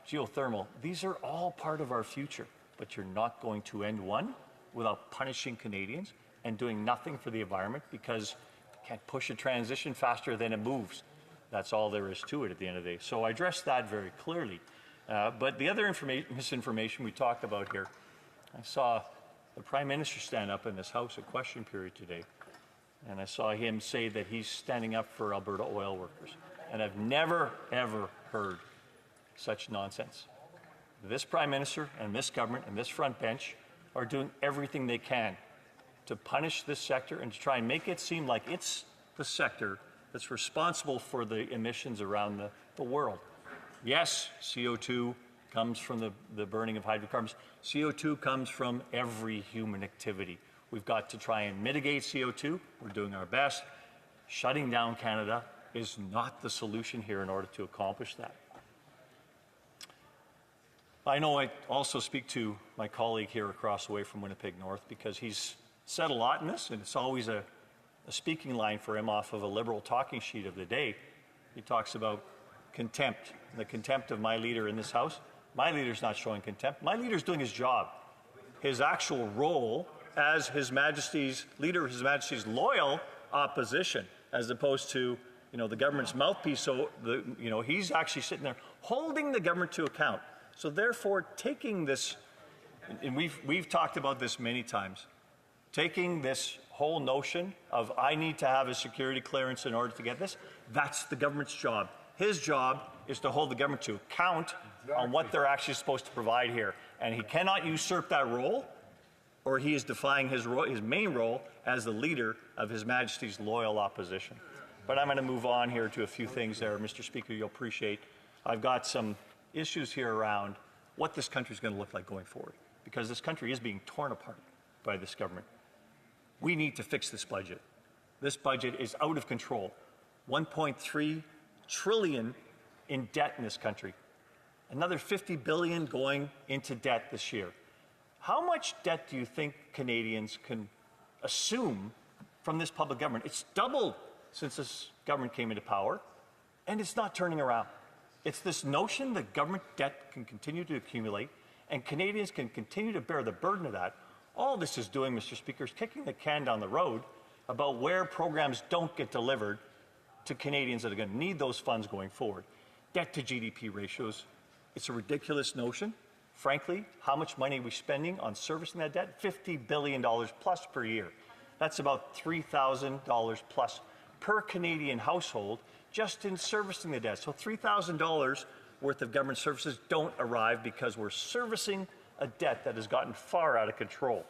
geothermal, these are all part of our future, but you're not going to end one without punishing Canadians and doing nothing for the environment, because you can't push a transition faster than it moves. That's all there is to it at the end of the day. So I addressed that very clearly. But the other misinformation we talked about here, I saw the Prime Minister stand up in this House at question period today, and I saw him say that he's standing up for Alberta oil workers. And I've never, ever heard such nonsense. This Prime Minister and this government and this front bench are doing everything they can to punish this sector and to try and make it seem like it's the sector that's responsible for the emissions around the world. Yes, CO2 comes from the burning of hydrocarbons. CO2 comes from every human activity. We've got to try and mitigate CO2. We're doing our best. Shutting down Canada is not the solution here in order to accomplish that. I know I also speak to my colleague here across the way from Winnipeg North, because he's said a lot in this, and it's always a a speaking line for him off of a Liberal talking sheet of the day. He talks about contempt, the contempt of my leader in this House. My leader's not showing contempt. My leader's doing his job. His actual role as His Majesty's leader, His Majesty's loyal opposition, as opposed to, the government's mouthpiece. So, he's actually sitting there holding the government to account. So therefore, taking this, and we've talked about this many times, taking this whole notion of I need to have a security clearance in order to get this, that's the government's job. His job is to hold the government to account on what they're actually supposed to provide here. And he cannot usurp that role, or he is defying his main role as the leader of His Majesty's loyal opposition. But I'm going to move on here to a few things there, Mr. Speaker, you'll appreciate. I've got some issues here around what this country is going to look like going forward, because this country is being torn apart by this government. We need to fix this budget. This budget is out of control. 1.3 trillion in debt in this country. Another 50 billion going into debt this year. How much debt do you think Canadians can assume from this public government? It's doubled since this government came into power, and it's not turning around. It's this notion that government debt can continue to accumulate and Canadians can continue to bear the burden of that. All this is doing, Mr. Speaker, is kicking the can down the road about where programs don't get delivered to Canadians that are going to need those funds going forward. Debt to GDP ratios, it's a ridiculous notion. Frankly, how much money are we spending on servicing that debt? $50 billion plus per year. That's about $3,000 plus per Canadian household just in servicing the debt. So $3,000 worth of government services don't arrive because we're servicing a debt that has gotten far out of control.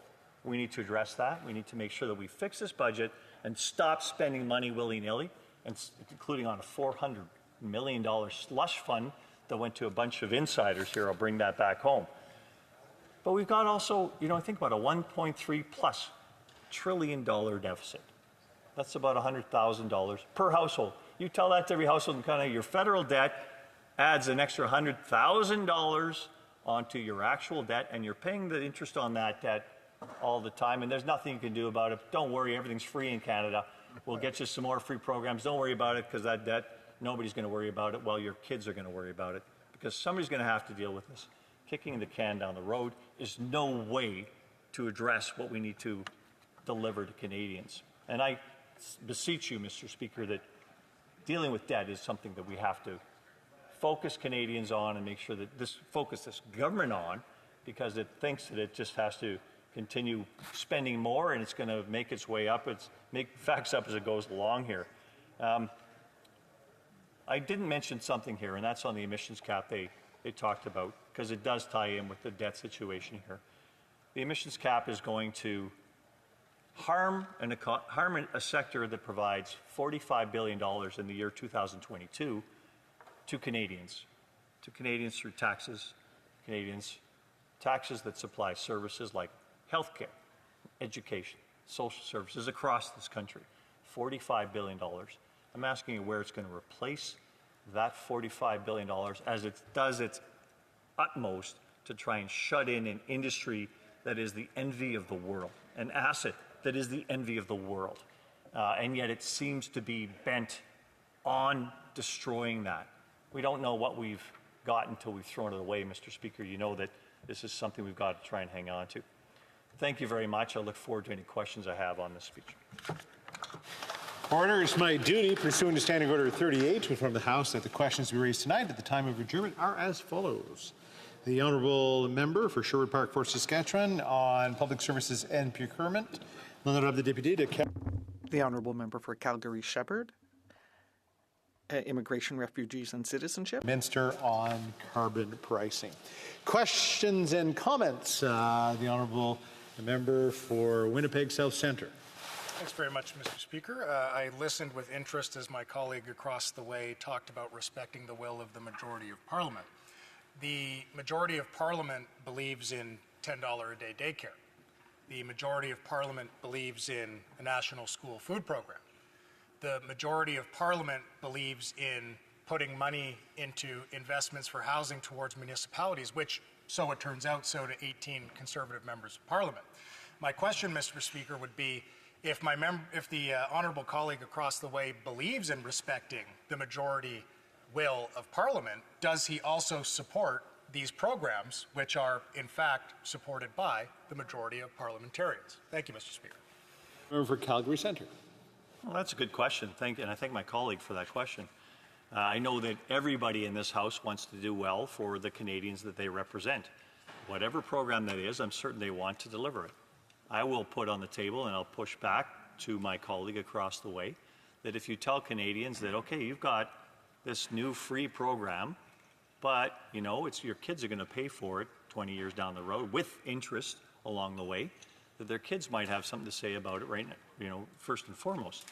We need to address that. We need to make sure that we fix this budget and stop spending money willy-nilly, including on a $400 million slush fund that went to a bunch of insiders here. I'll bring that back home. But we've got also, think about a $1.3 plus trillion deficit. That's about $100,000 per household. You tell that to every household in Canada, your federal debt adds an extra $100,000 onto your actual debt, and you're paying the interest on that debt all the time, and there's nothing you can do about it. Don't worry, everything's free in Canada. We'll get you some more free programs. Don't worry about it, because that debt, nobody's going to worry about it, while your kids are going to worry about it, because somebody's going to have to deal with this. Kicking the can down the road is no way to address what we need to deliver to Canadians. And I beseech you, Mr. Speaker, that dealing with debt is something that we have to focus Canadians on and make sure that focus this government on, because it thinks that it just has to continue spending more and it's going to make its way up. It's make facts up as it goes along here. I didn't mention something here, and that's on the emissions cap they talked about, because it does tie in with the debt situation here. The emissions cap is going to harm a sector that provides $45 billion in the year 2022 to Canadians through taxes, taxes that supply services like healthcare, education, social services across this country. $45 billion. I'm asking you where it's going to replace that $45 billion as it does its utmost to try and shut in an industry that is the envy of the world, an asset that is the envy of the world. And yet it seems to be bent on destroying that. We don't know what we've got until we've thrown it away, Mr. Speaker. You know that this is something we've got to try and hang on to. Thank you very much. I look forward to any questions I have on this speech. Order, it's my duty, pursuant to Standing Order 38, to inform the House that the questions we raise tonight at the time of adjournment are as follows. The Honourable Member for Sherwood Park, Fort Saskatchewan, on Public Services and Procurement. The Honourable Member for Calgary Shepherd, Immigration, Refugees and Citizenship. Minister on carbon pricing. Questions and comments. The Honourable Member for Winnipeg South Centre. Thanks very much, Mr. Speaker. I listened with interest as my colleague across the way talked about respecting the will of the majority of Parliament. The majority of Parliament believes in $10 a day daycare. The majority of Parliament believes in a national school food program. The majority of Parliament believes in putting money into investments for housing towards municipalities, which, so it turns out, so do 18 Conservative members of Parliament. My question, Mr. Speaker, would be, If the honourable colleague across the way believes in respecting the majority will of Parliament, does he also support these programs, which are in fact supported by the majority of parliamentarians? Thank you, Mr. Speaker. Member for Calgary Centre. Well, that's a good question. And I thank my colleague for that question. I know that everybody in this House wants to do well for the Canadians that they represent. Whatever program that is, I'm certain they want to deliver it. I will put on the table, and I'll push back to my colleague across the way, that if you tell Canadians that, okay, you've got this new free program, but, you know, your kids are going to pay for it 20 years down the road with interest along the way, that their kids might have something to say about it right now, you know, first and foremost.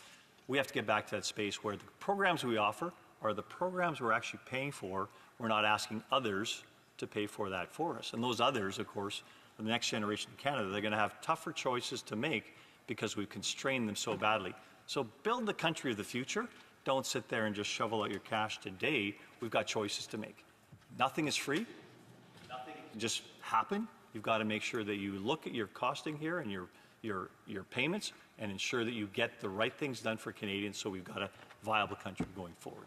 We have to get back to that space where the programs we offer are the programs we're actually paying for. We're not asking others to pay for that for us. And those others, of course, the next generation in Canada, they're going to have tougher choices to make because we've constrained them so badly. So build the country of the future. Don't sit there and just shovel out your cash today. We've got choices to make. Nothing is free. Nothing can just happen. You've got to make sure that you look at your costing here and your payments and ensure that you get the right things done for Canadians so we've got a viable country going forward.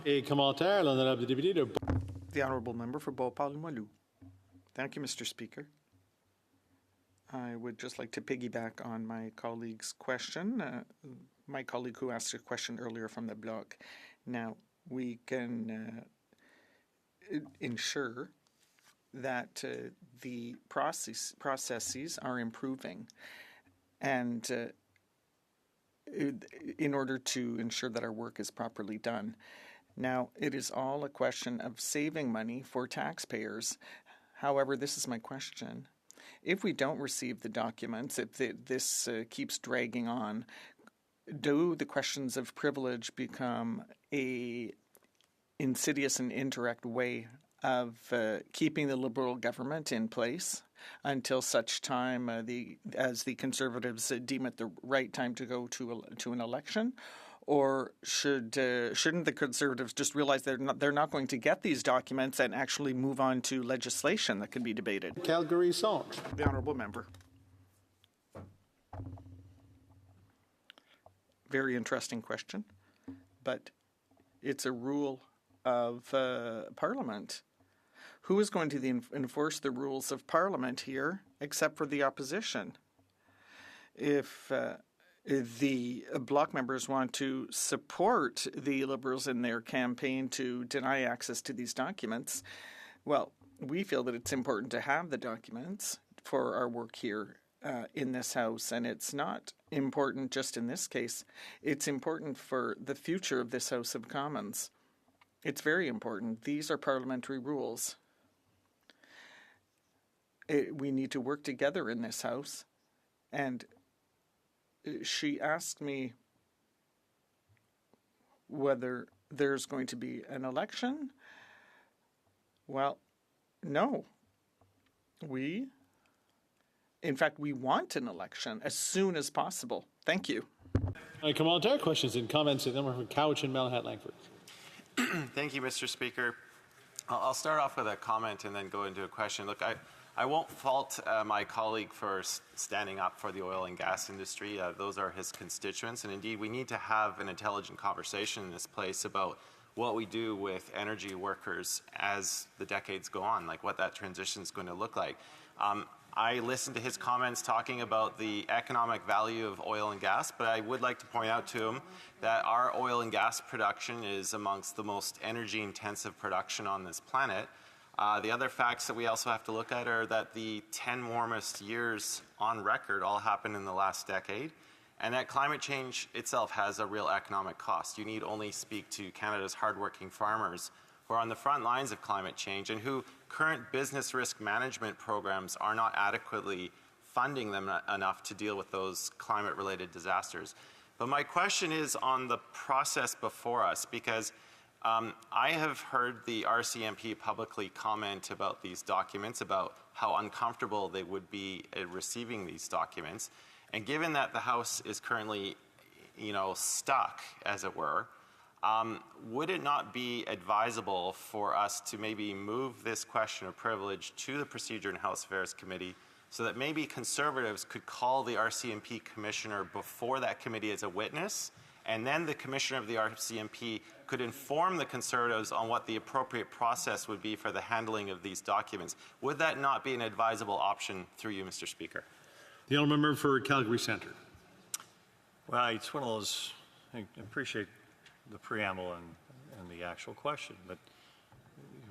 A commentaire, l'honorable député de... The honourable member for Beauport-Limoilou. Thank you, Mr. Speaker. I would just like to piggyback on my colleague's question, my colleague who asked a question earlier from the bloc. Now, we can ensure that the processes are improving, and in order to ensure that our work is properly done. Now, it is all a question of saving money for taxpayers. However, this is my question. If we don't receive the documents, if this keeps dragging on, do the questions of privilege become a insidious and indirect way of keeping the Liberal government in place until such time as the Conservatives deem it the right time to go to an election? Or shouldn't the Conservatives just realize they're not going to get these documents and actually move on to legislation that can be debated? Calgary Centre. The honourable member. Very interesting question, but it's a rule of Parliament. Who is going to enforce the rules of Parliament here except for the opposition? If the bloc members want to support the Liberals in their campaign to deny access to these documents, well, we feel that it's important to have the documents for our work here in this House, and it's not important just in this case. It's important for the future of this House of Commons. It's very important. These are parliamentary rules. We need to work together in this House, and she asked me whether there's going to be an election. Well, no. In fact, we want an election as soon as possible. Thank you. Commentaire, questions and comments. The member from Cowichan, Malahat, Langford. Thank you, Mr. Speaker. I'll start off with a comment and then go into a question. Look, I won't fault my colleague for standing up for the oil and gas industry. Those are his constituents, and indeed we need to have an intelligent conversation in this place about what we do with energy workers as the decades go on, like what that transition is going to look like. I listened to his comments talking about the economic value of oil and gas, but I would like to point out to him that our oil and gas production is amongst the most energy-intensive production on this planet. The other facts that we also have to look at are that the 10 warmest years on record all happened in the last decade, and that climate change itself has a real economic cost. You need only speak to Canada's hardworking farmers who are on the front lines of climate change and who current business risk management programs are not adequately funding them enough to deal with those climate-related disasters. But my question is on the process before us, because I have heard the RCMP publicly comment about these documents, about how uncomfortable they would be at receiving these documents. And given that the House is currently, stuck, as it were, would it not be advisable for us to maybe move this question of privilege to the Procedure and House Affairs Committee so that maybe Conservatives could call the RCMP commissioner before that committee as a witness, and then the commissioner of the RCMP could inform the Conservatives on what the appropriate process would be for the handling of these documents. Would that not be an advisable option through you, Mr. Speaker? The honourable member for Calgary Centre. Well, it's one of those, I appreciate the preamble and the actual question, but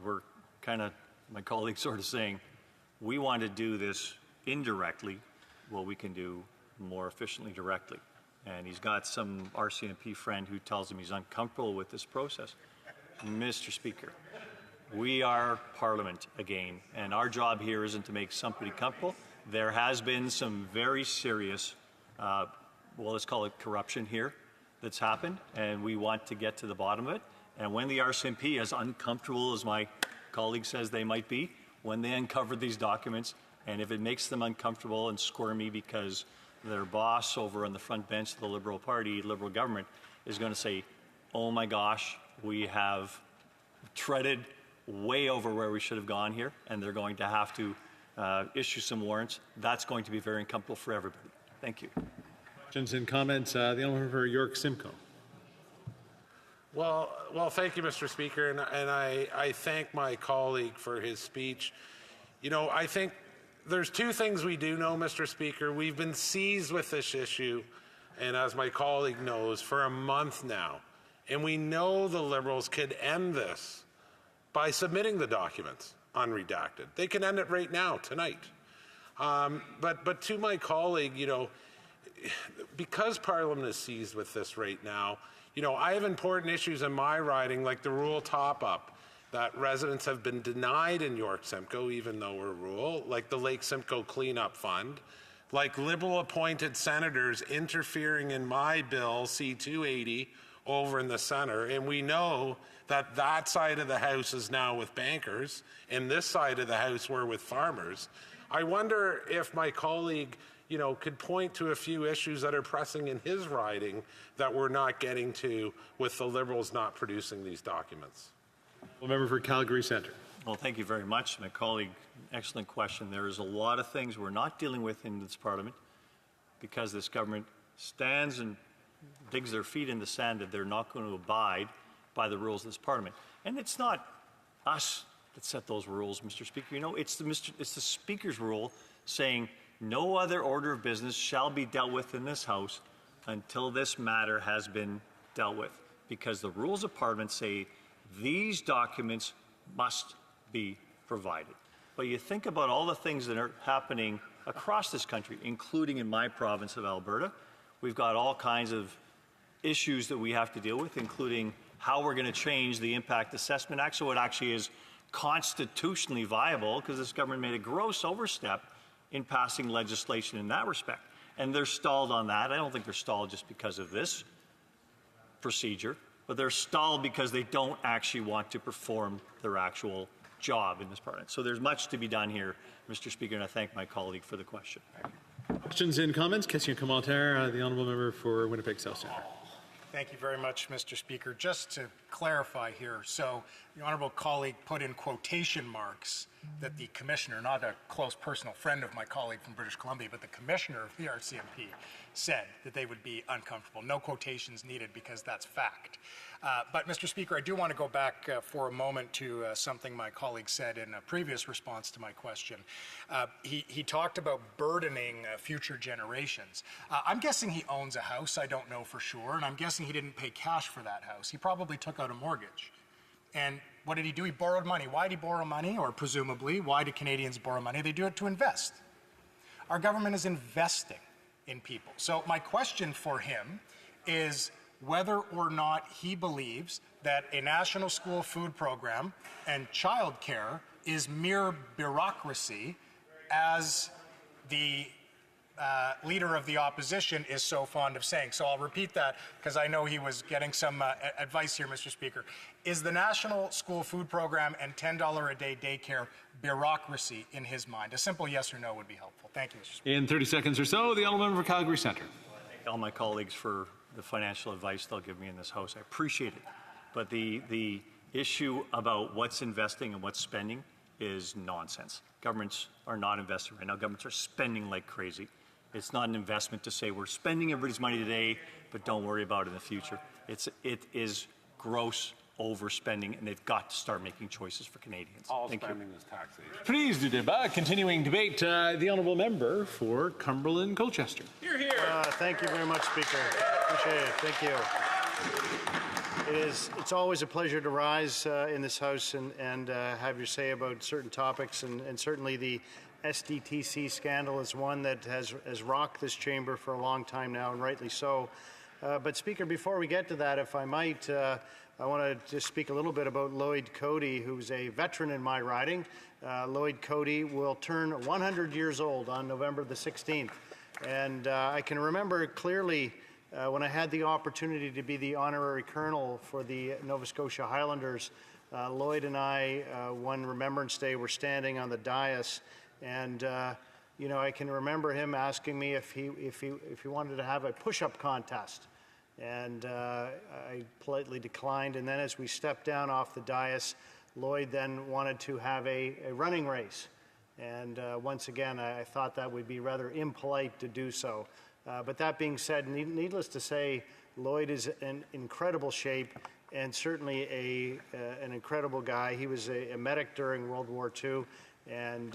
we're kind of, my colleagues sort of saying, we want to do this indirectly, what we can do more efficiently directly. And he's got some RCMP friend who tells him he's uncomfortable with this process. Mr. Speaker, we are Parliament again, and our job here isn't to make somebody comfortable. There has been some very serious, well, let's call it corruption here that's happened, and we want to get to the bottom of it. And when the RCMP, as uncomfortable as my colleague says they might be, when they uncover these documents, and if it makes them uncomfortable and squirmy because their boss over on the front bench of the Liberal Party, Liberal government, is going to say, oh my gosh, we have treaded way over where we should have gone here, and they're going to have to issue some warrants. That's going to be very uncomfortable for everybody. Thank you. Questions and comments? The honourable member for York Simcoe. Well, thank you, Mr. Speaker, and I thank my colleague for his speech. You know, I think there's two things we do know, Mr. Speaker. We've been seized with this issue, and as my colleague knows, for a month now. And we know the Liberals could end this by submitting the documents unredacted. They can end it right now, tonight. But to my colleague, you know, because Parliament is seized with this right now, you know, I have important issues in my riding, like the rural top-up that residents have been denied in York Simcoe, even though we're rural, like the Lake Simcoe Cleanup Fund, like Liberal-appointed senators interfering in my bill, C-280, over in the centre, and we know that that side of the House is now with bankers, and this side of the House we're with farmers. I wonder if my colleague, you know, could point to a few issues that are pressing in his riding that we're not getting to with the Liberals not producing these documents. Member for Calgary Centre. Well, thank you very much, my colleague. Excellent question. There is a lot of things we're not dealing with in this Parliament because this government stands and digs their feet in the sand that they're not going to abide by the rules of this Parliament. And it's not us that set those rules, Mr. Speaker. You know, it's the Speaker's rule saying no other order of business shall be dealt with in this House until this matter has been dealt with, because the rules of Parliament say these documents must be provided. But you think about all the things that are happening across this country, including in my province of Alberta. We've got all kinds of issues that we have to deal with, including how we're going to change the Impact Assessment Act so it actually is constitutionally viable, because this government made a gross overstep in passing legislation in that respect. And they're stalled on that. I don't think they're stalled just because of this procedure, but they're stalled because they don't actually want to perform their actual job in this Parliament. So there's much to be done here, Mr. Speaker, and I thank my colleague for the question. Questions and comments? Question commentaire, the honourable member for Winnipeg South Centre. Thank you very much, Mr. Speaker. Just to clarify here, so the honourable colleague put in quotation marks that the commissioner, not a close personal friend of my colleague from British Columbia, but the commissioner of the RCMP said that they would be uncomfortable. No quotations needed because that's fact. But, Mr. Speaker, I do want to go back for a moment to something my colleague said in a previous response to my question. He talked about burdening future generations. I'm guessing he owns a house. I don't know for sure. And I'm guessing he didn't pay cash for that house. He probably took out a mortgage. And what did he do? He borrowed money. Why did he borrow money? Or presumably, why do Canadians borrow money? They do it to invest. Our government is investing in people. So my question for him is whether or not he believes that a national school food program and childcare is mere bureaucracy, as the leader of the opposition is so fond of saying. So I'll repeat that because I know he was getting some advice here, Mr. Speaker. Is the national school food program and $10 a day daycare bureaucracy in his mind? A simple yes or no would be helpful. Thank you, Mr. Speaker. In 30 seconds or so, the honourable member for Calgary Centre. Thank all my colleagues for the financial advice they'll give me in this House. I appreciate it. But the issue about what's investing and what's spending is nonsense. Governments are not investing right now. Governments are spending like crazy. It's not an investment to say we're spending everybody's money today, but don't worry about it in the future. It is gross overspending, and they've got to start making choices for Canadians. All Thank spending you. is taxation. Please do debate. Continuing debate. The honourable member for Cumberland Colchester. You're here. Thank you very much, Speaker. Appreciate it. Thank you. It's always a pleasure to rise in this House and have your say about certain topics, and certainly the SDTC scandal is one that has rocked this chamber for a long time now, and rightly so. But Speaker, before we get to that, if I might, I want to just speak a little bit about Lloyd Cody, who's a veteran in my riding. Lloyd Cody will turn 100 years old on November the 16th. And I can remember clearly when I had the opportunity to be the honorary colonel for the Nova Scotia Highlanders. Lloyd and I, one Remembrance Day, were standing on the dais, and you know, I can remember him asking me if he wanted to have a push-up contest, and I politely declined. And then as we stepped down off the dais, Lloyd then wanted to have a running race, and once again, I thought that would be rather impolite to do so. But that being said, needless to say, Lloyd is in incredible shape and certainly an incredible guy. He was a medic during World War II, and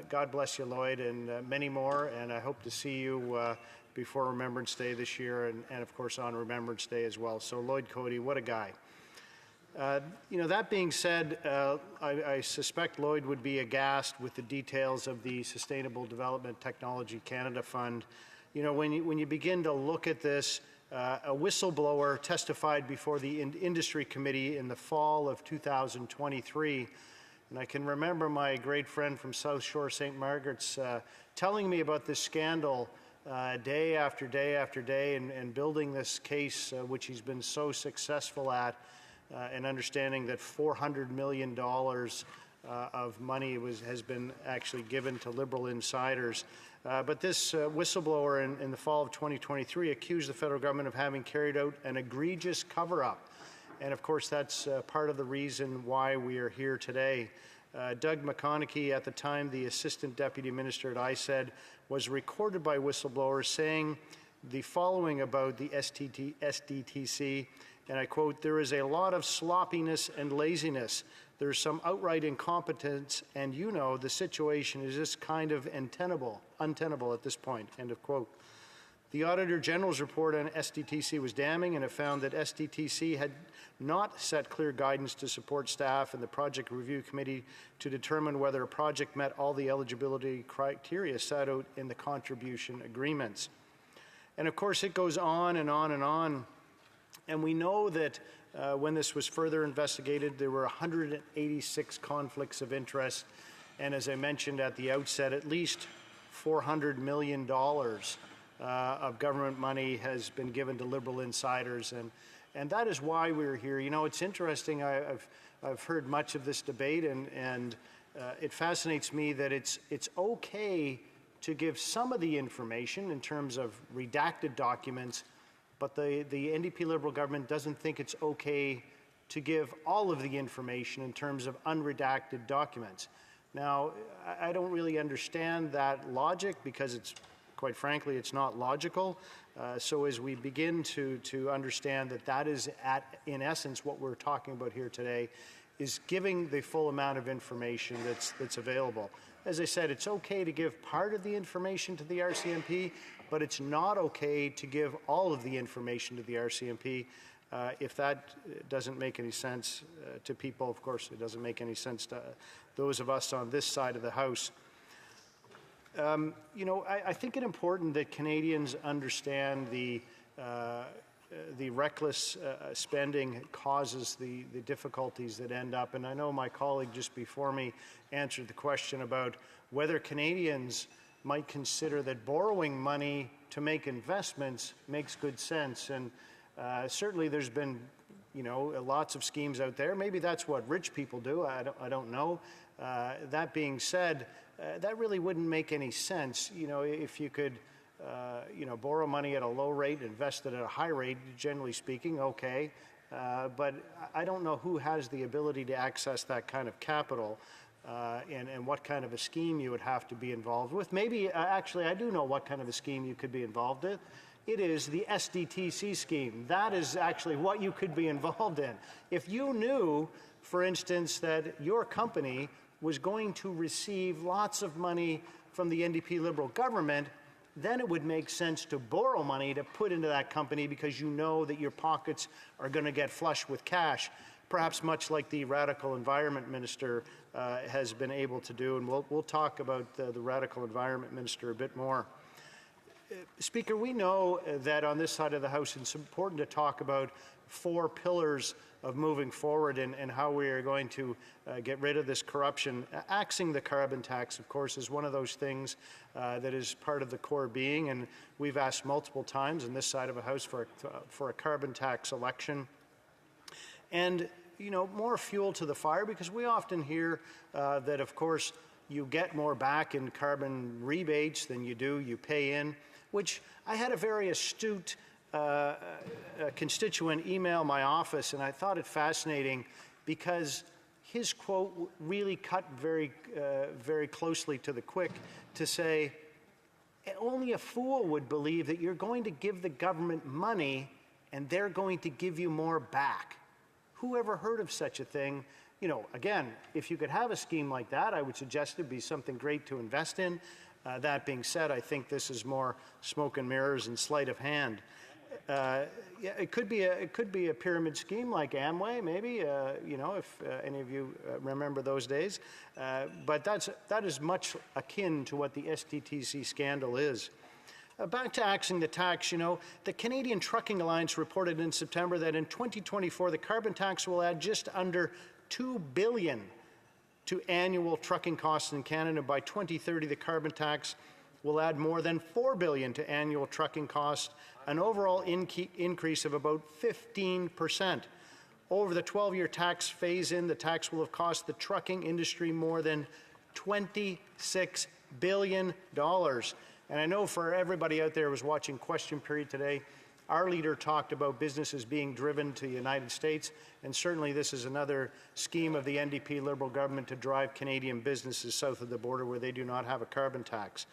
God bless you, Lloyd, and many more. And I hope to see you before Remembrance Day this year, and of course on Remembrance Day as well. So Lloyd Cody, what a guy. You know, that being said, I suspect Lloyd would be aghast with the details of the Sustainable Development Technology Canada Fund. You know, when you begin to look at this, a whistleblower testified before the Industry Committee in the fall of 2023, and I can remember my great friend from South Shore St. Margaret's telling me about this scandal day after day after day, and building this case, which he's been so successful at, and understanding that $400 million of money has been actually given to Liberal insiders. But this whistleblower in the fall of 2023 accused the federal government of having carried out an egregious cover-up. And of course, that's part of the reason why we are here today. Doug McConaughey, at the time the Assistant Deputy Minister at ISED, was recorded by whistleblowers saying the following about the SDTC, and I quote, "There is a lot of sloppiness and laziness. There's some outright incompetence, and you know the situation is just kind of untenable at this point," end of quote. The Auditor General's report on SDTC was damning, and it found that SDTC had not set clear guidance to support staff and the Project Review Committee to determine whether a project met all the eligibility criteria set out in the contribution agreements. And of course, it goes on and on and on. And we know that when this was further investigated, there were 186 conflicts of interest. And as I mentioned at the outset, at least $400 million of government money has been given to Liberal insiders. And that is why we're here. You know, it's interesting. I've heard much of this debate, and it fascinates me that it's okay to give some of the information in terms of redacted documents, but the NDP Liberal government doesn't think it's okay to give all of the information in terms of unredacted documents. Now, I don't really understand that logic, because quite frankly, it's not logical. So as we begin to understand that is in essence what we're talking about here today, is giving the full amount of information that's available. As I said, it's okay to give part of the information to the RCMP, but it's not okay to give all of the information to the RCMP. If that doesn't make any sense to people, of course it doesn't make any sense to those of us on this side of the House. You know, I think it's important that Canadians understand the reckless spending causes the difficulties that end up. And I know my colleague just before me answered the question about whether Canadians might consider that borrowing money to make investments makes good sense. And certainly there's been, you know, lots of schemes out there. Maybe that's what rich people do. I don't know. That being said, that really wouldn't make any sense. You know, if you could, you know, borrow money at a low rate, invest it at a high rate, generally speaking, okay. But I don't know who has the ability to access that kind of capital. and what kind of a scheme you would have to be involved with. Maybe, actually, I do know what kind of a scheme you could be involved in. It is the SDTC scheme. That is actually what you could be involved in. If you knew, for instance, that your company was going to receive lots of money from the NDP Liberal government, then it would make sense to borrow money to put into that company because you know that your pockets are going to get flush with cash, perhaps much like the Radical Environment Minister has been able to do. And we'll talk about the Radical Environment Minister a bit more. Speaker, we know that on this side of the House it's important to talk about 4 pillars of moving forward and how we are going to get rid of this corruption. Axing the carbon tax, of course, is one of those things that is part of the core being, and we've asked multiple times on this side of the House for a carbon tax election. And, you know, more fuel to the fire, because we often hear that, of course, you get more back in carbon rebates than you pay in, which I had a very astute constituent email my office, and I thought it fascinating because his quote really cut very closely to the quick to say, only a fool would believe that you're going to give the government money and they're going to give you more back. Who ever heard of such a thing? You know, again, if you could have a scheme like that, I would suggest it'd be something great to invest in. That being said, I think this is more smoke and mirrors and sleight of hand. Yeah, it could be a pyramid scheme like Amway, maybe. You know, if any of you remember those days. But that is much akin to what the SDTC scandal is. Back to axing the tax, you know, the Canadian Trucking Alliance reported in September that in 2024 the carbon tax will add just under $2 billion to annual trucking costs in Canada. By 2030, the carbon tax will add more than $4 billion to annual trucking costs, an overall increase of about 15%. Over the 12-year tax phase-in, the tax will have cost the trucking industry more than $26 billion. And I know for everybody out there who was watching Question Period today, our leader talked about businesses being driven to the United States, and certainly this is another scheme of the NDP Liberal government to drive Canadian businesses south of the border where they do not have a carbon tax.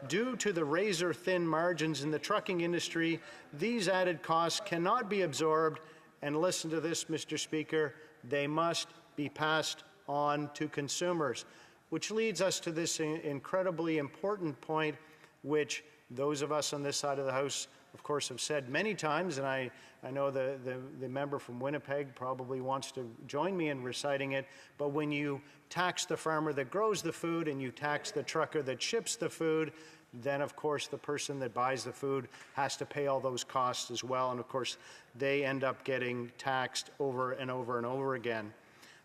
Due to the razor-thin margins in the trucking industry, these added costs cannot be absorbed, and listen to this, Mr. Speaker, they must be passed on to consumers, which leads us to this incredibly important point, which those of us on this side of the House, of course, have said many times, and I know the member from Winnipeg probably wants to join me in reciting it, but when you tax the farmer that grows the food and you tax the trucker that ships the food, then of course the person that buys the food has to pay all those costs as well, and of course they end up getting taxed over and over and over again.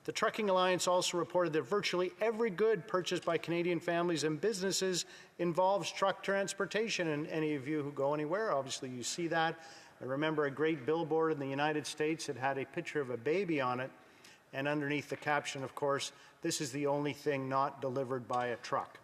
The Trucking Alliance also reported that virtually every good purchased by Canadian families and businesses involves truck transportation, and any of you who go anywhere, obviously you see that. I remember a great billboard in the United States that had a picture of a baby on it, and underneath the caption, of course, "This is the only thing not delivered by a truck."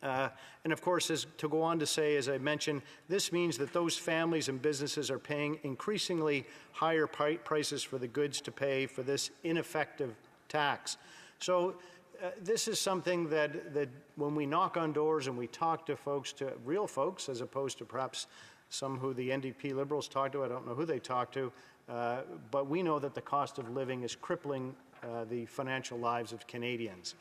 And of course, to go on to say, as I mentioned, this means that those families and businesses are paying increasingly higher prices for the goods to pay for this ineffective tax. So this is something that when we knock on doors and we talk to folks, to real folks, as opposed to perhaps some who the NDP Liberals talk to, I don't know who they talk to, but we know that the cost of living is crippling the financial lives of Canadians.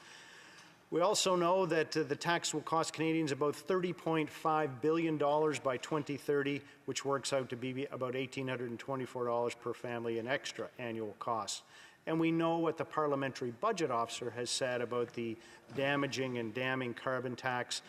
We also know that the tax will cost Canadians about $30.5 billion by 2030, which works out to be about $1,824 per family in extra annual costs. And we know what the Parliamentary Budget Officer has said about the damaging and damning carbon tax.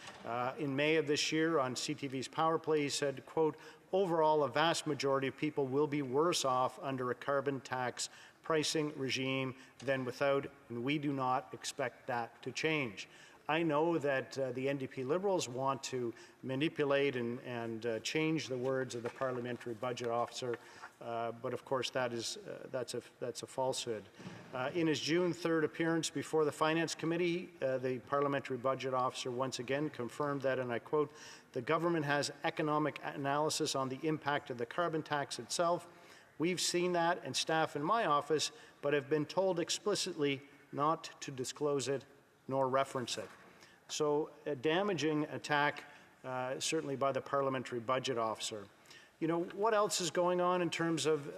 In May of this year on CTV's Power Play, he said, quote, "Overall, a vast majority of people will be worse off under a carbon tax pricing regime than without, and we do not expect that to change." I know that the NDP Liberals want to manipulate and change the words of the Parliamentary Budget Officer, but of course that's a falsehood. In his June 3rd appearance before the Finance Committee, the Parliamentary Budget Officer once again confirmed that, and I quote, "The government has economic analysis on the impact of the carbon tax itself. We've seen that, and staff in my office, but have been told explicitly not to disclose it nor reference it. So a damaging attack, certainly by the Parliamentary Budget Officer. You know, what else is going on in terms of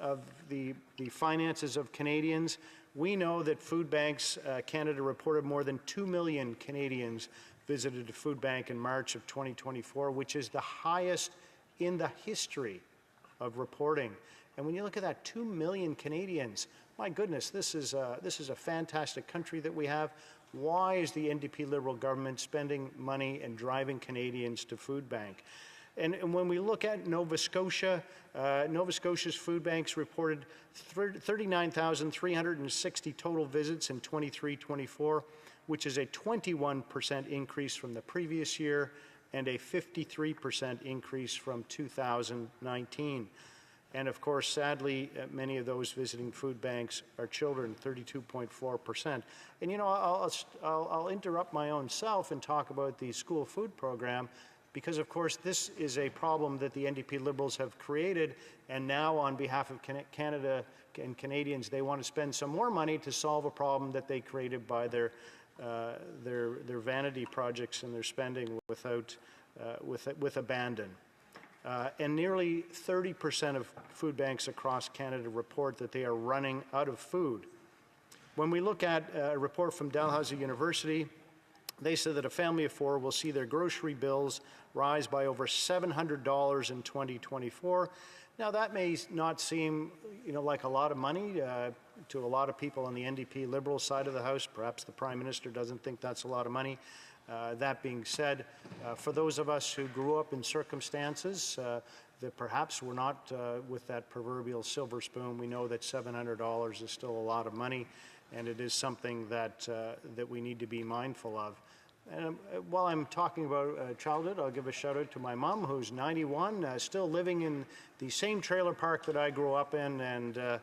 the finances of Canadians? We know that Food Banks Canada reported more than 2 million Canadians visited a food bank in March of 2024, which is the highest in the history of reporting. And when you look at that, 2 million Canadians, my goodness, this is a fantastic country that we have. Why is the NDP Liberal government spending money and driving Canadians to food bank? And when we look at Nova Scotia, Nova Scotia's food banks reported 39,360 total visits in 23-24, which is a 21% increase from the previous year and a 53% increase from 2019. And of course, sadly, many of those visiting food banks are children, 32.4%. And you know, I'll interrupt my own self and talk about the school food program, because of course this is a problem that the NDP Liberals have created, and now on behalf of Canada and Canadians, they want to spend some more money to solve a problem that they created by their vanity projects and their spending with abandon. And nearly 30% of food banks across Canada report that they are running out of food. When we look at a report from Dalhousie University, they said that a family of four will see their grocery bills rise by over $700 in 2024. Now, that may not seem, you know, like a lot of money to a lot of people on the NDP Liberal side of the House. Perhaps the Prime Minister doesn't think that's a lot of money. That being said, for those of us who grew up in circumstances that perhaps were not with that proverbial silver spoon, we know that $700 is still a lot of money, and it is something that we need to be mindful of. And while I'm talking about childhood, I'll give a shout out to my mom, who's 91, still living in the same trailer park that I grew up in, and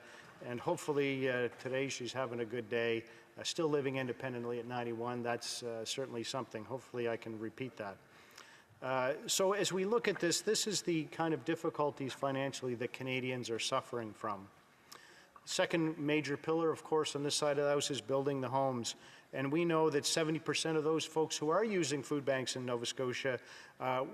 hopefully today she's having a good day. Still living independently at 91, that's certainly something. Hopefully I can repeat that. So as we look at this, this is the kind of difficulties financially that Canadians are suffering from. Second major pillar, of course, on this side of the House is building the homes. And we know that 70% of those folks who are using food banks in Nova Scotia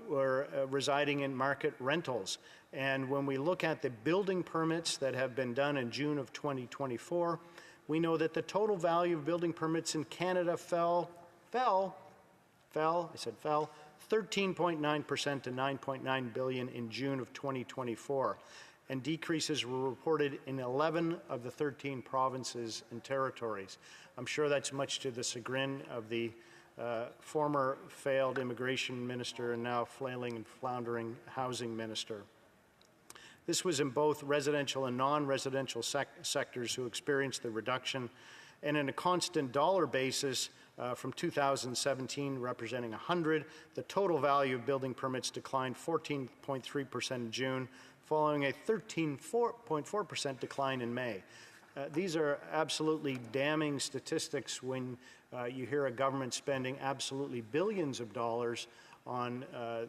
were residing in market rentals. And when we look at the building permits that have been done in June of 2024, we know that the total value of building permits in Canada fell 13.9% to $9.9 billion in June of 2024. And decreases were reported in 11 of the 13 provinces and territories. I'm sure that's much to the chagrin of the former failed immigration minister and now flailing and floundering housing minister. This was in both residential and non-residential sectors who experienced the reduction, and in a constant dollar basis from 2017 representing 100, the total value of building permits declined 14.3% in June, following a 13.4% decline in May. These are absolutely damning statistics when you hear a government spending absolutely billions of dollars on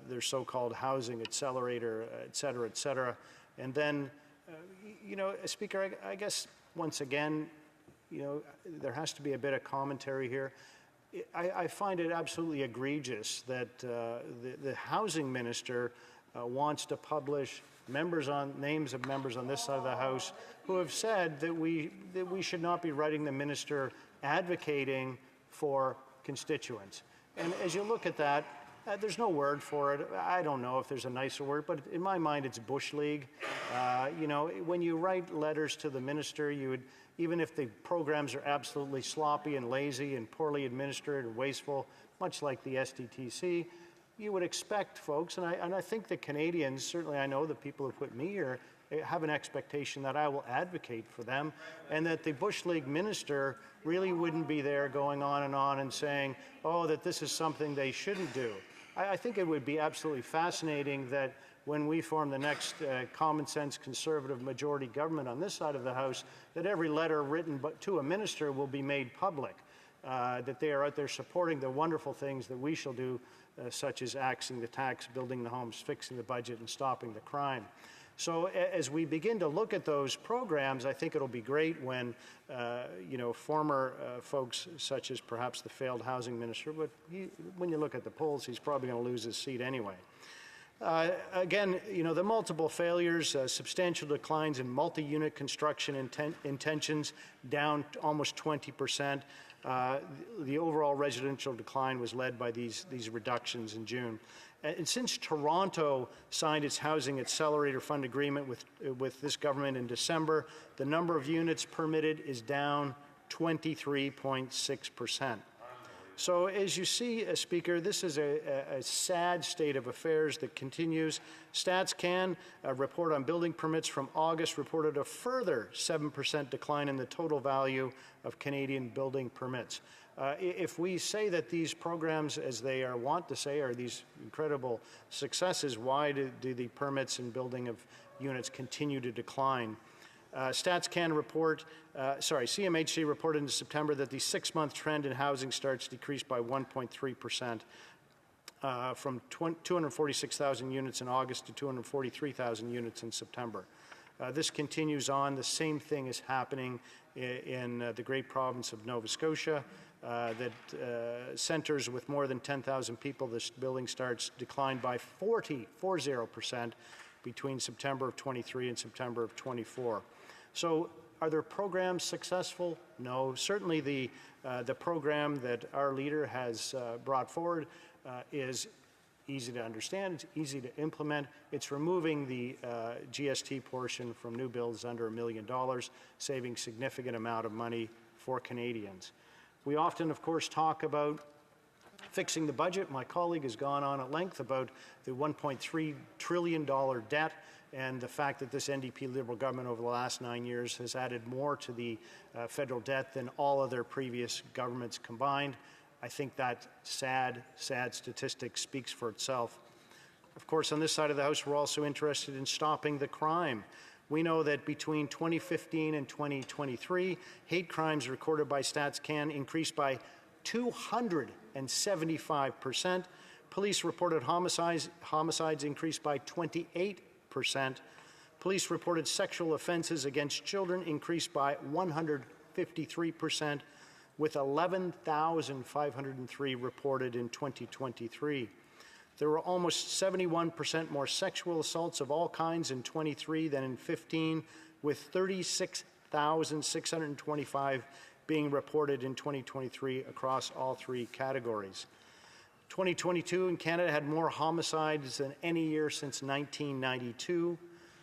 their so-called housing accelerator, et cetera, and then, you know, Speaker, I guess once again, you know, there has to be a bit of commentary here. I find it absolutely egregious that the housing minister wants to publish names of members on this side of the House who have said that we should not be writing the minister advocating for constituents. And as you look at that, there's no word for it. I don't know if there's a nicer word, but in my mind, it's Bush League. You know, when you write letters to the minister, you would, even if the programs are absolutely sloppy and lazy and poorly administered and wasteful, much like the SDTC, you would expect folks, and I think the Canadians, certainly I know the people who put me here, have an expectation that I will advocate for them, and that the Bush League minister really wouldn't be there going on and saying, oh, that this is something they shouldn't do. I think it would be absolutely fascinating that when we form the next common sense conservative majority government on this side of the House, that every letter written to a minister will be made public, that they are out there supporting the wonderful things that we shall do, such as axing the tax, building the homes, fixing the budget, and stopping the crime. So as we begin to look at those programs, I think it'll be great when, former folks such as perhaps the failed housing minister, but when you look at the polls, he's probably going to lose his seat anyway. Again, the multiple failures, substantial declines in multi-unit construction intentions, down almost 20%. The overall residential decline was led by these reductions in June. And since Toronto signed its Housing Accelerator Fund agreement with this government in December, the number of units permitted is down 23.6%. So as you see, Speaker, this is a sad state of affairs that continues. StatsCan, a report on building permits from August, reported a further 7% decline in the total value of Canadian building permits. If we say that these programs, as they are wont to say, are these incredible successes, why do the permits and building of units continue to decline? StatsCan report, CMHC reported in September that the 6-month trend in housing starts decreased by 1.3%, from 246,000 units in August to 243,000 units in September. This continues on. The same thing is happening in the great province of Nova Scotia. That centres with more than 10,000 people, this building starts declined by 40% between September of 23 and September of 24. So are their programs successful? No. Certainly the program that our leader has brought forward is easy to understand, it's easy to implement. It's removing the GST portion from new builds under $1 million, saving significant amount of money for Canadians. We often, of course, talk about fixing the budget. My colleague has gone on at length about the $1.3 trillion debt and the fact that this NDP Liberal government over the last 9 years has added more to the federal debt than all other previous governments combined. I think that sad statistic speaks for itself. Of course, on this side of the House, we're also interested in stopping the crime. We know that between 2015 and 2023, hate crimes recorded by StatsCan increased by 275%. Police reported homicides increased by 28%. Police reported sexual offenses against children increased by 153%, with 11,503 reported in 2023. There were almost 71% more sexual assaults of all kinds in 23 than in 15, with 36,625 being reported in 2023 across all three categories. 2022 in Canada had more homicides than any year since 1992.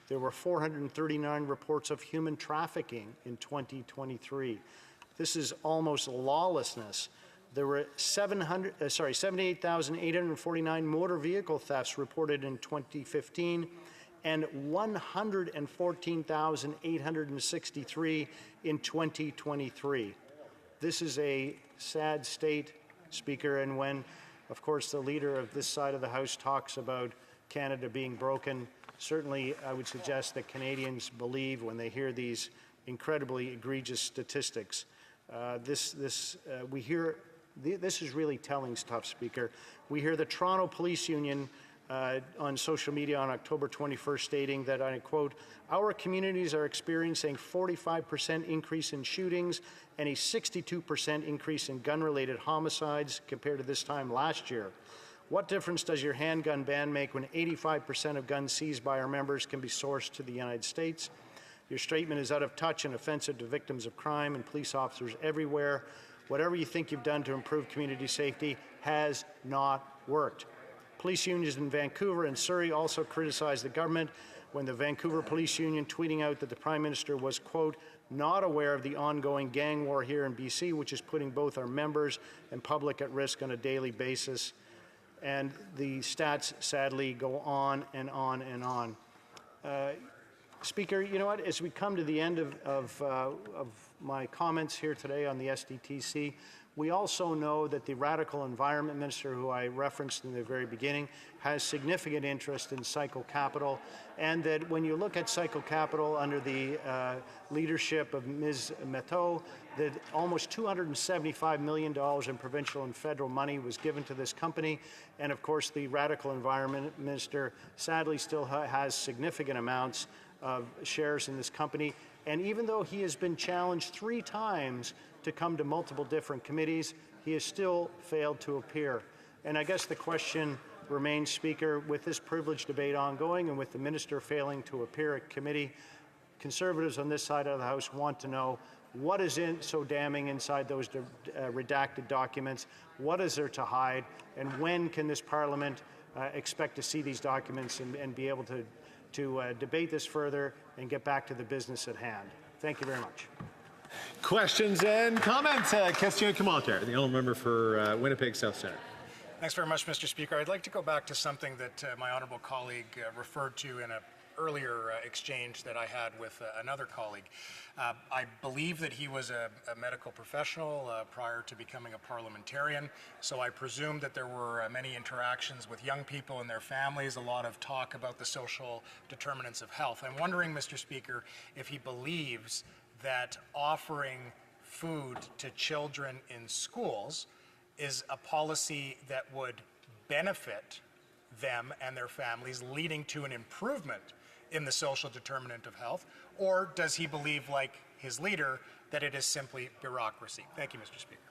There were 439 reports of human trafficking in 2023. This is almost lawlessness. There were 78,849 motor vehicle thefts reported in 2015 and 114,863 in 2023. This is a sad state, Speaker, and when, of course, the leader of this side of the House talks about Canada being broken, certainly I would suggest that Canadians believe when they hear these incredibly egregious statistics. This is really telling stuff, Speaker. We hear the Toronto Police Union on social media on October 21st stating that, and I quote, "Our communities are experiencing 45% increase in shootings and a 62% increase in gun-related homicides compared to this time last year. What difference does your handgun ban make when 85% of guns seized by our members can be sourced to the United States? Your statement is out of touch and offensive to victims of crime and police officers everywhere. Whatever you think you've done to improve community safety has not worked." Police unions in Vancouver and Surrey also criticized the government when the Vancouver Police Union tweeting out that the Prime Minister was, quote, "not aware of the ongoing gang war here in BC, which is putting both our members and public at risk on a daily basis." And the stats sadly go on and on and on. Speaker, you know what? As we come to the end of my comments here today on the SDTC, we also know that the radical environment minister, who I referenced in the very beginning, has significant interest in Cycle Capital, and that when you look at Cycle Capital under the leadership of Ms. Metteau, that almost $275 million in provincial and federal money was given to this company, and of course the radical environment minister sadly still has significant amounts of shares in this company. And even though he has been challenged 3 times to come to multiple different committees, he has still failed to appear. And I guess the question remains, Speaker, with this privileged debate ongoing and with the minister failing to appear at committee, Conservatives on this side of the House want to know what is so damning inside those redacted documents, what is there to hide, and when can this Parliament expect to see these documents and be able to debate this further and get back to the business at hand. Thank you very much. Questions and comments. Question commentaire. The honourable member for Winnipeg South Centre. Thanks very much, Mr. Speaker. I'd like to go back to something that my honourable colleague referred to in an earlier exchange that I had with another colleague. I believe that he was a medical professional prior to becoming a parliamentarian, so I presume that there were many interactions with young people and their families, a lot of talk about the social determinants of health. I'm wondering, Mr. Speaker, if he believes that offering food to children in schools is a policy that would benefit them and their families, leading to an improvement in the social determinant of health, or does he believe, like his leader, that it is simply bureaucracy? Thank you, Mr. Speaker.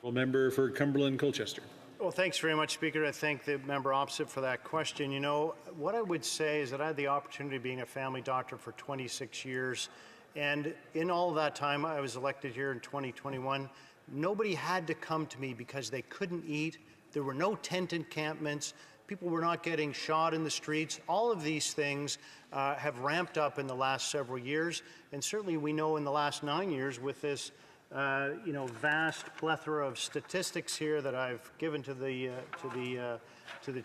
Honourable member for Cumberland Colchester. Well, thanks very much, Speaker. I thank the member opposite for that question. You know, what I would say is that I had the opportunity of being a family doctor for 26 years, and in all of that time, I was elected here in 2021. Nobody had to come to me because they couldn't eat. There were no tent encampments. People were not getting shot in the streets. All of these things have ramped up in the last several years, and certainly we know in the last 9 years with this vast plethora of statistics here that I've given to the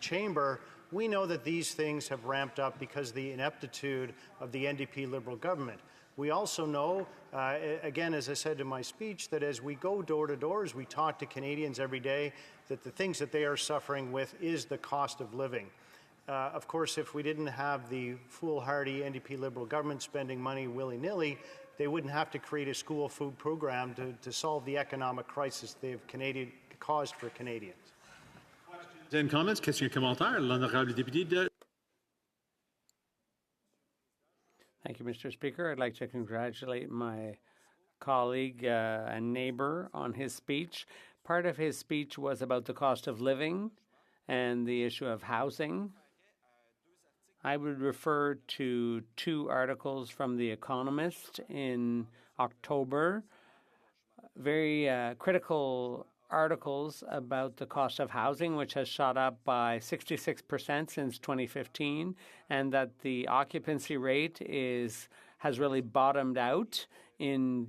chamber, we know that these things have ramped up because of the ineptitude of the NDP Liberal government. We also know, again, as I said in my speech, that as we go door to door, as we talk to Canadians every day, that the things that they are suffering with is the cost of living. Of course, if we didn't have the foolhardy NDP Liberal government spending money willy-nilly, they wouldn't have to create a school food program to solve the economic crisis they have caused for Canadians. And comments. Question commentaire. L'honorable député de. Thank you, Mr. Speaker. I'd like to congratulate my colleague and neighbor on his speech. Part of his speech was about the cost of living and the issue of housing. I would refer to 2 articles from The Economist in October, very critical articles about the cost of housing, which has shot up by 66% since 2015, and that the occupancy rate has really bottomed out in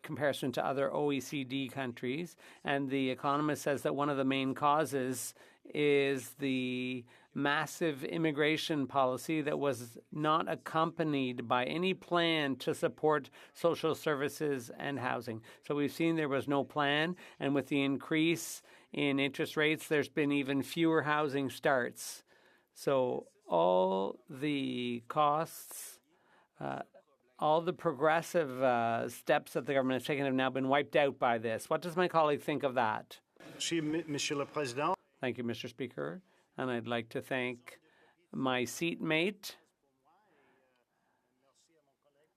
comparison to other OECD countries. And The Economist says that one of the main causes is the massive immigration policy that was not accompanied by any plan to support social services and housing. So we've seen there was no plan, and with the increase in interest rates, there's been even fewer housing starts. So all the costs, all the progressive steps that the government has taken have now been wiped out by this. What does my colleague think of that? Monsieur le Président. Thank you, Mr. Speaker. And I'd like to thank my seatmate,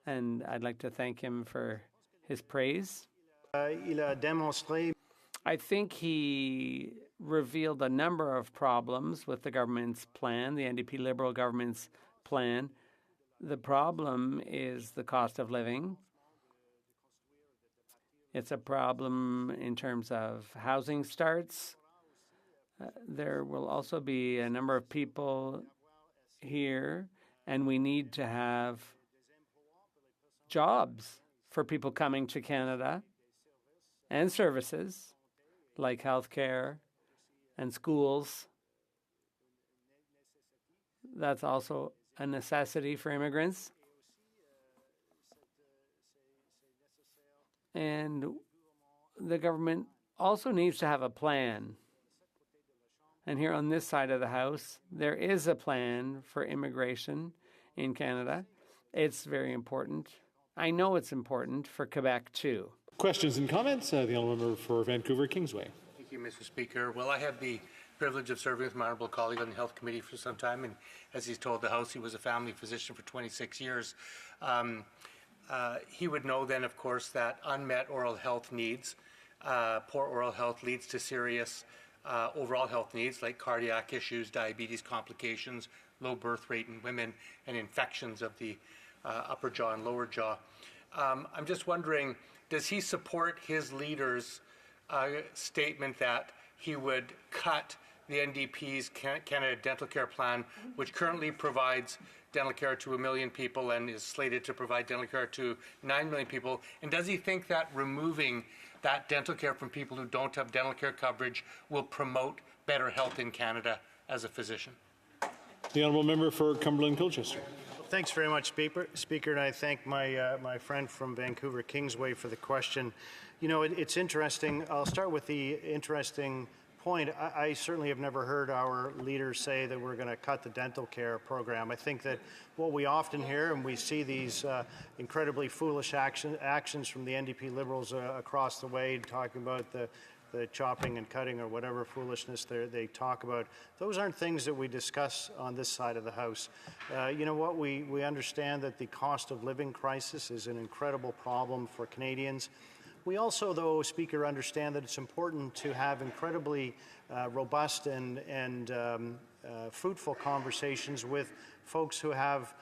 and I'd like to thank him for his praise. I think he revealed a number of problems with the government's plan, the NDP Liberal government's plan. The problem is the cost of living. It's a problem in terms of housing starts. There will also be a number of people here, and we need to have jobs for people coming to Canada and services like healthcare and schools. That's also a necessity for immigrants. And the government also needs to have a plan. And here on this side of the House, there is a plan for immigration in Canada. It's very important. I know it's important for Quebec too. Questions and comments? The honourable member for Vancouver Kingsway. Thank you, Mr. Speaker. Well, I had the privilege of serving with my honourable colleague on the Health Committee for some time, and as he's told the House, he was a family physician for 26 years. He would know then, of course, that unmet oral health needs, poor oral health leads to serious overall health needs like cardiac issues, diabetes complications, low birth rate in women, and infections of the upper jaw and lower jaw. I'm just wondering, does he support his leader's statement that he would cut the NDP's Canada Dental Care Plan, which currently provides dental care to 1 million people and is slated to provide dental care to 9 million people? And does he think that removing that dental care from people who don't have dental care coverage will promote better health in Canada as a physician? The honourable member for Cumberland Colchester. Thanks very much, Speaker, and I thank my friend from Vancouver Kingsway for the question. You know, it's interesting. I'll start with the interesting point. I certainly have never heard our leaders say that we're going to cut the dental care program. I think that what we often hear, and we see these incredibly foolish actions from the NDP Liberals across the way, talking about the chopping and cutting or whatever foolishness they talk about. Those aren't things that we discuss on this side of the House. You know what? We understand that the cost of living crisis is an incredible problem for Canadians. We also, though, Speaker, understand that it's important to have incredibly robust and fruitful conversations with folks who have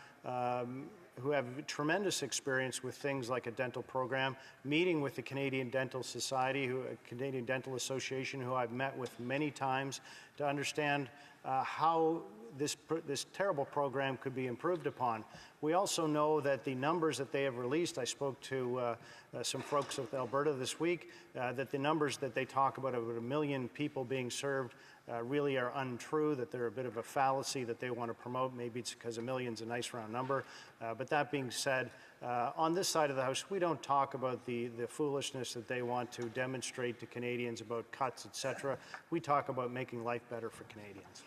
tremendous experience with things like a dental program, meeting with the Canadian Dental Society, Canadian Dental Association, who I've met with many times, to understand how this terrible program could be improved upon. We also know that the numbers that they have released, I spoke to some folks with Alberta this week, that the numbers that they talk about 1 million people being served really are untrue, that they're a bit of a fallacy that they want to promote. Maybe it's because 1 million's a nice round number. But that being said, on this side of the House, we don't talk about the foolishness that they want to demonstrate to Canadians about cuts, etc. We talk about making life better for Canadians.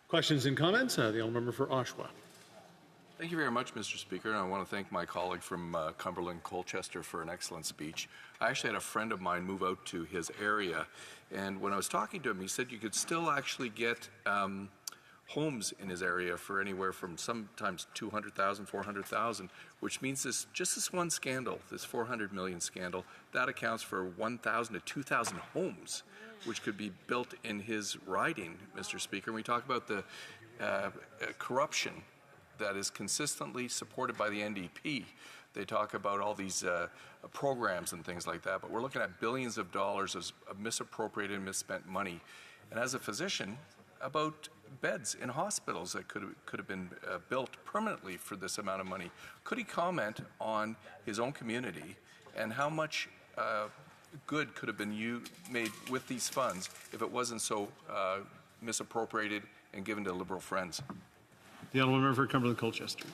Questions and comments? The honourable member for Oshawa. Thank you very much, Mr. Speaker, and I want to thank my colleague from Cumberland Colchester for an excellent speech. I actually had a friend of mine move out to his area, and when I was talking to him, he said you could still actually get homes in his area for anywhere from sometimes 200,000, 400,000, which means this one scandal, this 400 million scandal, that accounts for 1,000 to 2,000 homes, which could be built in his riding, Mr. Speaker. And we talk about the corruption that is consistently supported by the NDP. They talk about all these programs and things like that, but we're looking at billions of dollars of misappropriated and misspent money. And as a physician, about beds in hospitals that could have been built permanently for this amount of money. Could he comment on his own community and how much good could have been made with these funds if it wasn't so misappropriated and given to Liberal friends? The honourable member for Cumberland Colchester.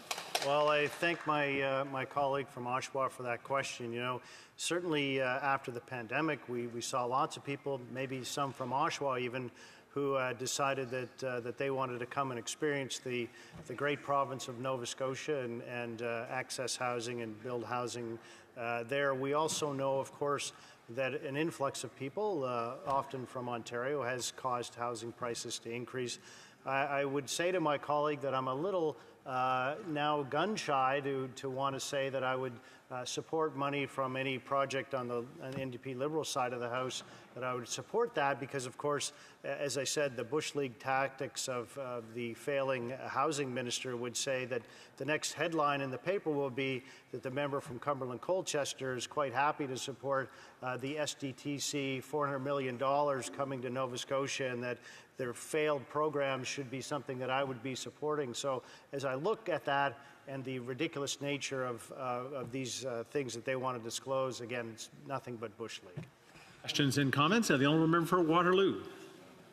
Well, I thank my colleague from Oshawa for that question. You know, certainly after the pandemic, we saw lots of people, maybe some from Oshawa even, who decided that they wanted to come and experience the great province of Nova Scotia and access housing and build housing there. We also know, of course, that an influx of people, often from Ontario, has caused housing prices to increase. I would say to my colleague that I'm a little now gun-shy to want to say that I would support money from any project on the NDP Liberal side of the House, that I would support that because, of course, as I said, the Bush League tactics of the failing housing minister would say that the next headline in the paper will be that the member from Cumberland Colchester is quite happy to support the SDTC $400 million coming to Nova Scotia, and that their failed program should be something that I would be supporting. So as I look at that and the ridiculous nature of these things that they want to disclose, again, it's nothing but Bush League. Questions and comments? The honourable member for Waterloo.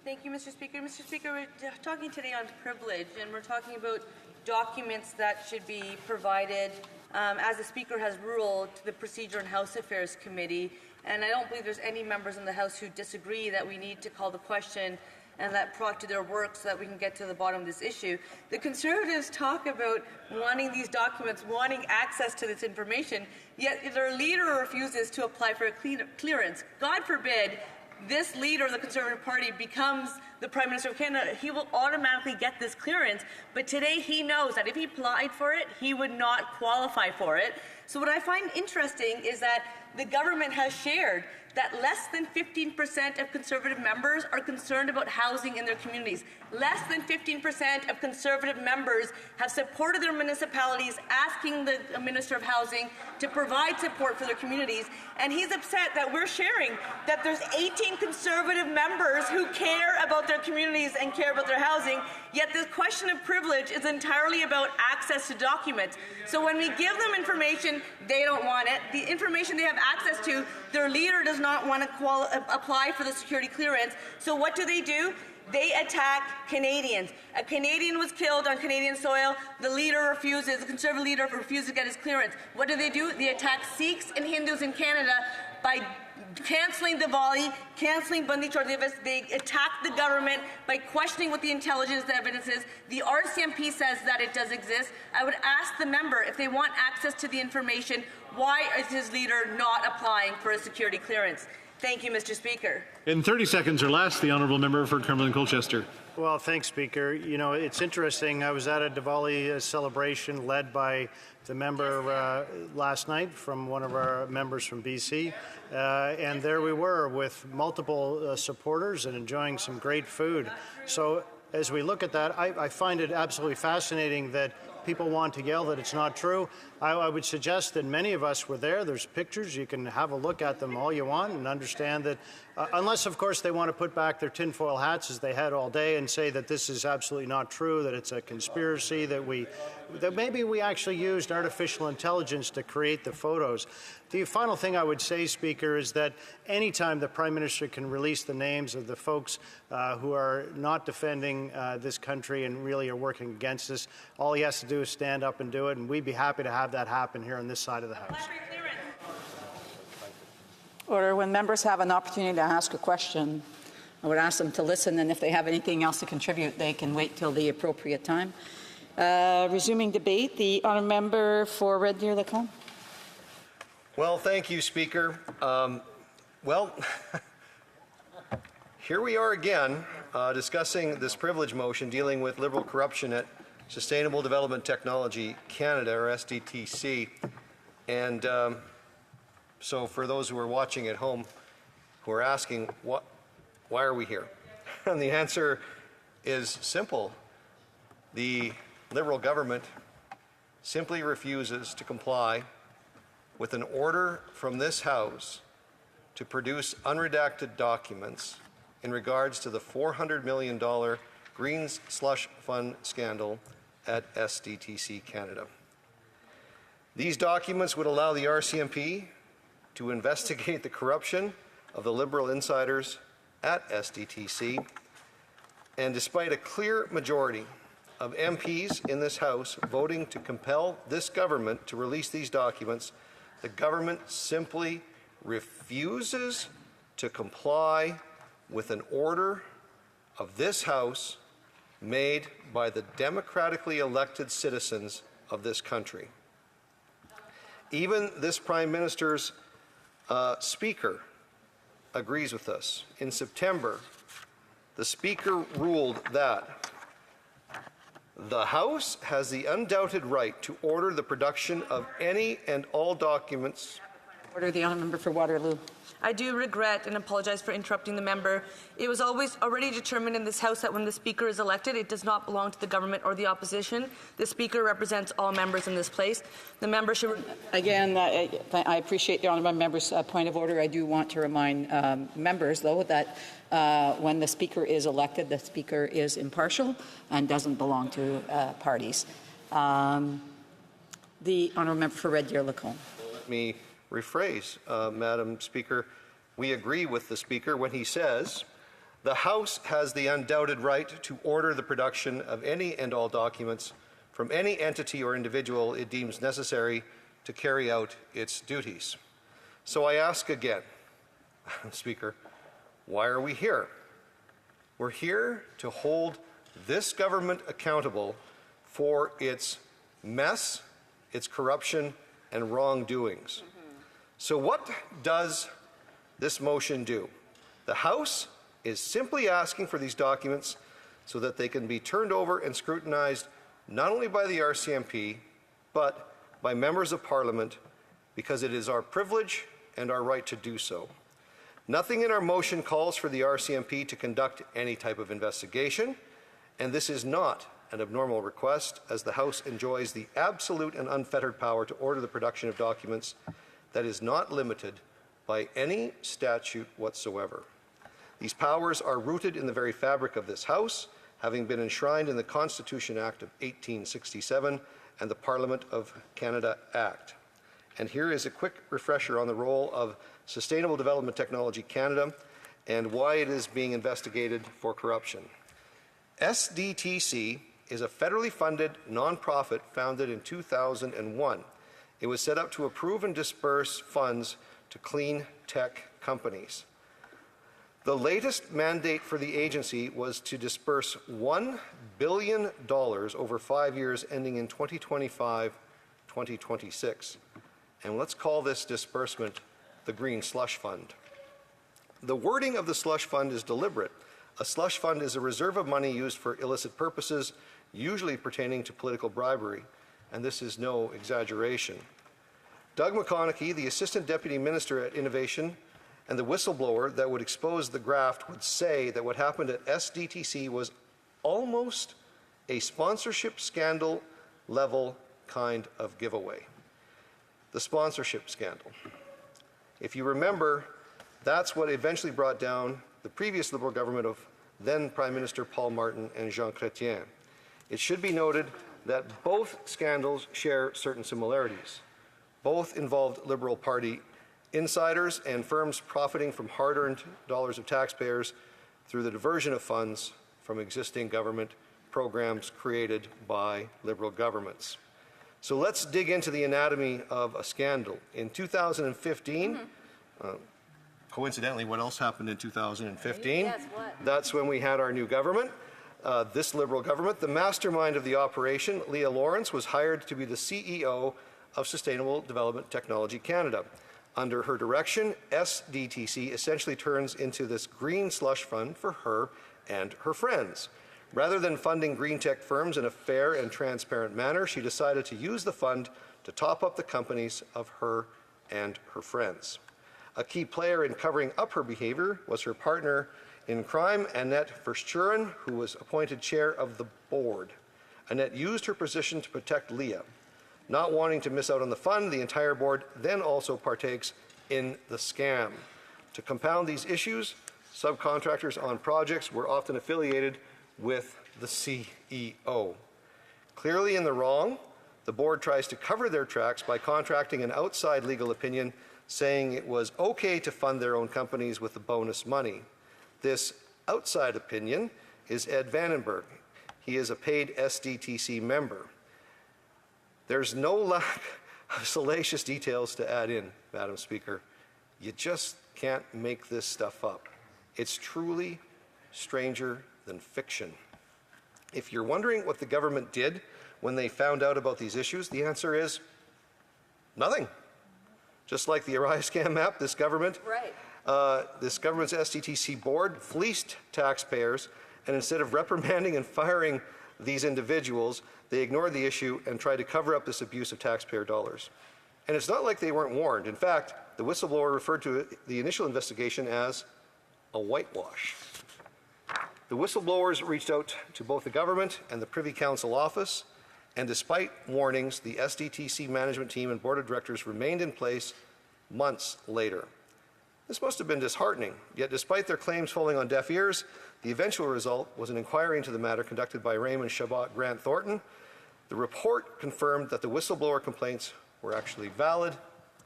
Thank you, Mr. Speaker. Mr. Speaker, we're talking today on privilege, and we're talking about documents that should be provided as the Speaker has ruled, to the Procedure and House Affairs Committee, and I don't believe there's any members in the House who disagree that we need to call the question and let PROC do their work so that we can get to the bottom of this issue. The Conservatives talk about wanting these documents, wanting access to this information, yet their leader refuses to apply for a clearance. God forbid this leader of the Conservative Party becomes the Prime Minister of Canada, he will automatically get this clearance. But today he knows that if he applied for it, he would not qualify for it. So what I find interesting is that the government has shared that less than 15% of Conservative members are concerned about housing in their communities. Less than 15% of Conservative members have supported their municipalities, asking the Minister of Housing to provide support for their communities. And he's upset that we're sharing that there's 18 Conservative members who care about their communities and care about their housing, yet the question of privilege is entirely about access to documents. So when we give them information, they don't want it. The information they have access to, their leader does not want to apply for the security clearance. So what do? They attack Canadians. A Canadian was killed on Canadian soil. The leader refuses, the Conservative leader refuses to get his clearance. What do? They attack Sikhs and Hindus in Canada by cancelling Diwali, cancelling Bandi Chhor Divas. They attack the government by questioning what the intelligence evidence is. The RCMP says that it does exist. I would ask the member, if they want access to the information, why is his leader not applying for a security clearance? Thank you, Mr. Speaker. In 30 seconds or less, the honourable member for Cumberland-Colchester. Well, thanks, Speaker. You know, it's interesting. I was at a Diwali celebration led by the member last night from one of our members from BC, and there we were with multiple supporters and enjoying some great food. So as we look at that, I find it absolutely fascinating that people want to yell that it's not true. I would suggest that many of us were there. There's pictures. You can have a look at them all you want and understand that, unless, of course, they want to put back their tinfoil hats as they had all day and say that this is absolutely not true, that it's a conspiracy, that maybe we actually used artificial intelligence to create the photos. The final thing I would say, Speaker, is that anytime the Prime Minister can release the names of the folks who are not defending this country and really are working against us, all he has to do is stand up and do it, and we'd be happy to have that happen here on this side of the House. Order. When members have an opportunity to ask a question, I would ask them to listen, and if they have anything else to contribute, they can wait till the appropriate time. Resuming debate, the honourable member for Red Deer Lacombe. Well, thank you, Speaker. Here we are again discussing this privilege motion dealing with Liberal corruption at Sustainable Development Technology Canada, or SDTC. And so for those who are watching at home who are asking, why are we here? And the answer is simple. The Liberal government simply refuses to comply with an order from this House to produce unredacted documents in regards to the $400 million Greens Slush Fund scandal at SDTC Canada. These documents would allow the RCMP to investigate the corruption of the Liberal insiders at SDTC, and despite a clear majority of MPs in this House voting to compel this government to release these documents, the government simply refuses to comply with an order of this House made by the democratically elected citizens of this country. Even this Prime Minister's Speaker agrees with us. In September, the Speaker ruled that the House has the undoubted right to order the production of any and all documents. Order. The honourable member for Waterloo. I do regret and apologize for interrupting the member. It was always already determined in this House that when the Speaker is elected, it does not belong to the government or the opposition. The Speaker represents all members in this place. The member should... Again, I appreciate the honourable member's point of order. I do want to remind members, though, that when the Speaker is elected, the Speaker is impartial and doesn't belong to parties. The honourable member for Red Deer Lacombe. Let me rephrase, Madam Speaker. We agree with the Speaker when he says the House has the undoubted right to order the production of any and all documents from any entity or individual it deems necessary to carry out its duties. So I ask again, Speaker, why are we here? We're here to hold this government accountable for its mess, its corruption, and wrongdoings. So what does this motion do? The House is simply asking for these documents so that they can be turned over and scrutinized not only by the RCMP, but by members of Parliament, because it is our privilege and our right to do so. Nothing in our motion calls for the RCMP to conduct any type of investigation, and this is not an abnormal request, as the House enjoys the absolute and unfettered power to order the production of documents that is not limited by any statute whatsoever. These powers are rooted in the very fabric of this House, having been enshrined in the Constitution Act of 1867 and the Parliament of Canada Act. And here is a quick refresher on the role of Sustainable Development Technology Canada and why it is being investigated for corruption. SDTC is a federally funded nonprofit founded in 2001. It was set up to approve and disperse funds to clean tech companies. The latest mandate for the agency was to disperse $1 billion over 5 years ending in 2025-2026. And let's call this disbursement the Green Slush Fund. The wording of the slush fund is deliberate. A slush fund is a reserve of money used for illicit purposes, usually pertaining to political bribery, and this is no exaggeration. Doug McConaughey, the Assistant Deputy Minister at Innovation, and the whistleblower that would expose the graft would say that what happened at SDTC was almost a sponsorship scandal level kind of giveaway. The sponsorship scandal. If you remember, that's what eventually brought down the previous Liberal government of then Prime Minister Paul Martin and Jean Chrétien. It should be noted that both scandals share certain similarities. Both involved Liberal Party insiders and firms profiting from hard-earned dollars of taxpayers through the diversion of funds from existing government programs created by Liberal governments. So let's dig into the anatomy of a scandal. In 2015, coincidentally, what else happened in 2015? Yes, what? That's when we had our new government, this Liberal government. The mastermind of the operation, Leah Lawrence, was hired to be the CEO of Sustainable Development Technology Canada. Under her direction, SDTC essentially turns into this green slush fund for her and her friends. Rather than funding green tech firms in a fair and transparent manner, she decided to use the fund to top up the companies of her and her friends. A key player in covering up her behavior was her partner in crime, Annette Verschuren, who was appointed chair of the board. Annette used her position to protect Leah. Not wanting to miss out on the fund, the entire board then also partakes in the scam. To compound these issues, subcontractors on projects were often affiliated with the CEO. Clearly in the wrong, the board tries to cover their tracks by contracting an outside legal opinion saying it was okay to fund their own companies with the bonus money. This outside opinion is Ed Vandenberg. He is a paid SDTC member. There's no lack of salacious details to add in, Madam Speaker. You just can't make this stuff up. It's truly stranger than fiction. If you're wondering what the government did when they found out about these issues, the answer is nothing. Just like the Arias scam map, this government's SDTC board fleeced taxpayers, and instead of reprimanding and firing these individuals, they ignored the issue and tried to cover up this abuse of taxpayer dollars. And it's not like they weren't warned. In fact, the whistleblower referred to the initial investigation as a whitewash. The whistleblowers reached out to both the government and the Privy Council office, and despite warnings, the SDTC management team and board of directors remained in place months later. This must have been disheartening, yet despite their claims falling on deaf ears, the eventual result was an inquiry into the matter conducted by Raymond Chabot Grant Thornton. The report confirmed that the whistleblower complaints were actually valid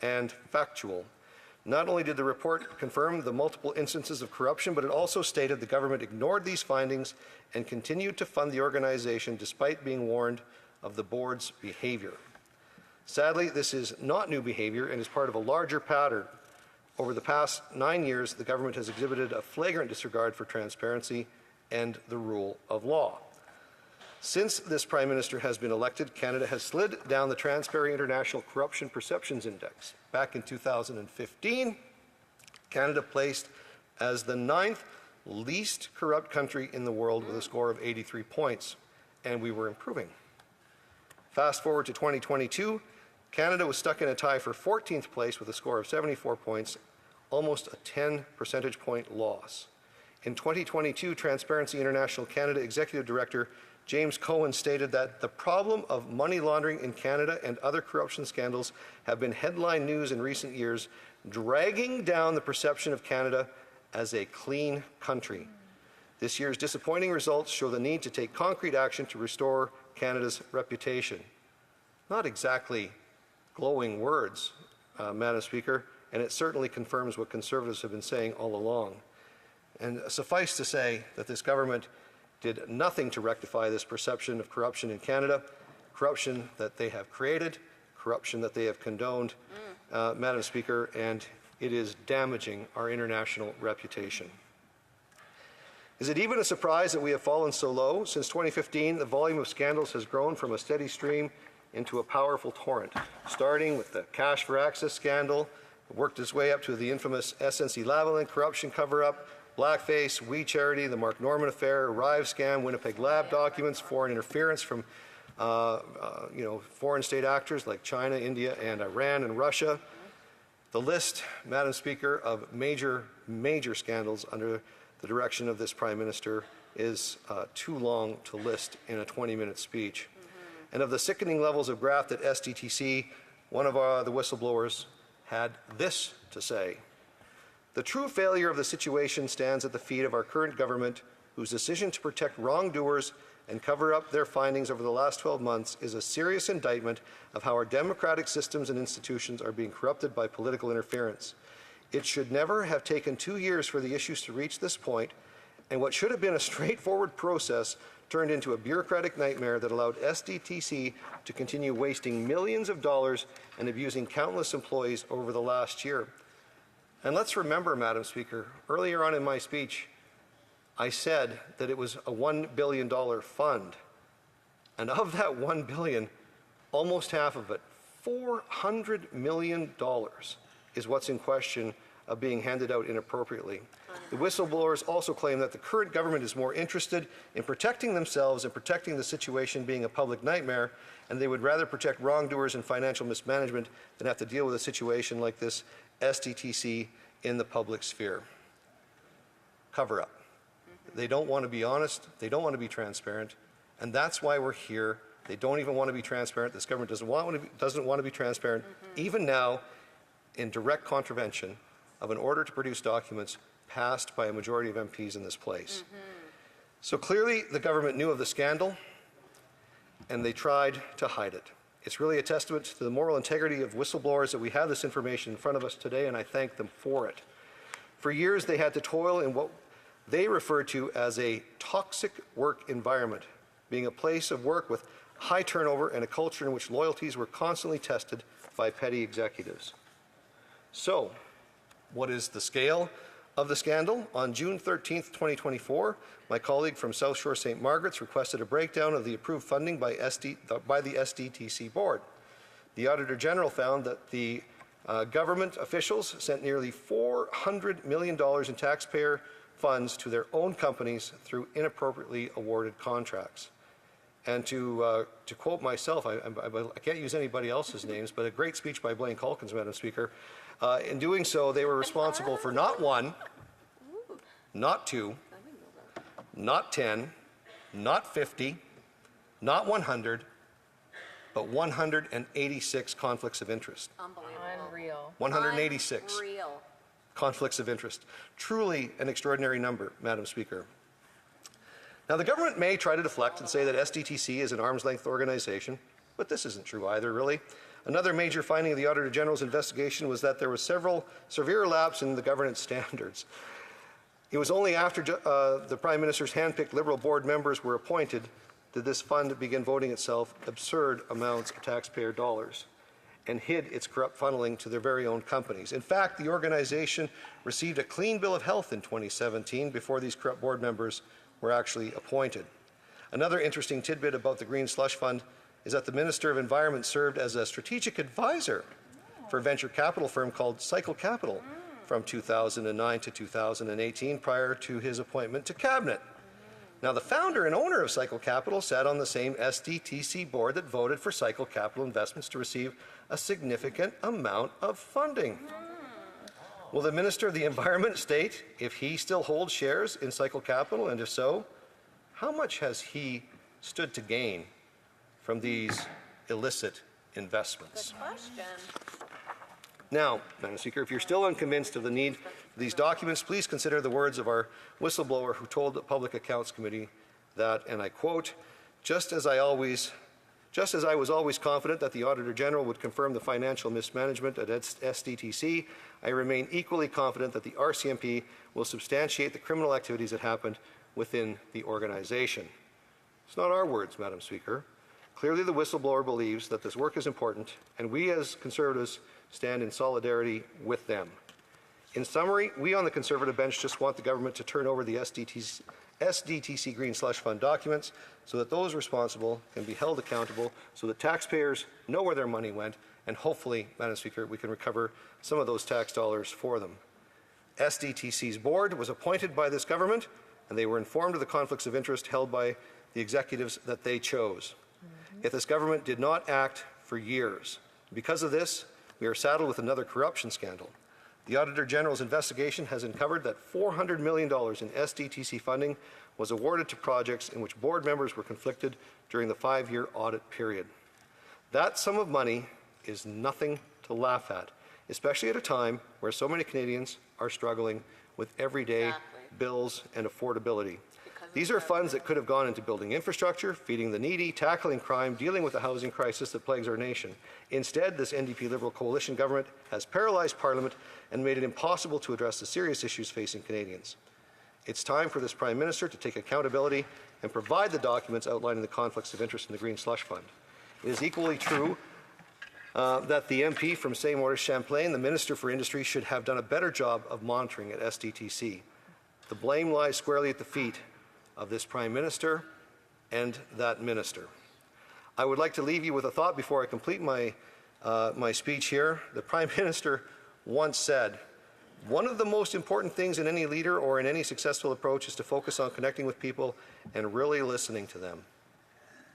and factual. Not only did the report confirm the multiple instances of corruption, but it also stated the government ignored these findings and continued to fund the organization despite being warned of the board's behavior. Sadly, this is not new behavior and is part of a larger pattern. Over the past 9 years, the government has exhibited a flagrant disregard for transparency and the rule of law. Since this Prime Minister has been elected, Canada has slid down the Transparency International Corruption Perceptions Index. Back in 2015, Canada placed as the 9th least corrupt country in the world with a score of 83 points, and we were improving. Fast forward to 2022, Canada was stuck in a tie for 14th place with a score of 74 points, almost a 10 percentage point loss. In 2022, Transparency International Canada Executive Director James Cohen stated that the problem of money laundering in Canada and other corruption scandals have been headline news in recent years, dragging down the perception of Canada as a clean country. This year's disappointing results show the need to take concrete action to restore Canada's reputation. Not exactly glowing words, Madam Speaker, and it certainly confirms what Conservatives have been saying all along. And suffice to say that this government did nothing to rectify this perception of corruption in Canada, corruption that they have created, corruption that they have condoned, Madam Speaker, and it is damaging our international reputation. Is it even a surprise that we have fallen so low? Since 2015, the volume of scandals has grown from a steady stream into a powerful torrent, starting with the Cash for Access scandal, worked its way up to the infamous SNC-Lavalin corruption cover-up, Blackface, We Charity, the Mark Norman affair, Arrive scam, Winnipeg Lab documents, foreign interference from foreign state actors like China, India, and Iran and Russia. The list, Madam Speaker, of major scandals under the direction of this Prime Minister is too long to list in a 20-minute speech. And of the sickening levels of graft at SDTC, one of the whistleblowers had this to say: "The true failure of the situation stands at the feet of our current government, whose decision to protect wrongdoers and cover up their findings over the last 12 months is a serious indictment of how our democratic systems and institutions are being corrupted by political interference. It should never have taken 2 years for the issues to reach this point, and what should have been a straightforward process turned into a bureaucratic nightmare that allowed SDTC to continue wasting millions of dollars and abusing countless employees over the last year." And let's remember, Madam Speaker, earlier on in my speech, I said that it was a $1 billion fund. And of that $1 billion, almost half of it, $400 million, is what's in question of being handed out inappropriately. The whistleblowers also claim that the current government is more interested in protecting themselves and protecting the situation being a public nightmare, and they would rather protect wrongdoers and financial mismanagement than have to deal with a situation like this SDTC in the public sphere. Cover up. They don't want to be honest. They don't want to be transparent. And that's why we're here. They don't even want to be transparent. This government doesn't want to be transparent, even now, in direct contravention of an order to produce documents passed by a majority of MPs in this place. So clearly, the government knew of the scandal, and they tried to hide it. It's really a testament to the moral integrity of whistleblowers that we have this information in front of us today, and I thank them for it. For years, they had to toil in what they referred to as a toxic work environment, being a place of work with high turnover and a culture in which loyalties were constantly tested by petty executives. So, what is the scale of the scandal? On June 13th, 2024, my colleague from South Shore St. Margaret's requested a breakdown of the approved funding by the SDTC board. The Auditor General found that the government officials sent nearly $400 million in taxpayer funds to their own companies through inappropriately awarded contracts. And to quote myself, I can't use anybody else's names, but a great speech by Blaine Calkins, Madam Speaker. In doing so, they were responsible for not 1, not 2, not 10, not 50, not 100, but 186 conflicts of interest. Unreal. 186 Unreal. conflicts of interest. Truly an extraordinary number, Madam Speaker. Now, the government may try to deflect and say that SDTC is an arm's-length organization, but this isn't true either, really. Another major finding of the Auditor General's investigation was that there was several severe lapses in the governance standards. It was only after the Prime Minister's hand-picked Liberal board members were appointed did this fund begin voting itself absurd amounts of taxpayer dollars. and hid its corrupt funneling to their very own companies. In fact, the organization received a clean bill of health in 2017 before these corrupt board members were actually appointed. Another interesting tidbit about the Green Slush Fund is that the Minister of Environment served as a strategic advisor for a venture capital firm called Cycle Capital from 2009 to 2018 prior to his appointment to Cabinet. Now, the founder and owner of Cycle Capital sat on the same SDTC board that voted for Cycle Capital Investments to receive a significant amount of funding. Will the Minister of the Environment state if he still holds shares in Cycle Capital, and if so, how much has he stood to gain from these illicit investments? Good question. Now, Madam Speaker, if you're still unconvinced of the need for these documents, please consider the words of our whistleblower who told the Public Accounts Committee that, and I quote, just as I was always confident that the Auditor General would confirm the financial mismanagement at SDTC, I remain equally confident that the RCMP will substantiate the criminal activities that happened within the organization. It's not our words, Madam Speaker. Clearly, the whistleblower believes that this work is important, and we as Conservatives stand in solidarity with them. In summary, we on the Conservative bench just want the government to turn over the SDTC Green Slush Fund documents so that those responsible can be held accountable, so that taxpayers know where their money went, and hopefully, Madam Speaker, we can recover some of those tax dollars for them. SDTC's board was appointed by this government, and they were informed of the conflicts of interest held by the executives that they chose. Yet this government did not act for years. Because of this, we are saddled with another corruption scandal. The Auditor General's investigation has uncovered that $400 million in SDTC funding was awarded to projects in which board members were conflicted during the 5-year audit period. That sum of money is nothing to laugh at, especially at a time where so many Canadians are struggling with everyday bills and affordability. These are funds that could have gone into building infrastructure, feeding the needy, tackling crime, dealing with the housing crisis that plagues our nation. Instead, this NDP Liberal coalition government has paralyzed Parliament and made it impossible to address the serious issues facing Canadians. It's time for this Prime Minister to take accountability and provide the documents outlining the conflicts of interest in the Green Slush Fund. It is equally true that the MP from St. Maurice Champlain, the Minister for Industry, should have done a better job of monitoring at SDTC. The blame lies squarely at the feet of this Prime Minister and that Minister. I would like to leave you with a thought before I complete my speech here. The Prime Minister once said, one of the most important things in any leader or in any successful approach is to focus on connecting with people and really listening to them.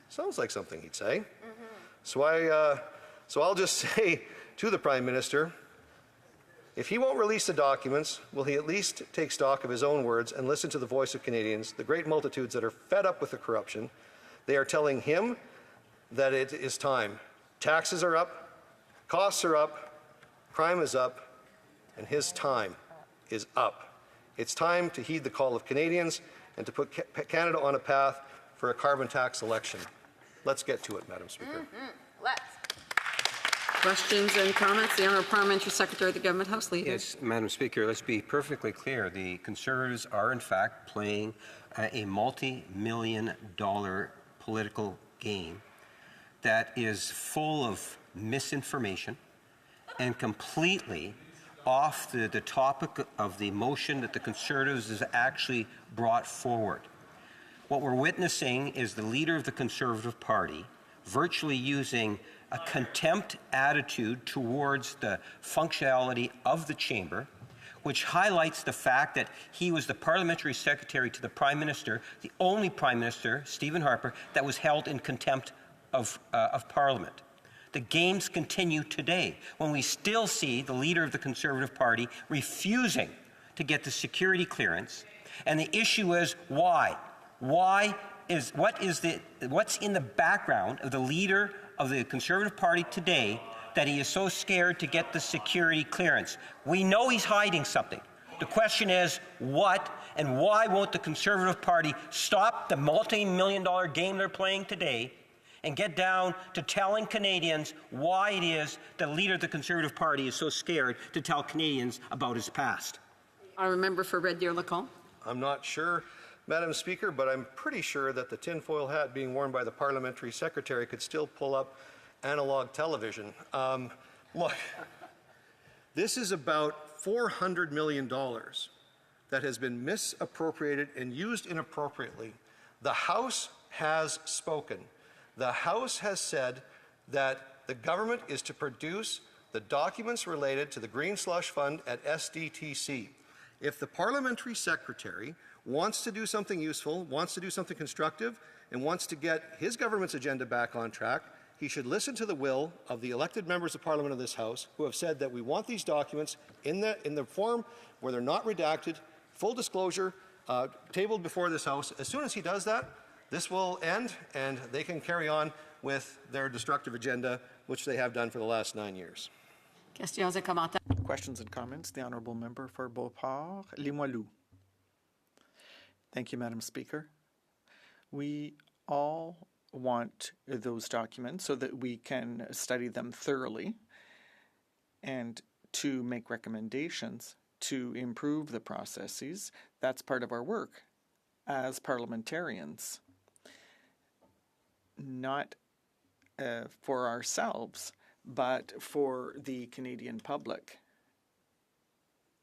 Sounds like something he'd say. So I'll just say to the Prime Minister, if he won't release the documents, will he at least take stock of his own words and listen to the voice of Canadians, the great multitudes that are fed up with the corruption? They are telling him that it is time. Taxes are up, costs are up, crime is up, and his time is up. It's time to heed the call of Canadians and to put Canada on a path for a carbon tax election. Let's get to it, Madam Speaker. Let's. Questions and comments? The Honourable Parliamentary Secretary of the Government House Leader. Yes, Madam Speaker, let's be perfectly clear. The Conservatives are, in fact, playing a multi-million-dollar political game that is full of misinformation and completely off the topic of the motion that the Conservatives has actually brought forward. What we're witnessing is the leader of the Conservative Party virtually using a contempt attitude towards the functionality of the chamber, which highlights the fact that he was the parliamentary secretary to the Prime Minister, the only Prime Minister, Stephen Harper, that was held in contempt of Parliament. The games continue today when we still see the leader of the Conservative Party refusing to get the security clearance, and the issue is why? What's in the background of the leader of the Conservative Party today that he is so scared to get the security clearance? We know he's hiding something. The question is what, and why won't the Conservative Party stop the multi-million-dollar game they're playing today and get down to telling Canadians why it is the leader of the Conservative Party is so scared to tell Canadians about his past? I remember for Red Deer Lacombe. I'm not sure, Madam Speaker, but I'm pretty sure that the tinfoil hat being worn by the Parliamentary Secretary could still pull up analog television. Look, this is about $400 million that has been misappropriated and used inappropriately. The House has spoken. The House has said that the government is to produce the documents related to the Green Slush Fund at SDTC. If the parliamentary secretary wants to do something useful, wants to do something constructive, and wants to get his government's agenda back on track, he should listen to the will of the elected members of Parliament of this House who have said that we want these documents in the form where they're not redacted, full disclosure, tabled before this House. As soon as he does that, this will end and they can carry on with their destructive agenda, which they have done for the last 9 years. Questions et commentaires? Questions and comments? The Honourable Member for Beauport, Limoilou. Thank you, Madam Speaker. We all want those documents so that we can study them thoroughly and to make recommendations to improve the processes. That's part of our work as parliamentarians, not for ourselves, but for the Canadian public.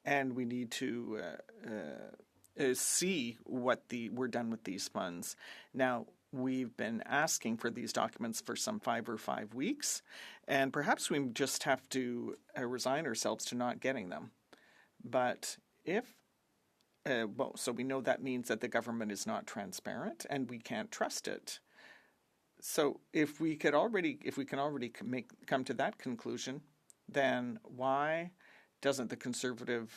And we need to see what we're done with these funds. Now, we've been asking for these documents for some 5 weeks, and perhaps we just have to resign ourselves to not getting them. But if, so we know that means that the government is not transparent and we can't trust it. So if we can already come to that conclusion, then why doesn't the Conservative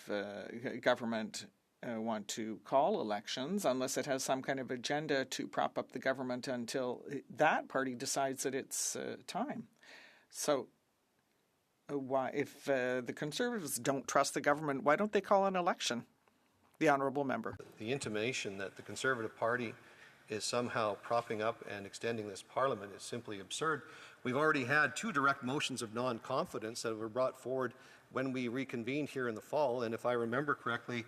government want to call elections unless it has some kind of agenda to prop up the government until that party decides that it's time? So why, if the Conservatives don't trust the government, why don't they call an election? The Honourable Member. The intimation that the Conservative Party is somehow propping up and extending this Parliament is simply absurd. We've already had 2 direct motions of non-confidence that were brought forward when we reconvened here in the fall, and if I remember correctly,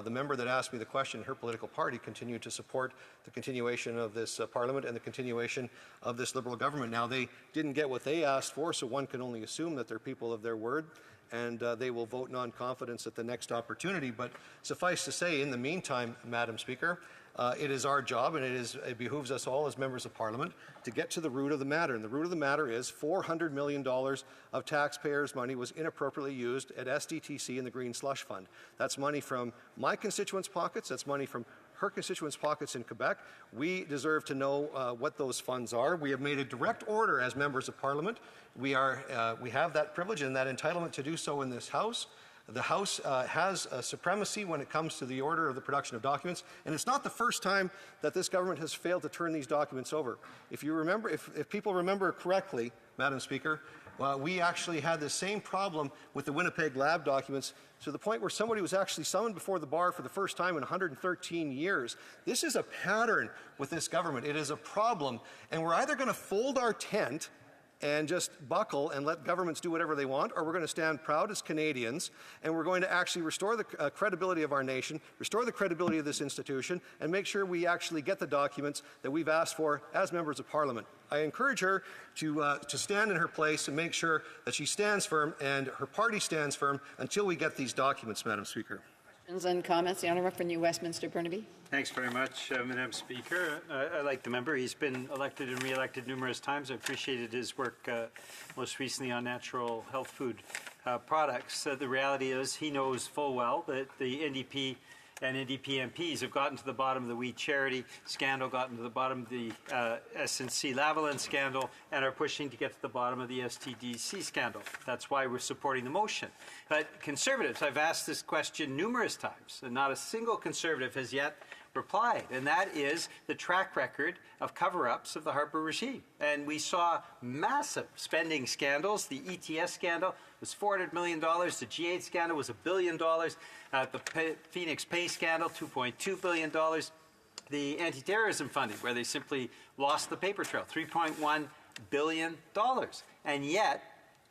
the member that asked me the question, her political party continued to support the continuation of this Parliament and the continuation of this Liberal government. Now, they didn't get what they asked for, so one can only assume that they're people of their word, and they will vote non-confidence at the next opportunity. But suffice to say, in the meantime, Madam Speaker, it is our job, and it behooves us all as members of Parliament to get to the root of the matter. And the root of the matter is $400 million of taxpayers' money was inappropriately used at SDTC and the Green Slush Fund. That's money from my constituents' pockets. That's money from her constituents' pockets in Quebec. We deserve to know what those funds are. We have made a direct order as members of Parliament. We have that privilege and that entitlement to do so in this House. The House has supremacy when it comes to the order of the production of documents, and it's not the first time that this government has failed to turn these documents over. If you remember, if people remember correctly, Madam Speaker, we actually had the same problem with the Winnipeg lab documents to the point where somebody was actually summoned before the bar for the first time in 113 years. This is a pattern with this government. It is a problem, and we're either going to fold our tent and just buckle and let governments do whatever they want, or we're going to stand proud as Canadians, and we're going to actually restore the credibility of our nation, restore the credibility of this institution, and make sure we actually get the documents that we've asked for as members of Parliament. I encourage her to stand in her place and make sure that she stands firm and her party stands firm until we get these documents, Madam Speaker. Questions and comments? The Honourable for New Westminster, Burnaby. Thanks very much, Madam Speaker. I like the member. He's been elected and re-elected numerous times. I appreciated his work most recently on natural health food products. The reality is he knows full well that the NDP and NDP MPs have gotten to the bottom of the We Charity scandal, gotten to the bottom of the SNC-Lavalin scandal, and are pushing to get to the bottom of the SDTC scandal. That's why we're supporting the motion. But Conservatives, I've asked this question numerous times, and not a single Conservative has yet replied, and that is the track record of cover-ups of the Harper regime. And we saw massive spending scandals. The ETS scandal was $400 million. The G8 scandal was $1 billion. The Phoenix Pay scandal, $2.2 billion. The anti-terrorism funding, where they simply lost the paper trail, $3.1 billion. And yet,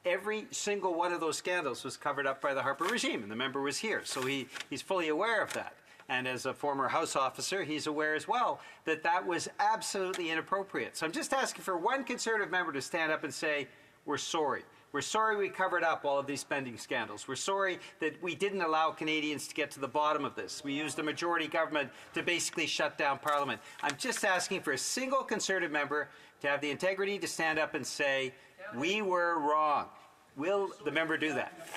every single one of those scandals was covered up by the Harper regime, and the member was here, so he's fully aware of that. And as a former House officer, he's aware as well that that was absolutely inappropriate. So I'm just asking for one Conservative member to stand up and say, we're sorry. We're sorry we covered up all of these spending scandals. We're sorry that we didn't allow Canadians to get to the bottom of this. We used a majority government to basically shut down Parliament. I'm just asking for a single Conservative member to have the integrity to stand up and say, we were wrong. Will the member do that?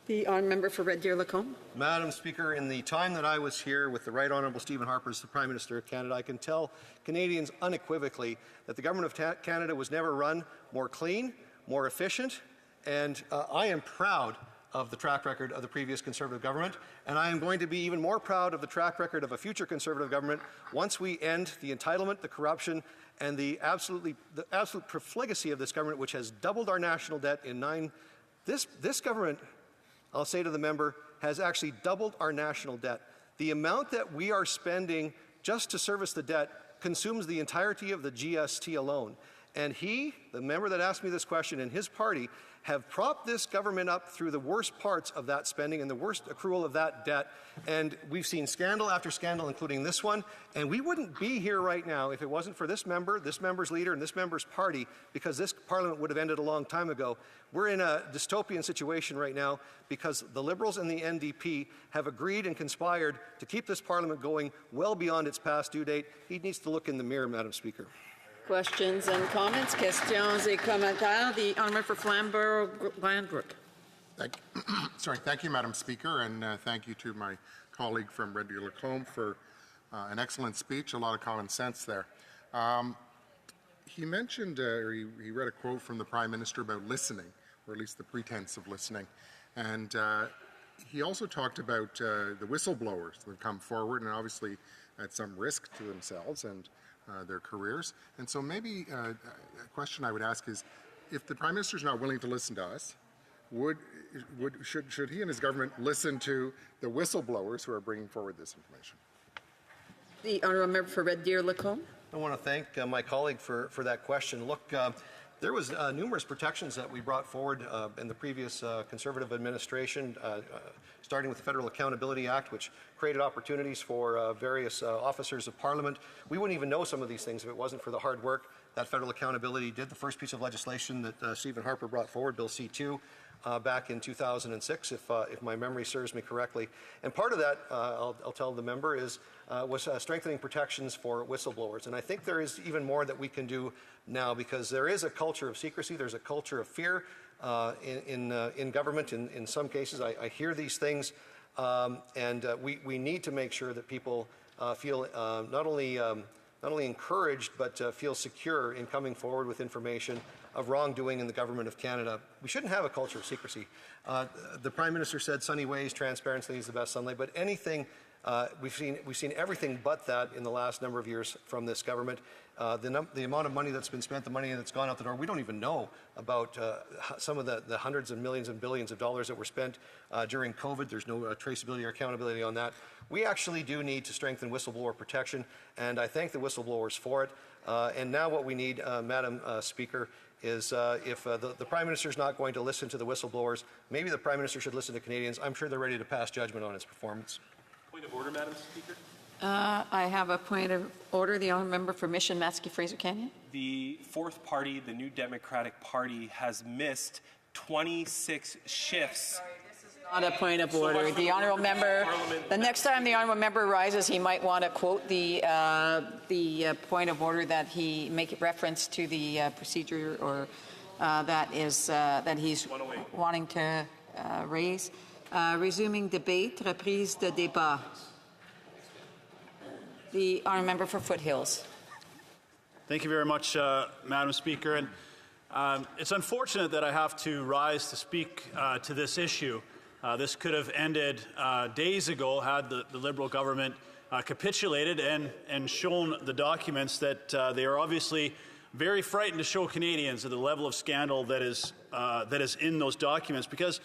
The honourable member for Red Deer Lacombe. Madam Speaker, in the time that I was here with the Right Honourable Stephen Harper as the Prime Minister of Canada, I can tell Canadians unequivocally that the Government of Canada was never run more clean, more efficient, and I am proud of the track record of the previous Conservative government, and I am going to be even more proud of the track record of a future Conservative government once we end the entitlement, the corruption, and the absolute profligacy of this government, which has doubled our national debt in 9. This government, I'll say to the member, has actually doubled our national debt. The amount that we are spending just to service the debt consumes the entirety of the GST alone. And he, the member that asked me this question, and his party have propped this government up through the worst parts of that spending and the worst accrual of that debt. And we've seen scandal after scandal, including this one. And we wouldn't be here right now if it wasn't for this member's leader, and this member's party, because this Parliament would have ended a long time ago. We're in a dystopian situation right now because the Liberals and the NDP have agreed and conspired to keep this Parliament going well beyond its past due date. He needs to look in the mirror, Madam Speaker. Questions and comments? Questions et commentaires. The honourable for Flamborough-Glanbrook. Thank you, Madam Speaker, and thank you to my colleague from Red Deer Lacombe for an excellent speech. A lot of common sense there. He mentioned, or he read a quote from the Prime Minister about listening, or at least the pretense of listening, and he also talked about the whistleblowers that have come forward and obviously at some risk to themselves and their careers. And so maybe a question I would ask is, if the Prime Minister is not willing to listen to us, should he and his government listen to the whistleblowers who are bringing forward this information? The honourable member for Red Deer Lacombe. I want to thank my colleague for that question. Look, there was numerous protections that we brought forward in the previous Conservative administration, starting with the Federal Accountability Act, which created opportunities for various officers of Parliament. We wouldn't even know some of these things if it wasn't for the hard work that Federal Accountability did. The first piece of legislation that Stephen Harper brought forward, Bill C-2, back in 2006, if my memory serves me correctly. And part of that, I'll tell the member, was strengthening protections for whistleblowers. And I think there is even more that we can do now, because there is a culture of secrecy, there's a culture of fear in government. In some cases, I hear these things, and we need to make sure that people feel not only encouraged, but feel secure in coming forward with information of wrongdoing in the Government of Canada. We shouldn't have a culture of secrecy. The Prime Minister said sunny ways, transparency is the best sunlight, but anything, we've seen everything but that in the last number of years from this government. The amount of money that's been spent, the money that's gone out the door, we don't even know about some of the hundreds of millions and billions of dollars that were spent during COVID. There's no traceability or accountability on that. We actually do need to strengthen whistleblower protection, and I thank the whistleblowers for it. And now what we need, Madam Speaker, is if the Prime Minister is not going to listen to the whistleblowers, maybe the Prime Minister should listen to Canadians. I'm sure they're ready to pass judgment on his performance. Point of order, Madam Speaker. I have a point of order. The honourable member for Mission Matsky Fraser Canyon. The fourth party, the New Democratic Party, has missed 26 shifts. Not a point of order. The honourable member. The next time the honourable member rises, he might want to quote the point of order that he make reference to the procedure or that he's wanting to raise. Resuming debate. Reprise de débat. The honourable member for Foothills. Thank you very much, Madam Speaker. And it's unfortunate that I have to rise to speak to this issue. This could have ended days ago had the Liberal government capitulated and shown the documents that they are obviously very frightened to show Canadians of the level of scandal that is in those documents. Because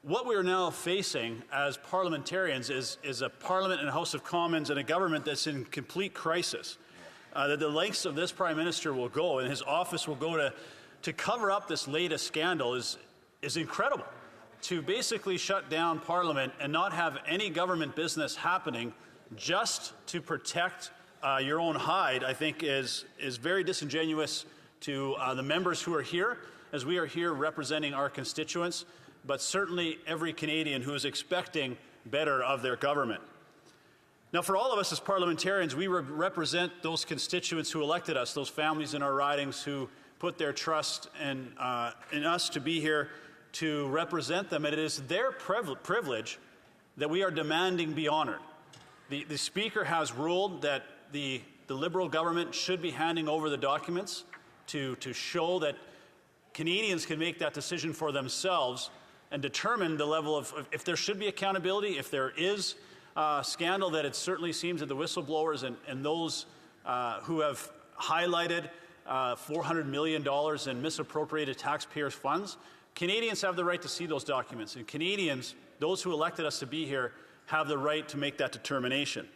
what we are now facing as parliamentarians is a Parliament and a House of Commons and a government that's in complete crisis. That the lengths of this Prime Minister will go and his office will go to cover up this latest scandal is incredible. To basically shut down Parliament and not have any government business happening just to protect your own hide, I think is very disingenuous to the members who are here, as we are here representing our constituents, but certainly every Canadian who is expecting better of their government. Now, for all of us as parliamentarians, we represent those constituents who elected us, those families in our ridings who put their trust in us to be here to represent them, and it is their privilege that we are demanding be honored. The Speaker has ruled that the Liberal government should be handing over the documents to show that Canadians can make that decision for themselves and determine the level of, if there should be accountability, if there is scandal, that it certainly seems that the whistleblowers and those who have highlighted $400 million in misappropriated taxpayers' funds, Canadians have the right to see those documents, and Canadians, those who elected us to be here, have the right to make that determination.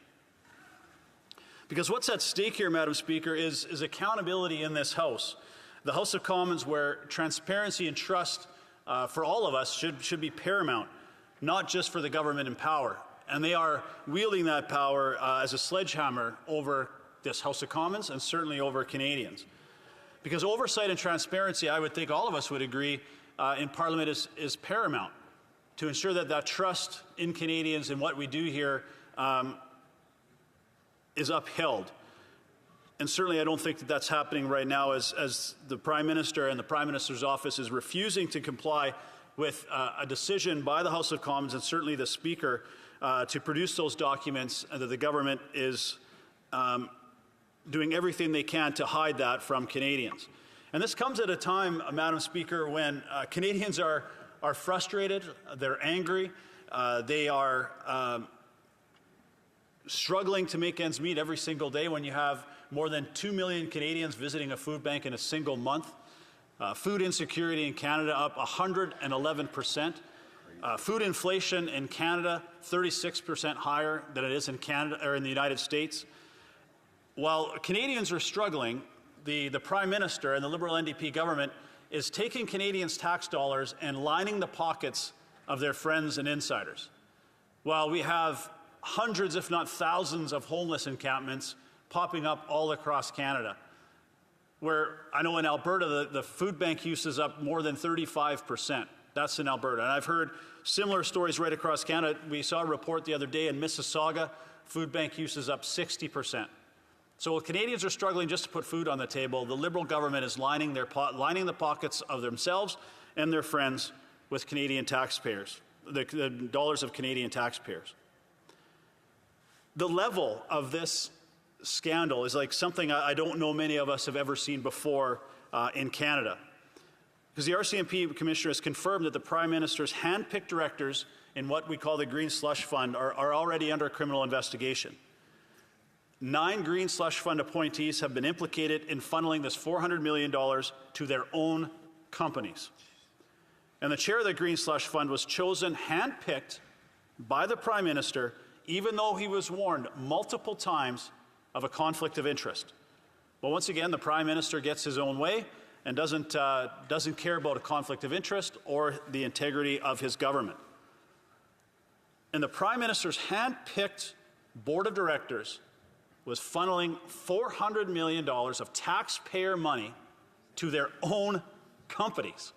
Because what's at stake here, Madam Speaker, is accountability in this House. The House of Commons, where transparency and trust for all of us should be paramount, not just for the government in power. And they are wielding that power as a sledgehammer over this House of Commons and certainly over Canadians. Because oversight and transparency, I would think all of us would agree, in Parliament is paramount to ensure that that trust in Canadians and what we do here is upheld. And certainly I don't think that that's happening right now as the Prime Minister and the Prime Minister's office is refusing to comply with a decision by the House of Commons and certainly the Speaker to produce those documents, and that the government is doing everything they can to hide that from Canadians. And this comes at a time, Madam Speaker, when Canadians are frustrated, they're angry, they are struggling to make ends meet every single day when you have more than 2 million Canadians visiting a food bank in a single month. Food insecurity in Canada up 111%. Food inflation in Canada 36% higher than it is in Canada or in the United States. While Canadians are struggling, the Prime Minister and the Liberal NDP government is taking Canadians' tax dollars and lining the pockets of their friends and insiders. While we have hundreds, if not thousands, of homeless encampments popping up all across Canada, where I know in Alberta the food bank use is up more than 35%. That's in Alberta. And I've heard similar stories right across Canada. We saw a report the other day in Mississauga, food bank use is up 60%. So while Canadians are struggling just to put food on the table, the Liberal government is lining the pockets of themselves and their friends with Canadian taxpayers, the dollars of Canadian taxpayers. The level of this scandal is like something I don't know many of us have ever seen before in Canada. Because the RCMP Commissioner has confirmed that the Prime Minister's hand-picked directors in what we call the Green Slush Fund are already under criminal investigation. 9 Green Slush Fund appointees have been implicated in funneling this $400 million to their own companies. And the chair of the Green Slush Fund was chosen hand-picked by the Prime Minister, even though he was warned multiple times of a conflict of interest. But once again, the Prime Minister gets his own way and doesn't care about a conflict of interest or the integrity of his government. And the Prime Minister's hand-picked board of directors was funneling $400 million of taxpayer money to their own companies.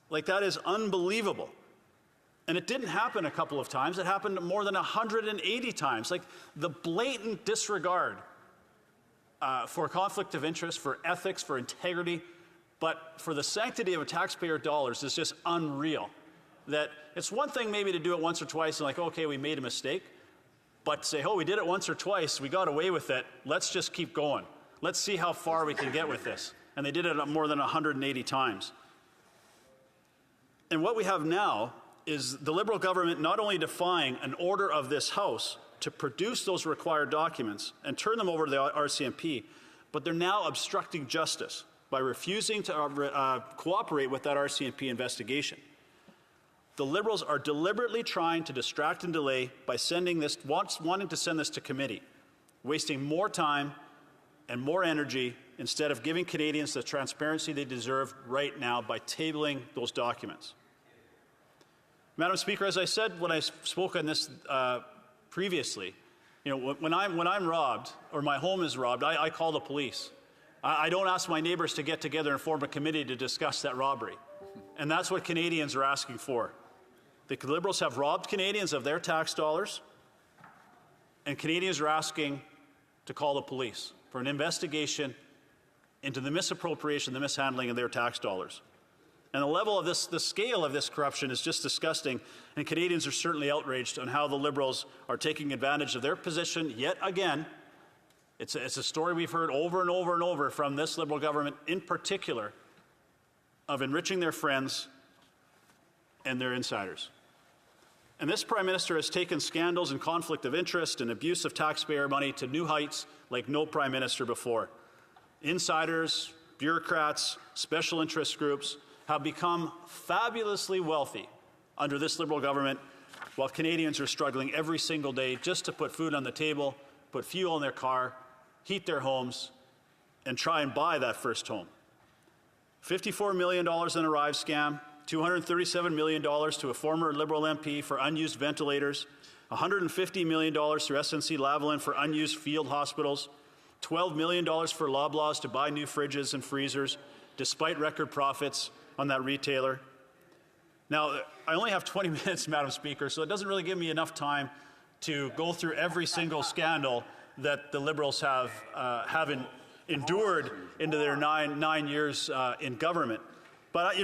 Like, that is unbelievable. And it didn't happen a couple of times. It happened more than 180 times. Like, the blatant disregard for conflict of interest, for ethics, for integrity, but for the sanctity of taxpayer dollars is just unreal. That it's one thing maybe to do it once or twice and like, okay, we made a mistake. But say, oh, we did it once or twice, we got away with it, let's just keep going. Let's see how far we can get with this. And they did it more than 180 times. And what we have now is the Liberal government not only defying an order of this House to produce those required documents and turn them over to the RCMP, but they're now obstructing justice by refusing to cooperate with that RCMP investigation. The Liberals are deliberately trying to distract and delay by wanting to send this to committee, wasting more time and more energy instead of giving Canadians the transparency they deserve right now by tabling those documents. Madam Speaker, as I said when I spoke on this previously, when I'm robbed or my home is robbed, I call the police. I don't ask my neighbors to get together and form a committee to discuss that robbery. And that's what Canadians are asking for. The Liberals have robbed Canadians of their tax dollars, and Canadians are asking to call the police for an investigation into the misappropriation, the mishandling of their tax dollars. And the level of this, the scale of this corruption is just disgusting, and Canadians are certainly outraged on how the Liberals are taking advantage of their position yet again. It's a story we've heard over and over and over from this Liberal government in particular of enriching their friends and their insiders. And this Prime Minister has taken scandals and conflict of interest and abuse of taxpayer money to new heights like no Prime Minister before. Insiders, bureaucrats, special interest groups have become fabulously wealthy under this Liberal government, while Canadians are struggling every single day just to put food on the table, put fuel in their car, heat their homes, and try and buy that first home. $54 million in a Arrive scam, $237 million to a former Liberal MP for unused ventilators, $150 million through SNC-Lavalin for unused field hospitals, $12 million for Loblaws to buy new fridges and freezers, despite record profits on that retailer. Now, I only have 20 minutes, Madam Speaker, so it doesn't really give me enough time to go through every single scandal that the Liberals have endured into their nine years in government. But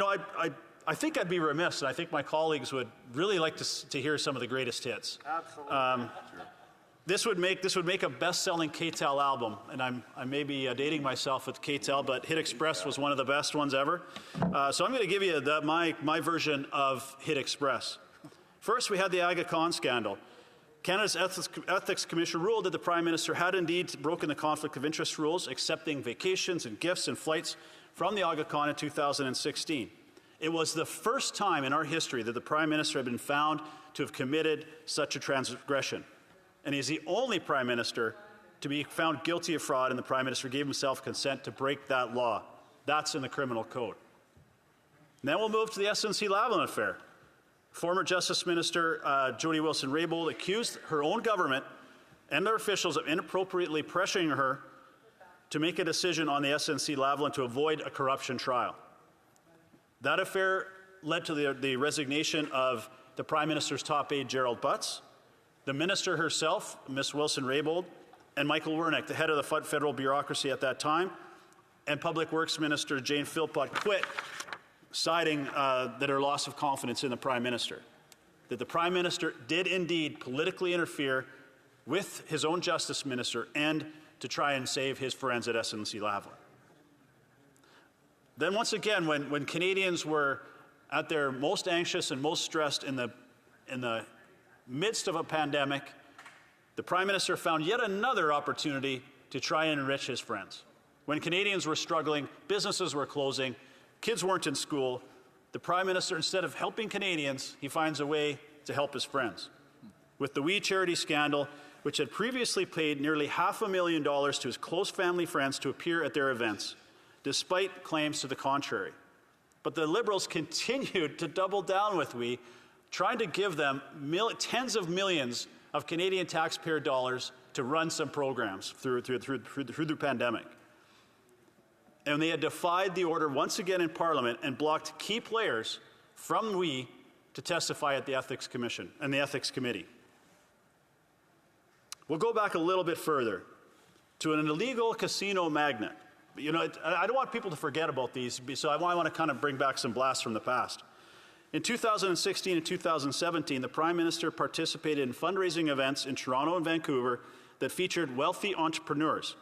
I think I'd be remiss, and I think my colleagues would really like to hear some of the greatest hits. Absolutely. This would make a best-selling KTEL album, and I may be dating myself with KTEL, but Hit Express was one of the best ones ever. So I'm going to give you my version of Hit Express. First, we had the Aga Khan scandal. Canada's Ethics Commission ruled that the Prime Minister had indeed broken the conflict of interest rules, accepting vacations and gifts and flights from the Aga Khan in 2016. It was the first time in our history that the Prime Minister had been found to have committed such a transgression. And he's the only Prime Minister to be found guilty of fraud, and the Prime Minister gave himself consent to break that law. That's in the criminal code. And then we'll move to the SNC-Lavalin affair. Former Justice Minister Jody Wilson-Raybould accused her own government and their officials of inappropriately pressuring her to make a decision on the SNC-Lavalin to avoid a corruption trial. That affair led to the resignation of the Prime Minister's top aide, Gerald Butts, the Minister herself, Ms. Wilson-Raybould, and Michael Wernick, the head of the federal bureaucracy at that time, and Public Works Minister Jane Philpott quit, citing that her loss of confidence in the Prime Minister. That the Prime Minister did indeed politically interfere with his own Justice Minister and to try and save his friends at SNC-Lavalin. Then once again, when Canadians were at their most anxious and most stressed in the midst of a pandemic, the Prime Minister found yet another opportunity to try and enrich his friends. When Canadians were struggling, businesses were closing, kids weren't in school, the Prime Minister, instead of helping Canadians, he finds a way to help his friends. With the We Charity scandal, which had previously paid nearly $500,000 to his close family friends to appear at their events, despite claims to the contrary. But the Liberals continued to double down with We, trying to give them tens of millions of Canadian taxpayer dollars to run some programs through the pandemic. And they had defied the order once again in Parliament and blocked key players from We to testify at the Ethics Commission and the Ethics Committee. We'll go back a little bit further to an illegal casino magnate. You know, I don't want people to forget about these, so I want to kind of bring back some blasts from the past. In 2016 and 2017, the Prime Minister participated in fundraising events in Toronto and Vancouver that featured wealthy entrepreneurs.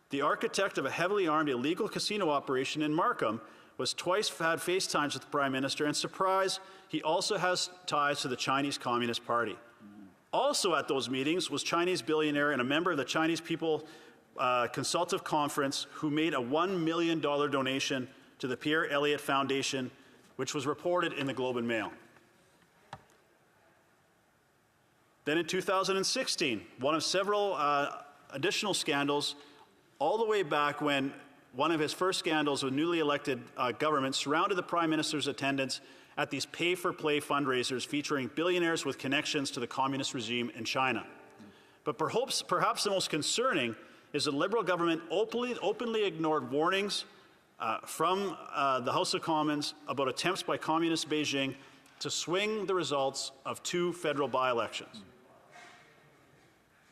The architect of a heavily armed illegal casino operation in Markham was twice had FaceTimes with the Prime Minister, and surprise, he also has ties to the Chinese Communist Party. Also at those meetings was Chinese billionaire and a member of the Chinese People Consultative Conference who made a $1 million donation to the Pierre Elliott Foundation, which was reported in the Globe and Mail. Then in 2016, one of several additional scandals, all the way back when one of his first scandals with newly elected government surrounded the Prime Minister's attendance at these pay-for-play fundraisers featuring billionaires with connections to the communist regime in China. But perhaps the most concerning is the Liberal government openly ignored warnings from the House of Commons about attempts by Communist Beijing to swing the results of 2 federal by-elections.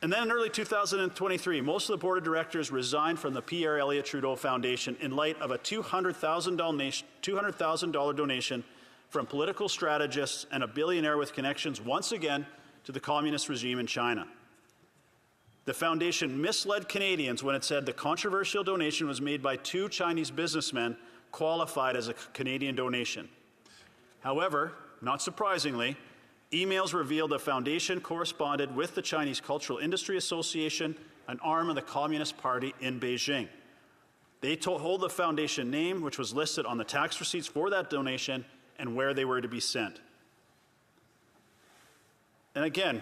And then in early 2023, most of the board of directors resigned from the Pierre Elliott Trudeau Foundation in light of a $200,000 donation from political strategists and a billionaire with connections once again to the communist regime in China. The foundation misled Canadians when it said the controversial donation was made by 2 Chinese businessmen qualified as a Canadian donation. However, not surprisingly, emails revealed the foundation corresponded with the Chinese Cultural Industry Association, an arm of the Communist Party in Beijing. They told the foundation name, which was listed on the tax receipts for that donation, and where they were to be sent. And again,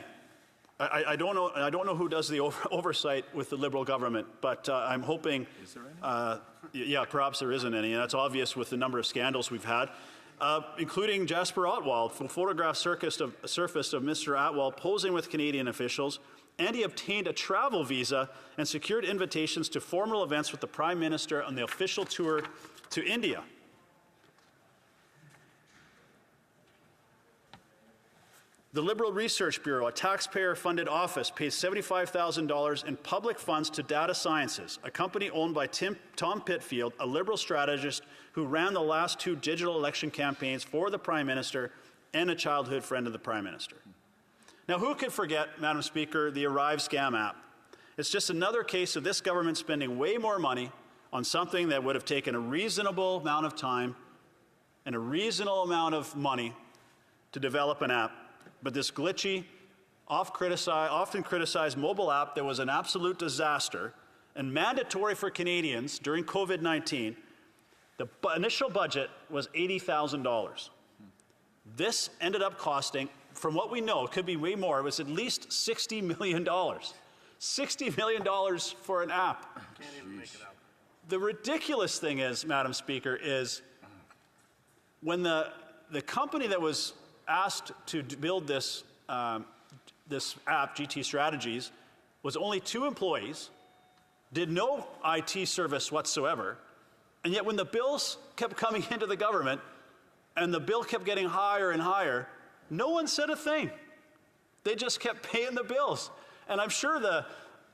I don't know who does the oversight with the Liberal government, but I'm hoping. Is there any? Yeah, perhaps there isn't any, and that's obvious with the number of scandals we've had. Including Jasper Ottwald, who photographed surfaced of Mr. Ottwald posing with Canadian officials, and he obtained a travel visa and secured invitations to formal events with the Prime Minister on the official tour to India. The Liberal Research Bureau, a taxpayer-funded office, pays $75,000 in public funds to Data Sciences, a company owned by Tom Pitfield, a Liberal strategist who ran the last 2 digital election campaigns for the Prime Minister and a childhood friend of the Prime Minister. Now, who could forget, Madam Speaker, the Arrive scam app? It's just another case of this government spending way more money on something that would have taken a reasonable amount of time and a reasonable amount of money to develop an app. But this glitchy, often criticized mobile app that was an absolute disaster and mandatory for Canadians during COVID-19, the initial budget was $80,000. This ended up costing, from what we know, it could be way more, it was at least $60 million. $60 million for an app. Can't even make it up. The ridiculous thing is, Madam Speaker, is when the company that was asked to build this app, GT Strategies, was only 2 employees, did no IT service whatsoever, and yet when the bills kept coming into the government and the bill kept getting higher and higher, no one said a thing. They just kept paying the bills. And I'm sure the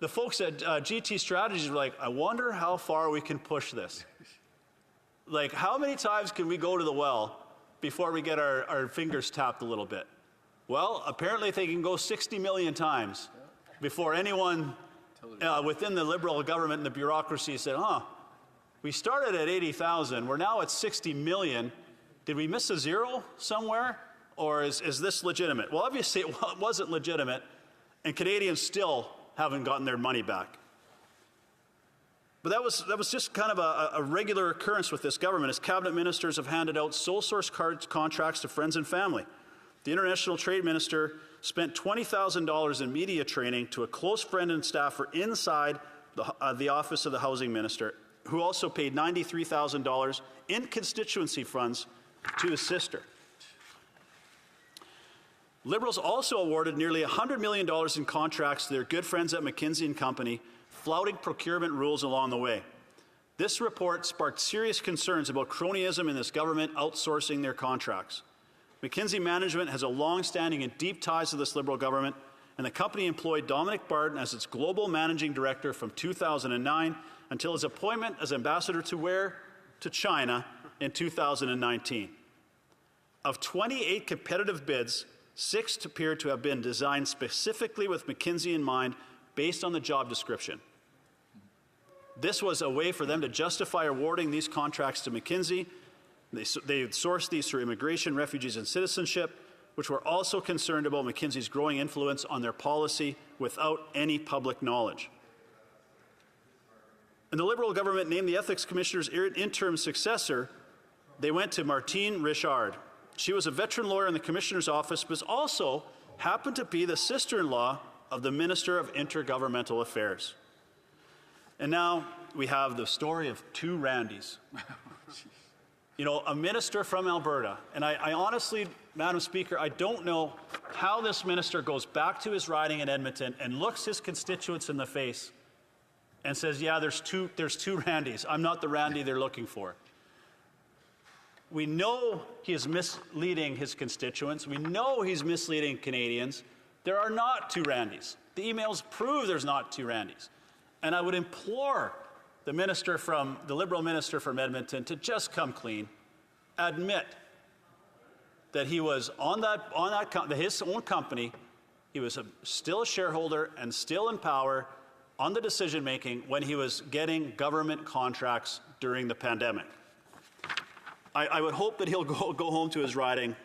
folks at GT Strategies were like, I wonder how far we can push this. Like, how many times can we go to the well before we get our fingers tapped a little bit? Well, apparently they can go 60 million times before anyone within the Liberal government and the bureaucracy said, we started at 80,000, we're now at 60 million. Did we miss a zero somewhere? Or is this legitimate? Well, obviously it wasn't legitimate, and Canadians still haven't gotten their money back. But that was just kind of a regular occurrence with this government, as cabinet ministers have handed out sole source contracts to friends and family. The International Trade Minister spent $20,000 in media training to a close friend and staffer inside the office of the Housing Minister, who also paid $93,000 in constituency funds to his sister. Liberals also awarded nearly $100 million in contracts to their good friends at McKinsey & Company, flouting procurement rules along the way. This report sparked serious concerns about cronyism in this government outsourcing their contracts. McKinsey management has a long-standing and deep ties to this Liberal government, and the company employed Dominic Barton as its global managing director from 2009 until his appointment as ambassador to where? To China in 2019. Of 28 competitive bids, 6 appear to have been designed specifically with McKinsey in mind based on the job description. This was a way for them to justify awarding these contracts to McKinsey. They sourced these through immigration, refugees, and citizenship, which were also concerned about McKinsey's growing influence on their policy without any public knowledge. And the Liberal government named the Ethics Commissioner's interim successor. They went to Martine Richard. She was a veteran lawyer in the Commissioner's office, but also happened to be the sister-in-law of the Minister of Intergovernmental Affairs. And now we have the story of 2 Randys. You know, a minister from Alberta. And I honestly, Madam Speaker, I don't know how this minister goes back to his riding in Edmonton and looks his constituents in the face and says, yeah, there's two Randys. I'm not the Randy they're looking for. We know he is misleading his constituents. We know he's misleading Canadians. There are not two Randys. The emails prove there's not two Randys. And I would implore the Liberal minister from Edmonton to just come clean, admit that he was on his own company, he was still a shareholder and still in power on the decision making when he was getting government contracts during the pandemic. I would hope that he'll go home to his riding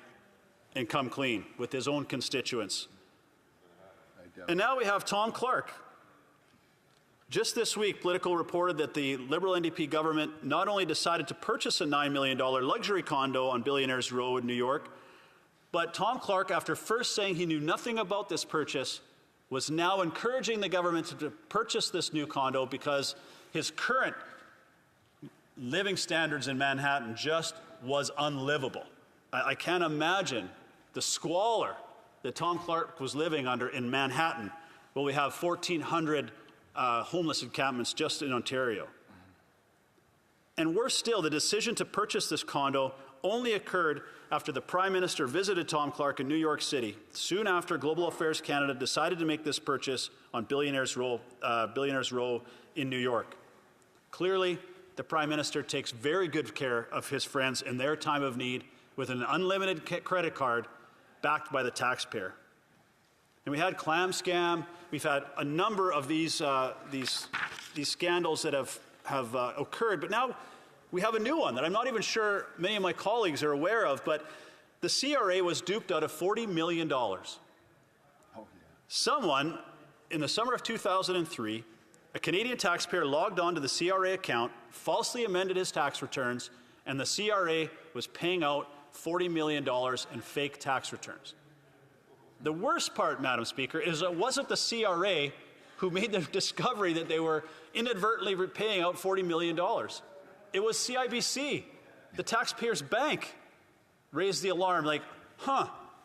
and come clean with his own constituents. And now we have Tom Clark. Just this week, Politico reported that the Liberal NDP government not only decided to purchase a $9 million luxury condo on Billionaires Row in New York, but Tom Clark, after first saying he knew nothing about this purchase, was now encouraging the government to purchase this new condo because his current living standards in Manhattan just was unlivable. I can't imagine the squalor that Tom Clark was living under in Manhattan, where we have 1,400 homeless encampments just in Ontario. And worse still, the decision to purchase this condo only occurred after the Prime Minister visited Tom Clark in New York City, soon after Global Affairs Canada decided to make this purchase on Billionaires Row in New York. Clearly, the Prime Minister takes very good care of his friends in their time of need with an unlimited credit card backed by the taxpayer. And we had Clam Scam. We've had a number of these scandals that have occurred. But now we have a new one that I'm not even sure many of my colleagues are aware of. But the CRA was duped out of $40 million. Someone, in the summer of 2003, a Canadian taxpayer logged on to the CRA account, falsely amended his tax returns, and the CRA was paying out $40 million in fake tax returns. The worst part, Madam Speaker, is it wasn't the CRA who made the discovery that they were inadvertently paying out $40 million. It was CIBC, the taxpayer's bank, raised the alarm like,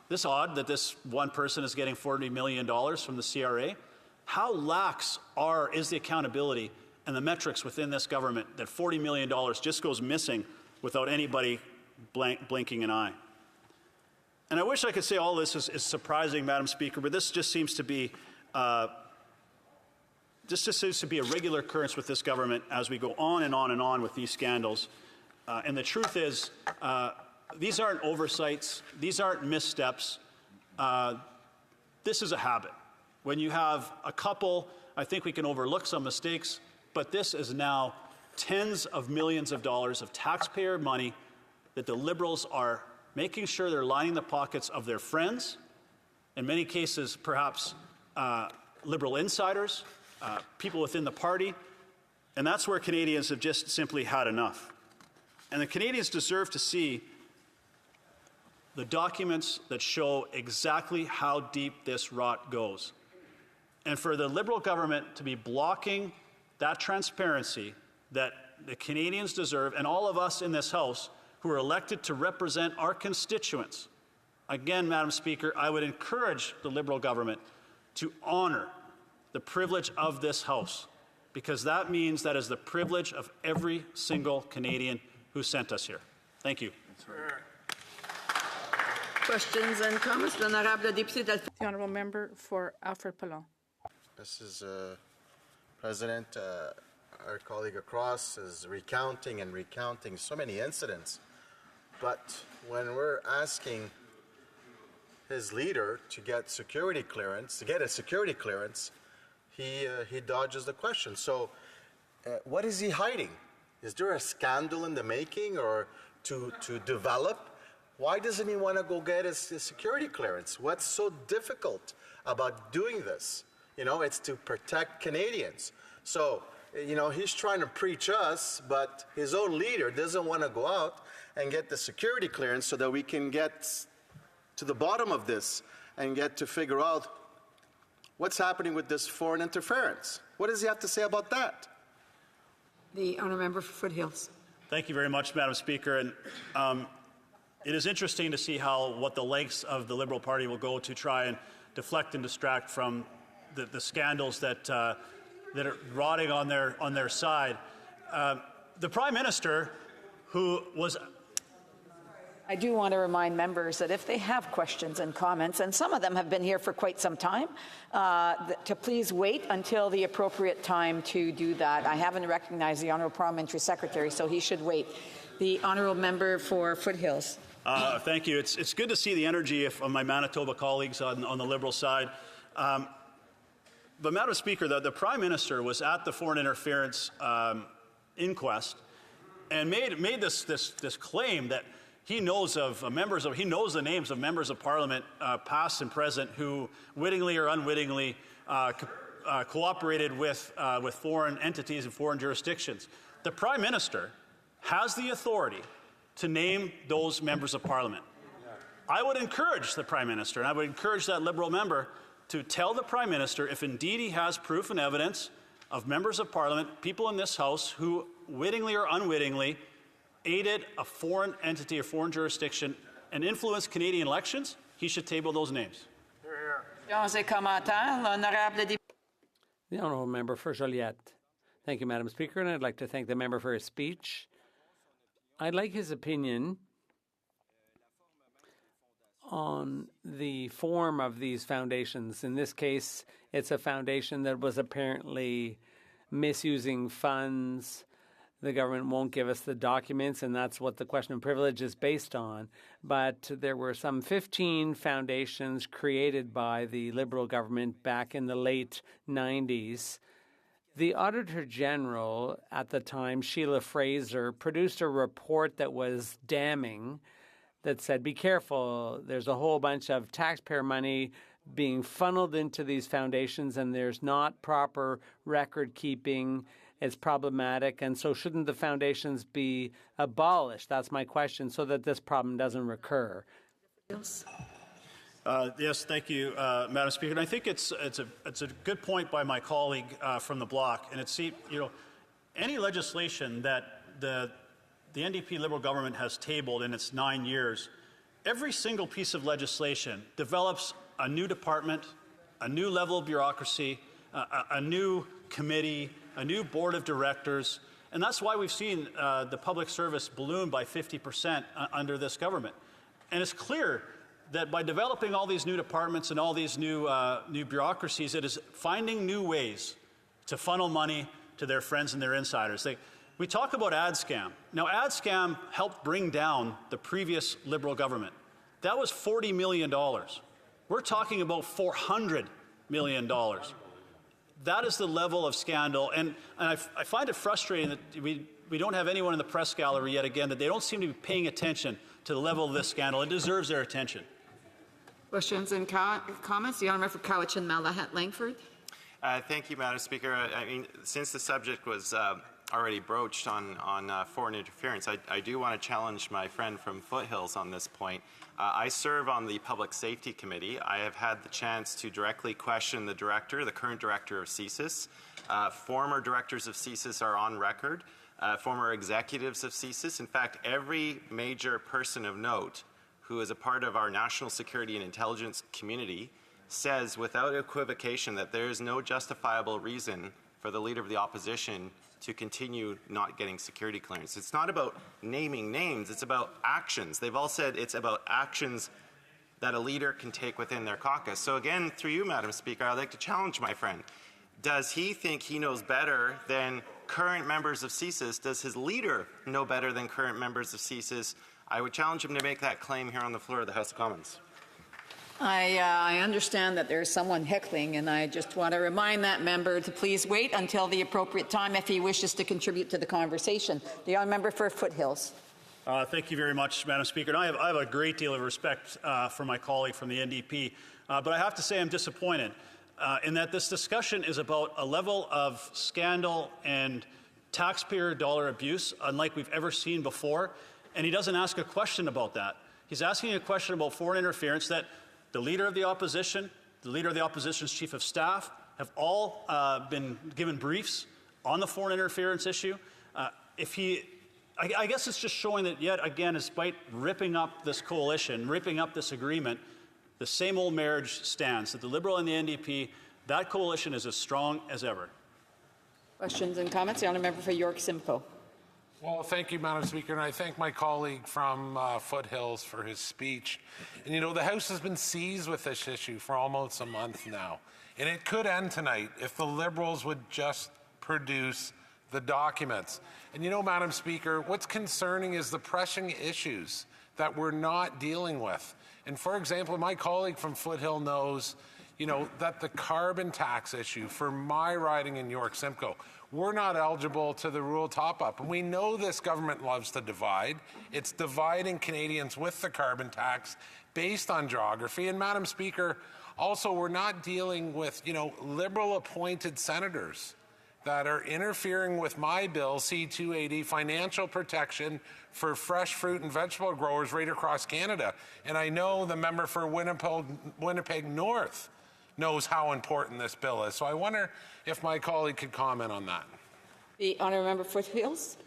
this odd that this one person is getting $40 million from the CRA. How lax is the accountability and the metrics within this government that $40 million just goes missing without anybody blinking an eye? And I wish I could say all this is surprising, Madam Speaker, but this just seems to be a regular occurrence with this government as we go on and on and on with these scandals. And the truth is, these aren't oversights. These aren't missteps. This is a habit. When you have a couple, I think we can overlook some mistakes, but this is now tens of millions of dollars of taxpayer money that the Liberals are making sure they're lining the pockets of their friends, in many cases perhaps Liberal insiders, people within the party, and that's where Canadians have just simply had enough. And the Canadians deserve to see the documents that show exactly how deep this rot goes. And for the Liberal government to be blocking that transparency that the Canadians deserve, and all of us in this House who are elected to represent our constituents. Again, Madam Speaker, I would encourage the Liberal government to honor the privilege of this House, because that means that is the privilege of every single Canadian who sent us here. Thank you. Questions and comments? The honourable member for Alfred Pelon. Mrs. President, our colleague across is recounting and recounting so many incidents. But when we're asking his leader to get a security clearance, he dodges the question. So what is he hiding? Is there a scandal in the making or to develop? Why doesn't he want to go get his security clearance? What's so difficult about doing this? You know, it's to protect Canadians. So, you know, he's trying to preach us, but his own leader doesn't want to go out and get the security clearance so that we can get to the bottom of this and get to figure out what's happening with this foreign interference. What does he have to say about that? The honourable member for Foothills. Thank you very much, Madam Speaker. And it is interesting to see what the lengths of the Liberal Party will go to try and deflect and distract from the scandals that that are rotting on their side. The Prime Minister, who was I do want to remind members that if they have questions and comments, and some of them have been here for quite some time, to please wait until the appropriate time to do that. I haven't recognized the Honourable Parliamentary Secretary, so he should wait. The Honourable Member for Foothills. Thank you. It's good to see the energy of my Manitoba colleagues on the Liberal side. But, Madam Speaker, the Prime Minister was at the foreign interference inquest and made this claim that he knows of he knows the names of members of Parliament, past and present, who wittingly or unwittingly cooperated with foreign entities and foreign jurisdictions. The Prime Minister has the authority to name those members of Parliament. I would encourage the Prime Minister, and I would encourage that Liberal member to tell the Prime Minister if indeed he has proof and evidence of members of Parliament, people in this House, who wittingly or unwittingly aided a foreign entity or foreign jurisdiction and influenced Canadian elections. He should table those names. The Honourable Member for Joliette. Thank you, Madam Speaker, and I'd like to thank the member for his speech. I'd like his opinion on the form of these foundations. In this case, it's a foundation that was apparently misusing funds. The government won't give us the documents, and that's what the question of privilege is based on. But there were some 15 foundations created by the Liberal government back in the late 90s. The Auditor General at the time, Sheila Fraser, produced a report that was damning, that said, be careful, there's a whole bunch of taxpayer money being funneled into these foundations and there's not proper record keeping. It's problematic, and so shouldn't the foundations be abolished? That's my question, so that this problem doesn't recur. Yes, thank you, Madam Speaker. And I think it's a good point by my colleague from the bloc. And it's, any legislation that the NDP Liberal government has tabled in its 9 years, every single piece of legislation develops a new department, a new level of bureaucracy, a new committee, a new board of directors, and that's why we've seen the public service balloon by 50% under this government. And it's clear that by developing all these new departments and all these new bureaucracies, it is finding new ways to funnel money to their friends and their insiders. We talk about AdScam. Now, AdScam helped bring down the previous Liberal government. That was $40 million. We're talking about $400 million. That is the level of scandal, and I find it frustrating that we don't have anyone in the press gallery yet again, that they don't seem to be paying attention to the level of this scandal. It deserves their attention. Questions and comments? The Honourable for Cowichan Malahat Langford. Thank you, Madam Speaker. I mean, since the subject was already broached on foreign interference, I do want to challenge my friend from Foothills on this point. I serve on the Public Safety Committee. I have had the chance to directly question the current director of CSIS. Former directors of CSIS are on record, former executives of CSIS. In fact, every major person of note who is a part of our national security and intelligence community says without equivocation that there is no justifiable reason for the Leader of the Opposition to continue not getting security clearance. It's not about naming names, it's about actions. They've all said it's about actions that a leader can take within their caucus. So again, through you, Madam Speaker, I'd like to challenge my friend. Does he think he knows better than current members of CSIS? Does his leader know better than current members of CSIS? I would challenge him to make that claim here on the floor of the House of Commons. I understand that there's someone heckling, and I just want to remind that member to please wait until the appropriate time if he wishes to contribute to the conversation. The Honourable Member for Foothills. Thank you very much, Madam Speaker. And I have a great deal of respect for my colleague from the NDP, but I have to say I'm disappointed in that this discussion is about a level of scandal and taxpayer dollar abuse unlike we've ever seen before, and he doesn't ask a question about that. He's asking a question about foreign interference that the Leader of the Opposition, the Leader of the Opposition's Chief of Staff have all been given briefs on the foreign interference issue. I guess it's just showing that yet again, despite ripping up this coalition, ripping up this agreement, the same old marriage stands, that the Liberal and the NDP, that coalition is as strong as ever. Questions and comments? The honourable member for York Simcoe. Well, thank you, Madam Speaker, and I thank my colleague from Foothills for his speech. And you know, the House has been seized with this issue for almost a month now, and it could end tonight if the Liberals would just produce the documents. And you know, Madam Speaker, what's concerning is the pressing issues that we're not dealing with. And for example, my colleague from Foothill knows, you know, that the carbon tax issue for my riding in York Simcoe, we're not eligible to the rural top-up. And we know this government loves to divide. It's dividing Canadians with the carbon tax based on geography. And Madam Speaker, also we're not dealing with, you know, Liberal-appointed senators that are interfering with my bill, C-280, financial protection for fresh fruit and vegetable growers right across Canada. And I know the member for Winnipeg North knows how important this bill is. So I wonder if my colleague could comment on that. The honourable member for Foothills.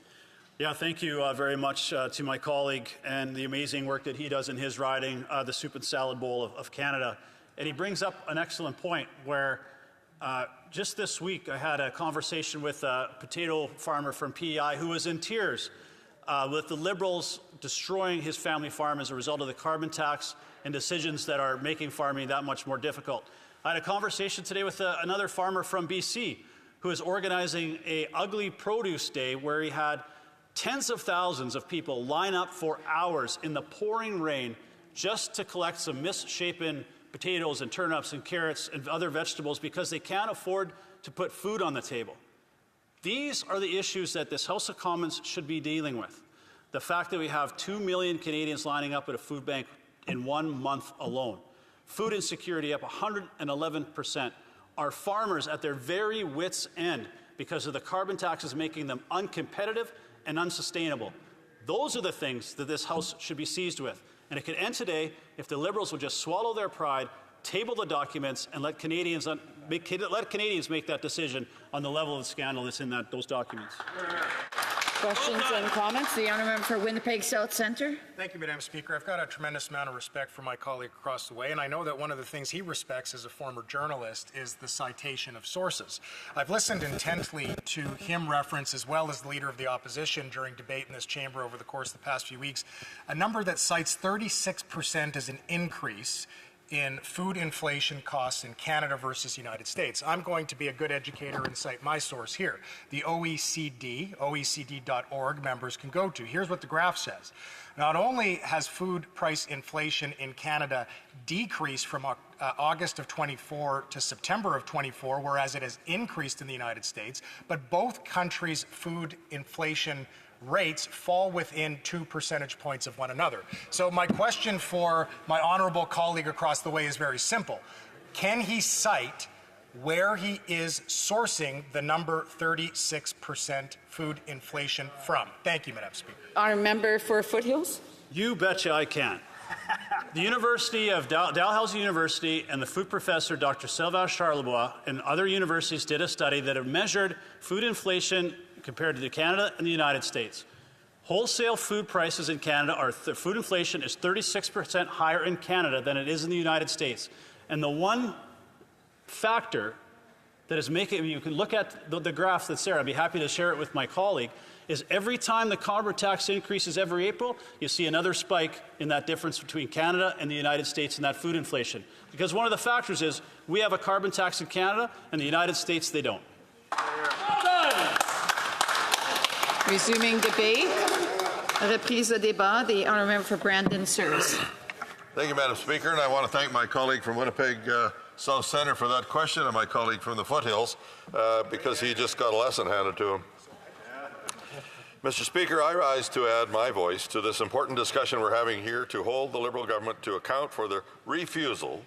Yeah, thank you very much to my colleague and the amazing work that he does in his riding, the Soup and Salad Bowl of Canada. And he brings up an excellent point where just this week I had a conversation with a potato farmer from PEI who was in tears with the Liberals destroying his family farm as a result of the carbon tax and decisions that are making farming that much more difficult. I had a conversation today with another farmer from BC who is organizing a ugly produce day where he had tens of thousands of people line up for hours in the pouring rain just to collect some misshapen potatoes and turnips and carrots and other vegetables because they can't afford to put food on the table. These are the issues that this House of Commons should be dealing with. The fact that we have 2 million Canadians lining up at a food bank in 1 month alone. Food insecurity up 111%. Our farmers at their very wits' end because of the carbon taxes making them uncompetitive and unsustainable. Those are the things that this House should be seized with. And it could end today if the Liberals would just swallow their pride, table the documents, and let Canadians make that decision on the level of the scandal that's in those documents. Questions and comments? The honourable member for Winnipeg South Centre. Thank you, Madam Speaker. I've got a tremendous amount of respect for my colleague across the way, and I know that one of the things he respects as a former journalist is the citation of sources. I've listened intently to him reference, as well as the Leader of the Opposition during debate in this chamber over the course of the past few weeks, a number that cites 36% as an increase in food inflation costs in Canada versus United States. I'm going to be a good educator and cite my source here. The OECD, OECD.org, members can go to. Here's what the graph says. Not only has food price inflation in Canada decreased from August of 24 to September of 24, whereas it has increased in the United States, but both countries' food inflation rates fall within 2 percentage points of one another. So my question for my honourable colleague across the way is very simple. Can he cite where he is sourcing the number 36% food inflation from? Thank you, Madam Speaker. Honourable member for Foothills. You betcha I can. The University of Dalhousie University and the food professor Dr. Sylvain Charlebois and other universities did a study that have measured food inflation compared to Canada and the United States. Wholesale food prices in Canada food inflation is 36% higher in Canada than it is in the United States. And the one factor that is making, you can look at the graphs that's there, I'd be happy to share it with my colleague, is every time the carbon tax increases every April, you see another spike in that difference between Canada and the United States in that food inflation. Because one of the factors is we have a carbon tax in Canada and the United States, they don't. Resuming debate. Reprise de débat. The honourable member for Brandon Sirs. Thank you, Madam Speaker, and I want to thank my colleague from Winnipeg South Centre for that question, and my colleague from the Foothills because he just got a lesson handed to him. Mr. Speaker, I rise to add my voice to this important discussion we're having here to hold the Liberal government to account for their refusal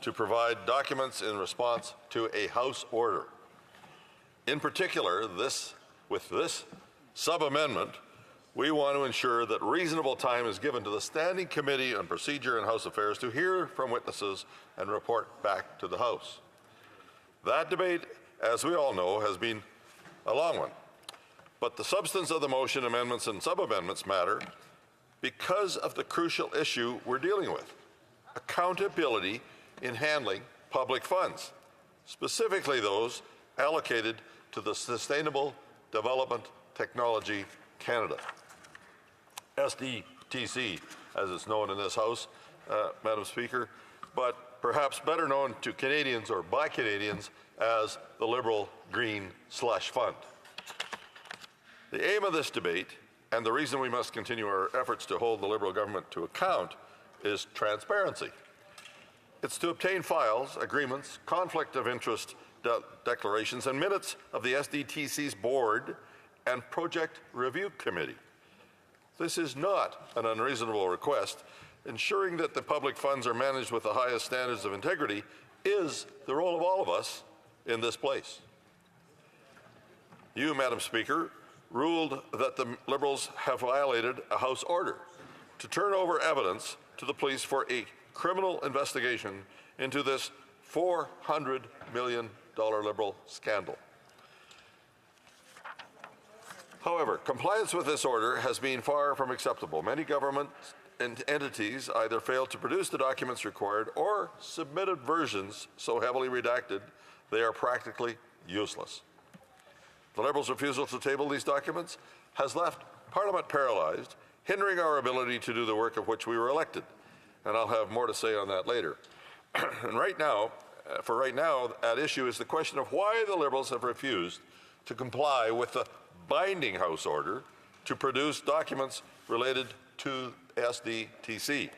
to provide documents in response to a House order. In particular, with this sub-amendment, we want to ensure that reasonable time is given to the Standing Committee on Procedure and House Affairs to hear from witnesses and report back to the House. That debate, as we all know, has been a long one. But the substance of the motion, amendments, and sub-amendments matter because of the crucial issue we're dealing with: accountability in handling public funds, specifically those allocated to the Sustainable Development Technology Canada, SDTC, as it's known in this House, Madam Speaker, but perhaps better known to Canadians or by Canadians as the Liberal Green Slush Fund. The aim of this debate, and the reason we must continue our efforts to hold the Liberal government to account, is transparency. It's to obtain files, agreements, conflict of interest declarations, and minutes of the SDTC's board and project review committee. This is not an unreasonable request. Ensuring that the public funds are managed with the highest standards of integrity is the role of all of us in this place. You, Madam Speaker, ruled that the Liberals have violated a House order to turn over evidence to the police for a criminal investigation into this $400 million Liberal scandal. However, compliance with this order has been far from acceptable. Many governments and entities either failed to produce the documents required or submitted versions so heavily redacted they are practically useless. The Liberals' refusal to table these documents has left Parliament paralyzed, hindering our ability to do the work of which we were elected. And I'll have more to say on that later. And right now, at issue is the question of why the Liberals have refused to comply with the binding House order to produce documents related to SDTC.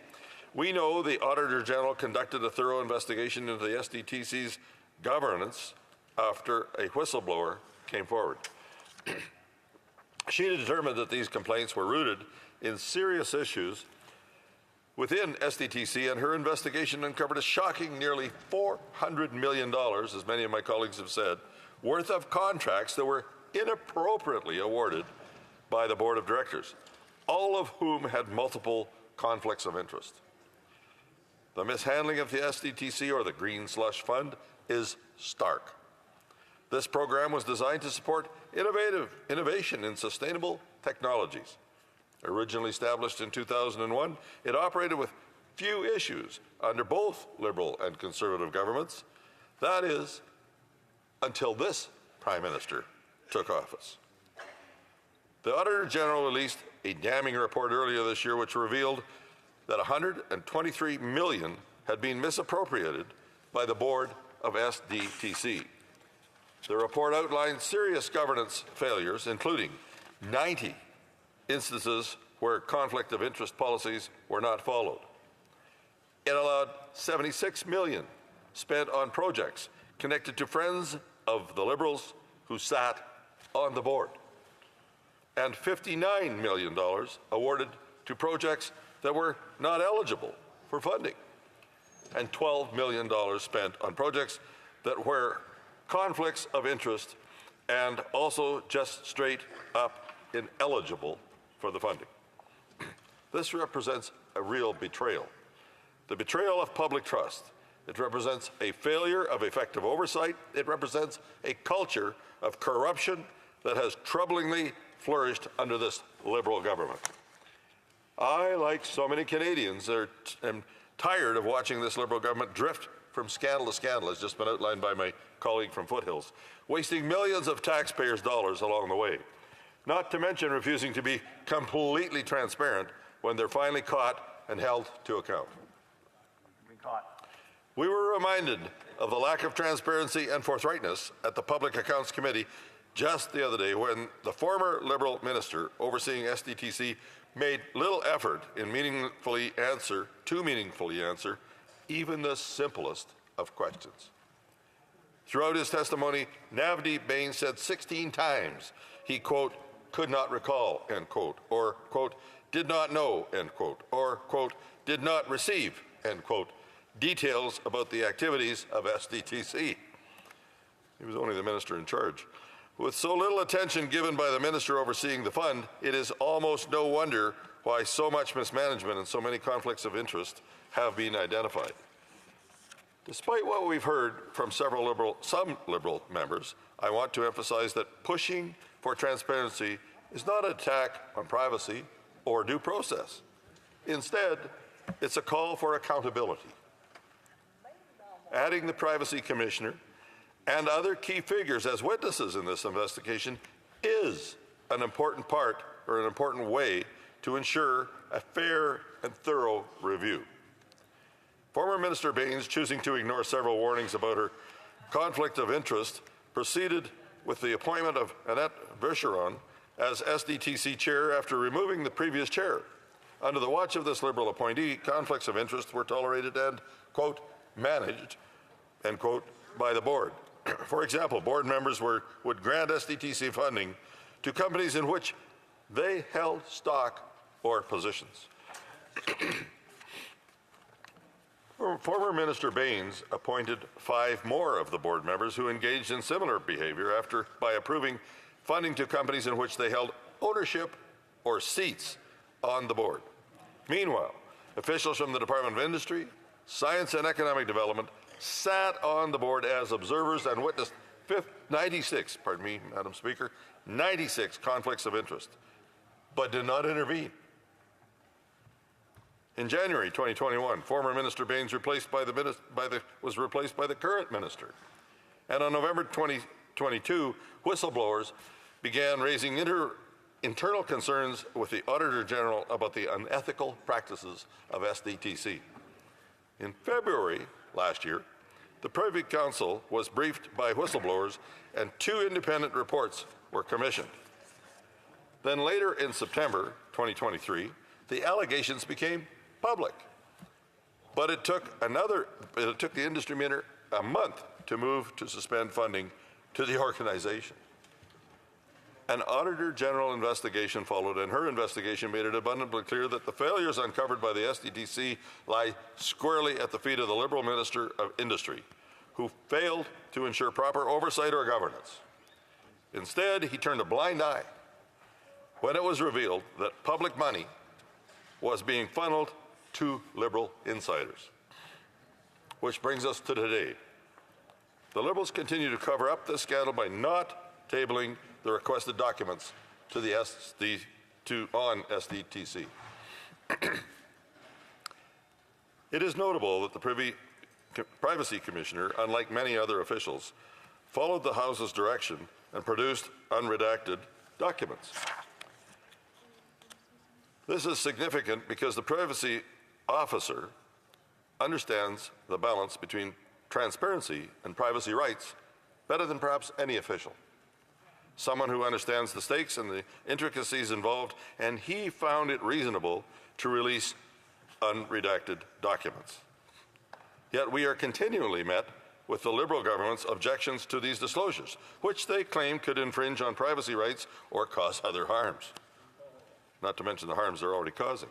We know the Auditor General conducted a thorough investigation into the SDTC's governance after a whistleblower came forward. She determined that these complaints were rooted in serious issues within SDTC, and her investigation uncovered a shocking nearly $400 million, as many of my colleagues have said, worth of contracts that were inappropriately awarded by the Board of Directors, all of whom had multiple conflicts of interest. The mishandling of the SDTC, or the Green Slush Fund, is stark. This program was designed to support innovation in sustainable technologies. Originally established in 2001, it operated with few issues under both Liberal and Conservative governments. That is, until this Prime Minister took office. The Auditor General released a damning report earlier this year which revealed that $123 million had been misappropriated by the board of SDTC. The report outlined serious governance failures, including 90 instances where conflict of interest policies were not followed. It allowed $76 million spent on projects connected to friends of the Liberals who sat on the board, and $59 million awarded to projects that were not eligible for funding, and $12 million spent on projects that were conflicts of interest and also just straight up ineligible for the funding. This represents a real betrayal. The betrayal of public trust. It represents a failure of effective oversight. It represents a culture of corruption that has troublingly flourished under this Liberal government. I, like so many Canadians, am tired of watching this Liberal government drift from scandal to scandal, as just been outlined by my colleague from Foothills, wasting millions of taxpayers' dollars along the way, not to mention refusing to be completely transparent when they're finally caught and held to account. We were reminded of the lack of transparency and forthrightness at the Public Accounts Committee just the other day when the former Liberal minister overseeing SDTC made little effort in meaningfully answer even the simplest of questions. Throughout his testimony, Navdeep Bain said 16 times he, quote, could not recall, end quote, or, quote, did not know, end quote, or, quote, did not receive, end quote, details about the activities of SDTC. He was only the minister in charge. With so little attention given by the minister overseeing the fund, it is almost no wonder why so much mismanagement and so many conflicts of interest have been identified. Despite what we've heard from some Liberal members, I want to emphasize that pushing for transparency is not an attack on privacy or due process. Instead, it's a call for accountability. Adding the Privacy Commissioner and other key figures as witnesses in this investigation is an important part or an important way to ensure a fair and thorough review. Former Minister Baines, choosing to ignore several warnings about her conflict of interest, proceeded with the appointment of Annette Vercheron as SDTC chair after removing the previous chair. Under the watch of this Liberal appointee, conflicts of interest were tolerated and, quote, managed, end quote, by the board. For example, board members would grant SDTC funding to companies in which they held stock or positions. Former Minister Baines appointed 5 more of the board members who engaged in similar behavior by approving funding to companies in which they held ownership or seats on the board. Meanwhile, officials from the Department of Industry, Science and Economic Development sat on the board as observers and witnessed 96 conflicts of interest, but did not intervene. In January 2021, former Minister Baines was replaced by the current minister. And on November 2022, whistleblowers began raising internal concerns with the Auditor General about the unethical practices of SDTC. In February last year, the Privy Council was briefed by whistleblowers and 2 independent reports were commissioned. Then later in September 2023, the allegations became public. But it took the industry minister a month to move to suspend funding to the organization. An Auditor General investigation followed, and her investigation made it abundantly clear that the failures uncovered by the SDTC lie squarely at the feet of the Liberal Minister of Industry, who failed to ensure proper oversight or governance. Instead, he turned a blind eye when it was revealed that public money was being funneled to Liberal insiders. Which brings us to today. The Liberals continue to cover up this scandal by not tabling the requested documents to the SDTC. It is notable that the Privacy Commissioner, unlike many other officials, followed the House's direction and produced unredacted documents. This is significant because the privacy officer understands the balance between transparency and privacy rights better than perhaps any official. Someone who understands the stakes and the intricacies involved, and he found it reasonable to release unredacted documents. Yet we are continually met with the Liberal government's objections to these disclosures, which they claim could infringe on privacy rights or cause other harms, not to mention the harms they're already causing.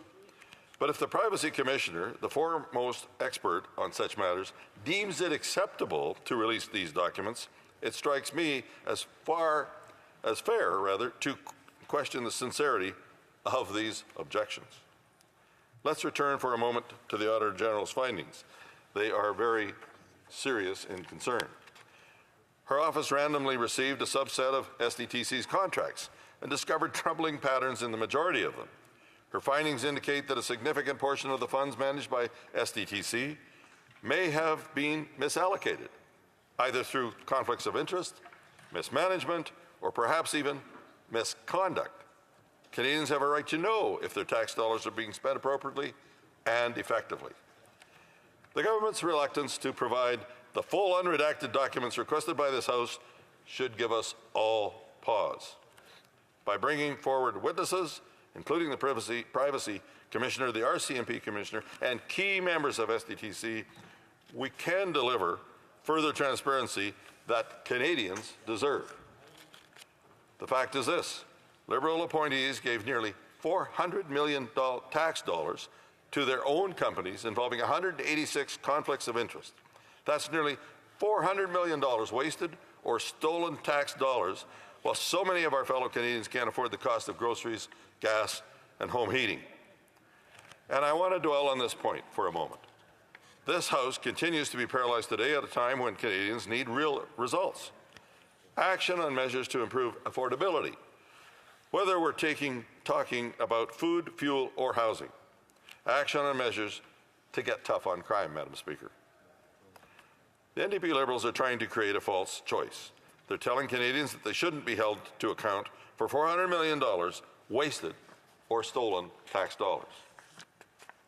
But if the Privacy Commissioner, the foremost expert on such matters, deems it acceptable to release these documents, it strikes me as fair to question the sincerity of these objections. Let's return for a moment to the Auditor General's findings. They are very serious in concern. Her office randomly received a subset of SDTC's contracts and discovered troubling patterns in the majority of them. Her findings indicate that a significant portion of the funds managed by SDTC may have been misallocated, either through conflicts of interest, mismanagement, or perhaps even misconduct. Canadians have a right to know if their tax dollars are being spent appropriately and effectively. The government's reluctance to provide the full unredacted documents requested by this House should give us all pause. By bringing forward witnesses, including the Privacy Commissioner, the RCMP Commissioner, and key members of SDTC, we can deliver further transparency that Canadians deserve. The fact is this: Liberal appointees gave nearly $400 million tax dollars to their own companies involving 186 conflicts of interest. That's nearly $400 million wasted or stolen tax dollars, while so many of our fellow Canadians can't afford the cost of groceries, gas, and home heating. And I want to dwell on this point for a moment. This House continues to be paralyzed today at a time when Canadians need real results. Action on measures to improve affordability, whether we're talking about food, fuel, or housing. Action on measures to get tough on crime, Madam Speaker. The NDP Liberals are trying to create a false choice. They're telling Canadians that they shouldn't be held to account for $400 million wasted or stolen tax dollars.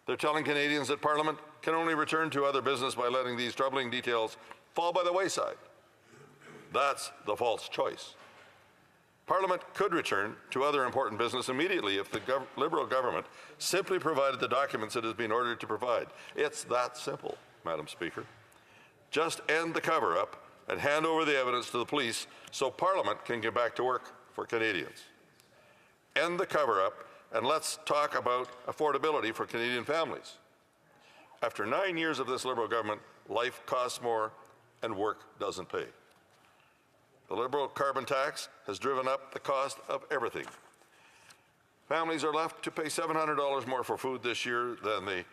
They're telling Canadians that Parliament can only return to other business by letting these troubling details fall by the wayside. That's the false choice. Parliament could return to other important business immediately if the Liberal government simply provided the documents it has been ordered to provide. It's that simple, Madam Speaker. Just end the cover-up and hand over the evidence to the police so Parliament can get back to work for Canadians. End the cover-up and let's talk about affordability for Canadian families. After 9 years of this Liberal government, life costs more and work doesn't pay. The Liberal carbon tax has driven up the cost of everything. Families are left to pay $700 more for food this year than they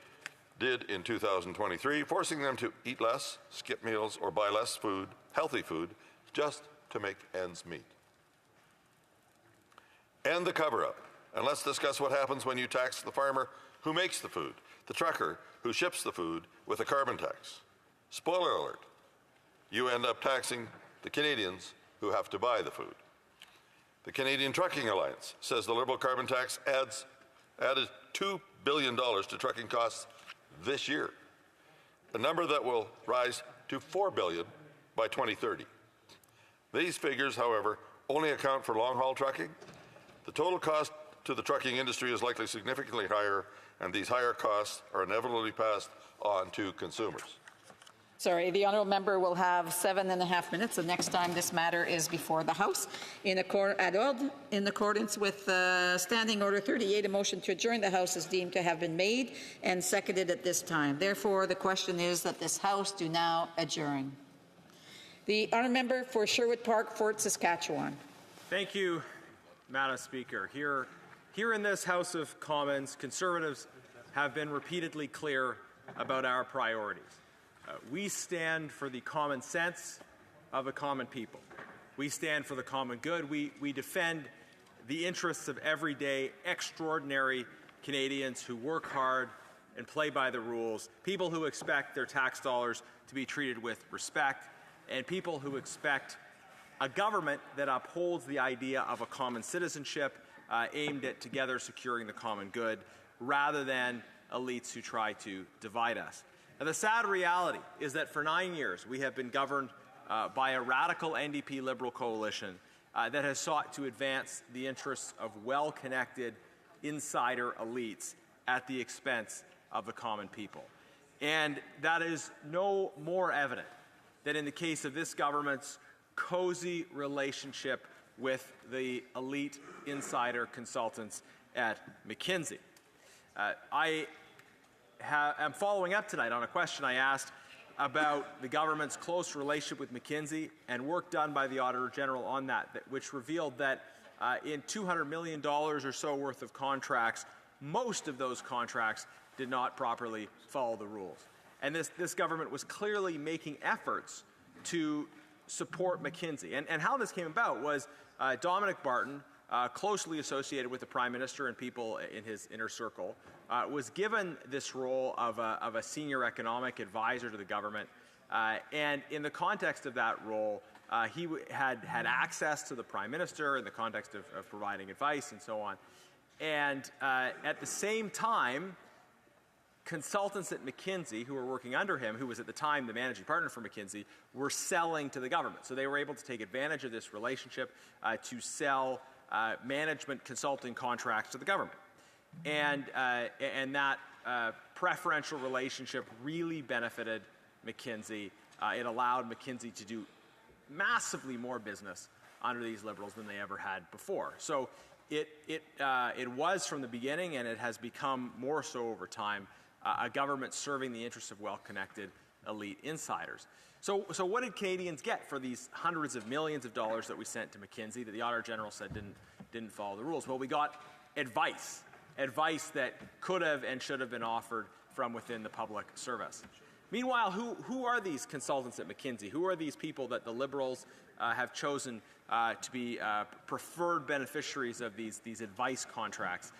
did in 2023, forcing them to eat less, skip meals, or buy less food, healthy food, just to make ends meet. End the cover-up, and let's discuss what happens when you tax the farmer who makes the food, the trucker who ships the food with a carbon tax. Spoiler alert, you end up taxing the Canadians who have to buy the food. The Canadian Trucking Alliance says the Liberal carbon tax added $2 billion to trucking costs this year, a number that will rise to $4 billion by 2030. These figures, however, only account for long-haul trucking. The total cost to the trucking industry is likely significantly higher, and these higher costs are inevitably passed on to consumers. Sorry, the honourable member will have 7.5 minutes the next time this matter is before the House. In accordance with Standing Order 38, a motion to adjourn the House is deemed to have been made and seconded at this time. Therefore, the question is that this House do now adjourn. The honourable member for Sherwood Park, Fort Saskatchewan. Thank you, Madam Speaker. Here in this House of Commons, Conservatives have been repeatedly clear about our priorities. We stand for the common sense of the common people. We stand for the common good. We defend the interests of everyday, extraordinary Canadians who work hard and play by the rules, people who expect their tax dollars to be treated with respect, and people who expect a government that upholds the idea of a common citizenship aimed at together securing the common good, rather than elites who try to divide us. Now, the sad reality is that for 9 years we have been governed by a radical NDP Liberal coalition that has sought to advance the interests of well-connected insider elites at the expense of the common people. And that is no more evident than in the case of this government's cozy relationship with the elite insider consultants at McKinsey. I'm following up tonight on a question I asked about the government's close relationship with McKinsey and work done by the Auditor General on that, which revealed that in $200 million or so worth of contracts, most of those contracts did not properly follow the rules. And this government was clearly making efforts to support McKinsey. And how this came about was Dominic Barton, closely associated with the Prime Minister and people in his inner circle, was given this role of a senior economic advisor to the government. And in the context of that role, he had access to the Prime Minister in the context of providing advice and so on. And at the same time, consultants at McKinsey who were working under him, who was at the time the managing partner for McKinsey, were selling to the government. So they were able to take advantage of this relationship to sell management consulting contracts to the government. And that preferential relationship really benefited McKinsey. It allowed McKinsey to do massively more business under these Liberals than they ever had before. So it was from the beginning, and it has become more so over time, a government serving the interests of well-connected elite insiders. So what did Canadians get for these hundreds of millions of dollars that we sent to McKinsey that the Auditor General said didn't follow the rules? Well, we got advice that could have and should have been offered from within the public service. Meanwhile, who are these consultants at McKinsey? Who are these people that the Liberals have chosen to be preferred beneficiaries of these advice contracts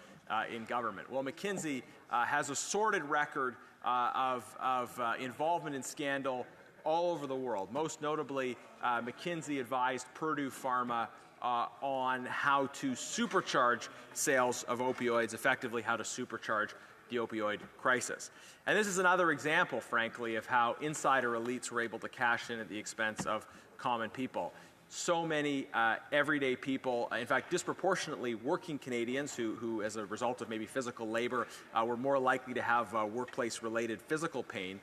in government? Well, McKinsey has a sordid record of involvement in scandal all over the world. Most notably, McKinsey advised Purdue Pharma on how to supercharge sales of opioids, effectively how to supercharge the opioid crisis. And this is another example, frankly, of how insider elites were able to cash in at the expense of common people. So many everyday people, in fact, disproportionately working Canadians who, as a result of maybe physical labor, were more likely to have workplace-related physical pain,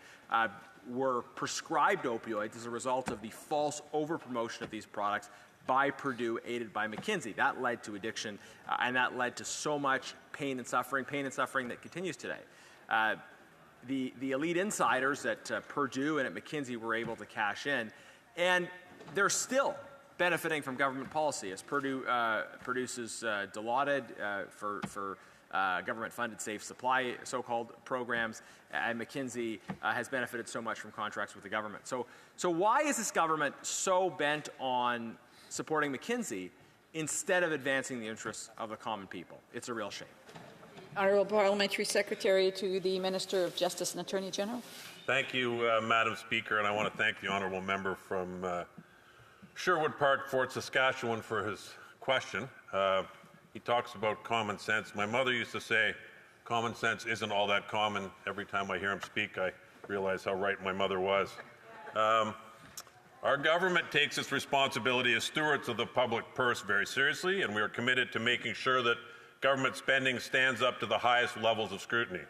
were prescribed opioids as a result of the false overpromotion of these products by Purdue, aided by McKinsey. That led to addiction, and that led to so much pain and suffering that continues today. The elite insiders at Purdue and at McKinsey were able to cash in, and they're still benefiting from government policy, as Purdue produces Dilaudid for government-funded safe supply, so-called programs, and McKinsey has benefited so much from contracts with the government. So why is this government so bent on supporting McKinsey instead of advancing the interests of the common people? It's a real shame. Honourable Parliamentary Secretary to the Minister of Justice and Attorney General. Thank you, Madam Speaker, and I want to thank the honourable member from Sherwood Park, Fort Saskatchewan, for his question. He talks about common sense. My mother used to say, common sense isn't all that common. Every time I hear him speak, I realize how right my mother was. Our government takes its responsibility as stewards of the public purse very seriously, and we are committed to making sure that government spending stands up to the highest levels of scrutiny.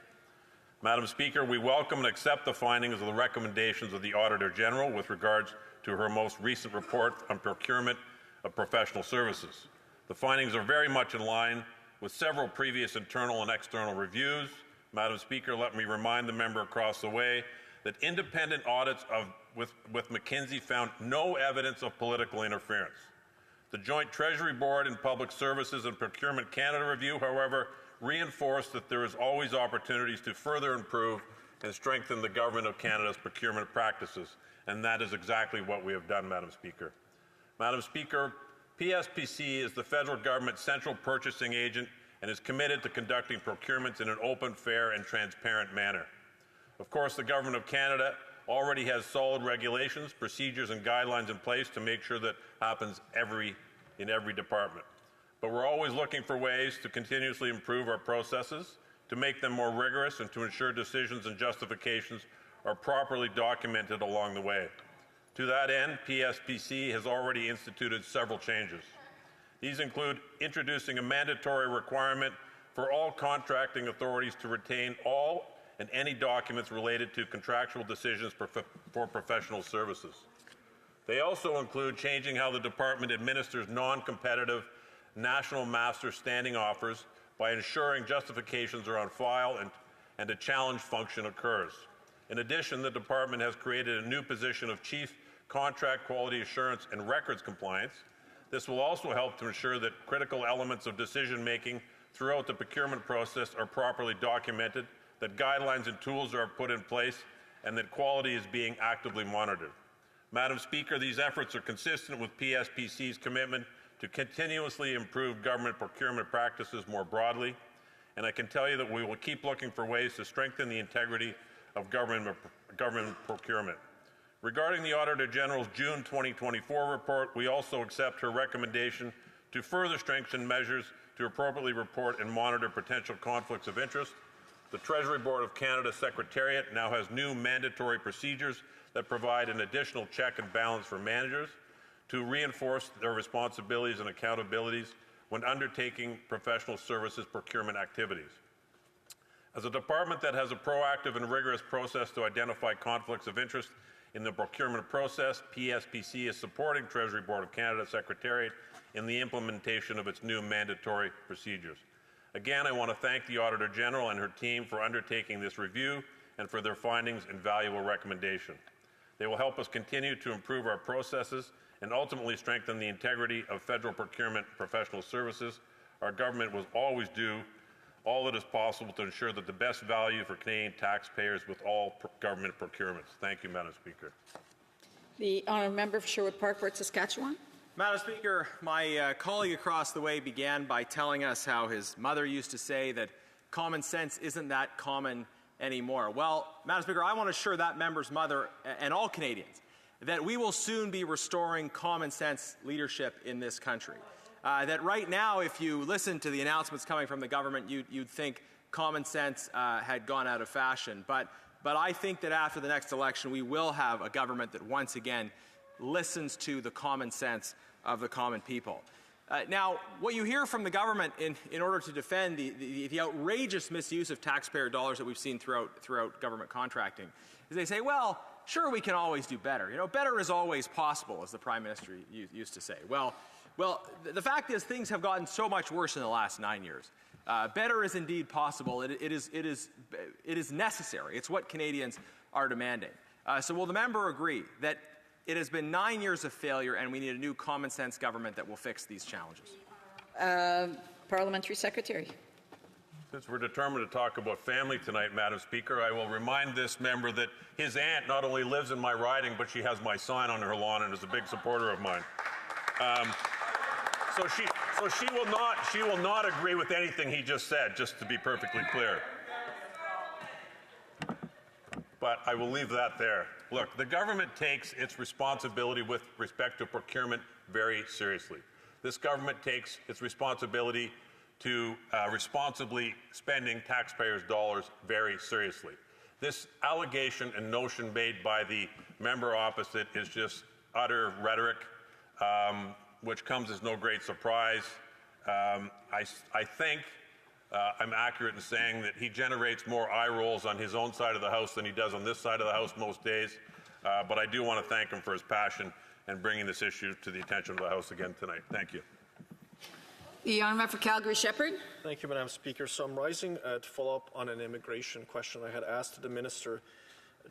Madam Speaker, we welcome and accept the findings of the recommendations of the Auditor General with regards to her most recent report on procurement of professional services. The findings are very much in line with several previous internal and external reviews. Madam Speaker, let me remind the member across the way that independent audits with McKinsey found no evidence of political interference. The Joint Treasury Board and Public Services and Procurement Canada review, however, reinforced that there is always opportunities to further improve and strengthen the Government of Canada's procurement practices, and that is exactly what we have done, Madam Speaker. Madam Speaker, PSPC is the federal government's central purchasing agent and is committed to conducting procurements in an open, fair, and transparent manner. Of course, the Government of Canada already has solid regulations, procedures, and guidelines in place to make sure that happens in every department. But we're always looking for ways to continuously improve our processes, to make them more rigorous, and to ensure decisions and justifications are properly documented along the way. To that end, PSPC has already instituted several changes. These include introducing a mandatory requirement for all contracting authorities to retain all and any documents related to contractual decisions for professional services. They also include changing how the department administers non-competitive national master standing offers by ensuring justifications are on file and a challenge function occurs. In addition, the department has created a new position of Chief Contract Quality Assurance and Records Compliance. This will also help to ensure that critical elements of decision-making throughout the procurement process are properly documented, that guidelines and tools are put in place, and that quality is being actively monitored. Madam Speaker, these efforts are consistent with PSPC's commitment to continuously improve government procurement practices more broadly, and I can tell you that we will keep looking for ways to strengthen the integrity of government procurement. Regarding the Auditor General's June 2024 report, we also accept her recommendation to further strengthen measures to appropriately report and monitor potential conflicts of interest. The Treasury Board of Canada Secretariat now has new mandatory procedures that provide an additional check and balance for managers to reinforce their responsibilities and accountabilities when undertaking professional services procurement activities. As a department that has a proactive and rigorous process to identify conflicts of interest in the procurement process, PSPC is supporting Treasury Board of Canada Secretariat in the implementation of its new mandatory procedures. Again, I want to thank the Auditor General and her team for undertaking this review and for their findings and valuable recommendation. They will help us continue to improve our processes and ultimately strengthen the integrity of federal procurement professional services. Our government will always do all that is possible to ensure that the best value for Canadian taxpayers with all government procurements. Thank you, Madam Speaker. The honourable member for Sherwood Park, Fort Saskatchewan. Madam Speaker, my colleague across the way began by telling us how his mother used to say that common sense isn't that common anymore. Well, Madam Speaker, I want to assure that member's mother and all Canadians that we will soon be restoring common sense leadership in this country. That right now, if you listen to the announcements coming from the government, you'd think common sense had gone out of fashion. But I think that after the next election, we will have a government that once again listens to the common sense of the common people. Now, what you hear from the government in order to defend the outrageous misuse of taxpayer dollars that we've seen throughout government contracting is they say, well, sure, we can always do better. You know, better is always possible, as the Prime Minister used to say. Well, the fact is things have gotten so much worse in the last 9 years. Better is indeed possible. It is necessary. It's what Canadians are demanding. So will the member agree that it has been 9 years of failure and we need a new common sense government that will fix these challenges? Parliamentary Secretary. Since we're determined to talk about family tonight, Madam Speaker, I will remind this member that his aunt not only lives in my riding, but she has my sign on her lawn and is a big supporter of mine. So she will not agree with anything he just said, just to be perfectly clear. But I will leave that there. Look, the government takes its responsibility with respect to procurement very seriously. This government takes its responsibility to responsibly spending taxpayers' dollars very seriously. This allegation and notion made by the member opposite is just utter rhetoric, which comes as no great surprise. I think I'm accurate in saying that he generates more eye rolls on his own side of the House than he does on this side of the House most days. But I do want to thank him for his passion and bringing this issue to the attention of the House again tonight. Thank you. The honourable member for Calgary-Shepherd. Thank you, Madam Speaker. So I'm rising to follow up on an immigration question I had asked the Minister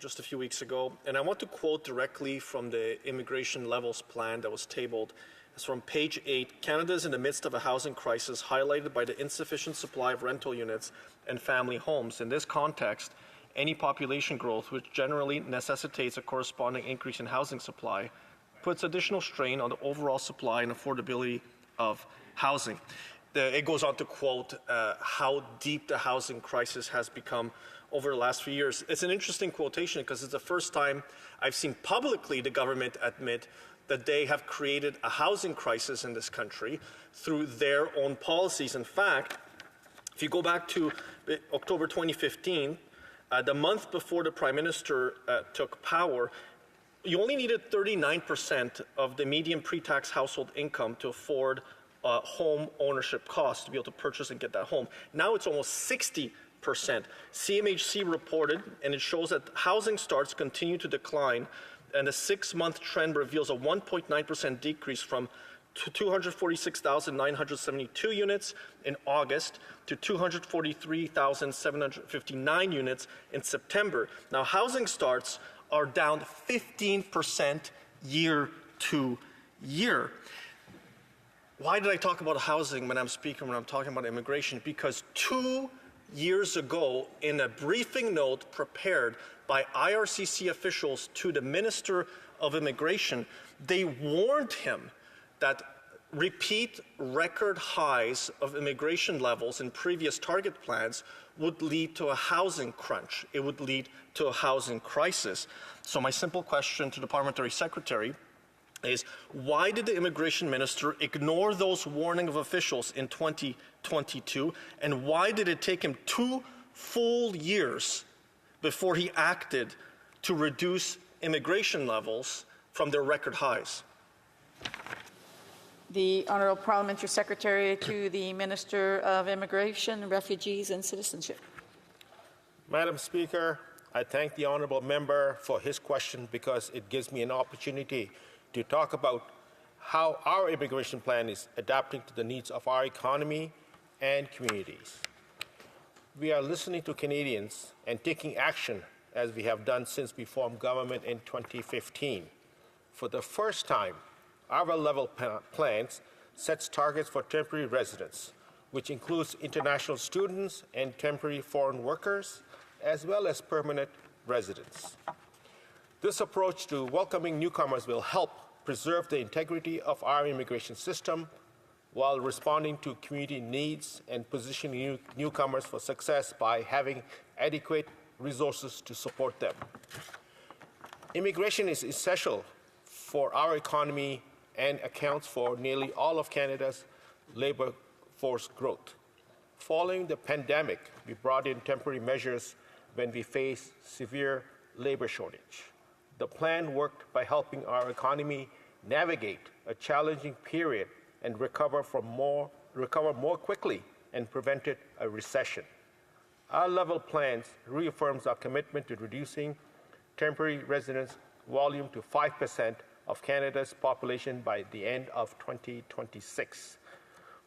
just a few weeks ago. And I want to quote directly from the immigration levels plan that was tabled. It's from page 8. Canada is in the midst of a housing crisis highlighted by the insufficient supply of rental units and family homes. In this context, any population growth, which generally necessitates a corresponding increase in housing supply, puts additional strain on the overall supply and affordability of housing. It goes on to quote how deep the housing crisis has become over the last few years. It's an interesting quotation because it's the first time I've seen publicly the government admit that they have created a housing crisis in this country through their own policies. In fact, if you go back to October 2015, the month before the Prime Minister took power, you only needed 39% of the median pre-tax household income to afford home ownership costs to be able to purchase and get that home. Now it's almost 60%. CMHC reported, and it shows that housing starts continue to decline, and the 6-month trend reveals a 1.9% decrease from 246,972 units in August to 243,759 units in September. Now, housing starts are down 15% year to year. Why did I talk about housing, Madam Speaker, when I'm talking about immigration? Because 2 years ago, in a briefing note prepared by IRCC officials to the Minister of Immigration, they warned him that repeat record highs of immigration levels in previous target plans would lead to a housing crunch. It would lead to a housing crisis. So my simple question to the Parliamentary Secretary is, why did the Immigration Minister ignore those warning of officials in 2022, and why did it take him 2 full years before he acted to reduce immigration levels from their record highs? The Honourable Parliamentary Secretary to the Minister of Immigration, Refugees and Citizenship. Madam Speaker, I thank the honourable member for his question because it gives me an opportunity to talk about how our immigration plan is adapting to the needs of our economy and communities. We are listening to Canadians and taking action as we have done since we formed government in 2015. For the first time, our level plans sets targets for temporary residents, which includes international students and temporary foreign workers, as well as permanent residents. This approach to welcoming newcomers will help preserve the integrity of our immigration system while responding to community needs and positioning newcomers for success by having adequate resources to support them. Immigration is essential for our economy and accounts for nearly all of Canada's labor force growth. Following the pandemic, we brought in temporary measures when we faced severe labor shortage. The plan worked by helping our economy navigate a challenging period and recover more quickly and prevented a recession. Our level plans reaffirms our commitment to reducing temporary residence volume to 5% of Canada's population by the end of 2026.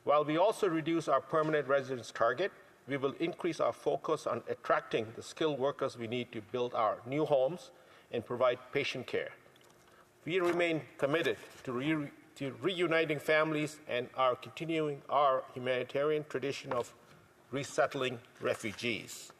While we also reduce our permanent residence target, we will increase our focus on attracting the skilled workers we need to build our new homes and provide patient care. We remain committed to reuniting families and are continuing our humanitarian tradition of resettling refugees.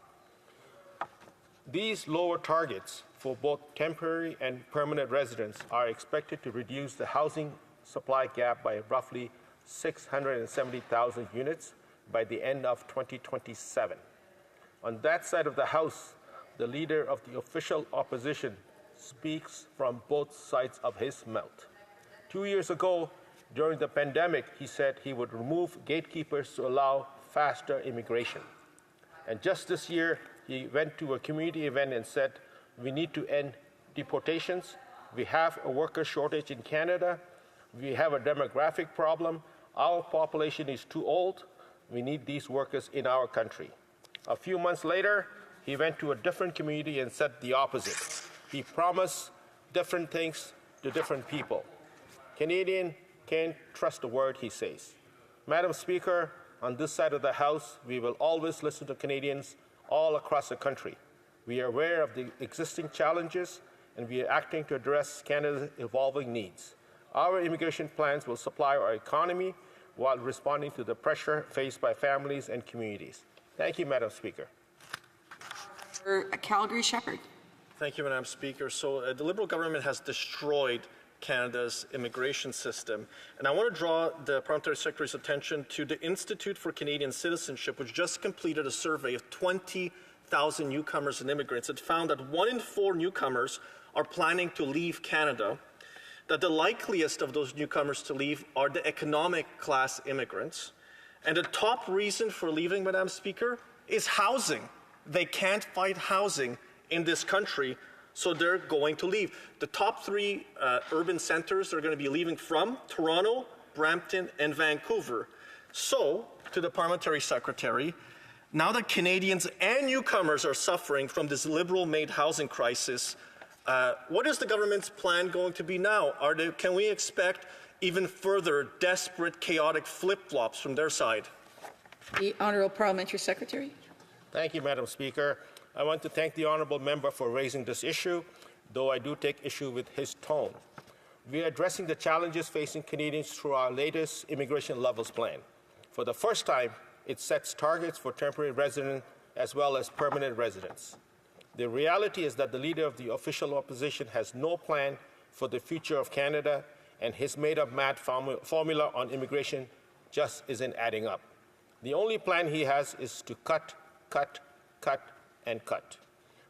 These lower targets for both temporary and permanent residents are expected to reduce the housing supply gap by roughly 670,000 units by the end of 2027. On that side of the House, the leader of the official opposition speaks from both sides of his mouth. 2 years ago, during the pandemic, he said he would remove gatekeepers to allow faster immigration. And just this year, he went to a community event and said, we need to end deportations. We have a worker shortage in Canada. We have a demographic problem. Our population is too old. We need these workers in our country. A few months later, he went to a different community and said the opposite. He promised different things to different people. Canadians can't trust a word he says. Madam Speaker, on this side of the House, we will always listen to Canadians all across the country. We are aware of the existing challenges, and we are acting to address Canada's evolving needs. Our immigration plans will supply our economy while responding to the pressure faced by families and communities. Thank you, Madam Speaker. Calgary Shepherd. Thank you, Madam Speaker. So the Liberal government has destroyed Canada's immigration system. And I want to draw the Parliamentary Secretary's attention to the Institute for Canadian Citizenship, which just completed a survey of 20,000 newcomers and immigrants. It found that 1 in 4 newcomers are planning to leave Canada, that the likeliest of those newcomers to leave are the economic class immigrants. And the top reason for leaving, Madam Speaker, is housing. They can't find housing in this country, so they're going to leave. The top 3 urban centers they're going to be leaving from: Toronto, Brampton, and Vancouver. So, to the Parliamentary Secretary, now that Canadians and newcomers are suffering from this Liberal-made housing crisis, what is the government's plan going to be now? Can we expect even further desperate, chaotic flip-flops from their side? The Honourable Parliamentary Secretary. Thank you, Madam Speaker. I want to thank the honourable member for raising this issue, though I do take issue with his tone. We are addressing the challenges facing Canadians through our latest immigration levels plan. For the first time, it sets targets for temporary residents as well as permanent residents. The reality is that the leader of the official opposition has no plan for the future of Canada, and his made-up mad formula on immigration just isn't adding up. The only plan he has is to cut, cut, cut, and cut.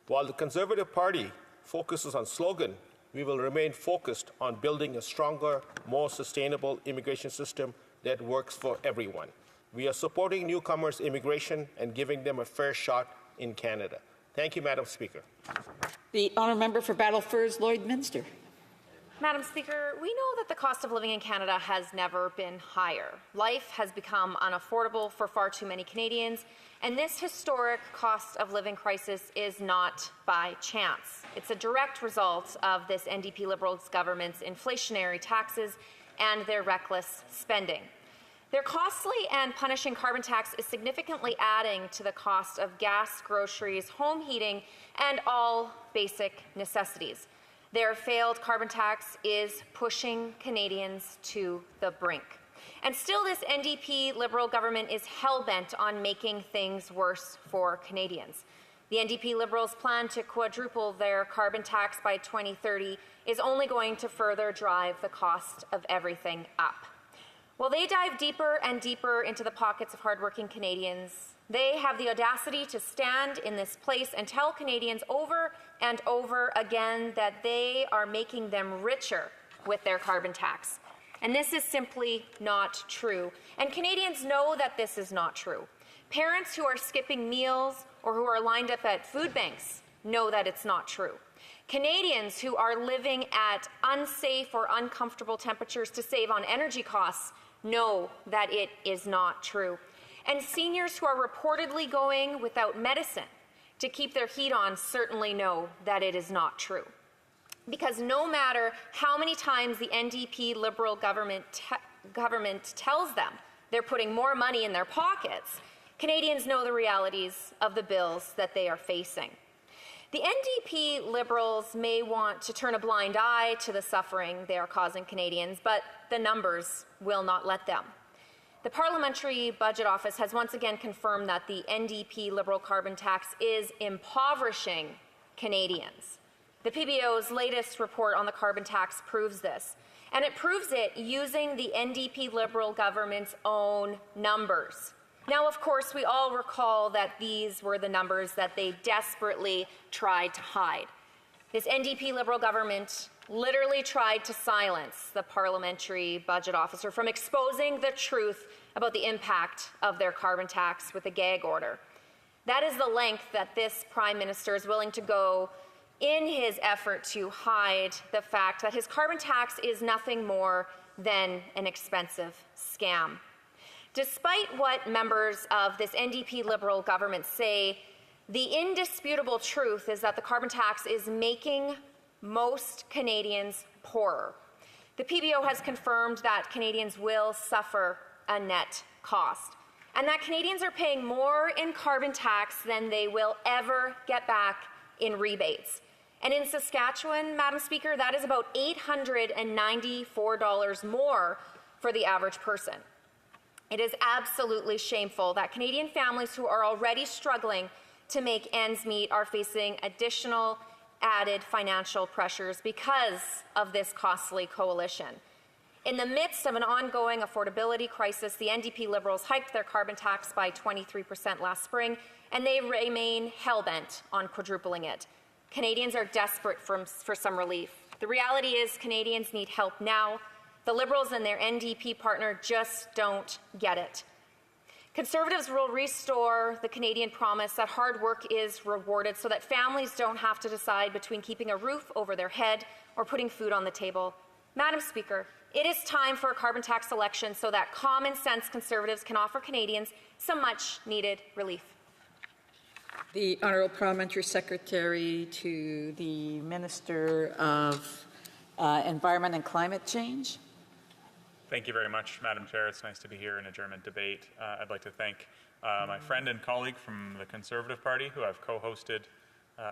While the Conservative Party focuses on slogan, we will remain focused on building a stronger, more sustainable immigration system that works for everyone. We are supporting newcomers' immigration and giving them a fair shot in Canada. Thank you, Madam Speaker. The honourable member for Battleford, Lloydminster. Madam Speaker, we know that the cost of living in Canada has never been higher. Life has become unaffordable for far too many Canadians, and this historic cost of living crisis is not by chance. It's a direct result of this NDP Liberals government's inflationary taxes and their reckless spending. Their costly and punishing carbon tax is significantly adding to the cost of gas, groceries, home heating, and all basic necessities. Their failed carbon tax is pushing Canadians to the brink. And still, this NDP Liberal government is hell-bent on making things worse for Canadians. The NDP Liberals' plan to quadruple their carbon tax by 2030 is only going to further drive the cost of everything up. Well, they dive deeper and deeper into the pockets of hardworking Canadians. They have the audacity to stand in this place and tell Canadians over and over again that they are making them richer with their carbon tax. And this is simply not true. And Canadians know that this is not true. Parents who are skipping meals or who are lined up at food banks know that it's not true. Canadians who are living at unsafe or uncomfortable temperatures to save on energy costs know that it is not true. And seniors who are reportedly going without medicine to keep their heat on certainly know that it is not true. Because no matter how many times the NDP Liberal government tells them they're putting more money in their pockets, Canadians know the realities of the bills that they are facing. The NDP Liberals may want to turn a blind eye to the suffering they are causing Canadians, but the numbers will not let them. The Parliamentary Budget Office has once again confirmed that the NDP Liberal carbon tax is impoverishing Canadians. The PBO's latest report on the carbon tax proves this, and it proves it using the NDP Liberal government's own numbers. Now, of course, we all recall that these were the numbers that they desperately tried to hide. This NDP Liberal government literally tried to silence the Parliamentary Budget Officer from exposing the truth about the impact of their carbon tax with a gag order. That is the length that this Prime Minister is willing to go in his effort to hide the fact that his carbon tax is nothing more than an expensive scam. Despite what members of this NDP Liberal government say, the indisputable truth is that the carbon tax is making most Canadians poorer. The PBO has confirmed that Canadians will suffer a net cost, and that Canadians are paying more in carbon tax than they will ever get back in rebates. And in Saskatchewan, Madam Speaker, that is about $894 more for the average person. It is absolutely shameful that Canadian families who are already struggling to make ends meet are facing additional added financial pressures because of this costly coalition. In the midst of an ongoing affordability crisis, the NDP Liberals hiked their carbon tax by 23% last spring, and they remain hell-bent on quadrupling it. Canadians are desperate for some relief. The reality is Canadians need help now. The Liberals and their NDP partner just don't get it. Conservatives will restore the Canadian promise that hard work is rewarded so that families don't have to decide between keeping a roof over their head or putting food on the table. Madam Speaker, it is time for a carbon tax election so that common sense Conservatives can offer Canadians some much needed relief. The Honourable Parliamentary Secretary to the Minister of Environment and Climate Change. Thank you very much, Madam Chair. It's nice to be here in a adjournment debate. I'd like to thank my friend and colleague from the Conservative Party who I've co-hosted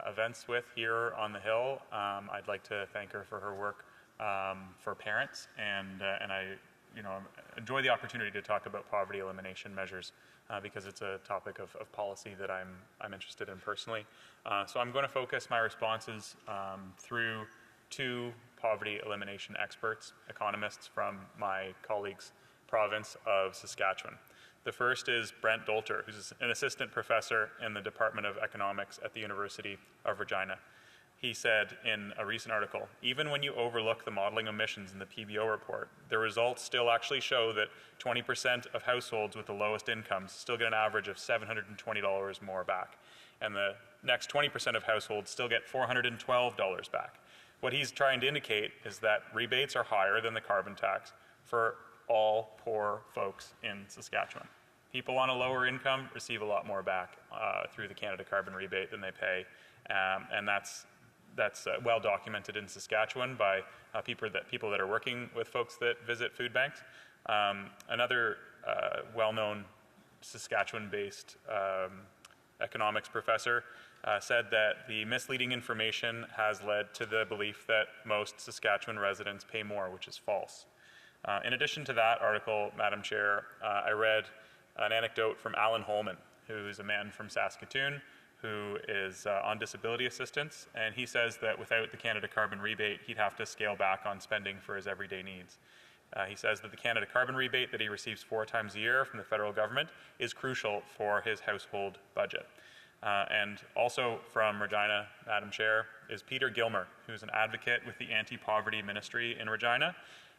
events with here on the Hill. I'd like to thank her for her work for parents, and I enjoy the opportunity to talk about poverty elimination measures because it's a topic of policy that I'm interested in personally. So I'm going to focus my responses through two poverty elimination experts, economists from my colleague's province of Saskatchewan. The first is Brent Dolter, who's an assistant professor in the Department of Economics at the University of Regina. He said in a recent article, even when you overlook the modeling omissions in the PBO report, the results still actually show that 20% of households with the lowest incomes still get an average of $720 more back. And the next 20% of households still get $412 back. What he's trying to indicate is that rebates are higher than the carbon tax for all poor folks in Saskatchewan. People on a lower income receive a lot more back through the Canada Carbon Rebate than they pay, and that's well documented in Saskatchewan by people that are working with folks that visit food banks. Another well-known Saskatchewan-based economics professor said that the misleading information has led to the belief that most Saskatchewan residents pay more, which is false. In addition to that article, Madam Chair, I read an anecdote from Alan Holman, who is a man from Saskatoon who is on disability assistance, and he says that without the Canada Carbon Rebate, he'd have to scale back on spending for his everyday needs. He says that the Canada carbon rebate that he receives 4 times a year from the federal government is crucial for his household budget. And also from Regina, Madam Chair, is Peter Gilmer, who's an advocate with the Anti-Poverty Ministry in Regina.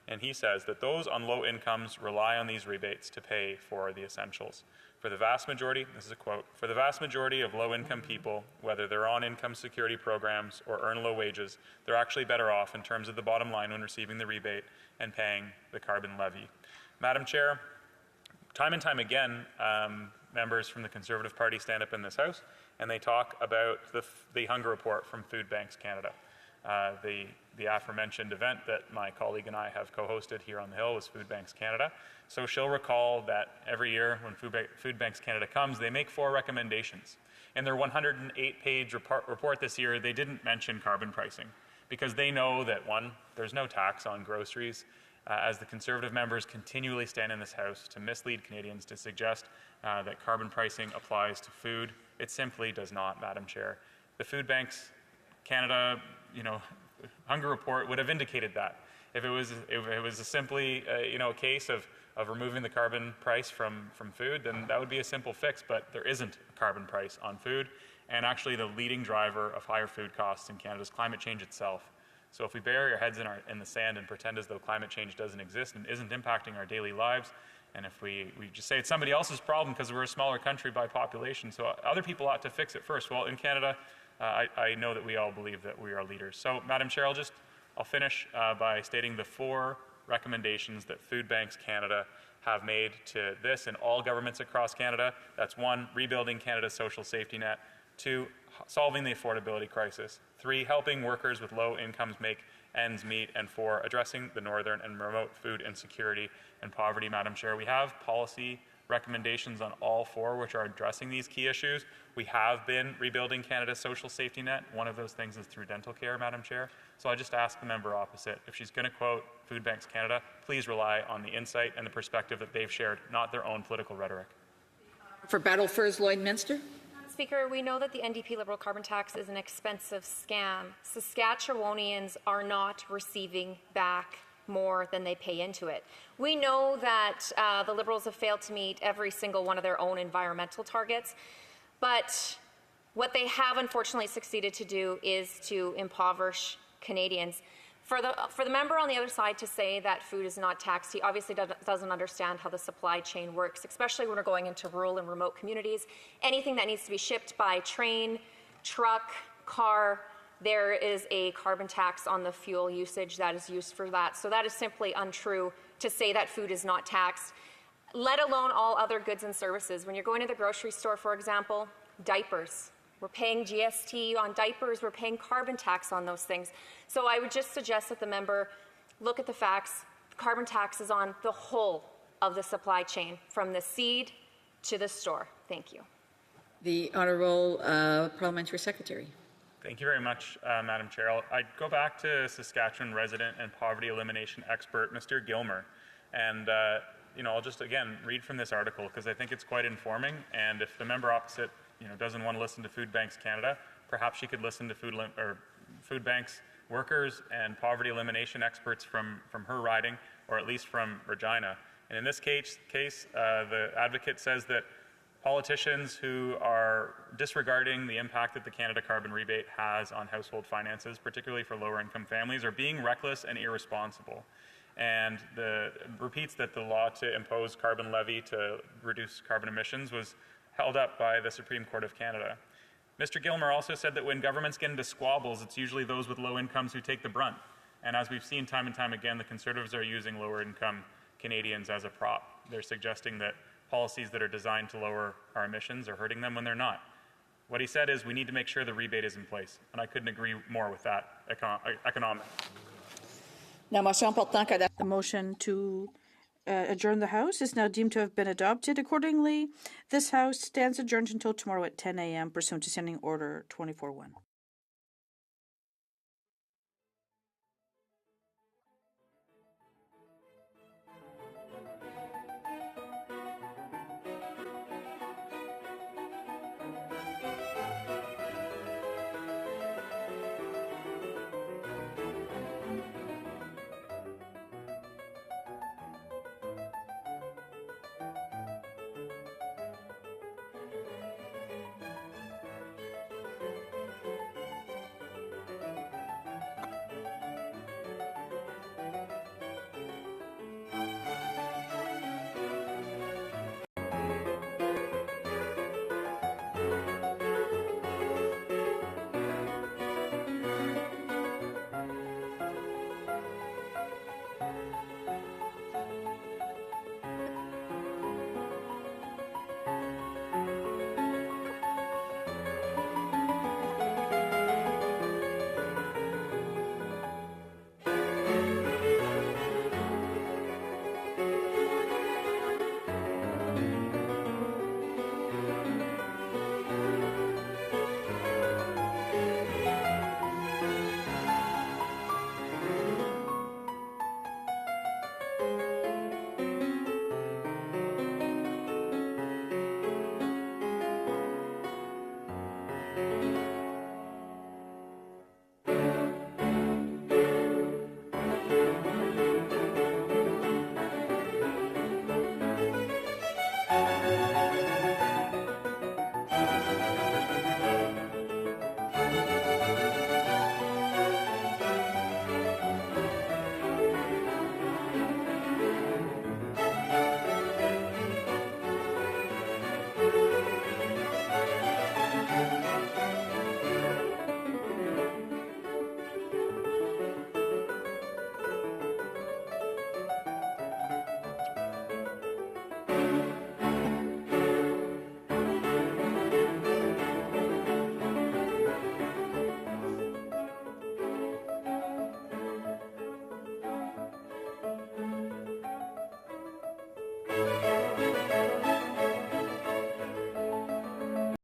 And he says that those on low incomes rely on these rebates to pay for the essentials. For the vast majority, this is a quote, for the vast majority of low-income people, whether they're on income security programs or earn low wages, they're actually better off in terms of the bottom line when receiving the rebate and paying the carbon levy. Madam Chair, time and time again, members from the Conservative Party stand up in this House and they talk about the hunger report from Food Banks Canada. The aforementioned event that my colleague and I have co-hosted here on the Hill was Food Banks Canada. So she'll recall that every year when Food Banks Canada comes, they make 4 recommendations. In their 108-page report this year, they didn't mention carbon pricing because they know that, 1, there's no tax on groceries. As the Conservative members continually stand in this House to mislead Canadians to suggest that carbon pricing applies to food, it simply does not, Madam Chair. The Food Banks Canada, hunger report would have indicated that. If it was simply, a case of removing the carbon price from food, then that would be a simple fix, but there isn't a carbon price on food. And actually the leading driver of higher food costs in Canada is climate change itself. So if we bury our heads in the sand and pretend as though climate change doesn't exist and isn't impacting our daily lives, and if we just say it's somebody else's problem because we're a smaller country by population, so other people ought to fix it first. Well, in Canada, I know that we all believe that we are leaders. So, Madam Chair, I'll finish by stating the 4 recommendations that Food Banks Canada have made to this and all governments across Canada. That's 1, rebuilding Canada's social safety net. 2, solving the affordability crisis. 3, helping workers with low incomes make ends meet. And 4, addressing the northern and remote food insecurity and poverty. Madam Chair, we have policy recommendations on all 4 which are addressing these key issues. We have been rebuilding Canada's social safety net. One of those things is through dental care, Madam Chair. So I just ask the member opposite, if she's going to quote Food Banks Canada, please rely on the insight and the perspective that they've shared, not their own political rhetoric. For Battleford, Lloydminster. Speaker, we know that the NDP Liberal carbon tax is an expensive scam. Saskatchewanians are not receiving back more than they pay into it. We know that the Liberals have failed to meet every single one of their own environmental targets, but what they have unfortunately succeeded to do is to impoverish Canadians. For the member on the other side to say that food is not taxed, he obviously doesn't understand how the supply chain works, especially when we're going into rural and remote communities. Anything that needs to be shipped by train, truck, car, there is a carbon tax on the fuel usage that is used for that. So that is simply untrue to say that food is not taxed, let alone all other goods and services. When you're going to the grocery store, for example, diapers. We're paying GST on diapers. We're paying carbon tax on those things. So I would just suggest that the member look at the facts. Carbon tax is on the whole of the supply chain, from the seed to the store. Thank you. The Honourable Parliamentary Secretary. Thank you very much, Madam Chair. I'd go back to Saskatchewan resident and poverty elimination expert, Mr. Gilmer. And I'll just, again, read from this article because I think it's quite informing. And if the member opposite doesn't want to listen to Food Banks Canada, perhaps she could listen to Food Banks workers and poverty elimination experts from her riding, or at least from Regina. And in this case, the advocate says that politicians who are disregarding the impact that the Canada carbon rebate has on household finances, particularly for lower income families, are being reckless and irresponsible. And repeats that the law to impose carbon levy to reduce carbon emissions was held up by the Supreme Court of Canada. Mr. Gilmer also said that when governments get into squabbles, it's usually those with low incomes who take the brunt. And as we've seen time and time again, the Conservatives are using lower income Canadians as a prop. They're suggesting that policies that are designed to lower our emissions are hurting them when they're not. What he said is we need to make sure the rebate is in place. And I couldn't agree more with that economic. The motion to adjourn the House is now deemed to have been adopted. Accordingly, this House stands adjourned until tomorrow at 10 a.m. pursuant to Standing Order 24-1.